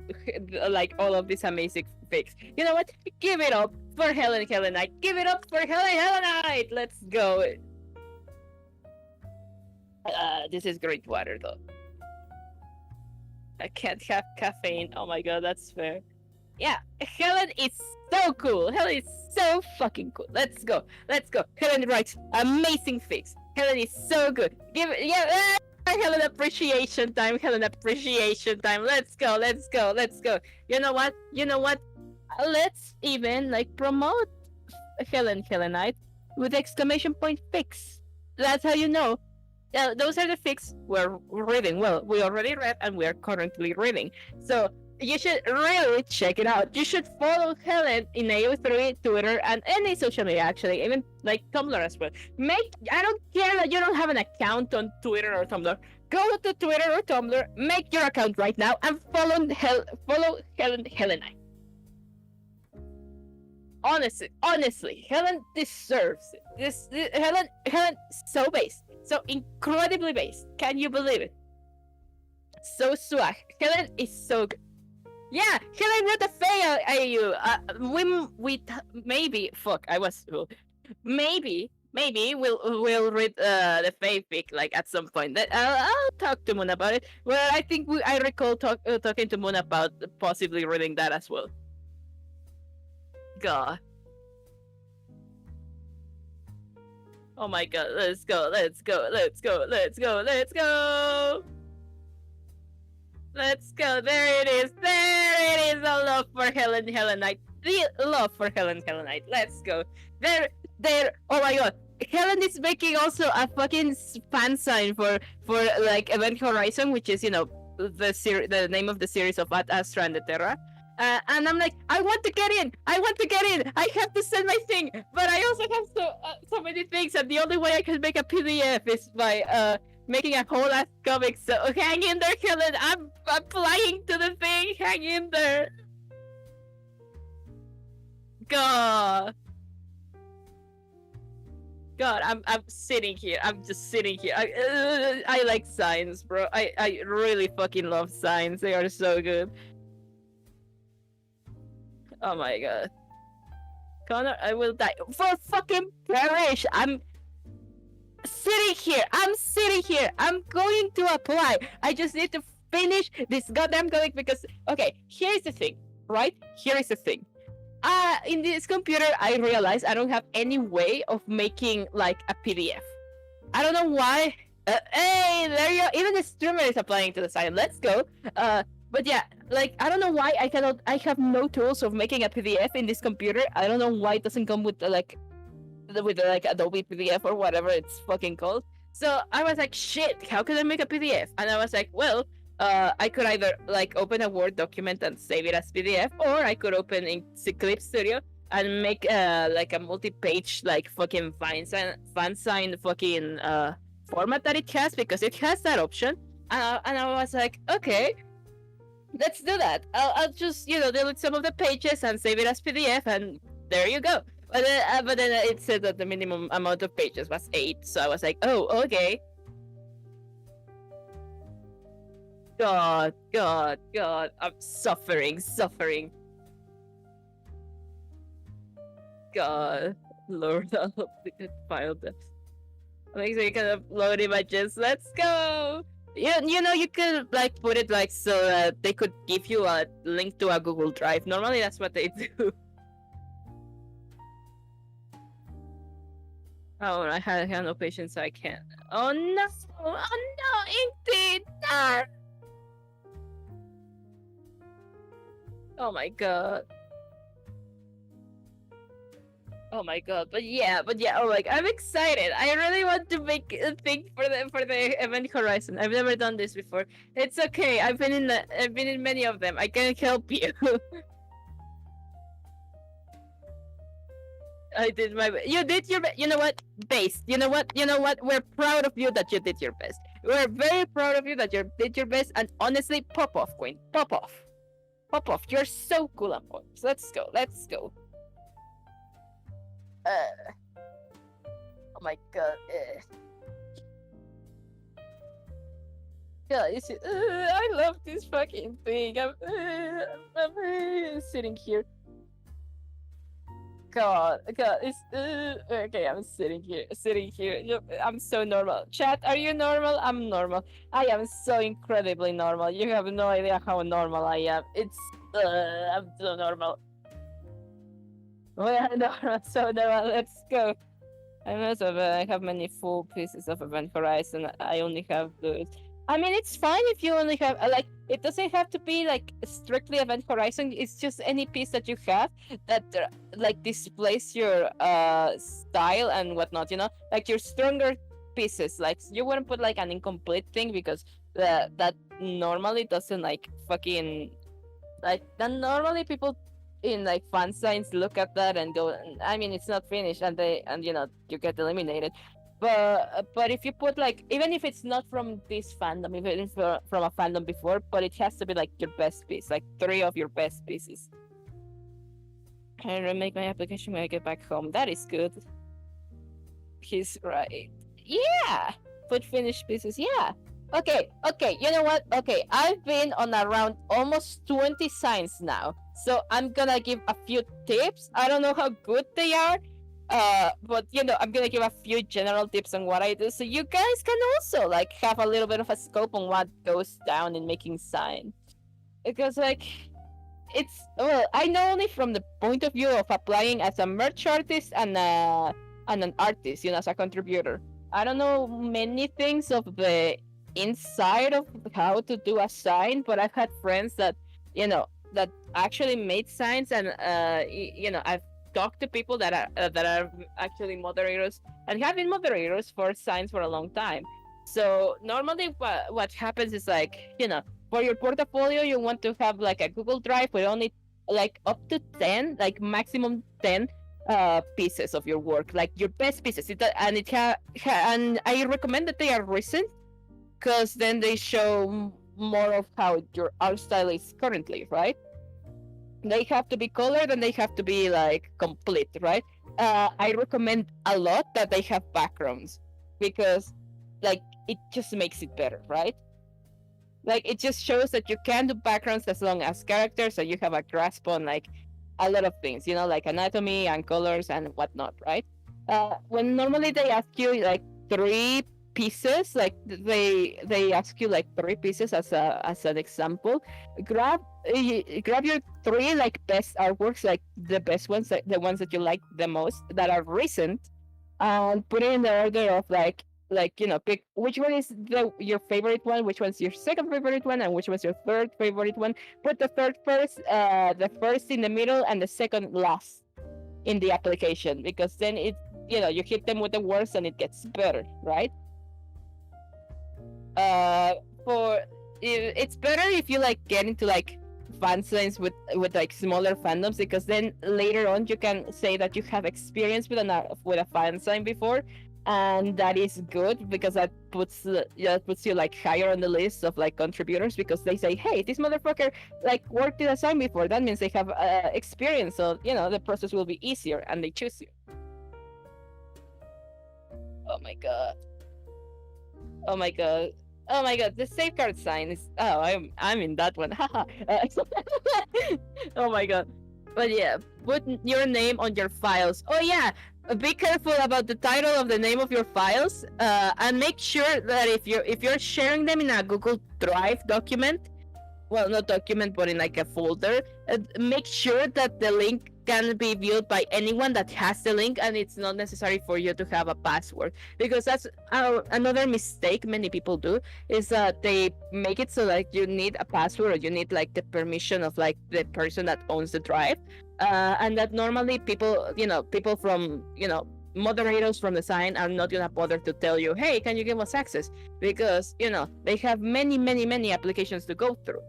like all of these amazing things. You know what? Give it up for Helenite. Give it up for Helenite. Let's go. This is great water though. I can't have caffeine. Oh my god, that's fair. Yeah, Helen is so cool. Helen is so fucking cool. Let's go. Helen writes amazing fix. Helen is so good. Helen appreciation time. Let's go. You know what? Let's even like promote Helenite with exclamation point fix. That's how you know. Those are the fix we're reading. Well, we already read and we are currently reading. So you should really check it out. You should follow Helen in AO3, Twitter, and any social media actually, even like Tumblr as well. I don't care that you don't have an account on Twitter or Tumblr. Go to Twitter or Tumblr, make your account right now, and follow Helen Helenite. Honestly, Helen deserves it. Helen so based, so incredibly based. Can you believe it? So swag. Helen is so good. Yeah, Helen wrote a fail AU. Maybe fuck. Maybe we'll read the fanfic like at some point. That I'll talk to Moon about it. Well, I think I recall talking to Moon about possibly reading that as well. God. Oh my god, let's go. Let's go. There it is. A love for Helenite. The love for Helenite. Let's go. There. Oh my god. Helen is making also a fucking fan sign for like Event Horizon, which is, you know, the name of the series of Astra and the TERRA. And I'm like, I want to get in. I have to send my thing, but I also have so many things, and the only way I can make a PDF is by making a whole ass comic. So hang in there, Helen. I'm flying to the thing. Hang in there. God, I'm sitting here. I'm just sitting here. I like signs, bro. I really fucking love signs. They are so good. Oh my god. Connor, I will die. For fucking perish! I'm sitting here. I'm going to apply. I just need to finish this goddamn comic because... Okay, here's the thing, right? In this computer, I realized I don't have any way of making, like, a PDF. I don't know why Hey, there you go. Even the streamer is applying to the site. Let's go. But yeah, like I don't know why I cannot. I have no tools of making a PDF in this computer. I don't know why it doesn't come with like Adobe PDF or whatever it's fucking called. So I was like, shit, how can I make a PDF? And I was like, well, I could either like open a Word document and save it as PDF, or I could open in Clip Studio and make like a multi-page like fucking fan sign fucking format that it has, because it has that option. And I was like, okay, let's do that. I'll just delete some of the pages and save it as PDF, and there you go. But then it said that the minimum amount of pages was 8, so I was like, oh, okay. God, I'm suffering. God, Lord, I hope they can file this. Make sure you can upload images. Let's go. You could like put it like so that they could give you a link to a Google Drive. Normally, that's what they do. Oh, I have no patience, so I can't. Oh no! Indeed! No! Oh my god. Oh my god, but yeah, oh like I'm excited. I really want to make a thing for the Event Horizon. I've never done this before. It's okay. I've been in many of them. I can help you. I did my best. You did your best. You know what? Base. You know what? We're proud of you that you did your best. We're very proud of you that you did your best. And honestly, pop off, Queen. Pop off. You're so cool and points. Let's go. Oh my god. Yeah, I love this fucking thing. I'm sitting here. God, it's okay. I'm sitting here. I'm so normal. Chat, are you normal? I'm normal. I am so incredibly normal. You have no idea how normal I am. I'm so normal. We are normal, so normal. Let's go. I have many full pieces of Event Horizon. I only have those. I mean, it's fine if you only have like. It doesn't have to be like strictly Event Horizon. It's just any piece that you have that like displays your style and whatnot. Like your stronger pieces. Like you wouldn't put like an incomplete thing, because that normally doesn't like fucking like that. Normally people in like fan signs look at that and go, I mean, it's not finished, and you get eliminated. But if you put like, even if it's not from this fandom, even if it's from a fandom before, but it has to be like your best piece, like 3 of your best pieces. And remake my application when I get back home. That is good. He's right. Yeah, put finished pieces. Yeah. Okay. You know what? Okay, I've been on around almost 20 signs now, so I'm gonna give a few tips. I don't know how good they are, but I'm gonna give a few general tips on what I do, so you guys can also like have a little bit of a scope on what goes down in making signs. Because like, I know only from the point of view of applying as a merch artist and an artist, as a contributor. I don't know many things of the inside of how to do a sign, but I've had friends that that actually made signs, and I've talked to people that are actually moderators and have been moderators for signs for a long time. So normally what happens is like, for your portfolio you want to have like a Google Drive with only like up to 10, like maximum 10 pieces of your work, like your best pieces. And I recommend that they are recent, because then they show more of how your art style is currently, right? They have to be colored and they have to be like complete, right? I recommend a lot that they have backgrounds, because like it just makes it better, right? Like it just shows that you can do backgrounds as long as characters, so you have a grasp on like a lot of things, like anatomy and colors and whatnot, right? When normally they ask you like 3 pieces, like they ask you like 3 pieces as an example. Grab your 3 like best artworks, like the best ones, the ones that you like the most that are recent, and put it in the order of like like pick which one is your favorite one, which one's your second favorite one, and which was your third favorite one. Put the third first, the first in the middle, and the second last in the application, because then it you hit them with the worst and it gets better, right? uh for it's better if you like get into like fan signs with like smaller fandoms, because then later on you can say that you have experience with a fan sign before, and that is good because that puts you like higher on the list of like contributors, because they say, hey, this motherfucker like worked in a sign before, that means they have experience, so the process will be easier and they choose you. Oh my god. Oh my god. Oh my god, the safeguard sign is. Oh, I'm in that one. Haha. Oh my god. But yeah, put your name on your files. Oh yeah, be careful about the title of the name of your files. And make sure that if you're sharing them in a Google Drive document, well, not document, but in like a folder, make sure that the link can be viewed by anyone that has the link, and it's not necessary for you to have a password, because that's another mistake many people do, is that they make it so like you need a password, or you need like the permission of like the person that owns the drive, and that normally people from moderators from the sign are not gonna bother to tell you, hey, can you give us access, because they have many applications to go through.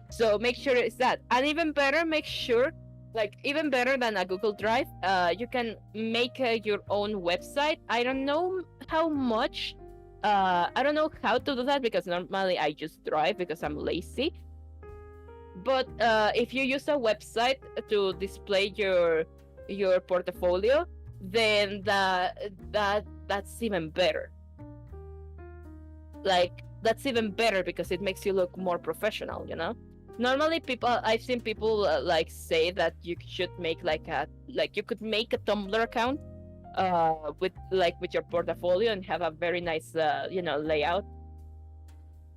So make sure it's that. And even better, make sure, like even better than a Google Drive, you can make your own website. I don't know how much, I don't know how to do that, because normally I just Drive because I'm lazy. But if you use a website to display your portfolio, then that's even better. Like that's even better because it makes you look more professional, Normally I've seen people like say that you should make you could make a Tumblr account with your portfolio and have a very nice layout,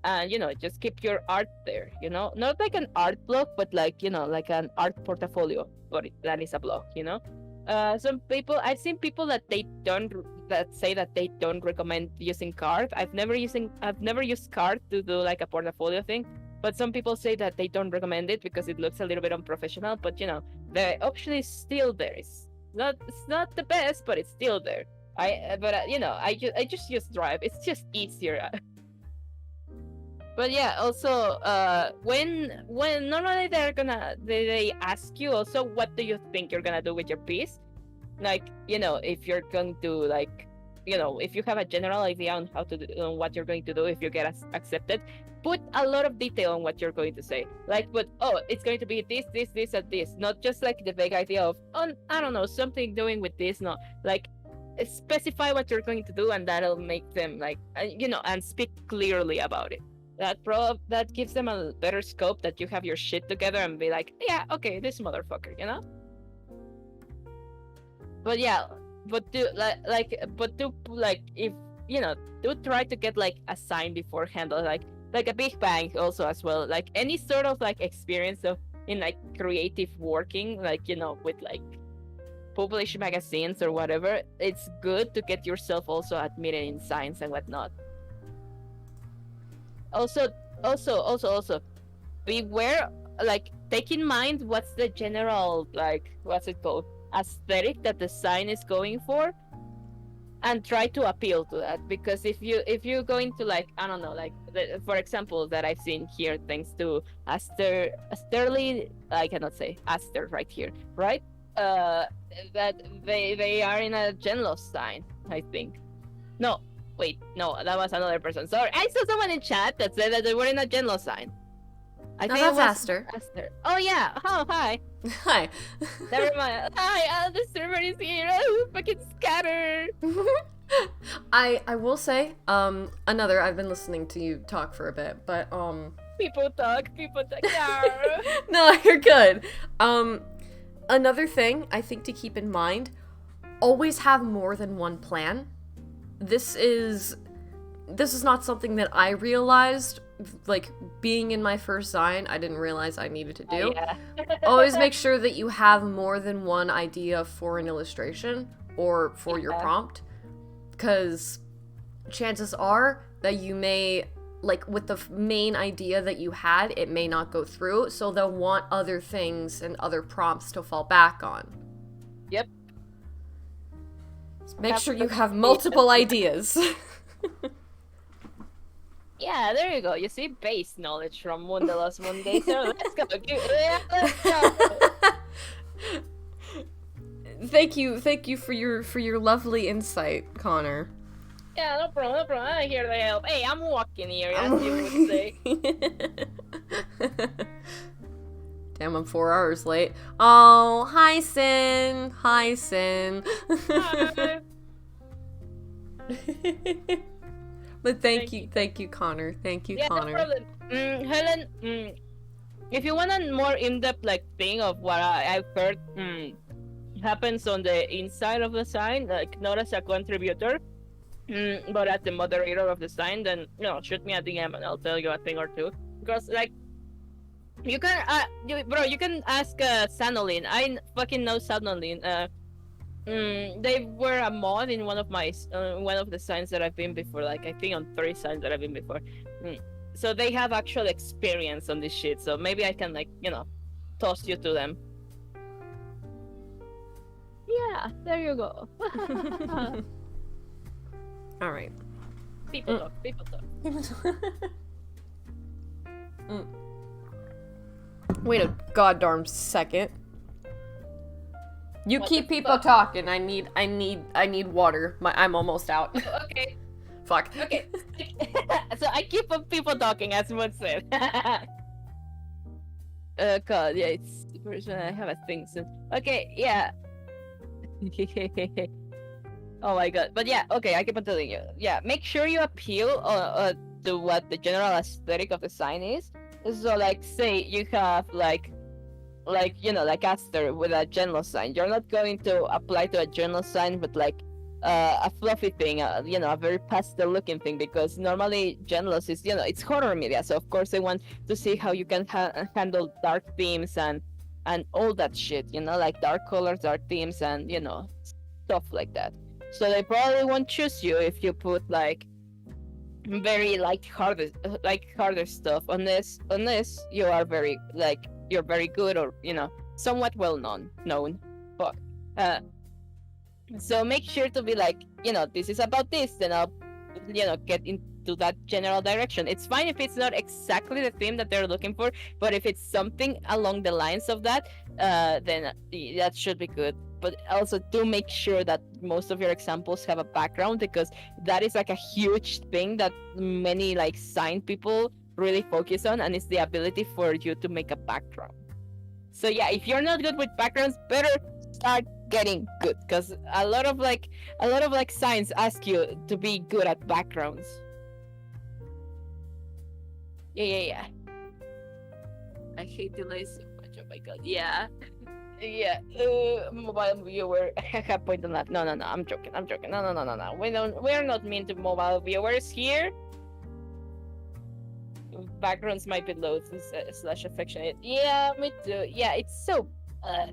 and just keep your art there, not like an art blog, but like like an art portfolio, but that is a blog. Some people, I've seen people that say that they don't recommend using card. I've never used card to do like a portfolio thing, but some people say that they don't recommend it because it looks a little bit unprofessional. But the option is still there. It's not the best, but it's still there. I just use Drive. It's just easier. But yeah, also when normally they ask you also, what do you think you're gonna do with your piece? Like if you're going to like if you have a general idea on on what you're going to do if you get accepted, put a lot of detail on what you're going to say. Like, but it's going to be this and this, not just like the vague idea of I don't know, something doing with this. No, like specify what you're going to do, and that'll make them like and speak clearly about it. That gives them a better scope that you have your shit together and be like, yeah, okay, this motherfucker, But yeah, but do if do try to get like a sign beforehand, or like a big bang also as well, like any sort of like experience in like creative working, like with like published magazines or whatever. It's good to get yourself also admitted in signs and whatnot. Also, beware, like take in mind what's the general, like what's it called, aesthetic that the sign is going for, and try to appeal to that. Because if you're going to like, I don't know, like for example that I've seen here, thanks to Asterly, I cannot say Aster right here, right? That they are in a Genlos sign, I think. No, wait, no, that was another person. Sorry, I saw someone in chat that said that they were in a Genlos sign. I think that's it was Aster. Oh yeah. Oh hi. Hi. Never mind. Hi, the server is here. Oh, fucking scattered. I will say, I've been listening to you talk for a bit, but People talk. Yeah. no, you're good. Another thing I think to keep in mind, always have more than one plan. This is not something that I realized, like, being in my first sign, I didn't realize I needed to do. Yeah. Always make sure that you have more than one idea for an illustration or for your prompt, because chances are that you may, like, with the main idea that you had, it may not go through, so they'll want other things and other prompts to fall back on. Yep. So make sure you have multiple ideas. Yeah, there you go. You see base knowledge from Mundalos Monday. So let's go. Yeah, let's go. Thank you for your lovely insight, Connor. Yeah, no problem, no problem. I'm here to help. Hey, I'm walking here, as you would say. Damn, I'm 4 hours late. Oh, hi, Sin. Hi, Sin. Hi. But thank you, Connor. Thank you, Yeah, Connor. no problem. Helen, if you want a more in-depth like thing of what I've heard happens on the inside of the sign, like not as a contributor, but as the moderator of the sign, then shoot me a DM and I'll tell you a thing or two. Because like you can, you can ask Sanolin. I fucking know Sanolin. They were a mod in one of my one of the signs that I've been before. Like I think on 3 signs that I've been before. So they have actual experience on this shit. So maybe I can like toss you to them. Yeah, there you go. All right. People talk. People talk. Wait a goddamn second. You What keep the people fuck? talking. I need water. I'm almost out. Okay. Fuck. Okay. So I keep on people talking, as one said. God, yeah, it's first when I have a thing soon. Okay, yeah. Oh my god, but yeah, okay, I keep on telling you. Yeah, make sure you appeal to what the general aesthetic of the sign is. So, like, say you have like Aster with a general sign. You're not going to apply to a general sign, but like a fluffy thing, a very pastel looking thing, because normally generals is it's horror media, so of course they want to see how you can handle dark themes and all that shit, like dark colors, dark themes, and stuff like that. So they probably won't choose you if you put like very harder stuff, unless you are very you're very good or somewhat well known. Fuck. So make sure to be like, this is about this, then I'll get into that general direction. It's fine if it's not exactly the theme that they're looking for, but if it's something along the lines of that, then that should be good. But also do make sure that most of your examples have a background, because that is like a huge thing that many like sign people really focus on, and it's the ability for you to make a background. So yeah, if you're not good with backgrounds, better start getting good, because a lot of signs ask you to be good at backgrounds. Yeah. I hate delays so much. Oh my god. Yeah. Yeah. Mobile viewer. Have point on that. No. I'm joking. No. We're not mean to mobile viewers here. Backgrounds might be low slash affectionate. Yeah, me too. Yeah, it's so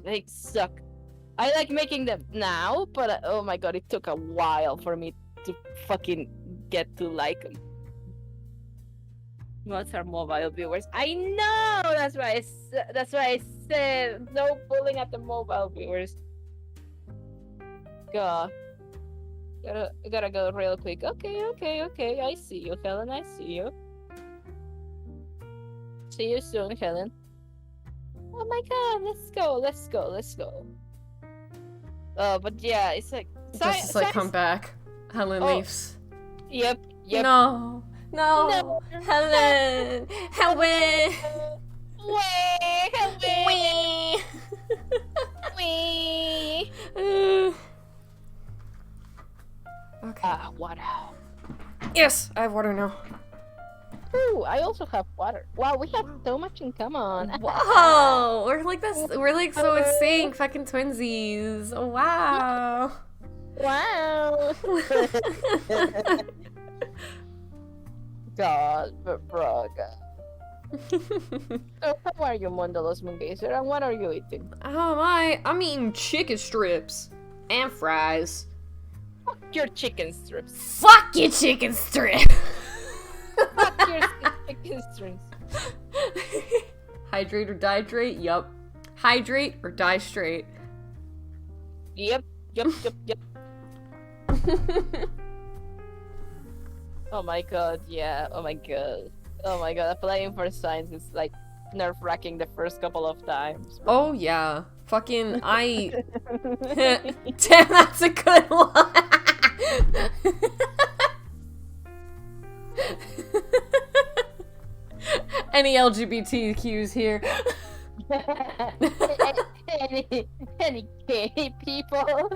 they suck. I like making them now, but oh my god, it took a while for me to fucking get to like them. What's our mobile viewers? I know. That's why I said no pulling at the mobile viewers. God, gotta go real quick. Okay. I see you, Helen. I see you. See you soon, Helen. Oh my god, let's go. But yeah, it's like Just as I come back, Helen leaves. Yep. No, Helen. Wait. Okay. Water. Yes, I have water now. Ooh, I also have water. Wow, we have so much in common. Wow, we're like this. We're like so in sync, fucking twinsies. Wow. Wow. God, bro, God. So how are you, Mondalos Mungazer, and what are you eating? Oh my, I'm eating chicken strips and fries. Fuck your chicken strips. Fuck you, chicken strip! Fuck your chicken strips. Hydrate or dihydrate? Yup. Hydrate or die straight. Yep. Oh my god, yeah. Oh my god. Applying for science is like nerve-wracking the first couple of times. Oh yeah. Fucking Damn, that's a good one! Any LGBTQs here? any gay people?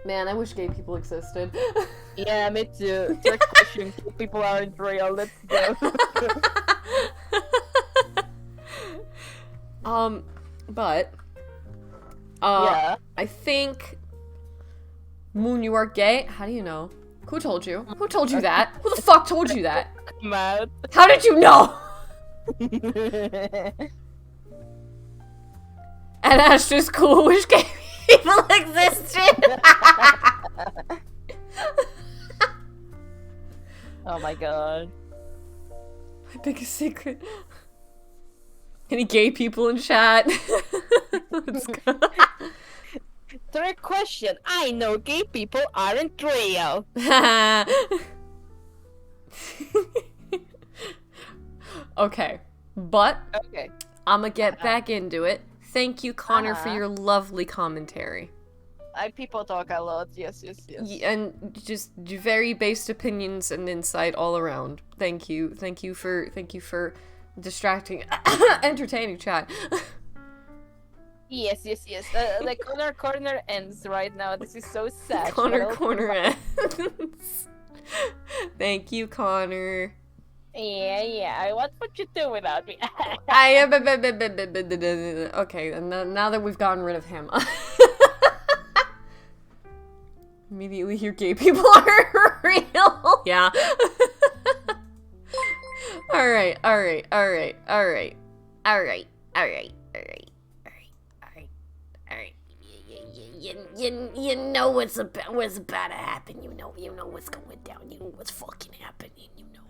Man, I wish gay people existed. Yeah, me too. Trick question. People aren't real. Let's go. But Yeah. I think Moon, you are gay. How do you know? Who told you? Who told you that? Who the fuck told you that? Come out. How did you know? And that's just cool. Wish gay people existed. Oh my god. My biggest secret. Any gay people in chat? Let's go. Third question. I know gay people aren't real. Okay, but Okay. I'ma get back into it. Thank you, Connor, for your lovely commentary. People talk a lot. Yes. And just very based opinions and insight all around. Thank you for distracting, entertaining chat. Yes. The Connor corner ends right now. This is so sad. Connor corner ends. Thank you, Connor. Yeah. What would you do without me? I am okay. And now that we've gotten rid of him, immediately your gay people are real. Yeah. All right. You know what's about to happen. You know what's going down. You know what's fucking happening. You know.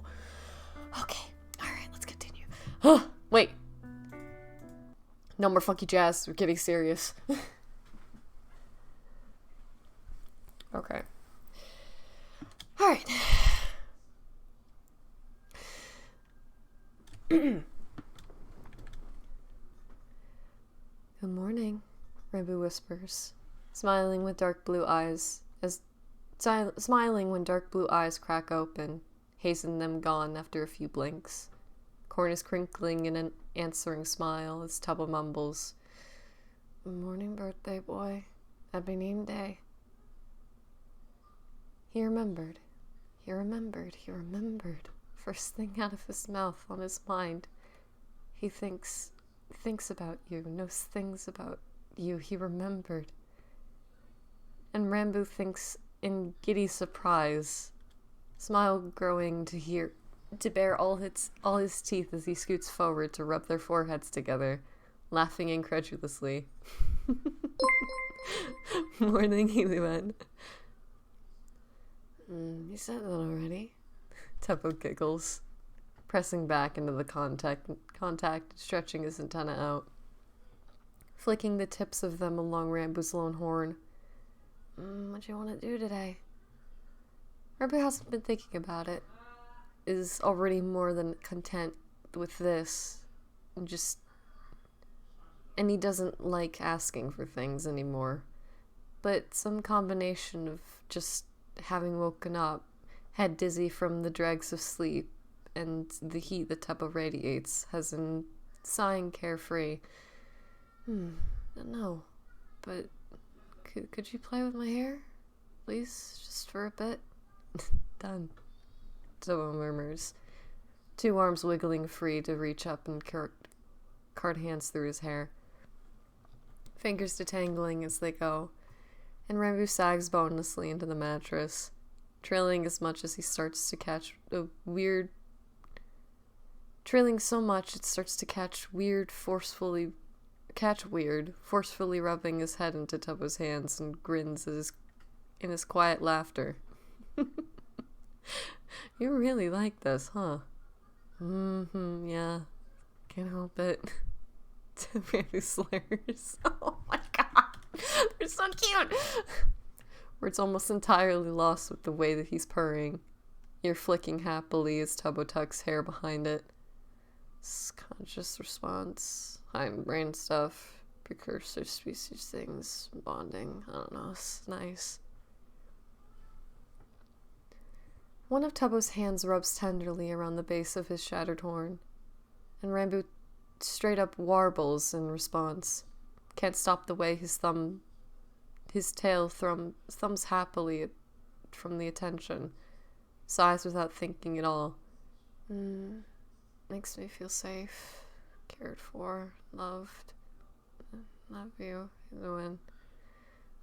Okay. All right. Let's continue. Wait. No more funky jazz. We're getting serious. Okay. All right. Good morning, Rainbow whispers, smiling when dark blue eyes crack open, hasten them gone after a few blinks. Corn is crinkling in an answering smile as Tubba mumbles, "Morning, birthday boy. Happy name day." He remembered. First thing out of his mouth on his mind. He thinks about you, knows things about you. He remembered. And Rambo thinks in giddy surprise, smile growing to bear all his teeth as he scoots forward to rub their foreheads together, laughing incredulously. Morning, Heliman. You said that already. Tuppo giggles, pressing back into the contact, stretching his antenna out, flicking the tips of them along Rambo's lone horn. What you want to do today? Rambo hasn't been thinking about it. Is already more than content with this. And he doesn't like asking for things anymore. But some combination of just having woken up, head dizzy from the dregs of sleep, and the heat the Tuppa radiates, has him sighing carefree. No, but could you play with my hair? Please, just for a bit? Done. Tuppa murmurs, two arms wiggling free to reach up and cart hands through his hair. Fingers detangling as they go, and Rambo sags bonelessly into the mattress, trailing so much it starts to catch forcefully rubbing his head into Tubbo's hands, and grins in his quiet laughter. You really like this, huh? Yeah. Can't help it. Baby slurs. Oh my god. They're so cute. Where it's almost entirely lost with the way that he's purring. Ear flicking happily as Tubbo tucks hair behind it. Conscious response. Hindbrain stuff. Precursor species things. Bonding. I don't know. It's nice. One of Tubbo's hands rubs tenderly around the base of his shattered horn, and Rambo straight up warbles in response. Can't stop the way his tail thumbs happily from the attention. Sighs without thinking at all. Makes me feel safe, cared for, loved. Love you, Lewin.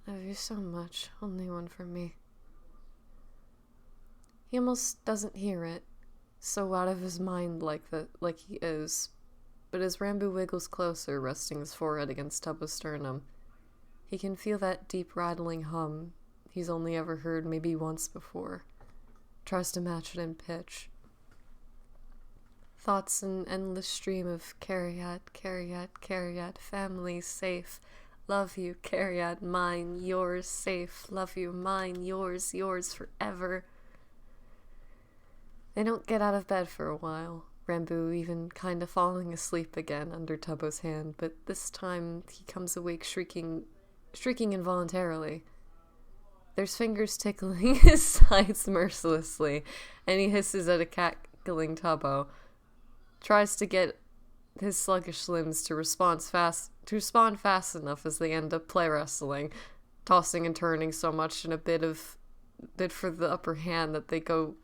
Love you so much. Only one for me. He almost doesn't hear it, so out of his mind like he is. But as Rambo wiggles closer, resting his forehead against Tubbo's sternum, he can feel that deep rattling hum he's only ever heard maybe once before. Tries to match it in pitch. Thoughts an endless stream of Cariat, Cariat, Cariat, family, safe, love you, Cariat, mine, yours, safe, love you, mine, yours forever. They don't get out of bed for a while, Rambo even kinda falling asleep again under Tubbo's hand, but this time he comes awake shrieking involuntarily. There's fingers tickling his sides mercilessly, and he hisses at a cackling Tubbo. Tries to get his sluggish limbs to respond fast enough as they end up play wrestling, tossing and turning so much in a bid for the upper hand that they go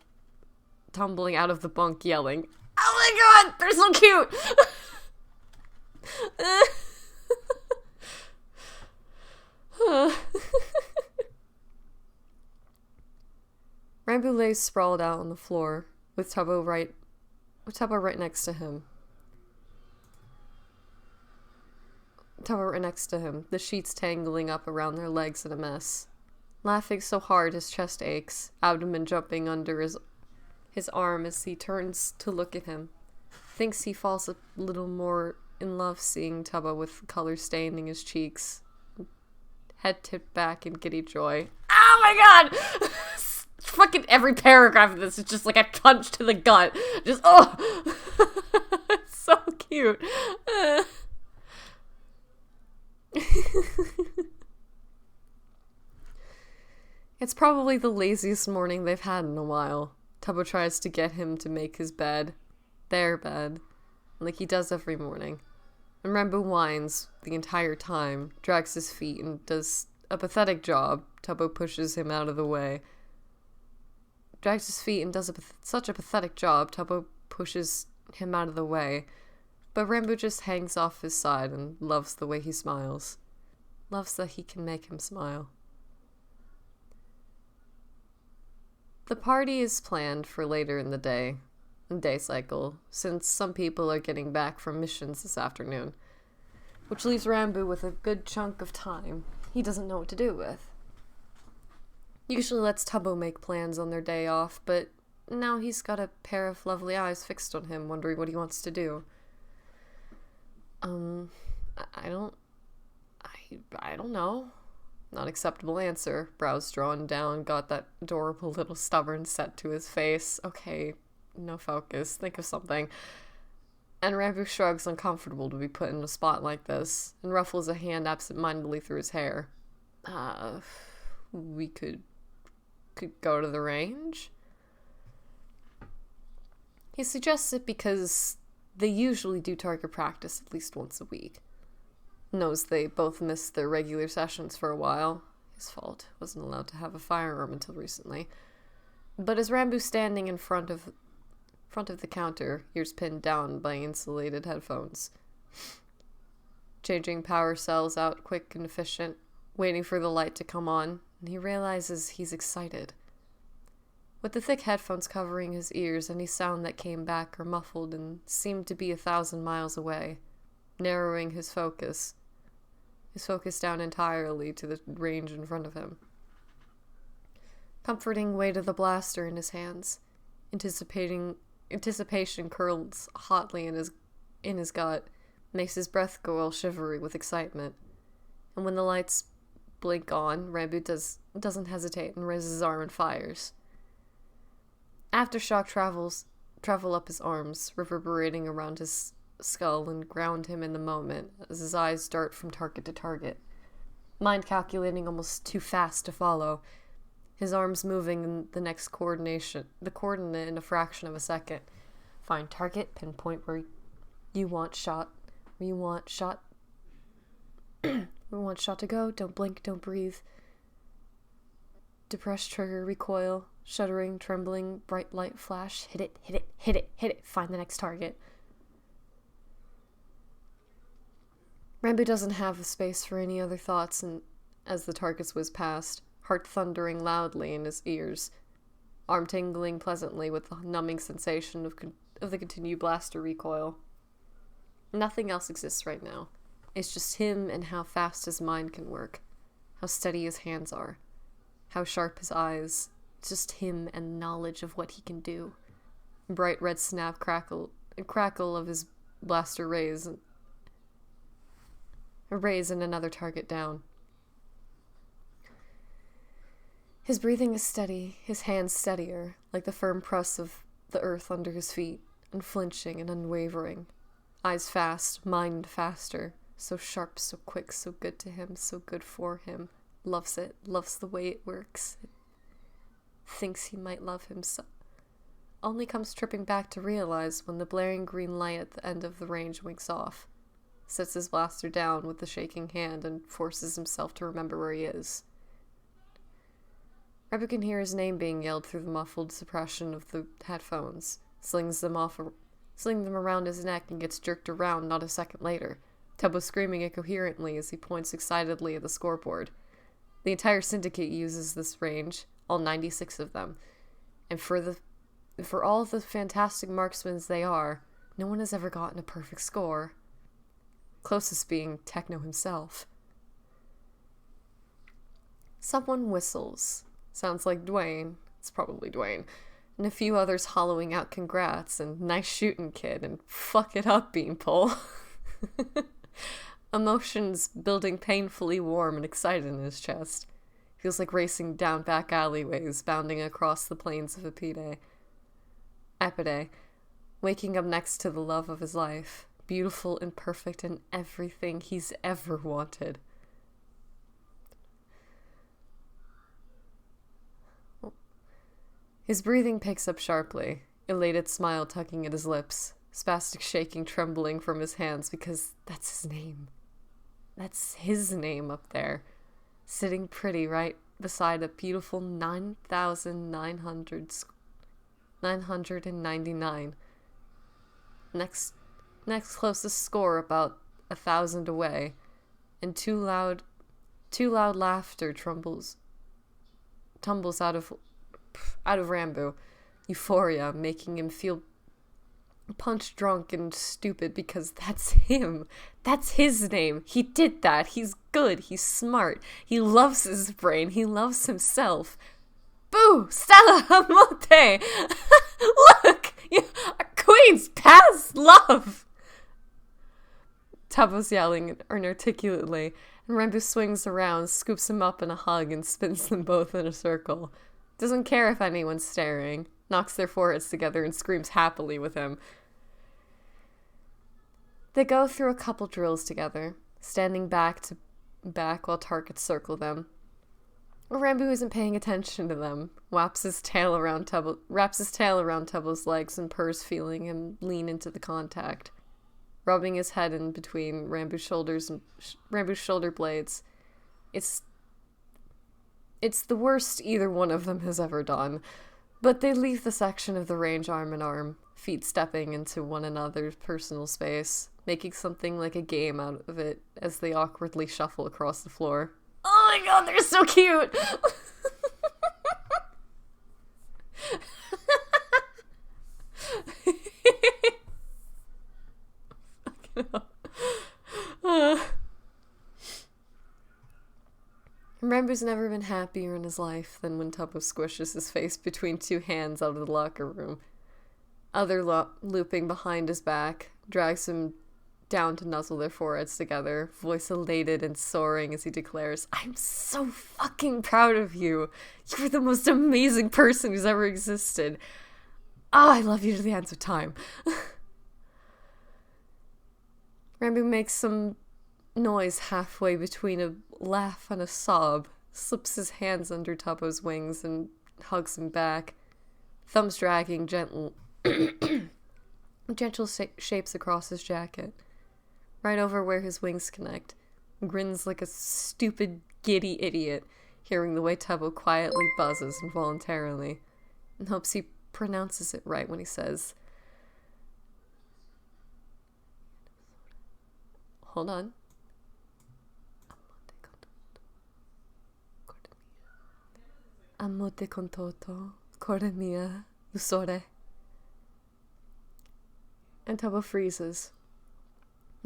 tumbling out of the bunk yelling, "Oh my god, they're so cute!" Rambo lays sprawled out on the floor, with Tubbo right next to him. The sheets tangling up around their legs in a mess. Laughing so hard his chest aches, abdomen jumping under his arm as he turns to look at him. Thinks he falls a little more in love seeing Tubbo with color staining his cheeks. Head tipped back in giddy joy. Oh my god! Fucking every paragraph of this is just like a punch to the gut. Just, oh! It's so cute. It's probably the laziest morning they've had in a while. Tubbo tries to get him to make his bed. Their bed. Like he does every morning. And Rambo whines the entire time, drags his feet, and does a pathetic job. Tubbo pushes him out of the way. Drags his feet and does such a pathetic job, Tubbo pushes him out of the way. But Rambo just hangs off his side and loves the way he smiles. Loves that he can make him smile. The party is planned for later in the day cycle, since some people are getting back from missions this afternoon, which leaves Rambo with a good chunk of time he doesn't know what to do with. Usually lets Tubbo make plans on their day off, but now he's got a pair of lovely eyes fixed on him, wondering what he wants to do. I don't know. Not acceptable answer. Brows drawn down, got that adorable little stubborn set to his face. Okay, no focus. Think of something. And Rambo shrugs, uncomfortable to be put in a spot like this, and ruffles a hand absent-mindedly through his hair. We could go to the range? He suggests it because they usually do target practice at least once a week. Knows they both missed their regular sessions for a while. His fault. Wasn't allowed to have a firearm until recently. But as Rambo's standing in front of the counter, ears pinned down by insulated headphones, changing power cells out quick and efficient, waiting for the light to come on, and he realizes he's excited. With the thick headphones covering his ears, any sound that came back are muffled and seemed to be 1,000 miles away, narrowing his focus down entirely to the range in front of him. comforting weight of the blaster in his hands. Anticipation curls hotly in his gut, makes his breath go all shivery with excitement. And when the lights blink on, Rambo doesn't hesitate and raises his arm and fires. Aftershock travel up his arms, reverberating around his skull and ground him in the moment as his eyes dart from target to target. Mind calculating almost too fast to follow, his arms moving in the coordinate in a fraction of a second. Find target, pinpoint where you want shot. We want shot to go. Don't blink, don't breathe. Depress trigger, recoil, shuddering, trembling, bright light flash. Hit it, hit it, hit it, hit it. Find the next target. Rambo doesn't have the space for any other thoughts, and as the targets whiz past, heart thundering loudly in his ears, arm tingling pleasantly with the numbing sensation of the continued blaster recoil. Nothing else exists right now. It's just him and how fast his mind can work, how steady his hands are, how sharp his eyes. It's just him and knowledge of what he can do. Bright red snap crackle of his blaster raise and another target down. His breathing is steady, his hands steadier, like the firm press of the earth under his feet, unflinching and unwavering. Eyes fast, mind faster, so sharp, so quick, so good to him, so good for him. Loves it, loves the way it works. Thinks he might love himself. Only comes tripping back to realize when the blaring green light at the end of the range winks off. Sets his blaster down with a shaking hand and forces himself to remember where he is. Rebbe can hear his name being yelled through the muffled suppression of the headphones, slings them around his neck and gets jerked around not a second later, Tubbo screaming incoherently as he points excitedly at the scoreboard. The entire syndicate uses this range, all 96 of them, and for all the fantastic marksmen they are, no one has ever gotten a perfect score. Closest being Techno himself. Someone whistles. Sounds like Dwayne. It's probably Dwayne. And a few others hollowing out congrats and nice shooting, kid, and fuck it up, Beanpole. Emotions building painfully warm and excited in his chest. Feels like racing down back alleyways, bounding across the plains of Epidae, waking up next to the love of his life. Beautiful and perfect and everything he's ever wanted. His breathing picks up sharply, elated smile tugging at his lips, spastic shaking trembling from his hands because that's his name. That's his name up there, sitting pretty right beside a beautiful 999. Next closest score about 1,000 away, and too loud laughter tumbles out of Rambo, euphoria making him feel punch drunk and stupid because that's him. That's his name. He did that. He's good. He's smart. He loves his brain. He loves himself. Boo! Stella Amonte! Look! Our queen's past love! Tubbo's yelling inarticulately, and Rambo swings around, scoops him up in a hug, and spins them both in a circle. Doesn't care if anyone's staring, knocks their foreheads together and screams happily with him. They go through a couple drills together, standing back to back while targets circle them. Rambo isn't paying attention to them, wraps his tail around Tubbo's legs and purrs, feeling him lean into the contact, rubbing his head in between Rambo's shoulder blades. It's the worst either one of them has ever done, but they leave the section of the range arm in arm, feet stepping into one another's personal space, making something like a game out of it as they awkwardly shuffle across the floor. Oh my god, they're so cute! Rambo's never been happier in his life than when Tubbo squishes his face between two hands out of the locker room. Other looping behind his back, drags him down to nuzzle their foreheads together, voice elated and soaring as he declares, "I'm so fucking proud of you. You're the most amazing person who's ever existed. I love you to the ends of time." Rambo makes some noise halfway between a laugh and a sob, slips his hands under Tubbo's wings and hugs him back, thumbs dragging gentle shapes across his jacket, right over where his wings connect, grins like a stupid, giddy idiot, hearing the way Tubbo quietly buzzes involuntarily, and hopes he pronounces it right when he says, hold on. Amote con toto, core mia, lusore. And Tubbo freezes.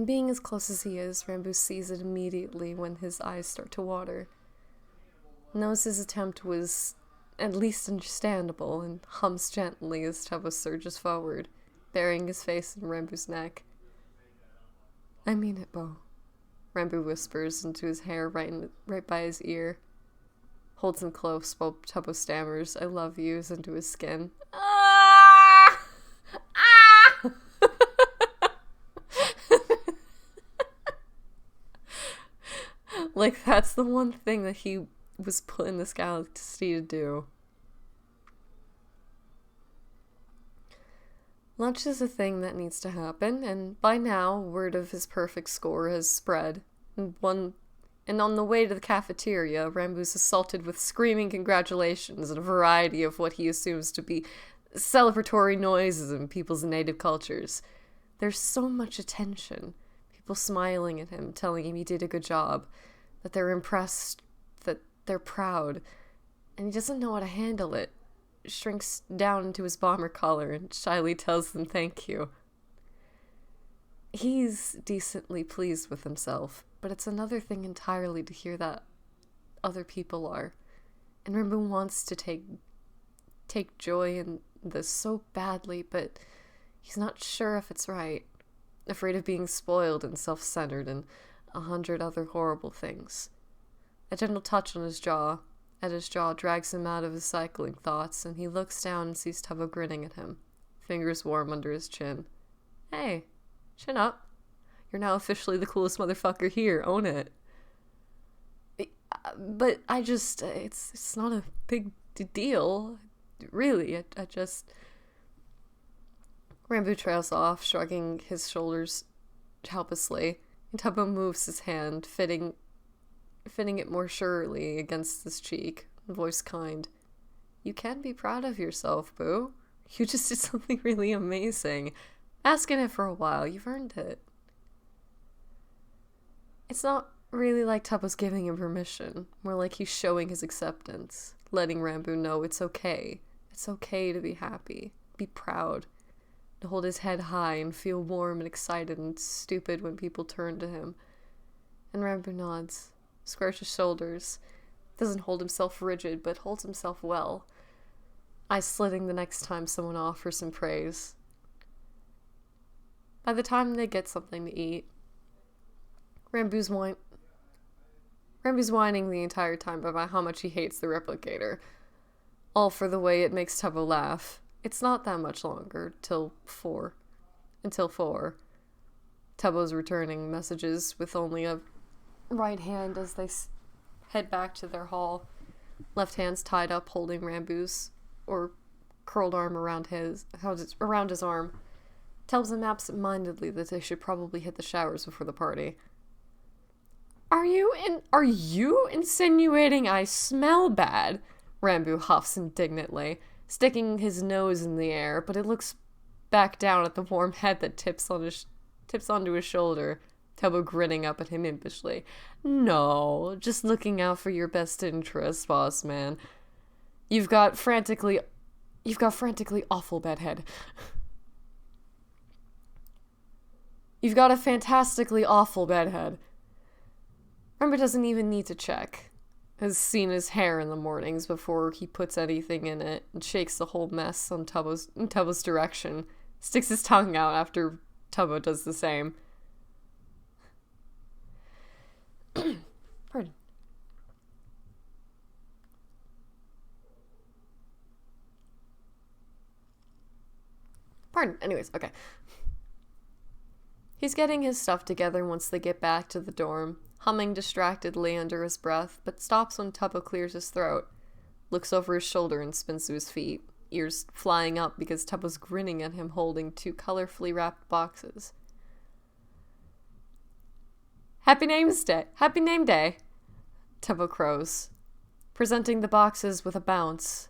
Being as close as he is, Rambo sees it immediately when his eyes start to water. Knows his attempt was at least understandable and hums gently as Tubbo surges forward, burying his face in Rambo's neck. "I mean it, Bo," Rambo whispers into his hair right by his ear. Holds him close while Tubbo stammers, "I love yous," into his skin. Ah! Ah! Like, that's the one thing that he was put in this galaxy to do. Lunch is a thing that needs to happen, and by now, word of his perfect score has spread. And on the way to the cafeteria, Rambo's assaulted with screaming congratulations and a variety of what he assumes to be celebratory noises in people's native cultures. There's so much attention. People smiling at him, telling him he did a good job, that they're impressed, that they're proud, and he doesn't know how to handle it. Shrinks down into his bomber collar and shyly tells them thank you. He's decently pleased with himself, but it's another thing entirely to hear that other people are. And Rambo wants to take joy in this so badly, but he's not sure if it's right. Afraid of being spoiled and self-centered and 100 other horrible things. A gentle touch on his jaw, drags him out of his cycling thoughts, and he looks down and sees Tubbo grinning at him, fingers warm under his chin. "Hey, chin up. You're now officially the coolest motherfucker here, own it." But it's not a big deal. Really, I just... Rambo trails off, shrugging his shoulders helplessly, and Tubbo moves his hand, fitting it more surely against his cheek, voice kind. "You can be proud of yourself, boo. You just did something really amazing. Asking it for a while, you've earned it." It's not really like Tubbo's giving him permission, more like he's showing his acceptance, letting Rambo know it's okay. It's okay to be happy, be proud, to hold his head high and feel warm and excited and stupid when people turn to him. And Rambo nods, squares his shoulders, doesn't hold himself rigid, but holds himself well, eyes slitting the next time someone offers him praise. By the time they get something to eat, Rambo's whining the entire time about how much he hates the replicator, all for the way it makes Tubbo laugh. It's not that much longer until 4. Tubbo's returning messages with only a right hand as they head back to their hall. Left hand's tied up, holding Rambo's or curled arm around his arm. Tells him absent-mindedly that they should probably hit the showers before the party. Are you insinuating I smell bad?" Rambo huffs indignantly, sticking his nose in the air, but it looks back down at the warm head that tips onto his shoulder, Tubbo grinning up at him impishly. "No, just looking out for your best interests, boss man. You've got frantically awful bedhead. You've got a fantastically awful bedhead." Rambo doesn't even need to check. has seen his hair in the mornings before he puts anything in it and shakes the whole mess in Tubbo's direction. Sticks his tongue out after Tubbo does the same. Pardon. Pardon. Anyways, okay. He's getting his stuff together once they get back to the dorm, humming distractedly under his breath, but stops when Tubbo clears his throat, looks over his shoulder and spins to his feet, ears flying up because Tubbo's grinning at him holding 2 colorfully wrapped boxes. Happy Name Day! Tubbo crows, presenting the boxes with a bounce.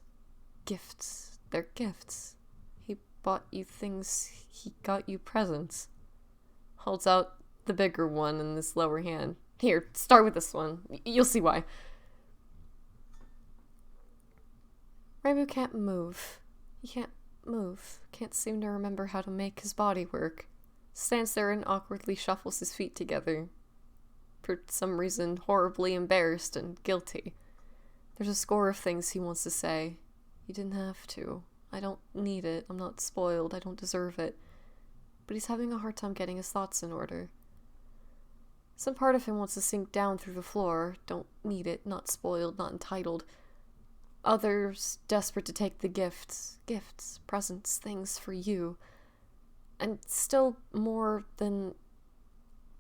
Gifts. They're gifts. He bought you things. He got you presents. Holds out the bigger one in this lower hand. Here, start with this one. You'll see why. Rainbow can't move. He can't move. Can't seem to remember how to make his body work. Stands there and awkwardly shuffles his feet together. For some reason, horribly embarrassed and guilty. There's a score of things he wants to say. You didn't have to. I don't need it. I'm not spoiled. I don't deserve it. But he's having a hard time getting his thoughts in order. Some part of him wants to sink down through the floor. Don't need it. Not spoiled. Not entitled. Others desperate to take the gifts, presents, things for you. And still more than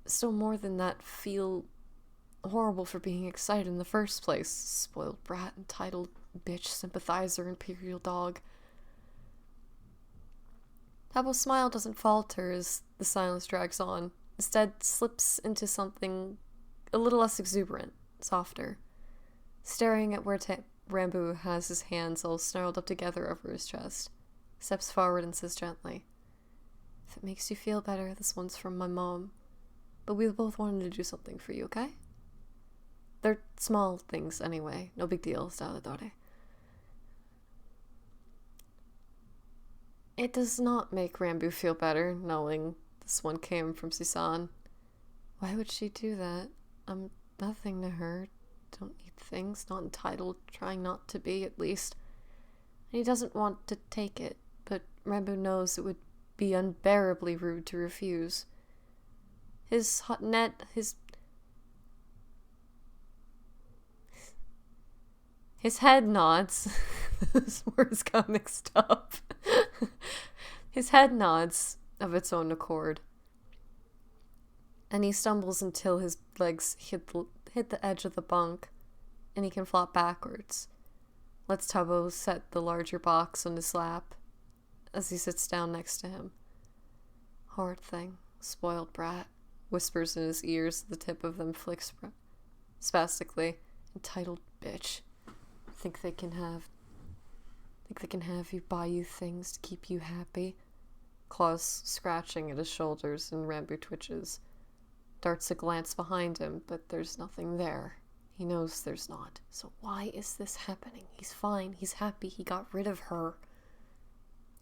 that, feel horrible for being excited in the first place. Spoiled brat, entitled bitch, sympathizer, imperial dog. Tubbo's smile doesn't falter as the silence drags on. Instead, slips into something a little less exuberant, softer. Staring at where Rambo has his hands all snarled up together over his chest, steps forward and says gently, "If it makes you feel better, this one's from my mom. But we both wanted to do something for you, okay? They're small things anyway. No big deal, Salvatore." It does not make Rambo feel better, knowing this one came from Susan. Why would she do that? I'm nothing to her. Don't need things, not entitled, trying not to be, at least. And he doesn't want to take it, but Rambo knows it would be unbearably rude to refuse. His hot net, his head nods. Those words got mixed up. His head nods of its own accord. And he stumbles until his legs hit the edge of the bunk, and he can flop backwards. Lets Tubbo set the larger box on his lap as he sits down next to him. Horrid thing, spoiled brat, whispers in his ears, the tip of them flicks spastically. Entitled bitch. Think they can have you, buy you things to keep you happy? Claws scratching at his shoulders, and Rambo twitches. Darts a glance behind him, but there's nothing there. He knows there's not. So why is this happening? He's fine. He's happy. He got rid of her.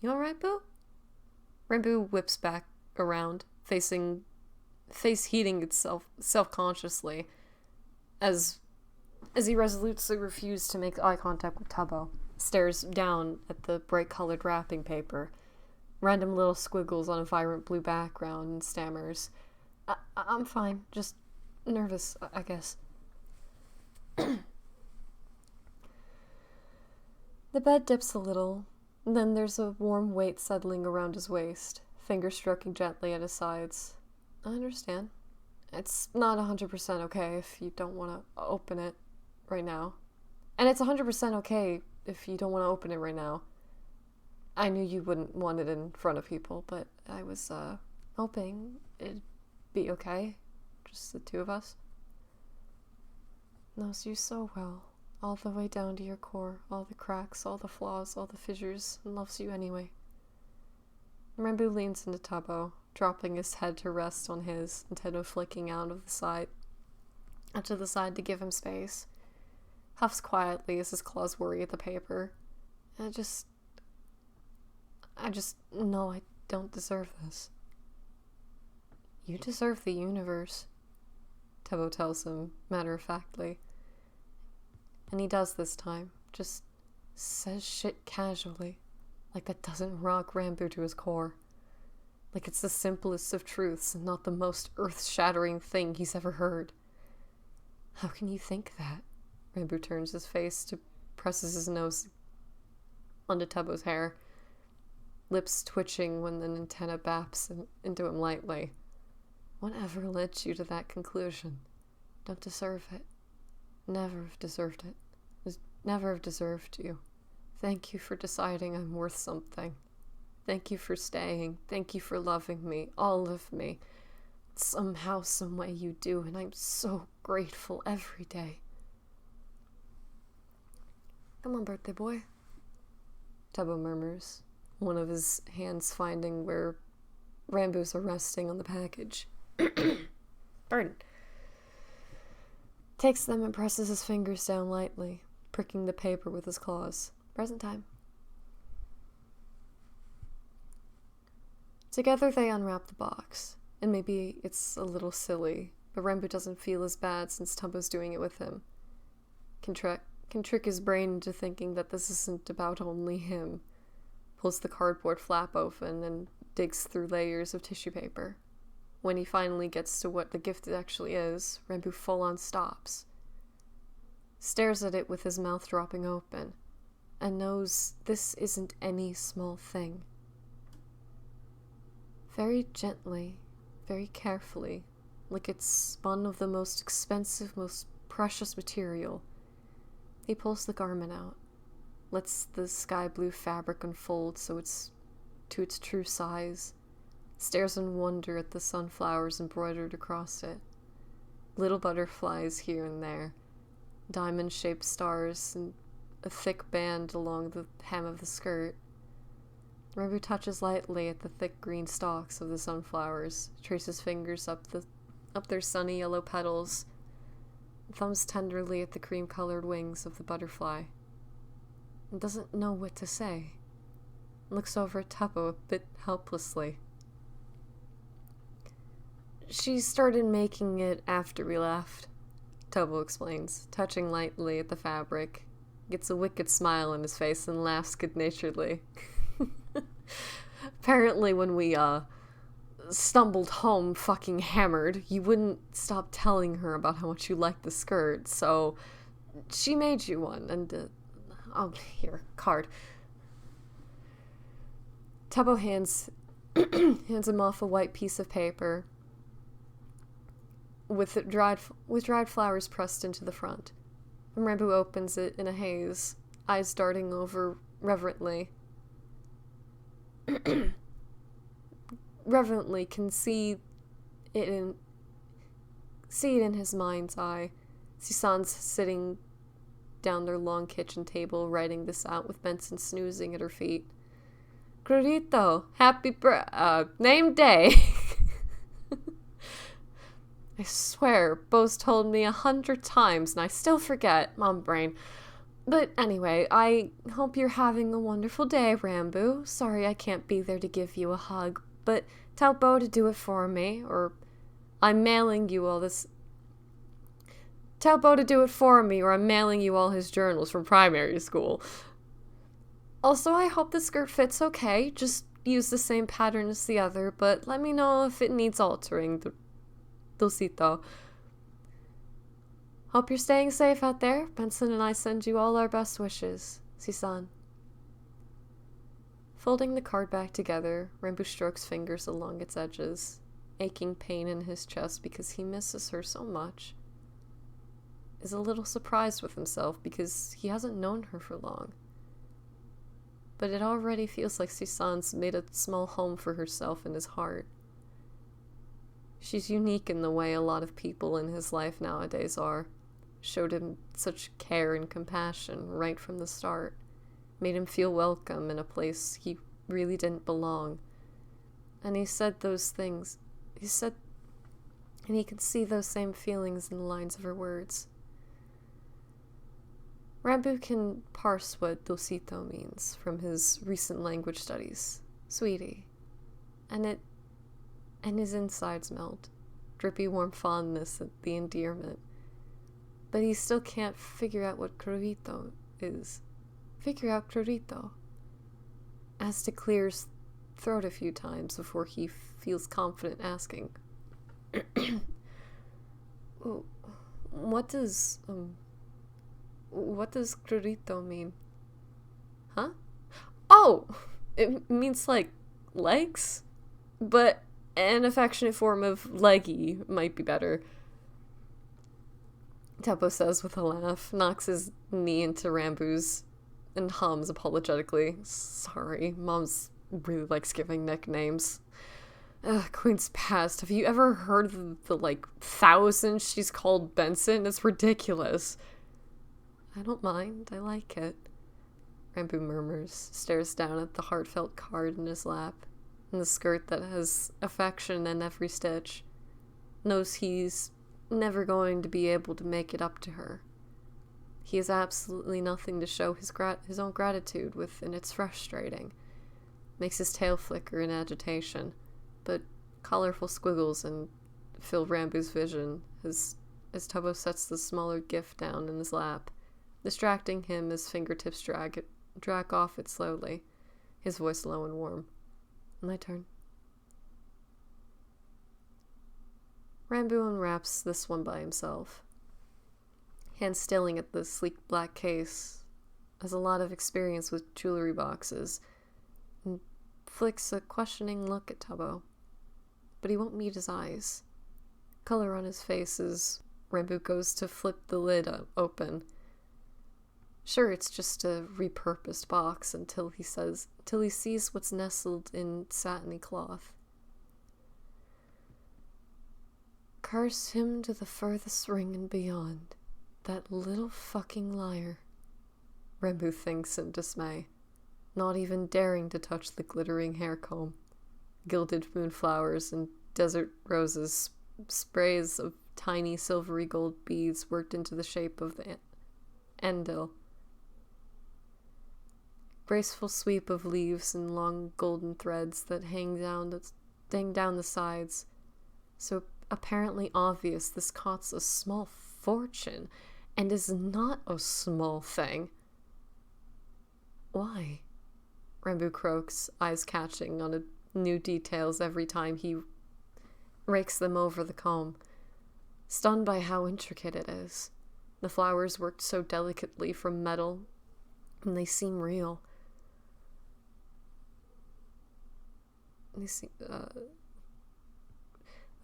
You alright, Boo? Rambo whips back around, face heating itself self-consciously, as he resolutely refuses to make eye contact with Tubbo. Stares down at the bright-colored wrapping paper. Random little squiggles on a vibrant blue background, and stammers. I'm fine. Just nervous, I guess. The bed dips a little. Then there's a warm weight settling around his waist, fingers stroking gently at his sides. I understand. It's not 100% okay if you don't want to open it right now. And it's 100% okay if you don't want to open it right now. I knew you wouldn't want it in front of people, but I was, hoping it'd be okay. Just the two of us. Knows you so well. All the way down to your core. All the cracks, all the flaws, all the fissures, and loves you anyway. Rambo leans into Tubbo, dropping his head to rest on his, instead of flicking out to the side to give him space. Huffs quietly as his claws worry at the paper. I just know I don't deserve this. You deserve the universe, Tubbo tells him, matter-of-factly. And he does this time. Just says shit casually. Like that doesn't rock Rambo to his core. Like it's the simplest of truths and not the most earth-shattering thing he's ever heard. How can you think that? Rambo turns his face to presses his nose onto Tubbo's hair, lips twitching when the antenna baps into him lightly. Whatever led you to that conclusion? Don't deserve it. Never have deserved it. Never have deserved you. Thank you for deciding I'm worth something. Thank you for staying. Thank you for loving me. All of me. Somehow, some way you do, and I'm so grateful every day. Come on, birthday boy. Tubbo murmurs, one of his hands finding where Rambo's are resting on the package. Burn. Takes them and presses his fingers down lightly, pricking the paper with his claws. Present time. Together they unwrap the box, and maybe it's a little silly, but Rambo doesn't feel as bad since Tubbo's doing it with him. Can trick his brain into thinking that this isn't about only him. Pulls the cardboard flap open and digs through layers of tissue paper. When he finally gets to what the gift actually is, Rambo full-on stops. Stares at it with his mouth dropping open, and knows this isn't any small thing. Very gently, very carefully, like it's spun of the most expensive, most precious material, he pulls the garment out, lets the sky blue fabric unfold so it's to its true size, stares in wonder at the sunflowers embroidered across it, little butterflies here and there, diamond-shaped stars, and a thick band along the hem of the skirt. Rambo touches lightly at the thick green stalks of the sunflowers, traces fingers up their sunny yellow petals, thumbs tenderly at the cream-colored wings of the butterfly, and doesn't know what to say. Looks over at Tubbo a bit helplessly. She started making it after we left, Tubbo explains, touching lightly at the fabric, gets a wicked smile on his face and laughs good-naturedly. Apparently when we, stumbled home fucking hammered, you wouldn't stop telling her about how much you liked the skirt, so she made you one, and, oh, here, card. Tubbo hands him off a white piece of paper with dried flowers pressed into the front. And Rambo opens it in a haze, eyes darting over reverently. Reverently can see it in his mind's eye. Susan's sitting down their long kitchen table, writing this out with Benson snoozing at her feet. Crudito, happy name day. I swear, Bo's told me 100 times, and I still forget, mom brain. But anyway, I hope you're having a wonderful day, Rambo. Sorry I can't be there to give you a hug, but tell Bo to do it for me, or I'm mailing you all this. Tell Bo to do it for me, or I'm mailing you all his journals from primary school. Also, I hope the skirt fits okay. Just use the same pattern as the other, but let me know if it needs altering. Dulcito. Hope you're staying safe out there. Benson and I send you all our best wishes. Susan. Folding the card back together, Rambo strokes fingers along its edges, aching pain in his chest because he misses her so much. Is a little surprised with himself because he hasn't known her for long. But it already feels like Susan's made a small home for herself in his heart. She's unique in the way a lot of people in his life nowadays are. Showed him such care and compassion right from the start. Made him feel welcome in a place he really didn't belong. And he said those things. And he could see those same feelings in the lines of her words. Rambo can parse what Dulcito means from his recent language studies. Sweetie. And his insides melt. Drippy warm fondness at the endearment. But he still can't figure out what Crorito is. Figure out Crorito. Has to clear his throat a few times before he feels confident asking. What does Crorito mean? Huh? Oh! It means, like, legs? But an affectionate form of leggy might be better. Teppo says with a laugh, knocks his knee into Rambu's, and hums apologetically. Sorry, Mom's really likes giving nicknames. Queen's past. Have you ever heard of the, like, thousands she's called Benson? It's ridiculous. I don't mind. I like it. Rambu murmurs, stares down at the heartfelt card in his lap, and the skirt that has affection in every stitch. Knows he's never going to be able to make it up to her. He has absolutely nothing to show his own gratitude with, and it's frustrating. Makes his tail flicker in agitation, but colorful squiggles and fill Rambu's vision as Tubbo sets the smaller gift down in his lap, distracting him as fingertips drag off it slowly, his voice low and warm. My turn. Rambu unwraps this one by himself, hand staring at the sleek black case, has a lot of experience with jewelry boxes, and flicks a questioning look at Tubbo. But he won't meet his eyes. Color on his face as Rambu goes to flip the lid open. Sure, it's just a repurposed box until he sees what's nestled in satiny cloth. Curse him to the furthest ring and beyond. That little fucking liar. Rambu thinks in dismay, not even daring to touch the glittering hair comb. Gilded moonflowers and desert roses, sprays of tiny silvery gold beads worked into the shape of the endil. Graceful sweep of leaves and long golden threads that hang down the sides. So apparently obvious this costs a small fortune, and is not a small thing. Why? Rambu croaks, eyes catching on new details every time he rakes them over the comb, stunned by how intricate it is. The flowers worked so delicately from metal, and they seem real.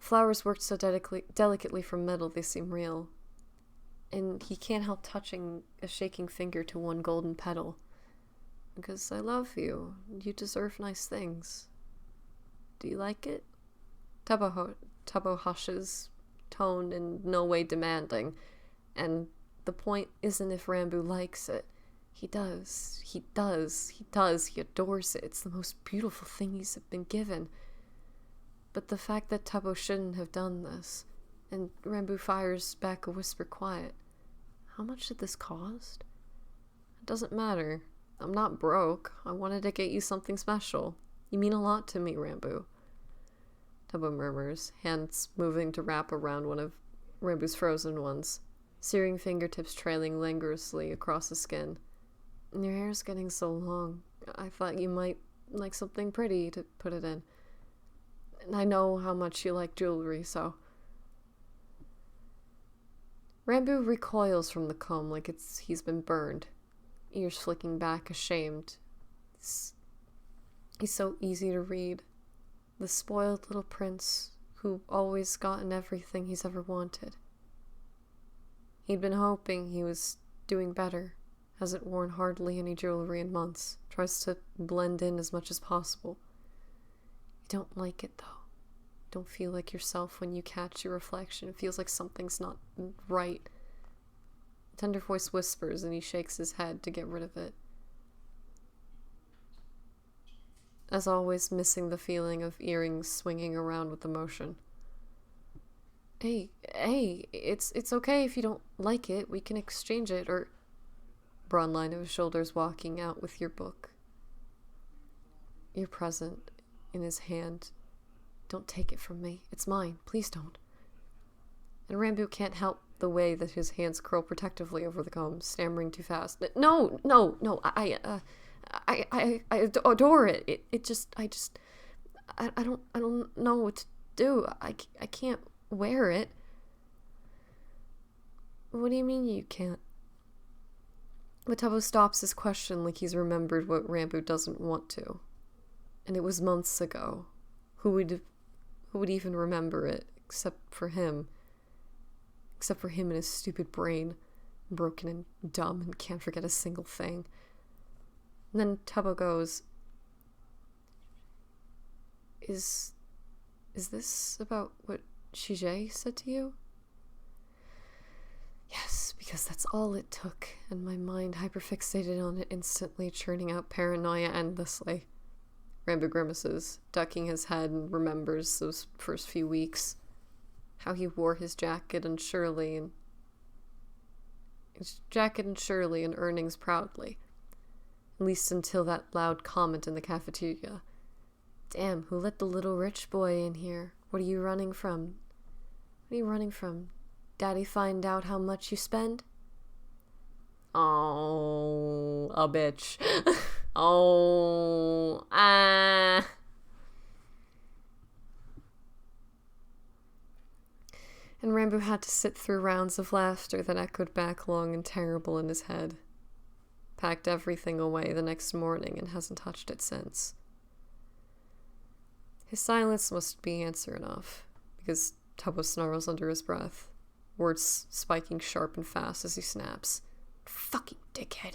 Flowers worked so delicately from metal, they seem real. And he can't help touching a shaking finger to one golden petal. Because I love you. You deserve nice things. Do you like it? Tubbo hushes, tone in no way demanding. And the point isn't if Rambu likes it. He does. He adores it. It's the most beautiful thing he's been given. But the fact that Tubbo shouldn't have done this, and Rambu fires back a whisper quiet. How much did this cost? It doesn't matter. I'm not broke. I wanted to get you something special. You mean a lot to me, Rambu. Tubbo murmurs, hands moving to wrap around one of Rambu's frozen ones, searing fingertips trailing languorously across the skin. Your hair's getting so long. I thought you might like something pretty to put it in. And I know how much you like jewelry, so... Rambu recoils from the comb like he's been burned, ears flicking back, ashamed. He's so easy to read. The spoiled little prince who always gotten everything he's ever wanted. He'd been hoping he was doing better. Hasn't worn hardly any jewelry in months. Tries to blend in as much as possible. You don't like it, though. Don't feel like yourself when you catch your reflection. It feels like something's not right. A tender voice whispers, and he shakes his head to get rid of it. As always, missing the feeling of earrings swinging around with emotion. Hey, it's okay if you don't like it. We can exchange it, or... Broad line of his shoulders walking out with your book. Your present in his hand. Don't take it from me. It's mine. Please don't. And Rambu can't help the way that his hands curl protectively over the comb, stammering too fast. No, I adore it. I don't know what to do. I can't wear it. What do you mean you can't? But Tubbo stops his question like he's remembered what Rambo doesn't want to. And it was months ago. Who would even remember it, except for him? Except for him and his stupid brain. Broken and dumb and can't forget a single thing. And then Tubbo goes, Is this about what Shige said to you? Yes, because that's all it took, and my mind hyperfixated on it instantly, churning out paranoia endlessly. Rambo grimaces, ducking his head, and remembers those first few weeks. How he wore his jacket and Shirley and earnings proudly. At least until that loud comment in the cafeteria. Damn, who let the little rich boy in here? What are you running from? What are you running from? Daddy find out how much you spend? Oh, a bitch. Oh, ah. And Rambo had to sit through rounds of laughter that echoed back long and terrible in his head. Packed everything away the next morning and hasn't touched it since. His silence must be answer enough, because Tubbo snarls under his breath, words spiking sharp and fast as he snaps. Fucking dickhead.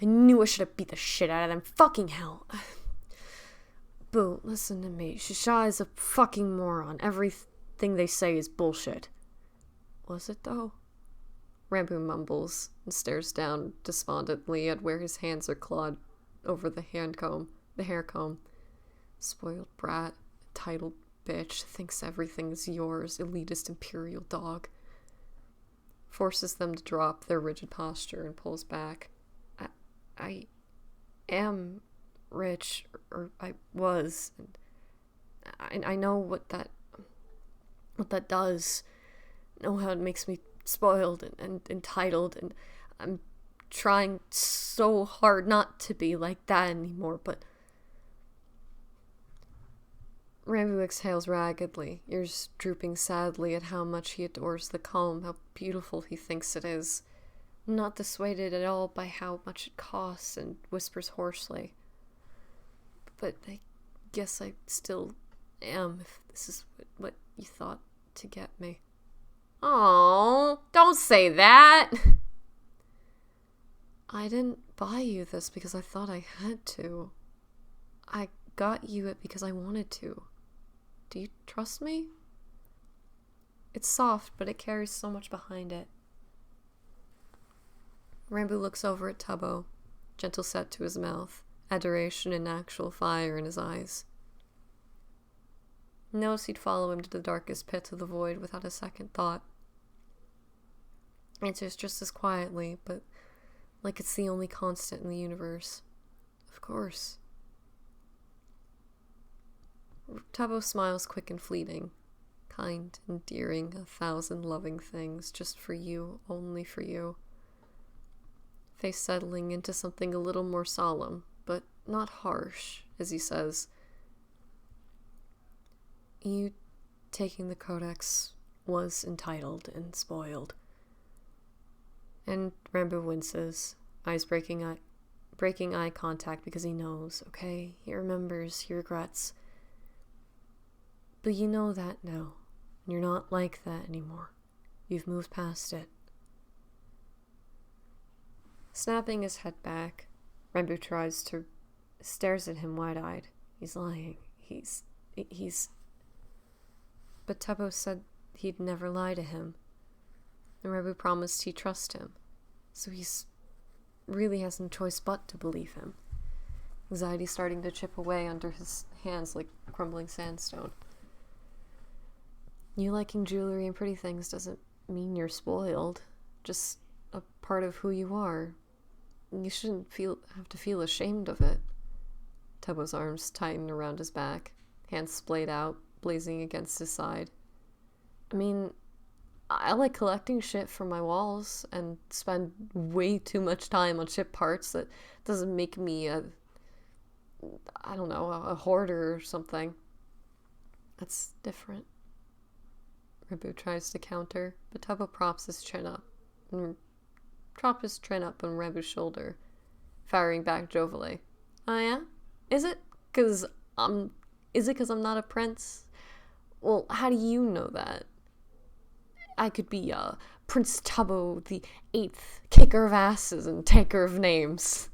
I knew I should have beat the shit out of them. Fucking hell. Boo, listen to me. Shisha is a fucking moron. Everything they say is bullshit. Was it, though? Rambo mumbles and stares down despondently at where his hands are clawed over the hair comb. Spoiled brat, entitled bitch, thinks everything is yours, elitist imperial dog. Forces them to drop their rigid posture and pulls back. I am rich, or I was, and I know what that does. I know how it makes me spoiled and entitled, and I'm trying so hard not to be like that anymore, but Rambo exhales raggedly, ears drooping sadly at how much he adores the comb, how beautiful he thinks it is, not dissuaded at all by how much it costs, and whispers hoarsely. But I guess I still am, if this is what you thought to get me. Oh, don't say that! I didn't buy you this because I thought I had to. I got you it because I wanted to. Do you trust me? It's soft, but it carries so much behind it. Rambo looks over at Tubbo, gentle set to his mouth, adoration and actual fire in his eyes. He knows he'd follow him to the darkest pits of the void without a second thought. Answers just as quietly, but like it's the only constant in the universe. Of course. Tubbo smiles quick and fleeting, kind, endearing, 1,000 loving things, just for you, only for you. Face settling into something a little more solemn, but not harsh, as he says, you taking the codex was entitled and spoiled. And Rambo winces, eyes breaking eye contact because he knows, okay? He remembers, he regrets. But you know that now. You're not like that anymore. You've moved past it. Snapping his head back, Rambo stares at him wide-eyed. He's lying. He's... But Tubbo said he'd never lie to him. And Rambo promised he'd trust him. So he's really has no choice but to believe him. Anxiety starting to chip away under his hands like crumbling sandstone. You liking jewelry and pretty things doesn't mean you're spoiled. Just a part of who you are. You shouldn't have to feel ashamed of it. Tubbo's arms tighten around his back, hands splayed out, blazing against his side. I mean, I like collecting shit from my walls and spend way too much time on ship parts. That doesn't make me I don't know, a hoarder or something. That's different. Ribu tries to counter, but Tubbo props his chin up and drops his chin up on Rebu's shoulder, firing back jovially. Oh yeah? Is it? Is it 'cause I'm not a prince? Well, how do you know that? I could be Prince Tubbo the Eighth, kicker of asses and taker of names.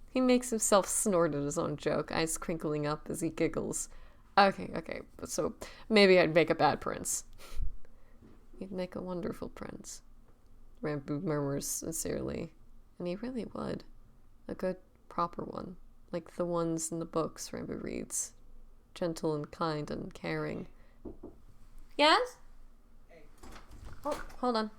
He makes himself snort at his own joke, eyes crinkling up as he giggles. Okay, so maybe I'd make a bad prince. You'd make a wonderful prince, Rambu murmurs sincerely, and he really would. A good, proper one, like the ones in the books Rambu reads. Gentle and kind and caring. Yes? Oh, hold on.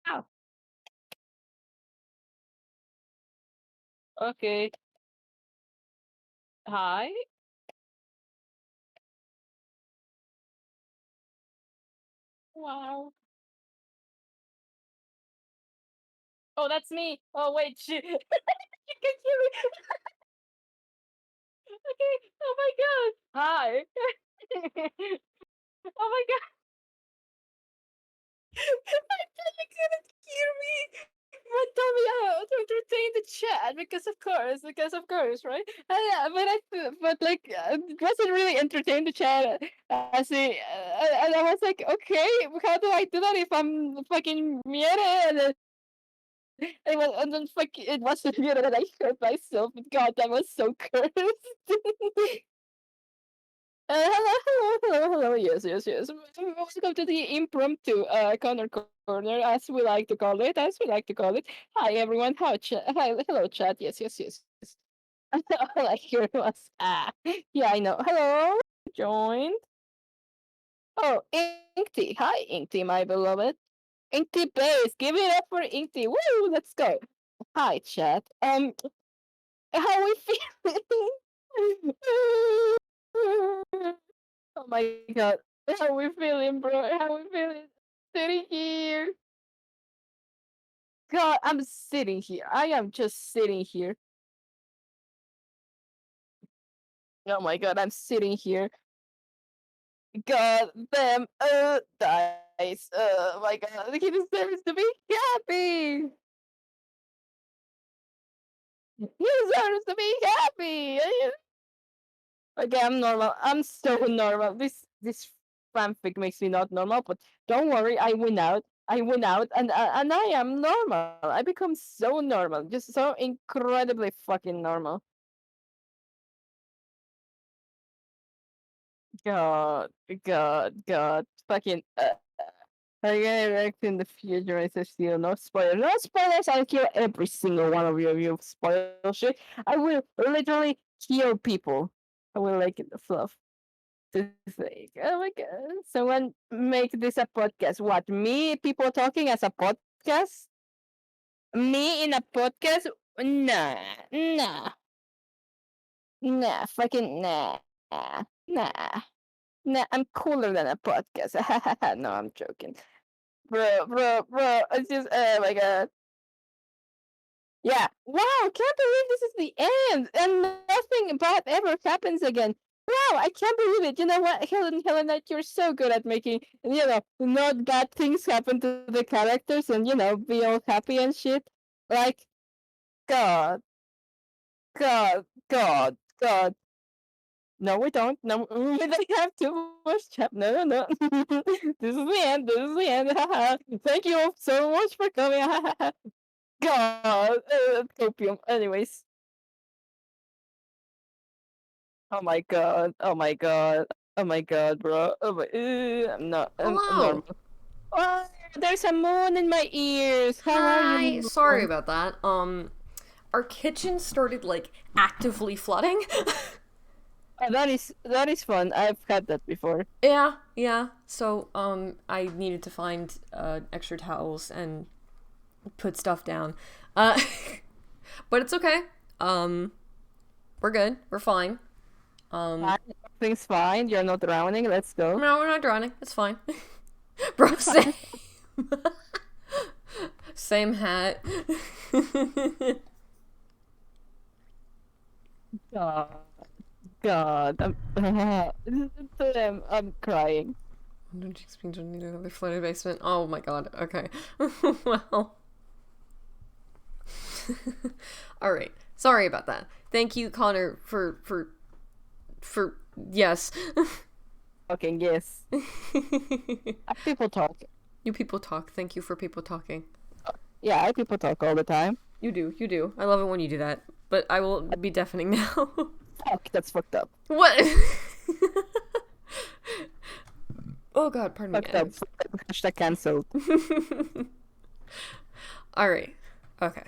Ow. Okay. Hi. Wow. Oh, that's me. Oh wait, shit. You can hear me. Okay. Oh my god. Hi. Oh my god. I thought you couldn't hear me. But tell me how to entertain the chat because of course, right? But like, it wasn't really entertain the chat. I see, and I was like, okay, how do I do that if I'm fucking muted? And then it wasn't muted, and I heard myself. God, that was so cursed. Hello. Yes. Welcome to the impromptu corner, as we like to call it. Hi, everyone. Hello, chat. Yes. I like your was yeah, I know. Hello, joined. Oh, Inkty. Hi, Inkty, my beloved. Inkty Base. Give it up for Inkty. Woo, let's go. Hi, chat. How we feeling? Oh my god. How we feeling, bro? How we feeling? Sitting here. God, I'm sitting here. I am just sitting here. Oh my god, I'm sitting here. God damn, dice. Oh my god, he deserves to be happy. He deserves to be happy. Okay, I'm normal. I'm so normal. This fanfic makes me not normal, but don't worry, I win out. And I am normal. I become so normal, just so incredibly fucking normal. God, God, fucking. I'm gonna react in the future. I said, still no spoilers. No spoilers. I'll kill every single one of you if you spoil shit. I will literally kill people. I will like it, the fluff. To say, oh my god, someone make this a podcast. What, me? People talking as a podcast? Me in a podcast? Nah, nah, nah, fucking nah, nah, nah. I'm cooler than a podcast. No, I'm joking, bro. It's just, oh my god. Yeah. Wow, can't believe this is the end and nothing bad ever happens again. Wow, I can't believe it. You know what, Helen Knight, you're so good at making, not bad things happen to the characters and, be all happy and shit. Like, God, God. No, we don't. No, we don't have too much chat. No, no, no. This is the end. This is the end. Thank you all so much for coming. God, copium. Anyways. Oh my god. Oh my god. Oh my god, bro. Oh my, I'm not. I'm Hello. normal. Oh, there's a moon in my ears. How are you, Hi. Sorry moon? about that. Our kitchen started like actively flooding. Oh, that is fun. I've had that before. Yeah. So, I needed to find extra towels and put stuff down. Uh, but it's okay. We're good. We're fine. Fine. Everything's fine. You're not drowning. Let's go. No, we're not drowning. It's fine. Bro, It's fine. same hat. God, I'm crying. Don't you expect need another flooded basement? Oh my god. Okay. Well. All right. Sorry about that. Thank you, Connor, for yes. Okay, yes. People talk. You people talk. Thank you for people talking. Yeah, people talk all the time. You do. I love it when you do that. But I will be deafening now. Fuck, that's fucked up. What? Oh god, pardon me. Fucked up. Hashtag cancelled. All right. Okay.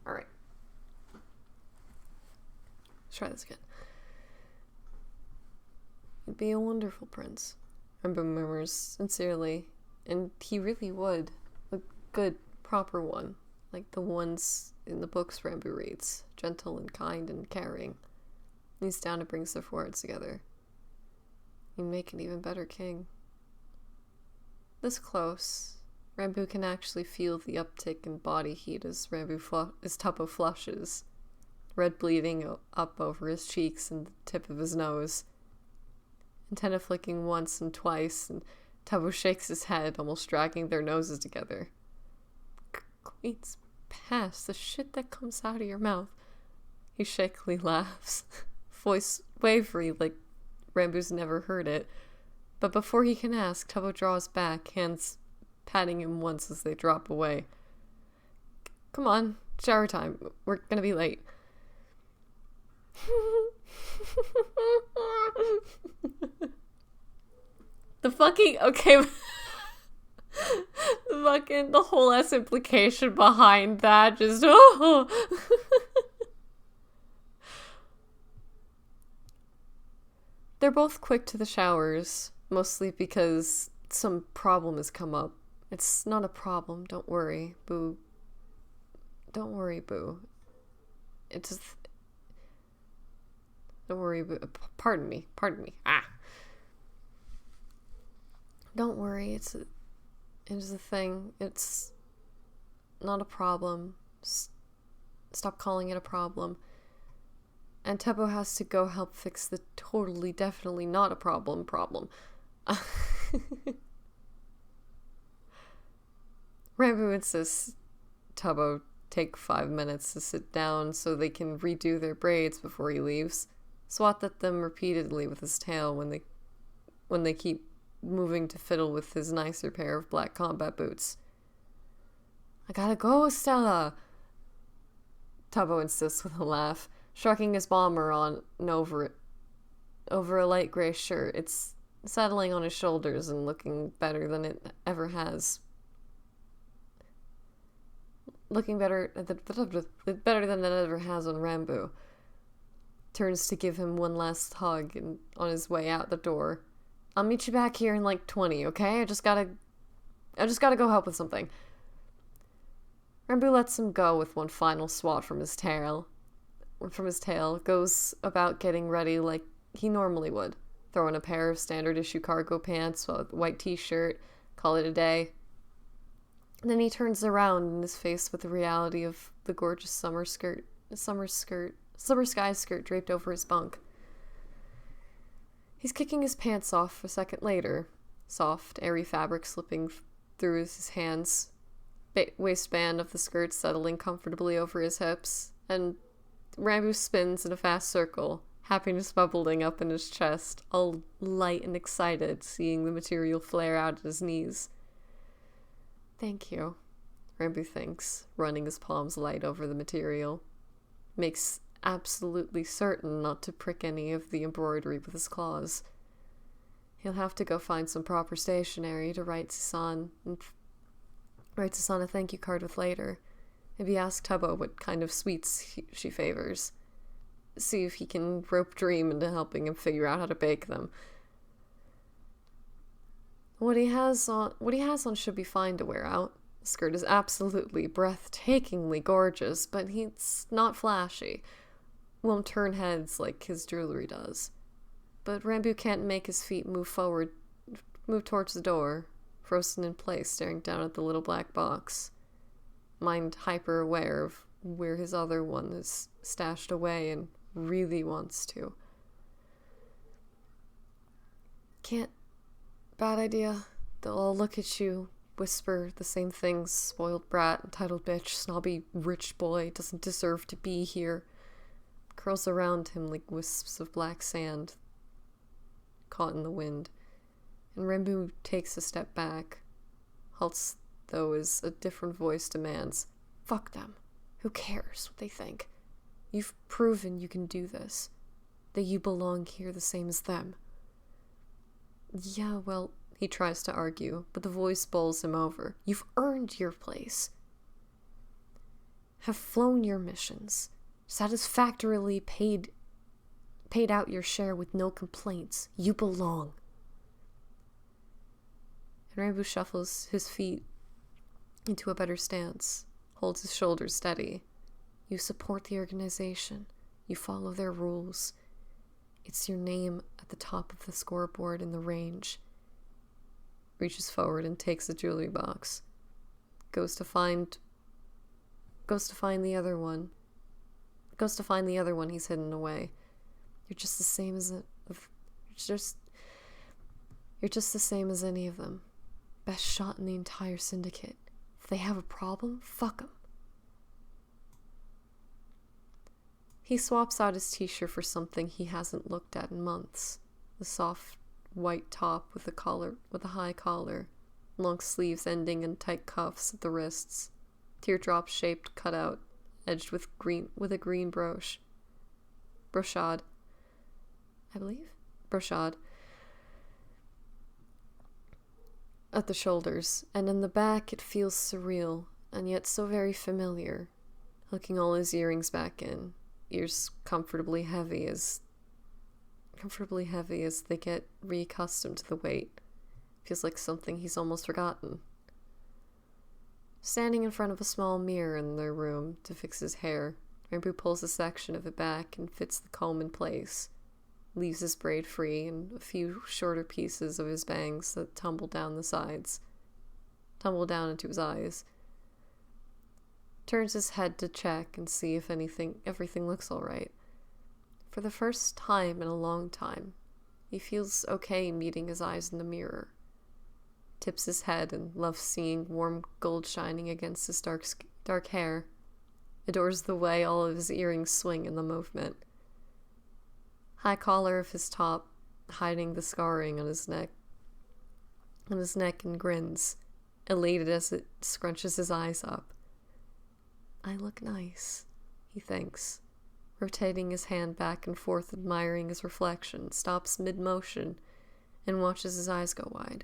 All right. Let's try this again. You'd be a wonderful prince. Remember murmurs sincerely, and he really would. A good, proper one, like the ones in the books Rambu reads, gentle and kind and caring. He's down to bring stuff words together. You'd make an even better king. This close, Rambu can actually feel the uptick in body heat as Tuppo flushes, red bleeding up over his cheeks and the tip of his nose. Antenna flicking once and twice, and Tubbo shakes his head, almost dragging their noses together. Queen's past, the shit that comes out of your mouth. He shakily laughs, voice wavery like Rambu's never heard it. But before he can ask, Tubbo draws back, hands patting him once as they drop away. Come on, shower time. We're gonna be late. The whole ass implication behind that just They're both quick to the showers, mostly because some problem has come up. It's not a problem, don't worry, Boo. Don't worry, Boo. It just... Don't worry, Boo. Pardon me. Ah. Don't worry, it's a thing. It's not a problem. Stop calling it a problem. And Tubbo has to go help fix the totally, definitely not a problem. Rambo insists Tubbo take 5 minutes to sit down so they can redo their braids before he leaves. Swat at them repeatedly with his tail when they keep moving to fiddle with his nicer pair of black combat boots. I gotta go, Stella, Tubbo insists with a laugh, shrugging his bomber on and over a light gray shirt. It's settling on his shoulders and looking better than it ever has. Looking better than it ever has on Rambo. turns to give him one last hug and on his way out the door. I'll meet you back here in like 20, okay? I just gotta go help with something. Rambu lets him go with one final swat from his tail. Goes about getting ready like he normally would. Throw in a pair of standard issue cargo pants, a white t-shirt, call it a day. And then he turns around and is faced with the reality of the gorgeous summer sky skirt draped over his bunk. He's kicking his pants off a second later, soft, airy fabric slipping through his hands, waistband of the skirt settling comfortably over his hips, and Rambu spins in a fast circle, happiness bubbling up in his chest, all light and excited, seeing the material flare out at his knees. Thank you, Rambu thinks, running his palms light over the material. Makes absolutely certain not to prick any of the embroidery with his claws. He'll have to go find some proper stationery to write Susan a thank you card with later. Maybe ask Tubbo what kind of sweets she favors. See if he can rope Dream into helping him figure out how to bake them. What he has on should be fine to wear out. The skirt is absolutely breathtakingly gorgeous, but he's not flashy. Won't turn heads like his jewelry does. But Rambu can't make his feet move towards the door, frozen in place, staring down at the little black box. Mind hyper aware of where his other one is stashed away and really wants to. Can't. Bad idea. They'll all look at you, whisper the same things. Spoiled brat, entitled bitch, snobby rich boy, doesn't deserve to be here. Curls around him like wisps of black sand caught in the wind. And Rambu takes a step back. Halts, though, as a different voice demands. Fuck them. Who cares what they think? You've proven you can do this. That you belong here the same as them. Yeah, well, he tries to argue, but the voice bowls him over. You've earned your place. Have flown your missions. Satisfactorily paid out your share with no complaints. You belong. And Rambu shuffles his feet into a better stance, holds his shoulders steady. You support the organization. You follow their rules. It's your name at the top of the scoreboard in the range. Reaches forward and takes the jewelry box. Goes to find the other one. Goes to find the other one he's hidden away. You're just the same as You're just the same as any of them. Best shot in the entire syndicate. If they have a problem, fuck them. He swaps out his t-shirt for something he hasn't looked at in months. The soft white top with a high collar, long sleeves ending in tight cuffs at the wrists, teardrop-shaped cutout edged with a green brocade, I believe, brocade at the shoulders, and in the back it feels surreal and yet so very familiar. Hooking all his earrings back in, ears comfortably heavy as they get reaccustomed to the weight. Feels like something he's almost forgotten. Standing in front of a small mirror in their room to fix his hair, Rambu pulls a section of it back and fits the comb in place. Leaves his braid free and a few shorter pieces of his bangs that tumble down into his eyes. Turns his head to check and see if everything looks alright. For the first time in a long time, he feels okay meeting his eyes in the mirror. Tips his head and loves seeing warm gold shining against his dark hair. Adores the way all of his earrings swing in the movement. High collar of his top, hiding the scarring on his neck, and grins, elated as it scrunches his eyes up. I look nice, he thinks, rotating his hand back and forth, admiring his reflection, stops mid-motion, and watches his eyes go wide.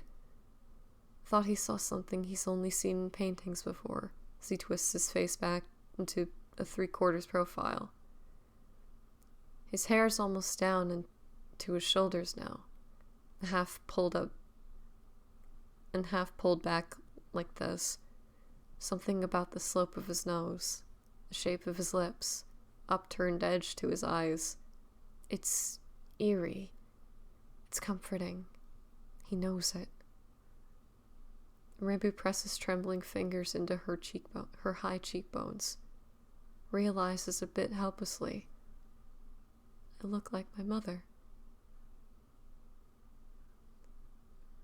Thought he saw something he's only seen in paintings before, as he twists his face back into a 3/4 profile. His hair's almost down and to his shoulders now, half pulled up and half pulled back like this. Something about the slope of his nose, the shape of his lips, upturned edge to his eyes. It's eerie. It's comforting. He knows it. Rambu presses trembling fingers into her high cheekbones. Realizes a bit helplessly. I look like my mother.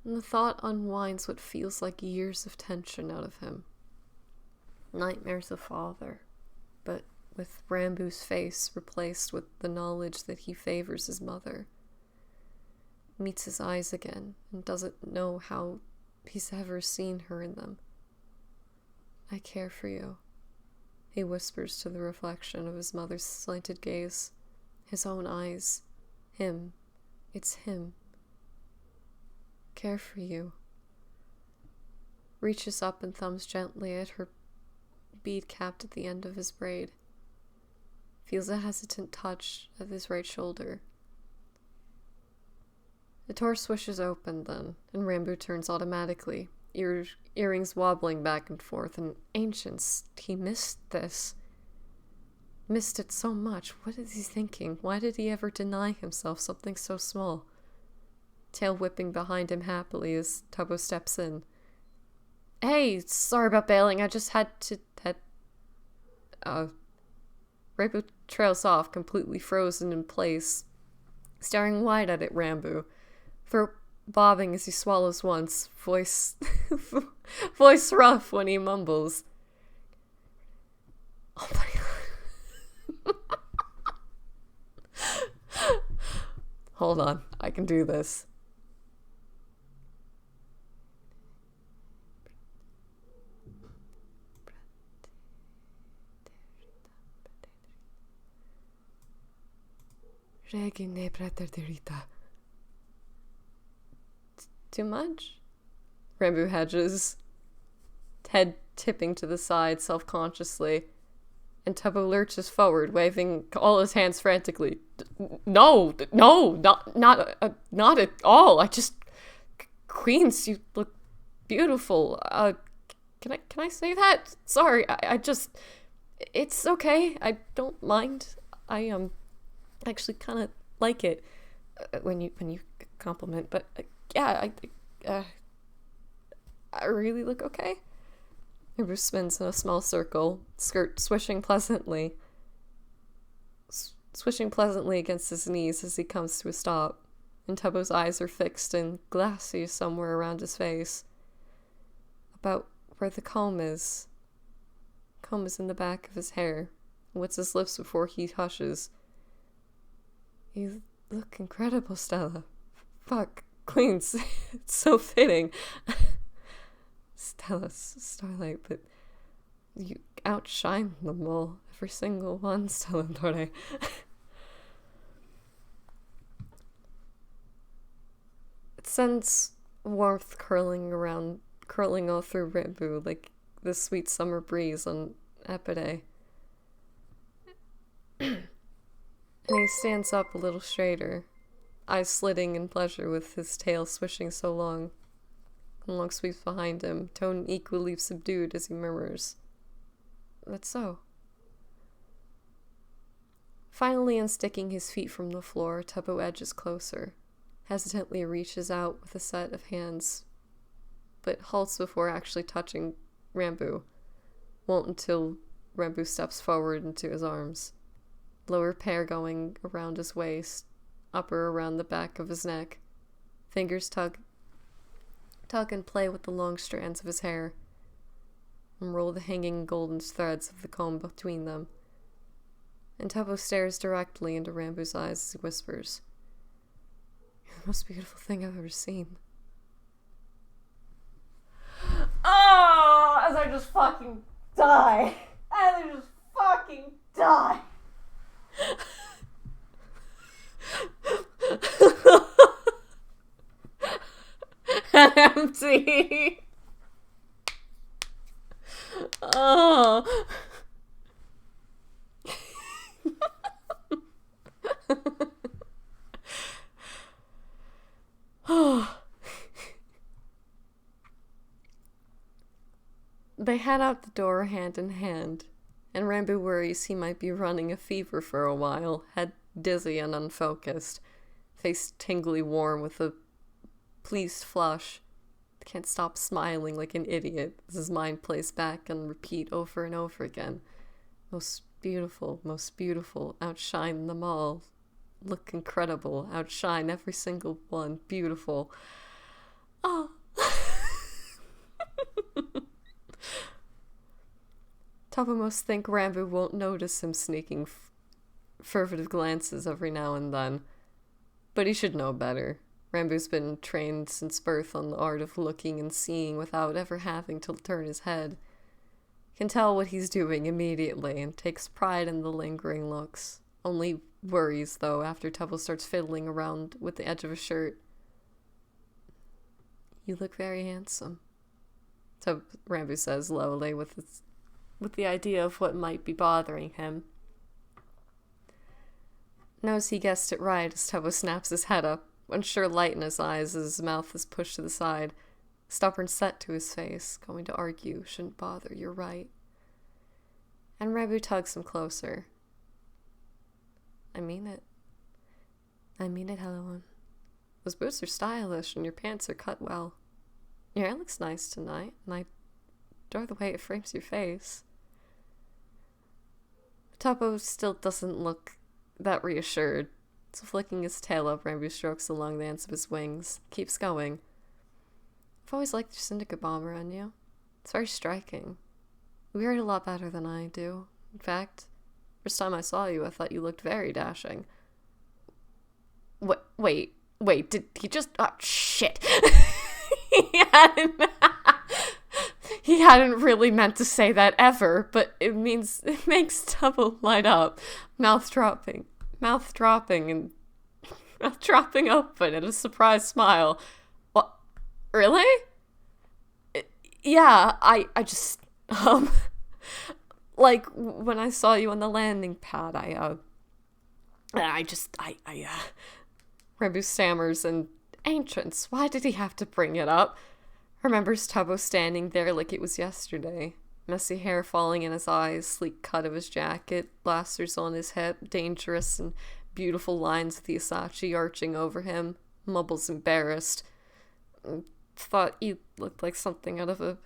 And the thought unwinds what feels like years of tension out of him. Nightmares of father, but with Rambu's face replaced with the knowledge that he favors his mother. Meets his eyes again and doesn't know how he's ever seen her in them. I care for you, he whispers to the reflection of his mother's slanted gaze. His own eyes. Him. It's him. Care for you. Reaches up and thumbs gently at her bead capped at the end of his braid. Feels a hesitant touch of his right shoulder. The door swishes open then, and Rambu turns automatically, earrings wobbling back and forth. And Ancients, he missed this. Missed it so much. What is he thinking? Why did he ever deny himself something so small? Tail whipping behind him happily as Tubbo steps in. Hey, sorry about bailing. I just had to... Rambu trails off, completely frozen in place, staring wide at it. Rambu, throat bobbing as he swallows once, voice rough when he mumbles. Oh my god. Hold on, I can do this. Too much? Rambu hedges, head tipping to the side self-consciously, and Tubbo lurches forward, waving all his hands frantically. No, not at all. I just... Queens, you look beautiful. Can I say that? Sorry, I just... It's okay. I don't mind. I actually kind of like it when you compliment, but yeah, I really look okay. Rambu spins in a small circle, skirt swishing pleasantly against his knees as he comes to a stop, and Tubbo's eyes are fixed and glassy somewhere around his face. About where the comb is. Comb is in the back of his hair, and wets his lips before he hushes. You look incredible, Stella. Fuck, Queens. It's so fitting. Stella's Starlight, but you outshine them all. Every single one, Stella Dore. It sends warmth curling all through Rambu like the sweet summer breeze on Epide. And he stands up a little straighter, eyes slitting in pleasure with his tail swishing so long. And long sweeps behind him, tone equally subdued as he murmurs, "That's so." Finally unsticking his feet from the floor, Tubbo edges closer, hesitantly reaches out with a set of hands, but halts before actually touching Rambu. Won't until Rambu steps forward into his arms. Lower pair going around his waist, upper around the back of his neck. Fingers tug and play with the long strands of his hair, and roll the hanging golden threads of the comb between them. And Tubbo stares directly into Rambu's eyes as he whispers, "You're the most beautiful thing I've ever seen." Oh, as I just fucking die. As I just fucking die. Empty. Oh. They head out the door hand in hand, and Rambo worries he might be running a fever for a while, head dizzy and unfocused, face tingly warm with a pleased flush. Can't stop smiling like an idiot as his mind plays back and repeat over and over again. Most beautiful, outshine them all. Look incredible, outshine every single one, beautiful. Oh. Tubbo must think Rambo won't notice him sneaking furtive glances every now and then. But he should know better. Rambo's been trained since birth on the art of looking and seeing without ever having to turn his head. Can tell what he's doing immediately and takes pride in the lingering looks. Only worries, though, after Tubbo starts fiddling around with the edge of his shirt. You look very handsome, Rambo says lowly with the idea of what might be bothering him. Knows he guessed it right as Tubbo snaps his head up, unsure light in his eyes as his mouth is pushed to the side, stubborn set to his face, going to argue, shouldn't bother, you're right. And Rambo tugs him closer. I mean it, Helen. Those boots are stylish and your pants are cut well. Your hair looks nice tonight, and I adore the way it frames your face. Tubbo still doesn't look that reassured, so flicking his tail up, Rambo strokes along the ends of his wings, keeps going. I've always liked your syndicate bomber on you. It's very striking. You wear it a lot better than I do. In fact, first time I saw you, I thought you looked very dashing. Wait, did he just... Oh, shit! He hadn't really meant to say that ever, but it makes Tubbo light up, mouth dropping open and a surprised smile. What? Really? Yeah, I just, like, when I saw you on the landing pad, Rambo stammers, and ancients, why did he have to bring it up? Remembers Tubbo standing there like it was yesterday. Messy hair falling in his eyes, sleek cut of his jacket, blasters on his hip, dangerous and beautiful lines of the Asachi arching over him, mumbles embarrassed. Thought you looked like something out of a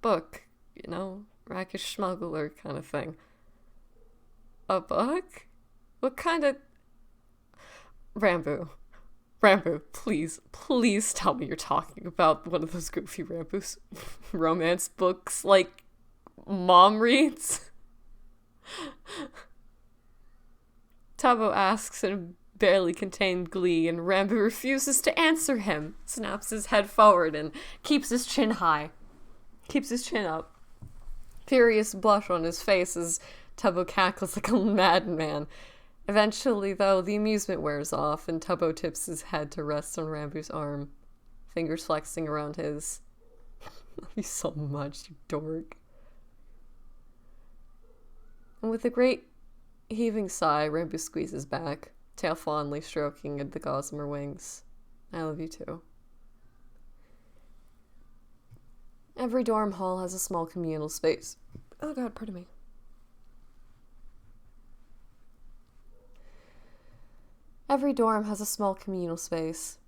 book, you know, rakish smuggler kind of thing. A book? What kind of... Rambo, please tell me you're talking about one of those goofy Rambo's romance books, like Mom reads? Tubbo asks in barely contained glee, and Rambo refuses to answer him, snaps his head forward, and keeps his chin up. Furious blush on his face as Tubbo cackles like a madman. Eventually, though, the amusement wears off, and Tubbo tips his head to rest on Rambo's arm, fingers flexing around his. Love you so much, you dork. And with a great heaving sigh, Rambo squeezes back, tail fondly stroking at the gossamer wings. I love you too. Every dorm hall has a small communal space. Oh god, pardon me. Every dorm has a small communal space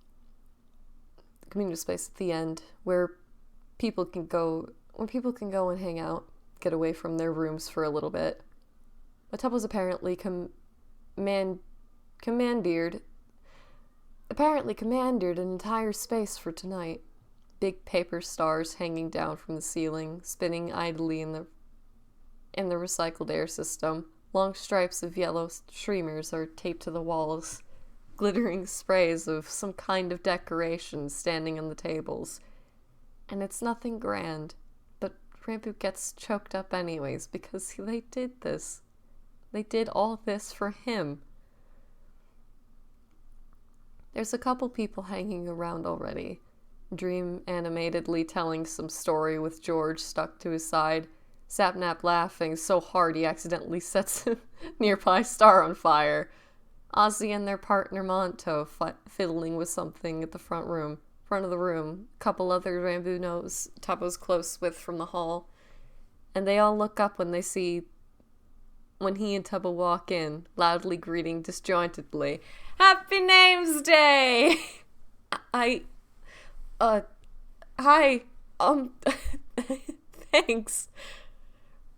at the end, where people can go and hang out, get away from their rooms for a little bit. But Tubbo's apparently commandeered an entire space for tonight. Big paper stars hanging down from the ceiling, spinning idly in the recycled air system. Long stripes of yellow streamers are taped to the walls. Glittering sprays of some kind of decoration standing on the tables. And it's nothing grand, but Rambo gets choked up anyways because they did this. They did all this for him. There's a couple people hanging around already. Dream animatedly telling some story with George stuck to his side. Sapnap laughing so hard he accidentally sets a nearby star on fire. Ozzy and their partner Monto fiddling with something at the front of the room. A couple other Rambu knows Tubbo's close with from the hall. And they all look up when he and Tubbo walk in, loudly greeting disjointedly, "Happy Names Day!" Hi, thanks.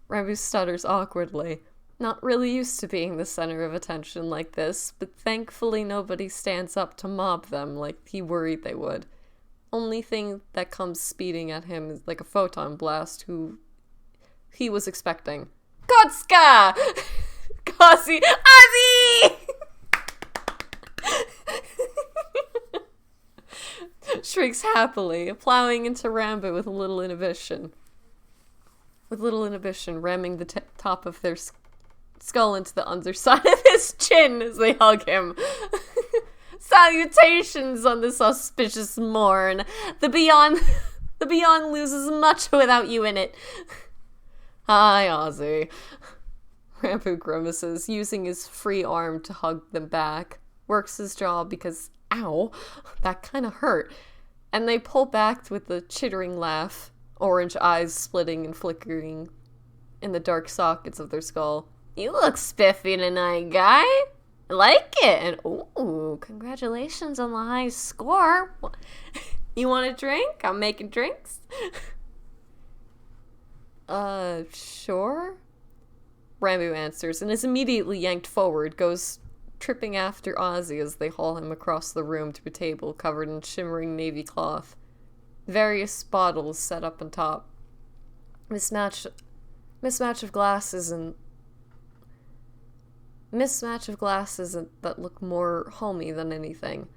Rambu stutters awkwardly. Not really used to being the center of attention like this, but thankfully nobody stands up to mob them like he worried they would. Only thing that comes speeding at him is like a photon blast who he was expecting. Kotska! Ozzy! Ozzy! Shrieks happily, plowing into Rambo with little inhibition. Ramming the top of their skull into the underside of his chin as they hug him. Salutations on this auspicious morn. The beyond loses much without you in it. Hi, Ozzy. Rambo grimaces, using his free arm to hug them back. Works his jaw because, ow, that kind of hurt. And they pull back with a chittering laugh, orange eyes splitting and flickering in the dark sockets of their skull. You look spiffy tonight, guy. I like it. And, ooh, congratulations on the high score. You want a drink? I'm making drinks. Sure? Rambo answers and is immediately yanked forward, goes tripping after Ozzy as they haul him across the room to a table covered in shimmering navy cloth. Various bottles set up on top. Mismatch of glasses that look more homey than anything.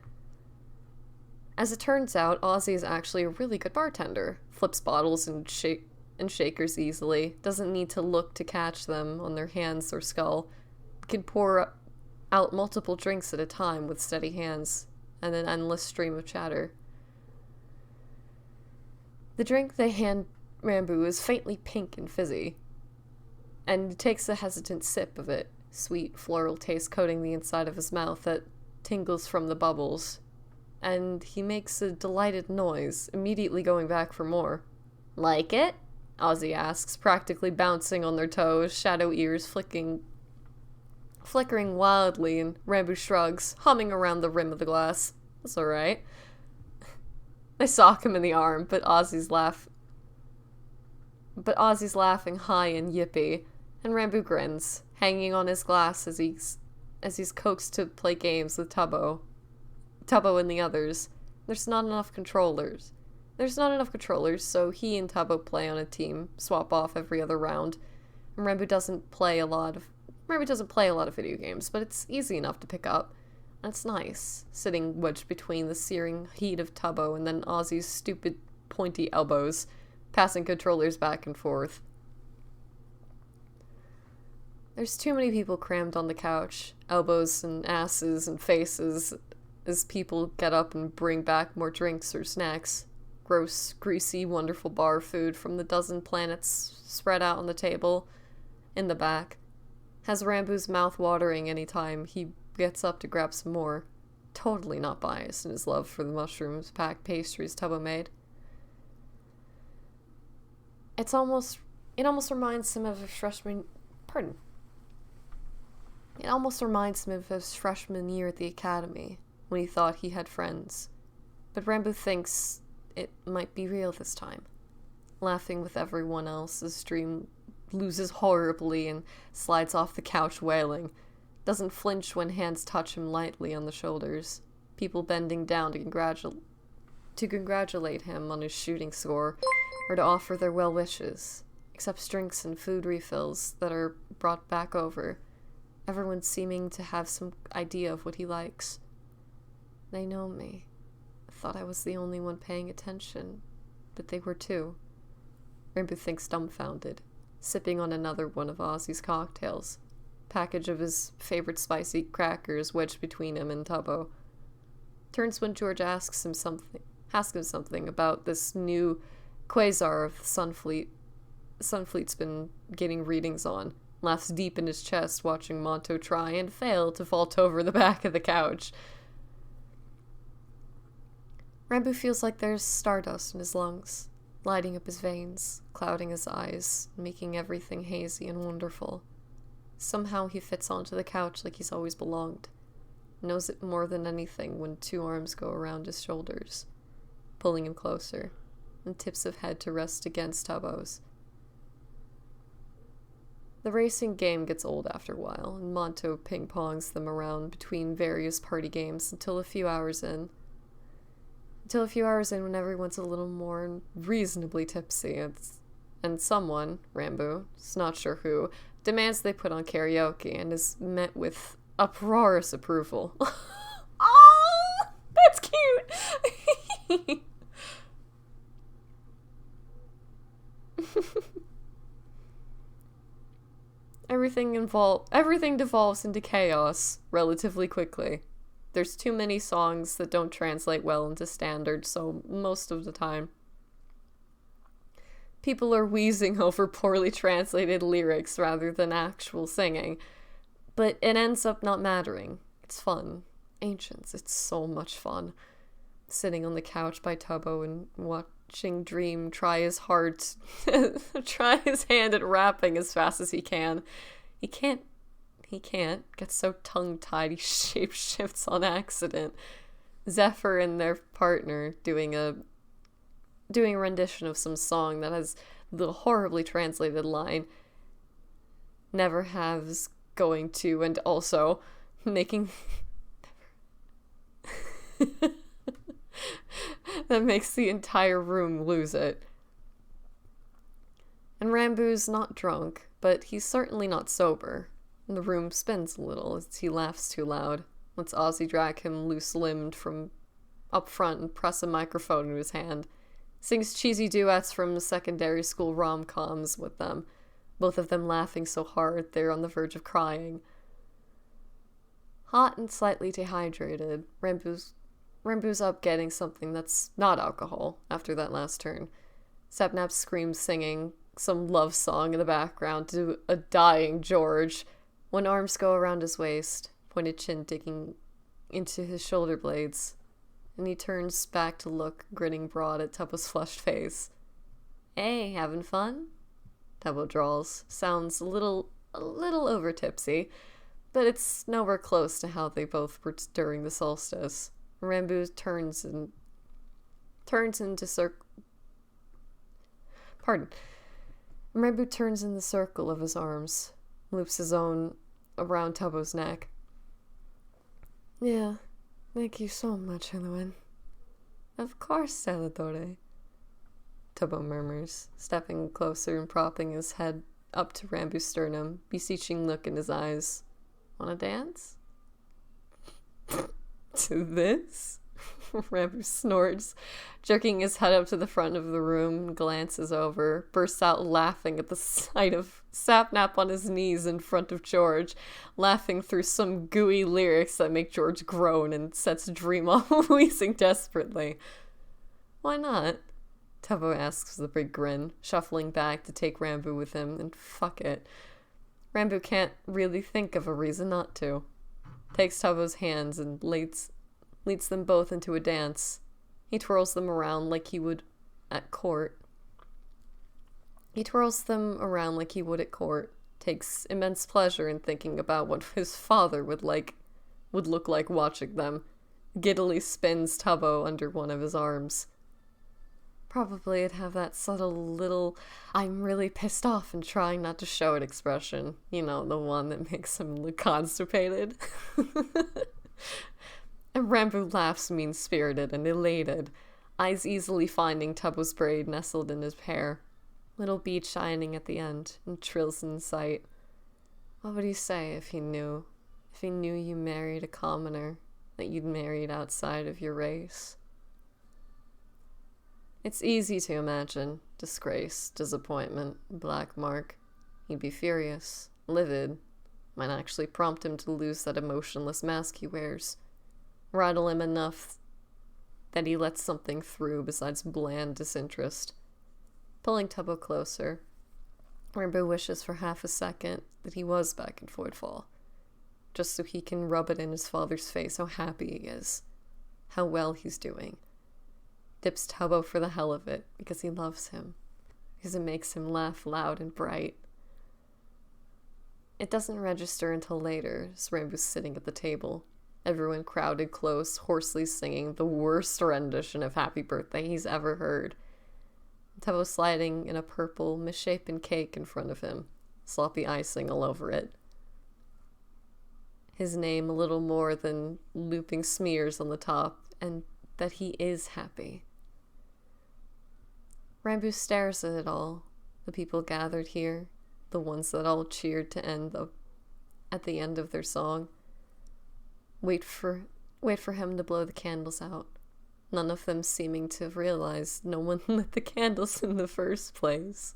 As it turns out, Ozzy is actually a really good bartender. Flips bottles and shakers easily. Doesn't need to look to catch them on their hands or skull. Can pour out multiple drinks at a time with steady hands and an endless stream of chatter. The drink they hand Rambo is faintly pink and fizzy, and he takes a hesitant sip of it, sweet floral taste coating the inside of his mouth that tingles from the bubbles, and he makes a delighted noise, immediately going back for more. Like it? Ozzy asks, practically bouncing on their toes, shadow ears flickering wildly, and Rambo shrugs, humming around the rim of the glass. That's alright. They sock him in the arm, but Ozzy's laughing high and yippy, and Rambo grins, hanging on his glass as he's coaxed to play games with Tubbo and the others. There's not enough controllers, so he and Tubbo play on a team, swap off every other round. And Rambo doesn't play a lot of video games, but it's easy enough to pick up. And it's nice, sitting wedged between the searing heat of Tubbo and then Ozzy's stupid pointy elbows, passing controllers back and forth. There's too many people crammed on the couch, elbows and asses and faces, as people get up and bring back more drinks or snacks. Gross, greasy, wonderful bar food from the dozen planets spread out on the table in the back. Has Rambo's mouth watering any time he gets up to grab some more. Totally not biased in his love for the mushrooms packed pastries Tubbo made. It almost reminds him of his freshman year at the academy, when he thought he had friends. But Rambo thinks it might be real this time. Laughing with everyone else as Dream loses horribly and slides off the couch wailing. Doesn't flinch when hands touch him lightly on the shoulders. People bending down to congratulate him on his shooting score, or to offer their well wishes. Accepts drinks and food refills that are brought back over. Everyone seeming to have some idea of what he likes. They know me. I thought I was the only one paying attention, but they were too. Rambo thinks dumbfounded, sipping on another one of Ozzy's cocktails. Package of his favorite spicy crackers wedged between him and Tubbo. Turns when George asks him something about this new quasar of the Sunfleet's been getting readings on. laughs deep in his chest watching Monto try and fail to vault over the back of the couch. Rambo feels like there's stardust in his lungs, lighting up his veins, clouding his eyes, making everything hazy and wonderful. Somehow he fits onto the couch like he's always belonged. Knows it more than anything when two arms go around his shoulders, pulling him closer, and tips of head to rest against Tubbo's. The racing game gets old after a while, and Monto ping-pongs them around between various party games until a few hours in, when everyone's a little more reasonably tipsy, and someone, Rambo, is not sure who, demands they put on karaoke and is met with uproarious approval. Oh, that's cute! Everything devolves into chaos relatively quickly. There's too many songs that don't translate well into standard, so most of the time people are wheezing over poorly translated lyrics rather than actual singing. But it ends up not mattering. It's fun. Ancients, it's so much fun. Sitting on the couch by Tubbo and watching Dream try his hand at rapping as fast as he can. He can't. Gets so tongue-tied he shape-shifts on accident. Zephyr and their partner doing a rendition of some song that has the horribly translated line, never has, going to, and also making that makes the entire room lose it. And Rambo's not drunk, but he's certainly not sober. And the room spins a little as he laughs too loud. Lets Ozzy drag him loose-limbed from up front and press a microphone in his hand. Sings cheesy duets from secondary school rom-coms with them, both of them laughing so hard they're on the verge of crying. Hot and slightly dehydrated, Rambo's up getting something that's not alcohol after that last turn. Sapnap screams singing some love song in the background to a dying George, when arms go around his waist, pointed chin digging into his shoulder blades, and he turns back to look, grinning broad at Tubbo's flushed face. Hey, having fun? Tubbo drawls. Sounds a little over tipsy, but it's nowhere close to how they both were during the solstice. Rambo turns into Rambo turns in the circle of his arms, loops his own around Tubbo's neck. Yeah, thank you so much, Elowen. Of course, Salvatore. Tubbo murmurs, stepping closer and propping his head up to Rambo's sternum, beseeching look in his eyes. Wanna dance? To this? Rambo snorts, jerking his head up to the front of the room, glances over, bursts out laughing at the sight of Sapnap on his knees in front of George, laughing through some gooey lyrics that make George groan and sets Dream off wheezing desperately. Why not? Tubbo asks with a big grin, shuffling back to take Rambo with him, and fuck it. Rambo can't really think of a reason not to. Takes Tubbo's hands and leads them both into a dance. He twirls them around like he would at court. Takes immense pleasure in thinking about what his father would look like watching them. Giddily spins Tubbo under one of his arms. Probably it'd have that subtle little I'm really pissed off and trying not to show it expression. You know, the one that makes him look constipated. And Rambo laughs mean-spirited and elated, eyes easily finding Tubbo's braid nestled in his hair. Little bead shining at the end, and trills in sight. What would he say if he knew you married a commoner, that you'd married outside of your race? It's easy to imagine disgrace, disappointment, black mark. He'd be furious, livid, might actually prompt him to lose that emotionless mask he wears. Rattle him enough that he lets something through besides bland disinterest. Pulling Tubbo closer, Rainbow wishes for half a second that he was back in Fordfall, just so he can rub it in his father's face how happy he is, how well he's doing. Dips Tubbo for the hell of it, because he loves him, because it makes him laugh loud and bright. It doesn't register until later, as Rainbow's sitting at the table, everyone crowded close, hoarsely singing the worst rendition of Happy Birthday he's ever heard. Tubbo sliding in a purple, misshapen cake in front of him, sloppy icing all over it. His name a little more than looping smears on the top, and that he is happy. Rambu stares at it all, the people gathered here, the ones that all cheered to end at the end of their song. Wait for him to blow the candles out. None of them seeming to have realized no one lit the candles in the first place.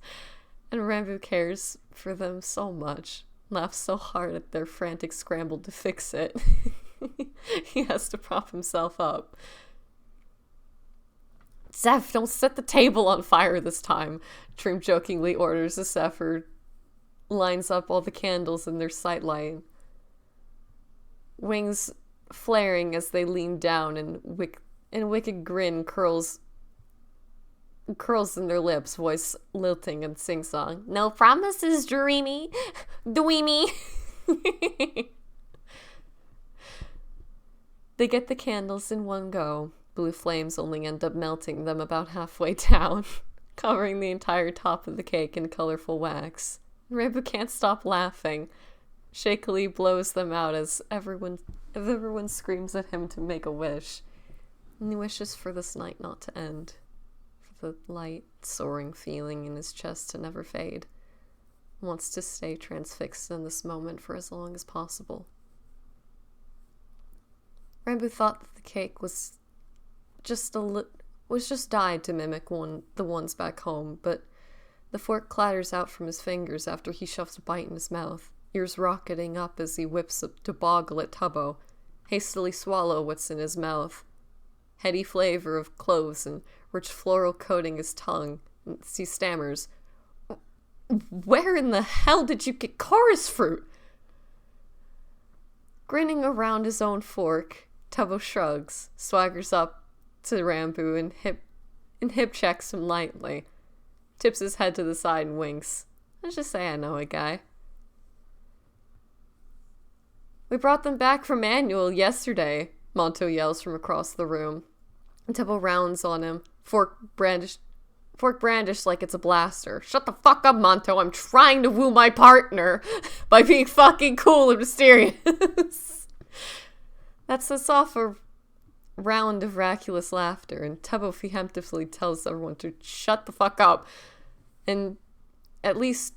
And Rambu cares for them so much, laughs so hard at their frantic scramble to fix it. He has to prop himself up. Zeph, don't set the table on fire this time, Trim jokingly orders as Zephyr lines up all the candles in their sight line. Wings flaring as they lean down, and wicked grin curls in their lips, voice lilting and sing-song. No promises, dreamy. Dweemy. They get the candles in one go. Blue flames only end up melting them about halfway down, covering the entire top of the cake in colorful wax. Rambo can't stop laughing, shakily blows them out as everyone screams at him to make a wish. And he wishes for this night not to end, for the light, soaring feeling in his chest to never fade. He wants to stay transfixed in this moment for as long as possible. Rambo thought that the cake was just dyed to mimic the ones back home, but the fork clatters out from his fingers after he shoves a bite in his mouth, ears rocketing up as he whips up to boggle at Tubbo, hastily swallow what's in his mouth. Heady flavor of cloves and rich floral coating his tongue, as he stammers, "Where in the hell did you get chorus fruit?" Grinning around his own fork, Tubbo shrugs, swaggers up to Rambu and hip checks him lightly, tips his head to the side and winks. Let's just say I know a guy. We brought them back from Manual yesterday, Monto yells from across the room. Tubbo rounds on him, fork brandished like it's a blaster. Shut the fuck up, Monto. I'm trying to woo my partner by being fucking cool and mysterious. That sets off a round of miraculous laughter, and Tubbo preemptively tells everyone to shut the fuck up, and at least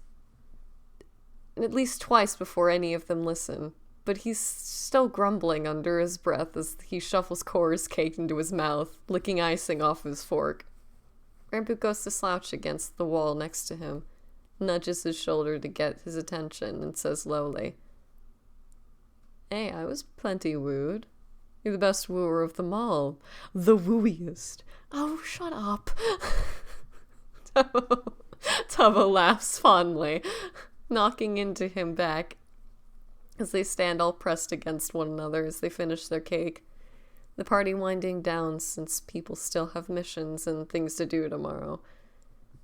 twice before any of them listen. But he's still grumbling under his breath as he shuffles Cora's cake into his mouth, licking icing off his fork. Rambo goes to slouch against the wall next to him, nudges his shoulder to get his attention, and says lowly, "Hey, I was plenty wooed. You're the best wooer of them all. The wooiest." Oh, shut up. Tubbo laughs fondly, knocking into him back as they stand all pressed against one another as they finish their cake. The party winding down since people still have missions and things to do tomorrow.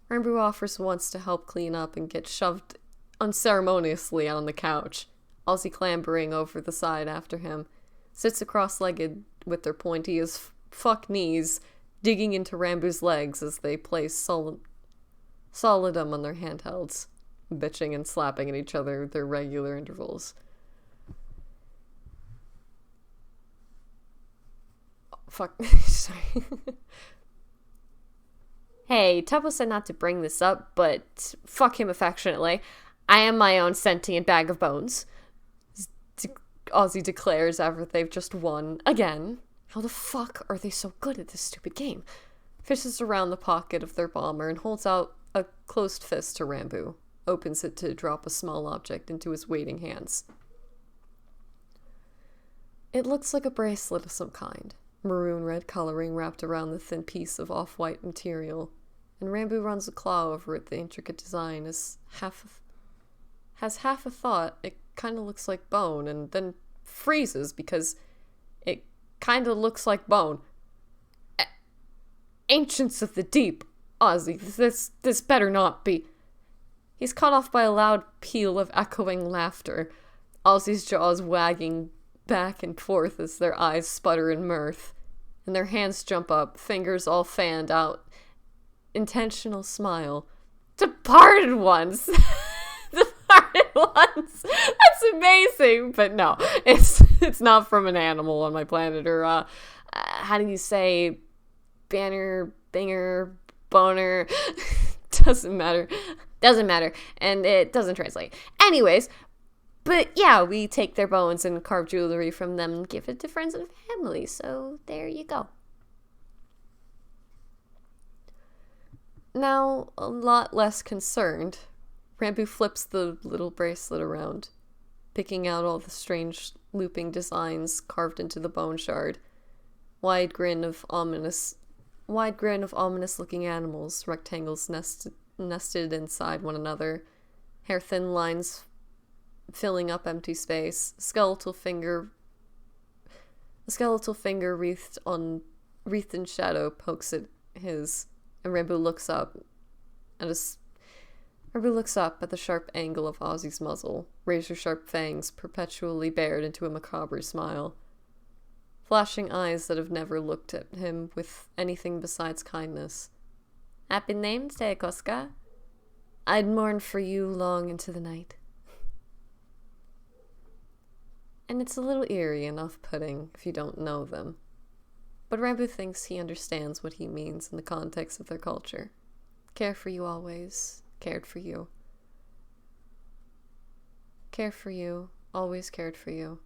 Rambo offers once to help clean up and get shoved unceremoniously on the couch, Ozzy clambering over the side after him, sits cross-legged with their pointy as fuck knees, digging into Rambu's legs as they place solidum on their handhelds, bitching and slapping at each other at their regular intervals. Fuck. Sorry. Hey, Tubbo said not to bring this up, but fuck him affectionately. I am my own sentient bag of bones. Ozzy declares after they've just won again. How the fuck are they so good at this stupid game? Fishes around the pocket of their bomber and holds out a closed fist to Rambo. Opens it to drop a small object into his waiting hands. It looks like a bracelet of some kind. Maroon red coloring wrapped around the thin piece of off-white material, and Rambo runs a claw over it. The intricate design has half a thought. It kind of looks like bone, and then freezes because it kind of looks like bone. Ancients of the Deep, Ozzy, this better not be. He's cut off by a loud peal of echoing laughter, Ozzy's jaws wagging back and forth as their eyes sputter in mirth, and their hands jump up, fingers all fanned out. Intentional smile. Departed ones! Departed ones! That's amazing! But no, it's not from an animal on my planet, or, how do you say, banner, binger, boner? Doesn't matter, and it doesn't translate. Anyways, but yeah, we take their bones and carve jewelry from them and give it to friends and family, so there you go. Now, a lot less concerned, Rambo flips the little bracelet around, picking out all the strange looping designs carved into the bone shard. Wide grin of ominous looking animals, rectangles nested inside one another, hair-thin lines filling up empty space, a skeletal finger wreathed in shadow pokes at his, and Rambo looks up at the sharp angle of Ozzy's muzzle, razor-sharp fangs perpetually bared into a macabre smile. Flashing eyes that have never looked at him with anything besides kindness. Happy name's day, Koska. I'd mourn for you long into the night. And it's a little eerie and off-putting if you don't know them. But Rambo thinks he understands what he means in the context of their culture. Care for you always, cared for you. Care for you, always cared for you.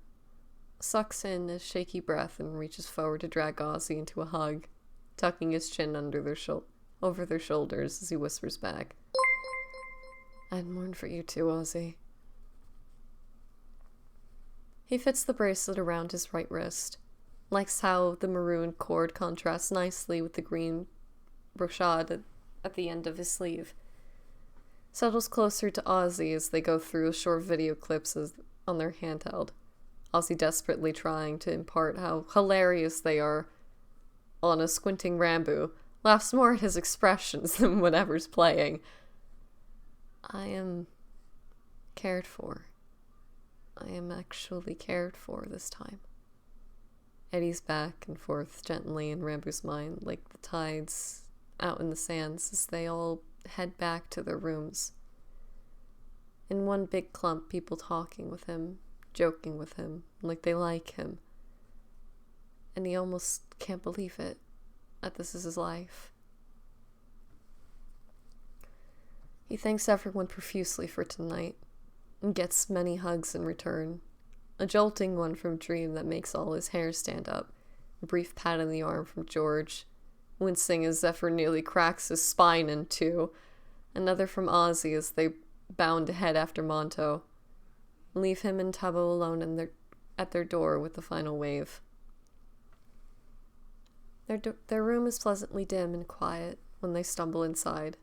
Sucks in a shaky breath and reaches forward to drag Ozzy into a hug, tucking his chin under over their shoulders as he whispers back, I'd mourn for you too, Ozzy. He fits the bracelet around his right wrist, likes how the maroon cord contrasts nicely with the green brocade at the end of his sleeve. Settles closer to Ozzy as they go through short video clips on their handheld. Ozzy desperately trying to impart how hilarious they are on a squinting Rambo, laughs more at his expressions than whatever's playing. I am cared for. I am actually cared for this time. Eddies back and forth gently in Rambo's mind like the tides out in the sands as they all head back to their rooms. In one big clump, people talking with him, joking with him, like they like him. And he almost can't believe it, that this is his life. He thanks everyone profusely for tonight, and gets many hugs in return. A jolting one from Dream that makes all his hair stand up, a brief pat on the arm from George, wincing as Zephyr nearly cracks his spine in two, another from Ozzy as they bound to head after Monto. Leave him and Tubbo alone at their door with the final wave. Their room is pleasantly dim and quiet when they stumble inside.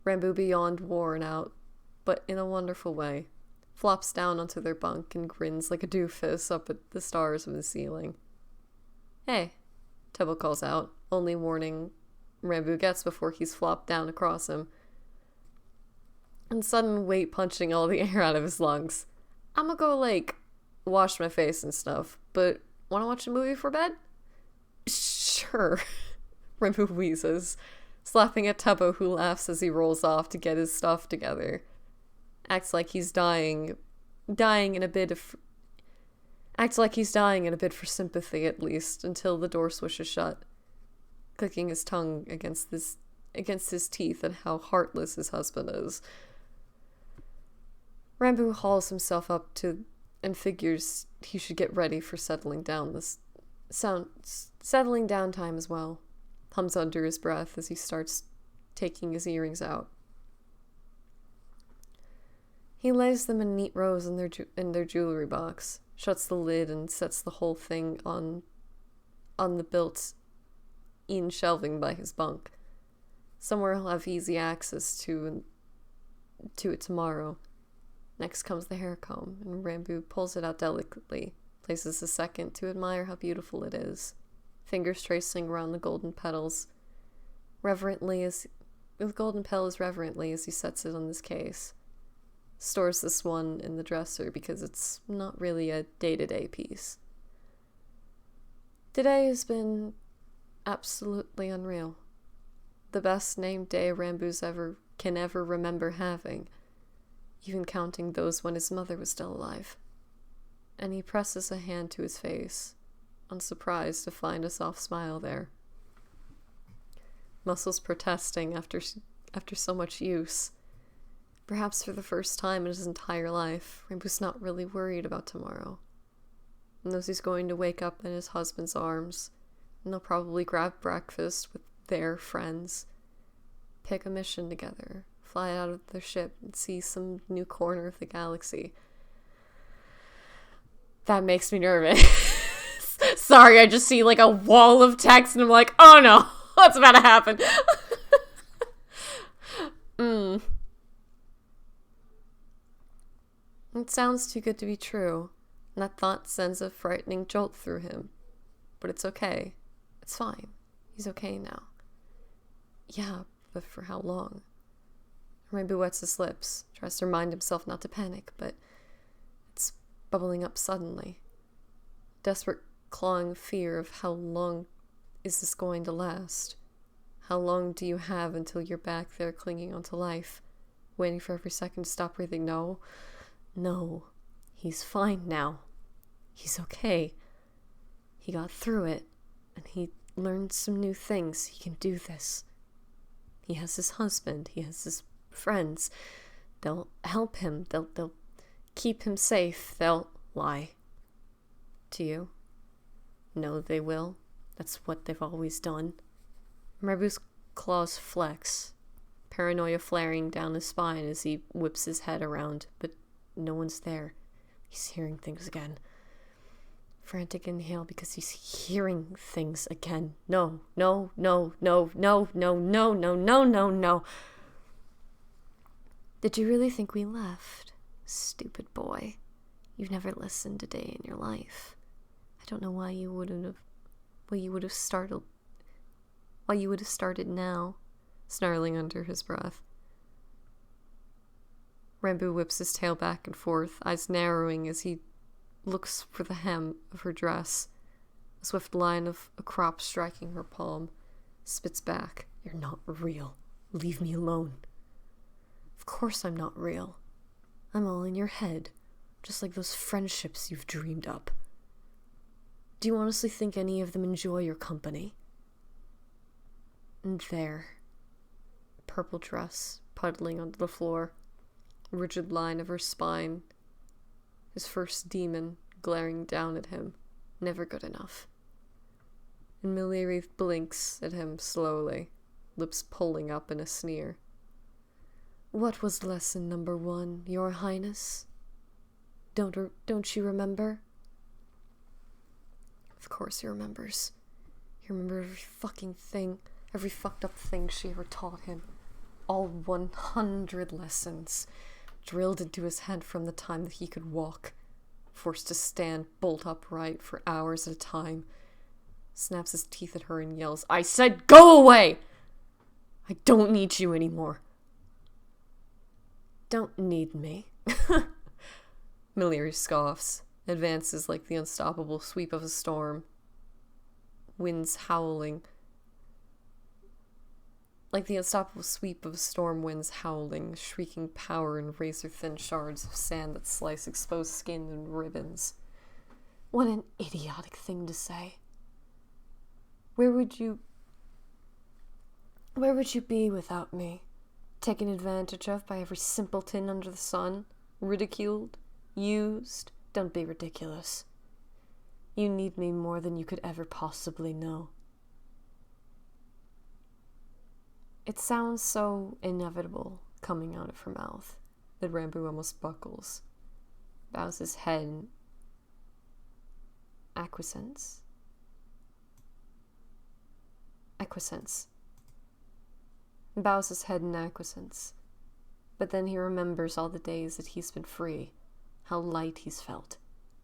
Rambo beyond worn out, but in a wonderful way, flops down onto their bunk and grins like a doofus up at the stars of the ceiling. Hey, Tubbo calls out, only warning Rambo gets before he's flopped down across him. And sudden weight punching all the air out of his lungs. I'ma go, wash my face and stuff, but wanna watch a movie for bed? Sure, Rambo wheezes, slapping at Tubbo, who laughs as he rolls off to get his stuff together. Acts like he's dying in a bid for sympathy at least, until the door swishes shut, clicking his tongue against his teeth at how heartless his husband is. Rambo hauls himself up and figures he should get ready for settling down time as well. Hums under his breath as he starts taking his earrings out. He lays them in neat rows in their jewelry box, shuts the lid, and sets the whole thing on the built-in shelving by his bunk. Somewhere he'll have easy access to it tomorrow. Next comes the hair comb, and Rambu pulls it out delicately, places a second to admire how beautiful it is, fingers tracing around the golden petals, with golden petals reverently as he sets it on his case. Stores this one in the dresser because it's not really a day-to-day piece. Today has been absolutely unreal. The best named day Rambu's can ever remember having, even counting those when his mother was still alive. And he presses a hand to his face, unsurprised to find a soft smile there. Muscles protesting after so much use. Perhaps for the first time in his entire life, Rambu's not really worried about tomorrow. He knows he's going to wake up in his husband's arms, and they'll probably grab breakfast with their friends, pick a mission together, fly out of their ship, and see some new corner of the galaxy. That makes me nervous. Sorry, I just see like a wall of text and I'm like, oh no, what's about to happen? It sounds too good to be true, and that thought sends a frightening jolt through him. But it's okay. It's fine. He's okay now. Yeah, but for how long? Rambu wets his lips, tries to remind himself not to panic, but it's bubbling up suddenly. Desperate clawing fear of how long is this going to last? How long do you have until you're back there clinging onto life, waiting for every second to stop breathing? No, he's fine now. He's okay. He got through it, and he learned some new things. He can do this. He has his husband. He has his friends. They'll help him. They'll keep him safe. They'll lie to you. No, they will. That's what they've always done. Rambu's claws flex, paranoia flaring down his spine as he whips his head around, but no one's there. He's hearing things again. Frantic inhale because he's hearing things again. No. Did you really think we left? Stupid boy. You've never listened a day in your life. I don't know why you would have started now, snarling under his breath. Rambu whips his tail back and forth, eyes narrowing as he looks for the hem of her dress. A swift line of a crop striking her palm. Spits back. You're not real. Leave me alone. Of course I'm not real. I'm all in your head, just like those friendships you've dreamed up. Do you honestly think any of them enjoy your company? And there, purple dress puddling onto the floor, rigid line of her spine, his first demon glaring down at him, never good enough. And Miliri blinks at him slowly, lips pulling up in a sneer. What was lesson number 1, Your Highness? Don't you remember? Of course he remembers. He remembers every fucking thing, every fucked up thing she ever taught him. All 100 lessons drilled into his head from the time that he could walk, forced to stand bolt upright for hours at a time. Snaps his teeth at her and yells, I said go away! I don't need you anymore. Don't need me. Miliri scoffs, advances like the unstoppable sweep of a storm. Winds howling. Like the unstoppable sweep of a storm, winds howling, shrieking power in razor-thin shards of sand that slice exposed skin in ribbons. What an idiotic thing to say. Where would you be without me? Taken advantage of by every simpleton under the sun? Ridiculed? Used? Don't be ridiculous. You need me more than you could ever possibly know. It sounds so inevitable coming out of her mouth that Rambu almost buckles, bows his head in acquiescence. and bows his head in acquiescence. But then he remembers all the days that he's been free, how light he's felt,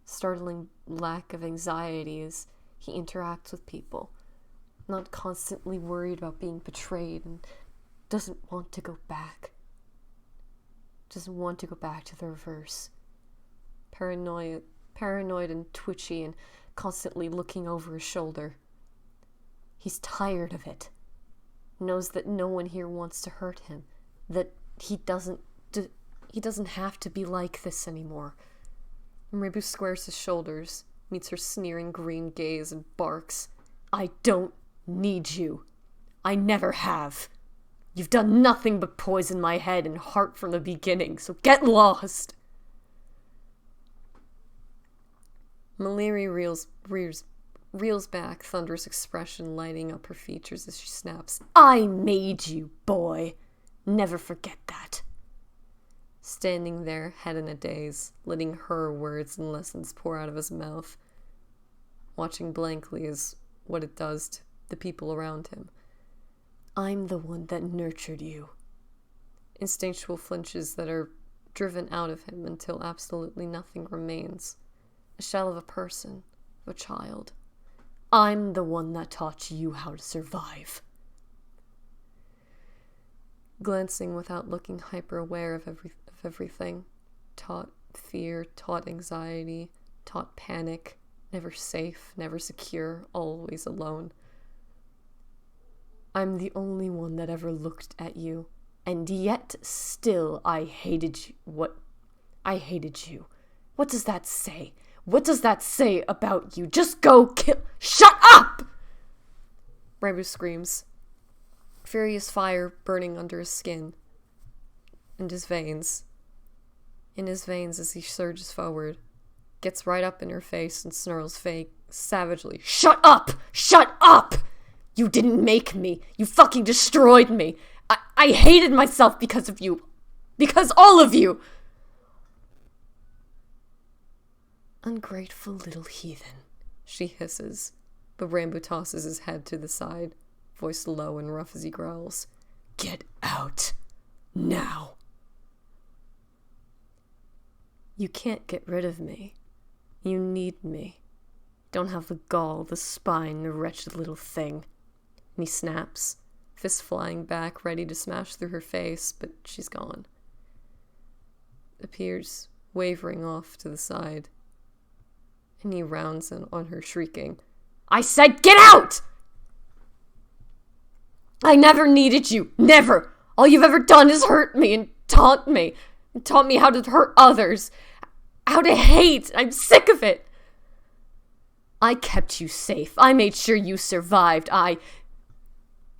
startling lack of anxiety as he interacts with people, not constantly worried about being betrayed, and doesn't want to go back. Doesn't want to go back to the reverse. Paranoid and twitchy and constantly looking over his shoulder. He's tired of it. Knows that no one here wants to hurt him, that he doesn't have to be like this anymore. Maribu squares his shoulders, meets her sneering green gaze, and barks, "I don't need you. I never have. You've done nothing but poison my head and heart from the beginning, so get lost." Maliri reels back, thunderous expression lighting up her features as she snaps, "I made you, boy. Never forget that." Standing there, head in a daze, letting her words and lessons pour out of his mouth, watching blankly is what it does to the people around him. "I'm the one that nurtured you." Instinctual flinches that are driven out of him until absolutely nothing remains. A shell of a person, of a child. "I'm the one that taught you how to survive." Glancing without looking, hyper-aware of everything. Taught fear, taught anxiety, taught panic. Never safe, never secure, always alone. "I'm the only one that ever looked at you, and yet still I hated you. I hated you. What does that say? What does that say about you? Just go kill— Shut up!" Rambo screams. Furious fire burning under his skin and his veins. In his veins as he surges forward, gets right up in her face and snarls savagely, "Shut up! Shut up! You didn't make me. You fucking destroyed me. I hated myself because of you. Because all of you." "Ungrateful little heathen," she hisses, but Rambo tosses his head to the side, voice low and rough as he growls, "Get out. Now." "You can't get rid of me. You need me. Don't have the gall, the spine, the wretched little thing." And he snaps, fist flying back, ready to smash through her face, but she's gone. Appears, wavering off to the side. And he rounds in on her, shrieking, "I said get out! I never needed you. Never. All you've ever done is hurt me and taught me. And taught me how to hurt others. How to hate. I'm sick of it. I kept you safe. I made sure you survived.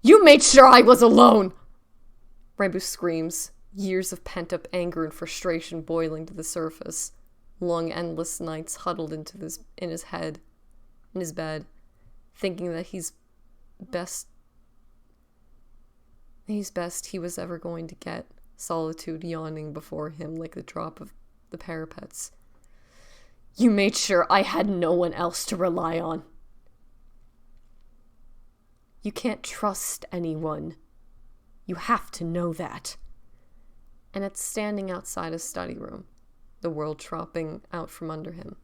You made sure I was alone." Rambo screams, years of pent-up anger and frustration boiling to the surface. Long, endless nights huddled in his bed, thinking that he's best he was ever going to get, solitude yawning before him like the drop of the parapets. "You made sure I had no one else to rely on. You can't trust anyone. You have to know that." And it's standing outside his study room, the world dropping out from under him.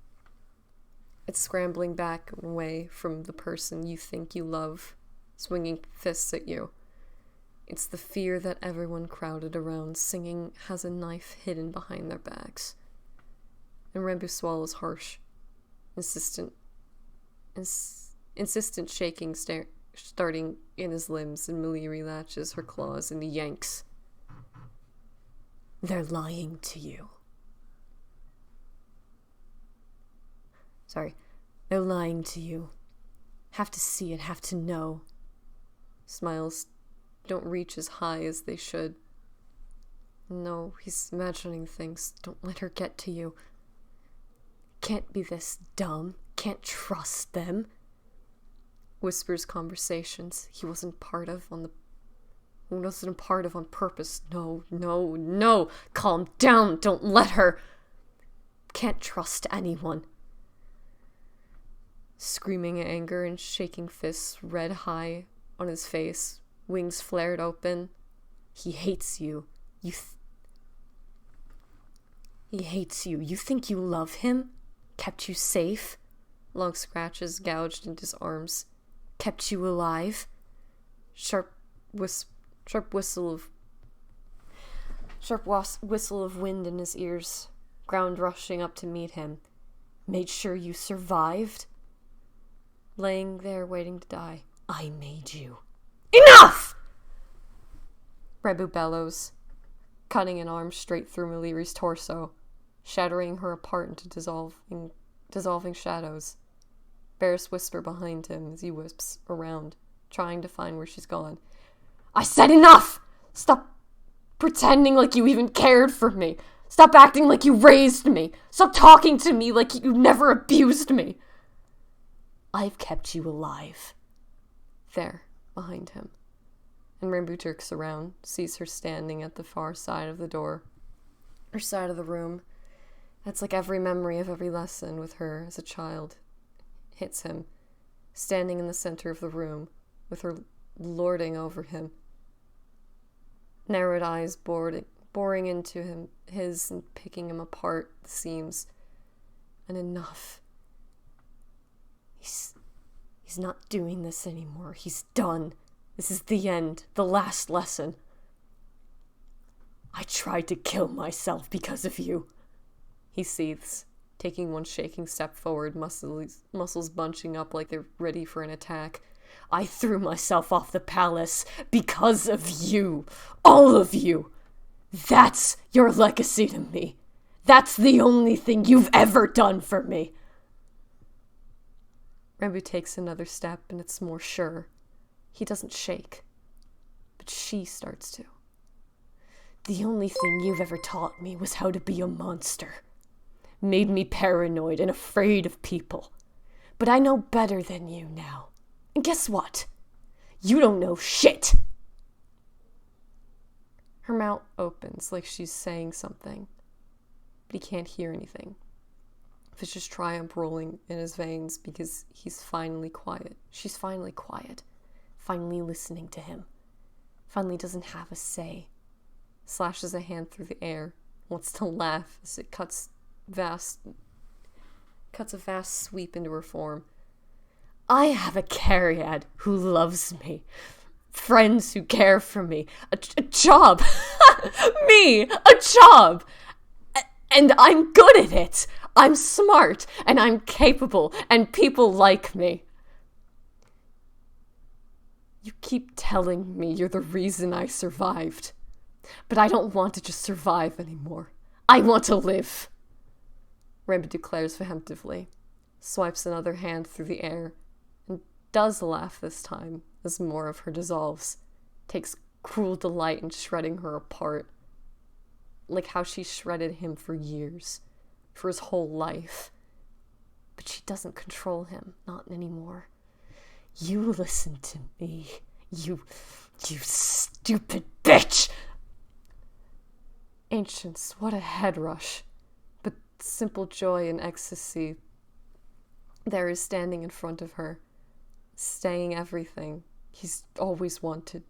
It's scrambling back away from the person you think you love, swinging fists at you. It's the fear that everyone crowded around singing has a knife hidden behind their backs. And Rambo swallows harsh, insistent shaking starting in his limbs, and Millie relatches her claws and yanks. "They're lying to you. They're lying to you. Have to see it, have to know." Smiles don't reach as high as they should. No, he's imagining things. Don't let her get to you. Can't be this dumb. Can't trust them. Whispers conversations he wasn't part of on purpose. No. Calm down. Don't let her. Can't trust anyone. Screaming anger and shaking fists red high on his face, wings flared open, He hates you. He hates you. You think you love him? Kept you safe? Long scratches gouged into his arms. Kept you alive? Sharp whistle of wind in his ears. Ground rushing up to meet him. Made sure you survived? Laying there waiting to die. I made you. Enough! Rebu bellows, cutting an arm straight through Maliri's torso, shattering her apart into dissolving shadows. Bears whisper behind him as he whips around, trying to find where she's gone. I said enough! Stop pretending like you even cared for me. Stop acting like you raised me. Stop talking to me like you never abused me. I've kept you alive. There, behind him. And Rambu jerks around, sees her standing at the far side of the door, or side of the room. That's like every memory of every lesson with her as a child hits him, standing in the center of the room, with her lording over him. Narrowed eyes boring into his and picking him apart, the seams. And enough. He's not doing this anymore. He's done. This is the end, the last lesson. I tried to kill myself because of you. He seethes, taking one shaking step forward, muscles bunching up like they're ready for an attack. I threw myself off the palace because of you. All of you. That's your legacy to me. That's the only thing you've ever done for me. Rambu takes another step, and it's more sure. He doesn't shake, but she starts to. The only thing you've ever taught me was how to be a monster. Made me paranoid and afraid of people. But I know better than you now. And guess what? You don't know shit! Her mouth opens like she's saying something, but he can't hear anything. It's just triumph rolling in his veins because he's finally quiet. She's finally quiet. Finally listening to him. Finally doesn't have a say. Slashes a hand through the air. Wants to laugh as it cuts a vast sweep into her form. I have a Cariad who loves me. Friends who care for me. A job. Me! A job! And I'm good at it. I'm smart, and I'm capable, and people like me. You keep telling me you're the reason I survived. But I don't want to just survive anymore. I want to live. Rambu declares vehemently, swipes another hand through the air, and does laugh this time as more of her dissolves, takes cruel delight in shredding her apart, like how she shredded him for years, for his whole life. But she doesn't control him, not anymore. You listen to me, you stupid bitch! Ancients, what a head rush. But simple joy and ecstasy there is standing in front of her, saying everything he's always wanted.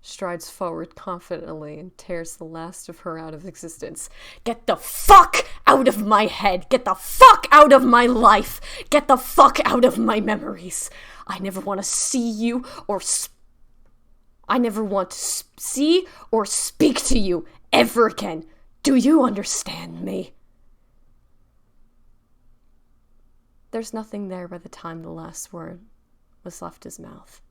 Strides forward confidently and tears the last of her out of existence. Get the fuck out of my head! Get the fuck out of my life! Get the fuck out of my memories! I never want to see you or I never want to see or speak to you ever again. Do you understand me? There's nothing there by the time the last word was left his mouth.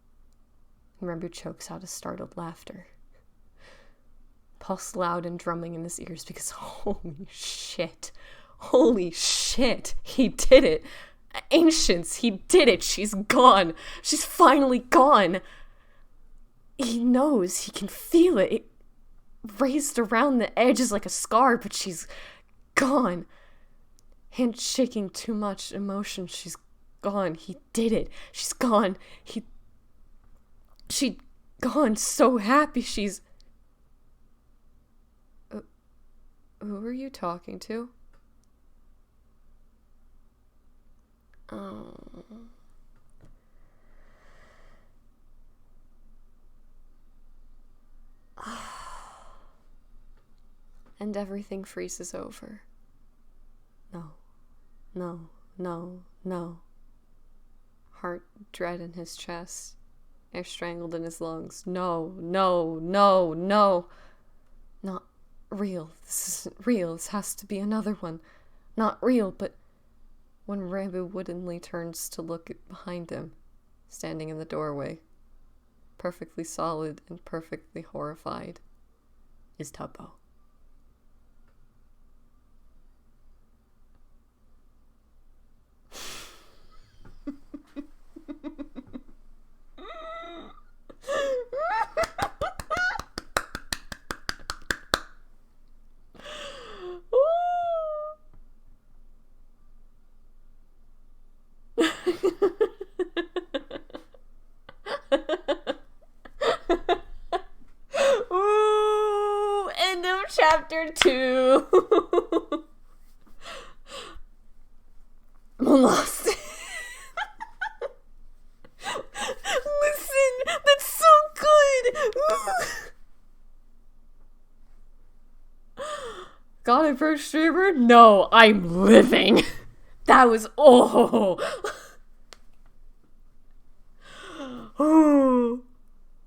And Rambu chokes out a startled laughter. Pulse loud and drumming in his ears because holy shit, he did it. Ancients, he did it. She's gone. She's finally gone. He knows, he can feel it. It raised around the edges like a scar, but she's gone. Hand shaking too much emotion, she's gone. He did it. She's gone. She'd gone so happy. She's... who are you talking to? Oh... and everything freezes over. No, no, no, no. Heart dread in his chest, air strangled in his lungs. No, no, no, no. Not real. This isn't real. This has to be another one. Not real, but when Rambo woodenly turns to look behind him, standing in the doorway, perfectly solid and perfectly horrified, is Tubbo. Ooh, end of chapter 2. I'm lost. Listen, that's so good. God, I broke streamer? No, I'm living. That was oh.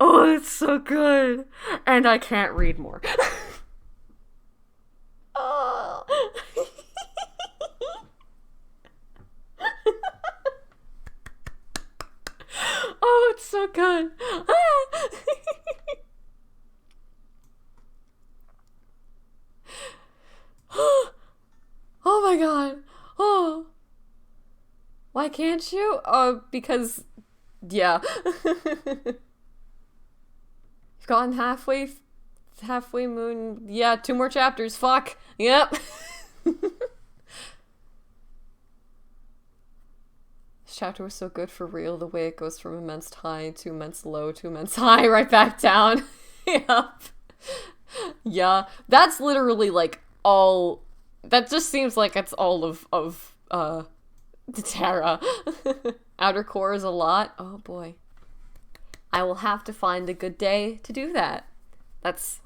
Oh, it's so good. And I can't read more. Oh. Oh, it's so good. Oh my god. Oh. Why can't you? Because, yeah. You've gotten halfway moon. Yeah, 2 more chapters. Fuck. Yep. This chapter was so good for real. The way it goes from immense high to immense low to immense high, right back down. Yep. Yeah. That's literally like all. That just seems like it's all of the TERRA. Outer core is a lot. Oh boy. I will have to find a good day to do that. That's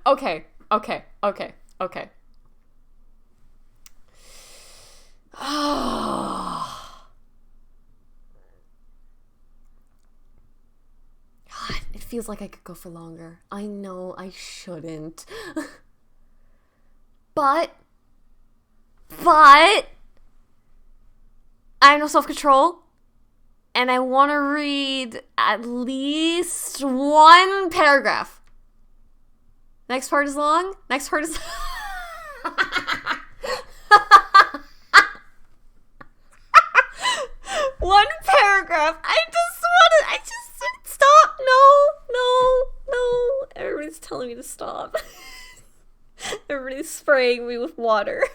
Okay. God, it feels like I could go for longer. I know I shouldn't. But I have no self-control, and I want to read at least 1 paragraph. Next part is long. Next part is... One paragraph. I just stop. No. Everybody's telling me to stop. Everybody's spraying me with water.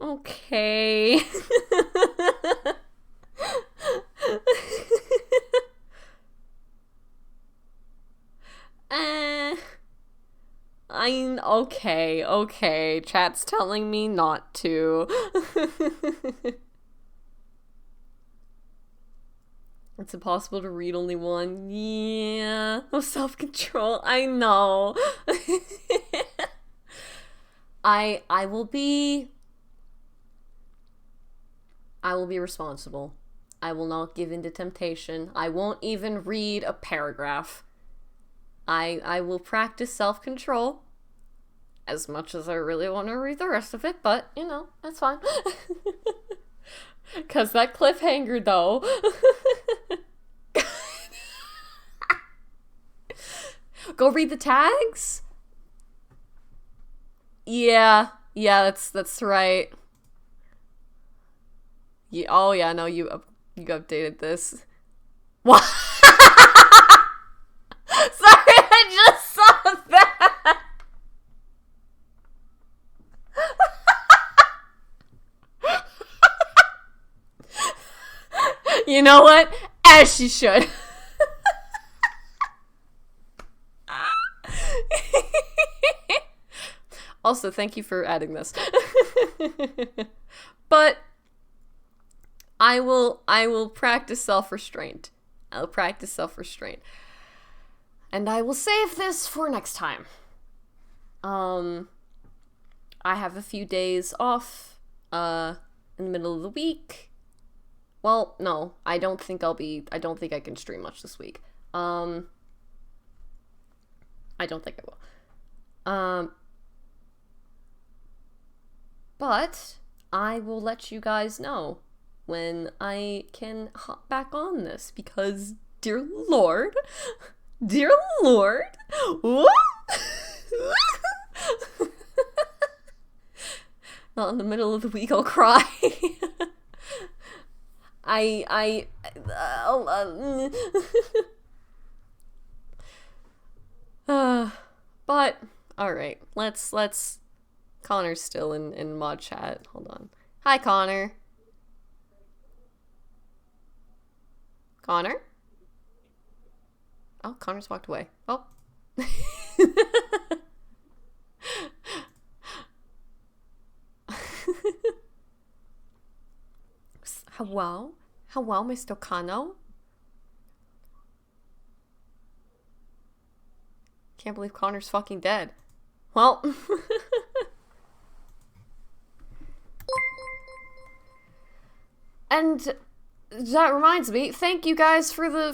Okay. I'm okay. Chat's telling me not to. It's impossible to read only 1. Yeah. No self-control. I know. I will be responsible. I will not give in to temptation. I won't even read a paragraph. I will practice self-control as much as I really want to read the rest of it, but, you know, that's fine. Because that cliffhanger, though. Go read the tags? Yeah, that's right. Yeah, oh yeah, no, you updated this. What? Sorry, I just saw that. You know what? As she should. Also, thank you for adding this. But I will practice self-restraint. I'll practice self-restraint. And I will save this for next time. I have a few days off, in the middle of the week. Well, no, I don't think I can stream much this week. I don't think I will. But I will let you guys know when I can hop back on this, because dear lord, what? Not in the middle of the week, I'll cry. But alright, let's Connor's still in mod chat. Hold on. Hi, Connor. Connor? Oh, Connor's walked away. Oh. Hello? Hello, Mr. Kano? Can't believe Connor's fucking dead. Well. And that reminds me, thank you guys for the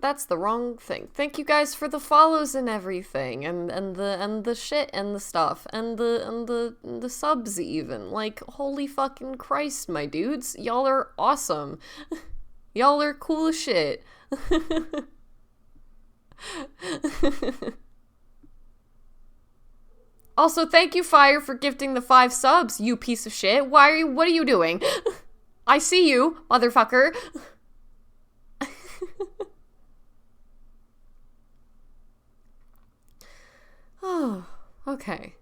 that's the wrong thing. Thank you guys for the follows and everything, and the shit and the stuff, and the subs even. Like, holy fucking Christ, my dudes. Y'all are awesome. Y'all are cool as shit. Also, thank you, Fire, for gifting the 5 subs, you piece of shit. What are you doing? I see you, motherfucker. Oh, okay.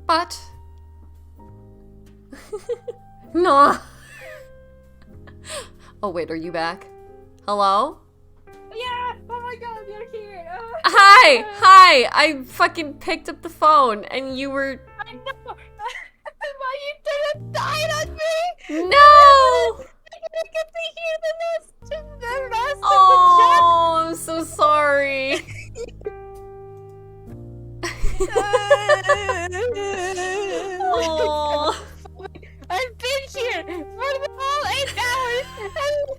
But no. Oh wait, are you back? Hello? Yeah! Oh my god, you're here! Hi! I fucking picked up the phone and you were... I know! Why you didn't die on me? No! I didn't get to hear the rest Oh, I'm so sorry. of the chat. Oh. I've been here for the whole 8 hours!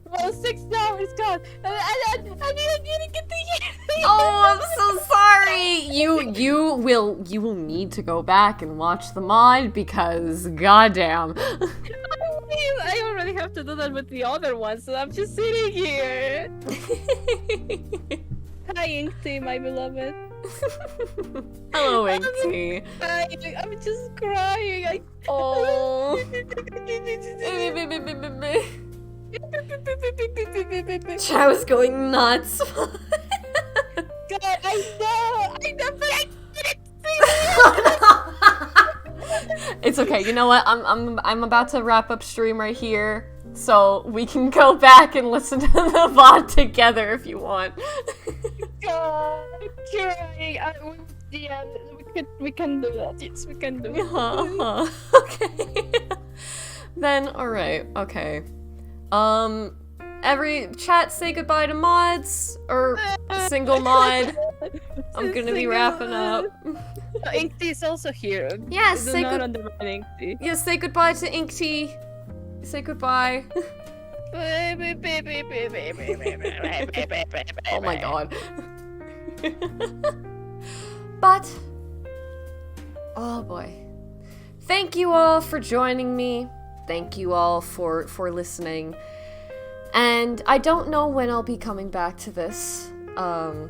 Well, 6 hours gone! And I didn't get to hear the Oh, I'm so sorry. You will need to go back and watch the mod, because goddamn. I already have to do that with the other one, so I'm just sitting here. Hi, Inkty, my beloved. Hello, Inkty. I'm just crying. Oh. I was going nuts. God, I know, but I didn't see It's okay. You know what? I'm about to wrap up stream right here, so we can go back and listen to the VOD together if you want. God, I'm crying. Yeah, we can do that. Yes, we can do it. Okay. Then, alright. Okay. Every chat, say goodbye to mods, or single mod. I'm gonna be wrapping up. Inkty is also here. Yes, Do say not good. undermine Inkty. Yes, say goodbye to Inkty. Say goodbye. Oh my god. But, oh boy. Thank you all for joining me. Thank you all for listening. And I don't know when I'll be coming back to this. I'm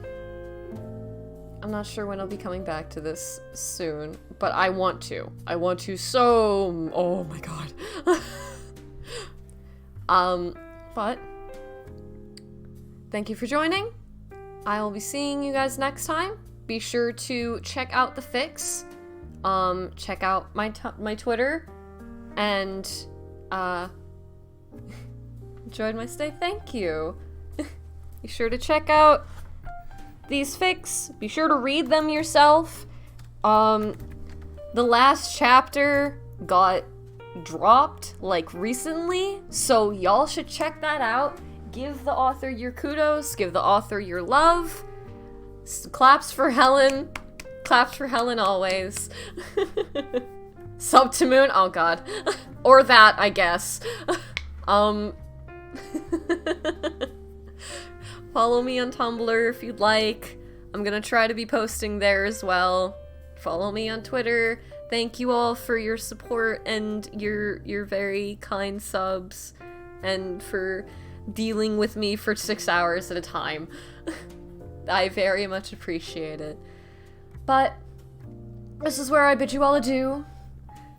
not sure when I'll be coming back to this soon, but I want to. I want to so... Oh my god. But thank you for joining. I will be seeing you guys next time. Be sure to check out the fix. Check out my Twitter, and enjoyed my stay. Thank you. Be sure to check out these fics. Be sure to read them yourself. The last chapter got dropped like recently, so y'all should check that out. Give the author your kudos, give the author your love. Claps for Helen. Claps for Helen always. Sub to Moon, oh god. Or that, I guess. Follow me on Tumblr if you'd like. I'm gonna try to be posting there as well. Follow me on Twitter. Thank you all for your support and your very kind subs, and for dealing with me for 6 hours at a time. I very much appreciate it. But this is where I bid you all adieu.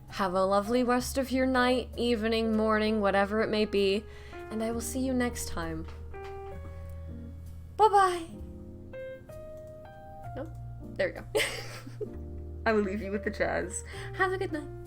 Have a lovely rest of your night, evening, morning, whatever it may be, and I will see you next time. Bye-bye! Nope. There we go. I will leave you with the jazz. Have a good night.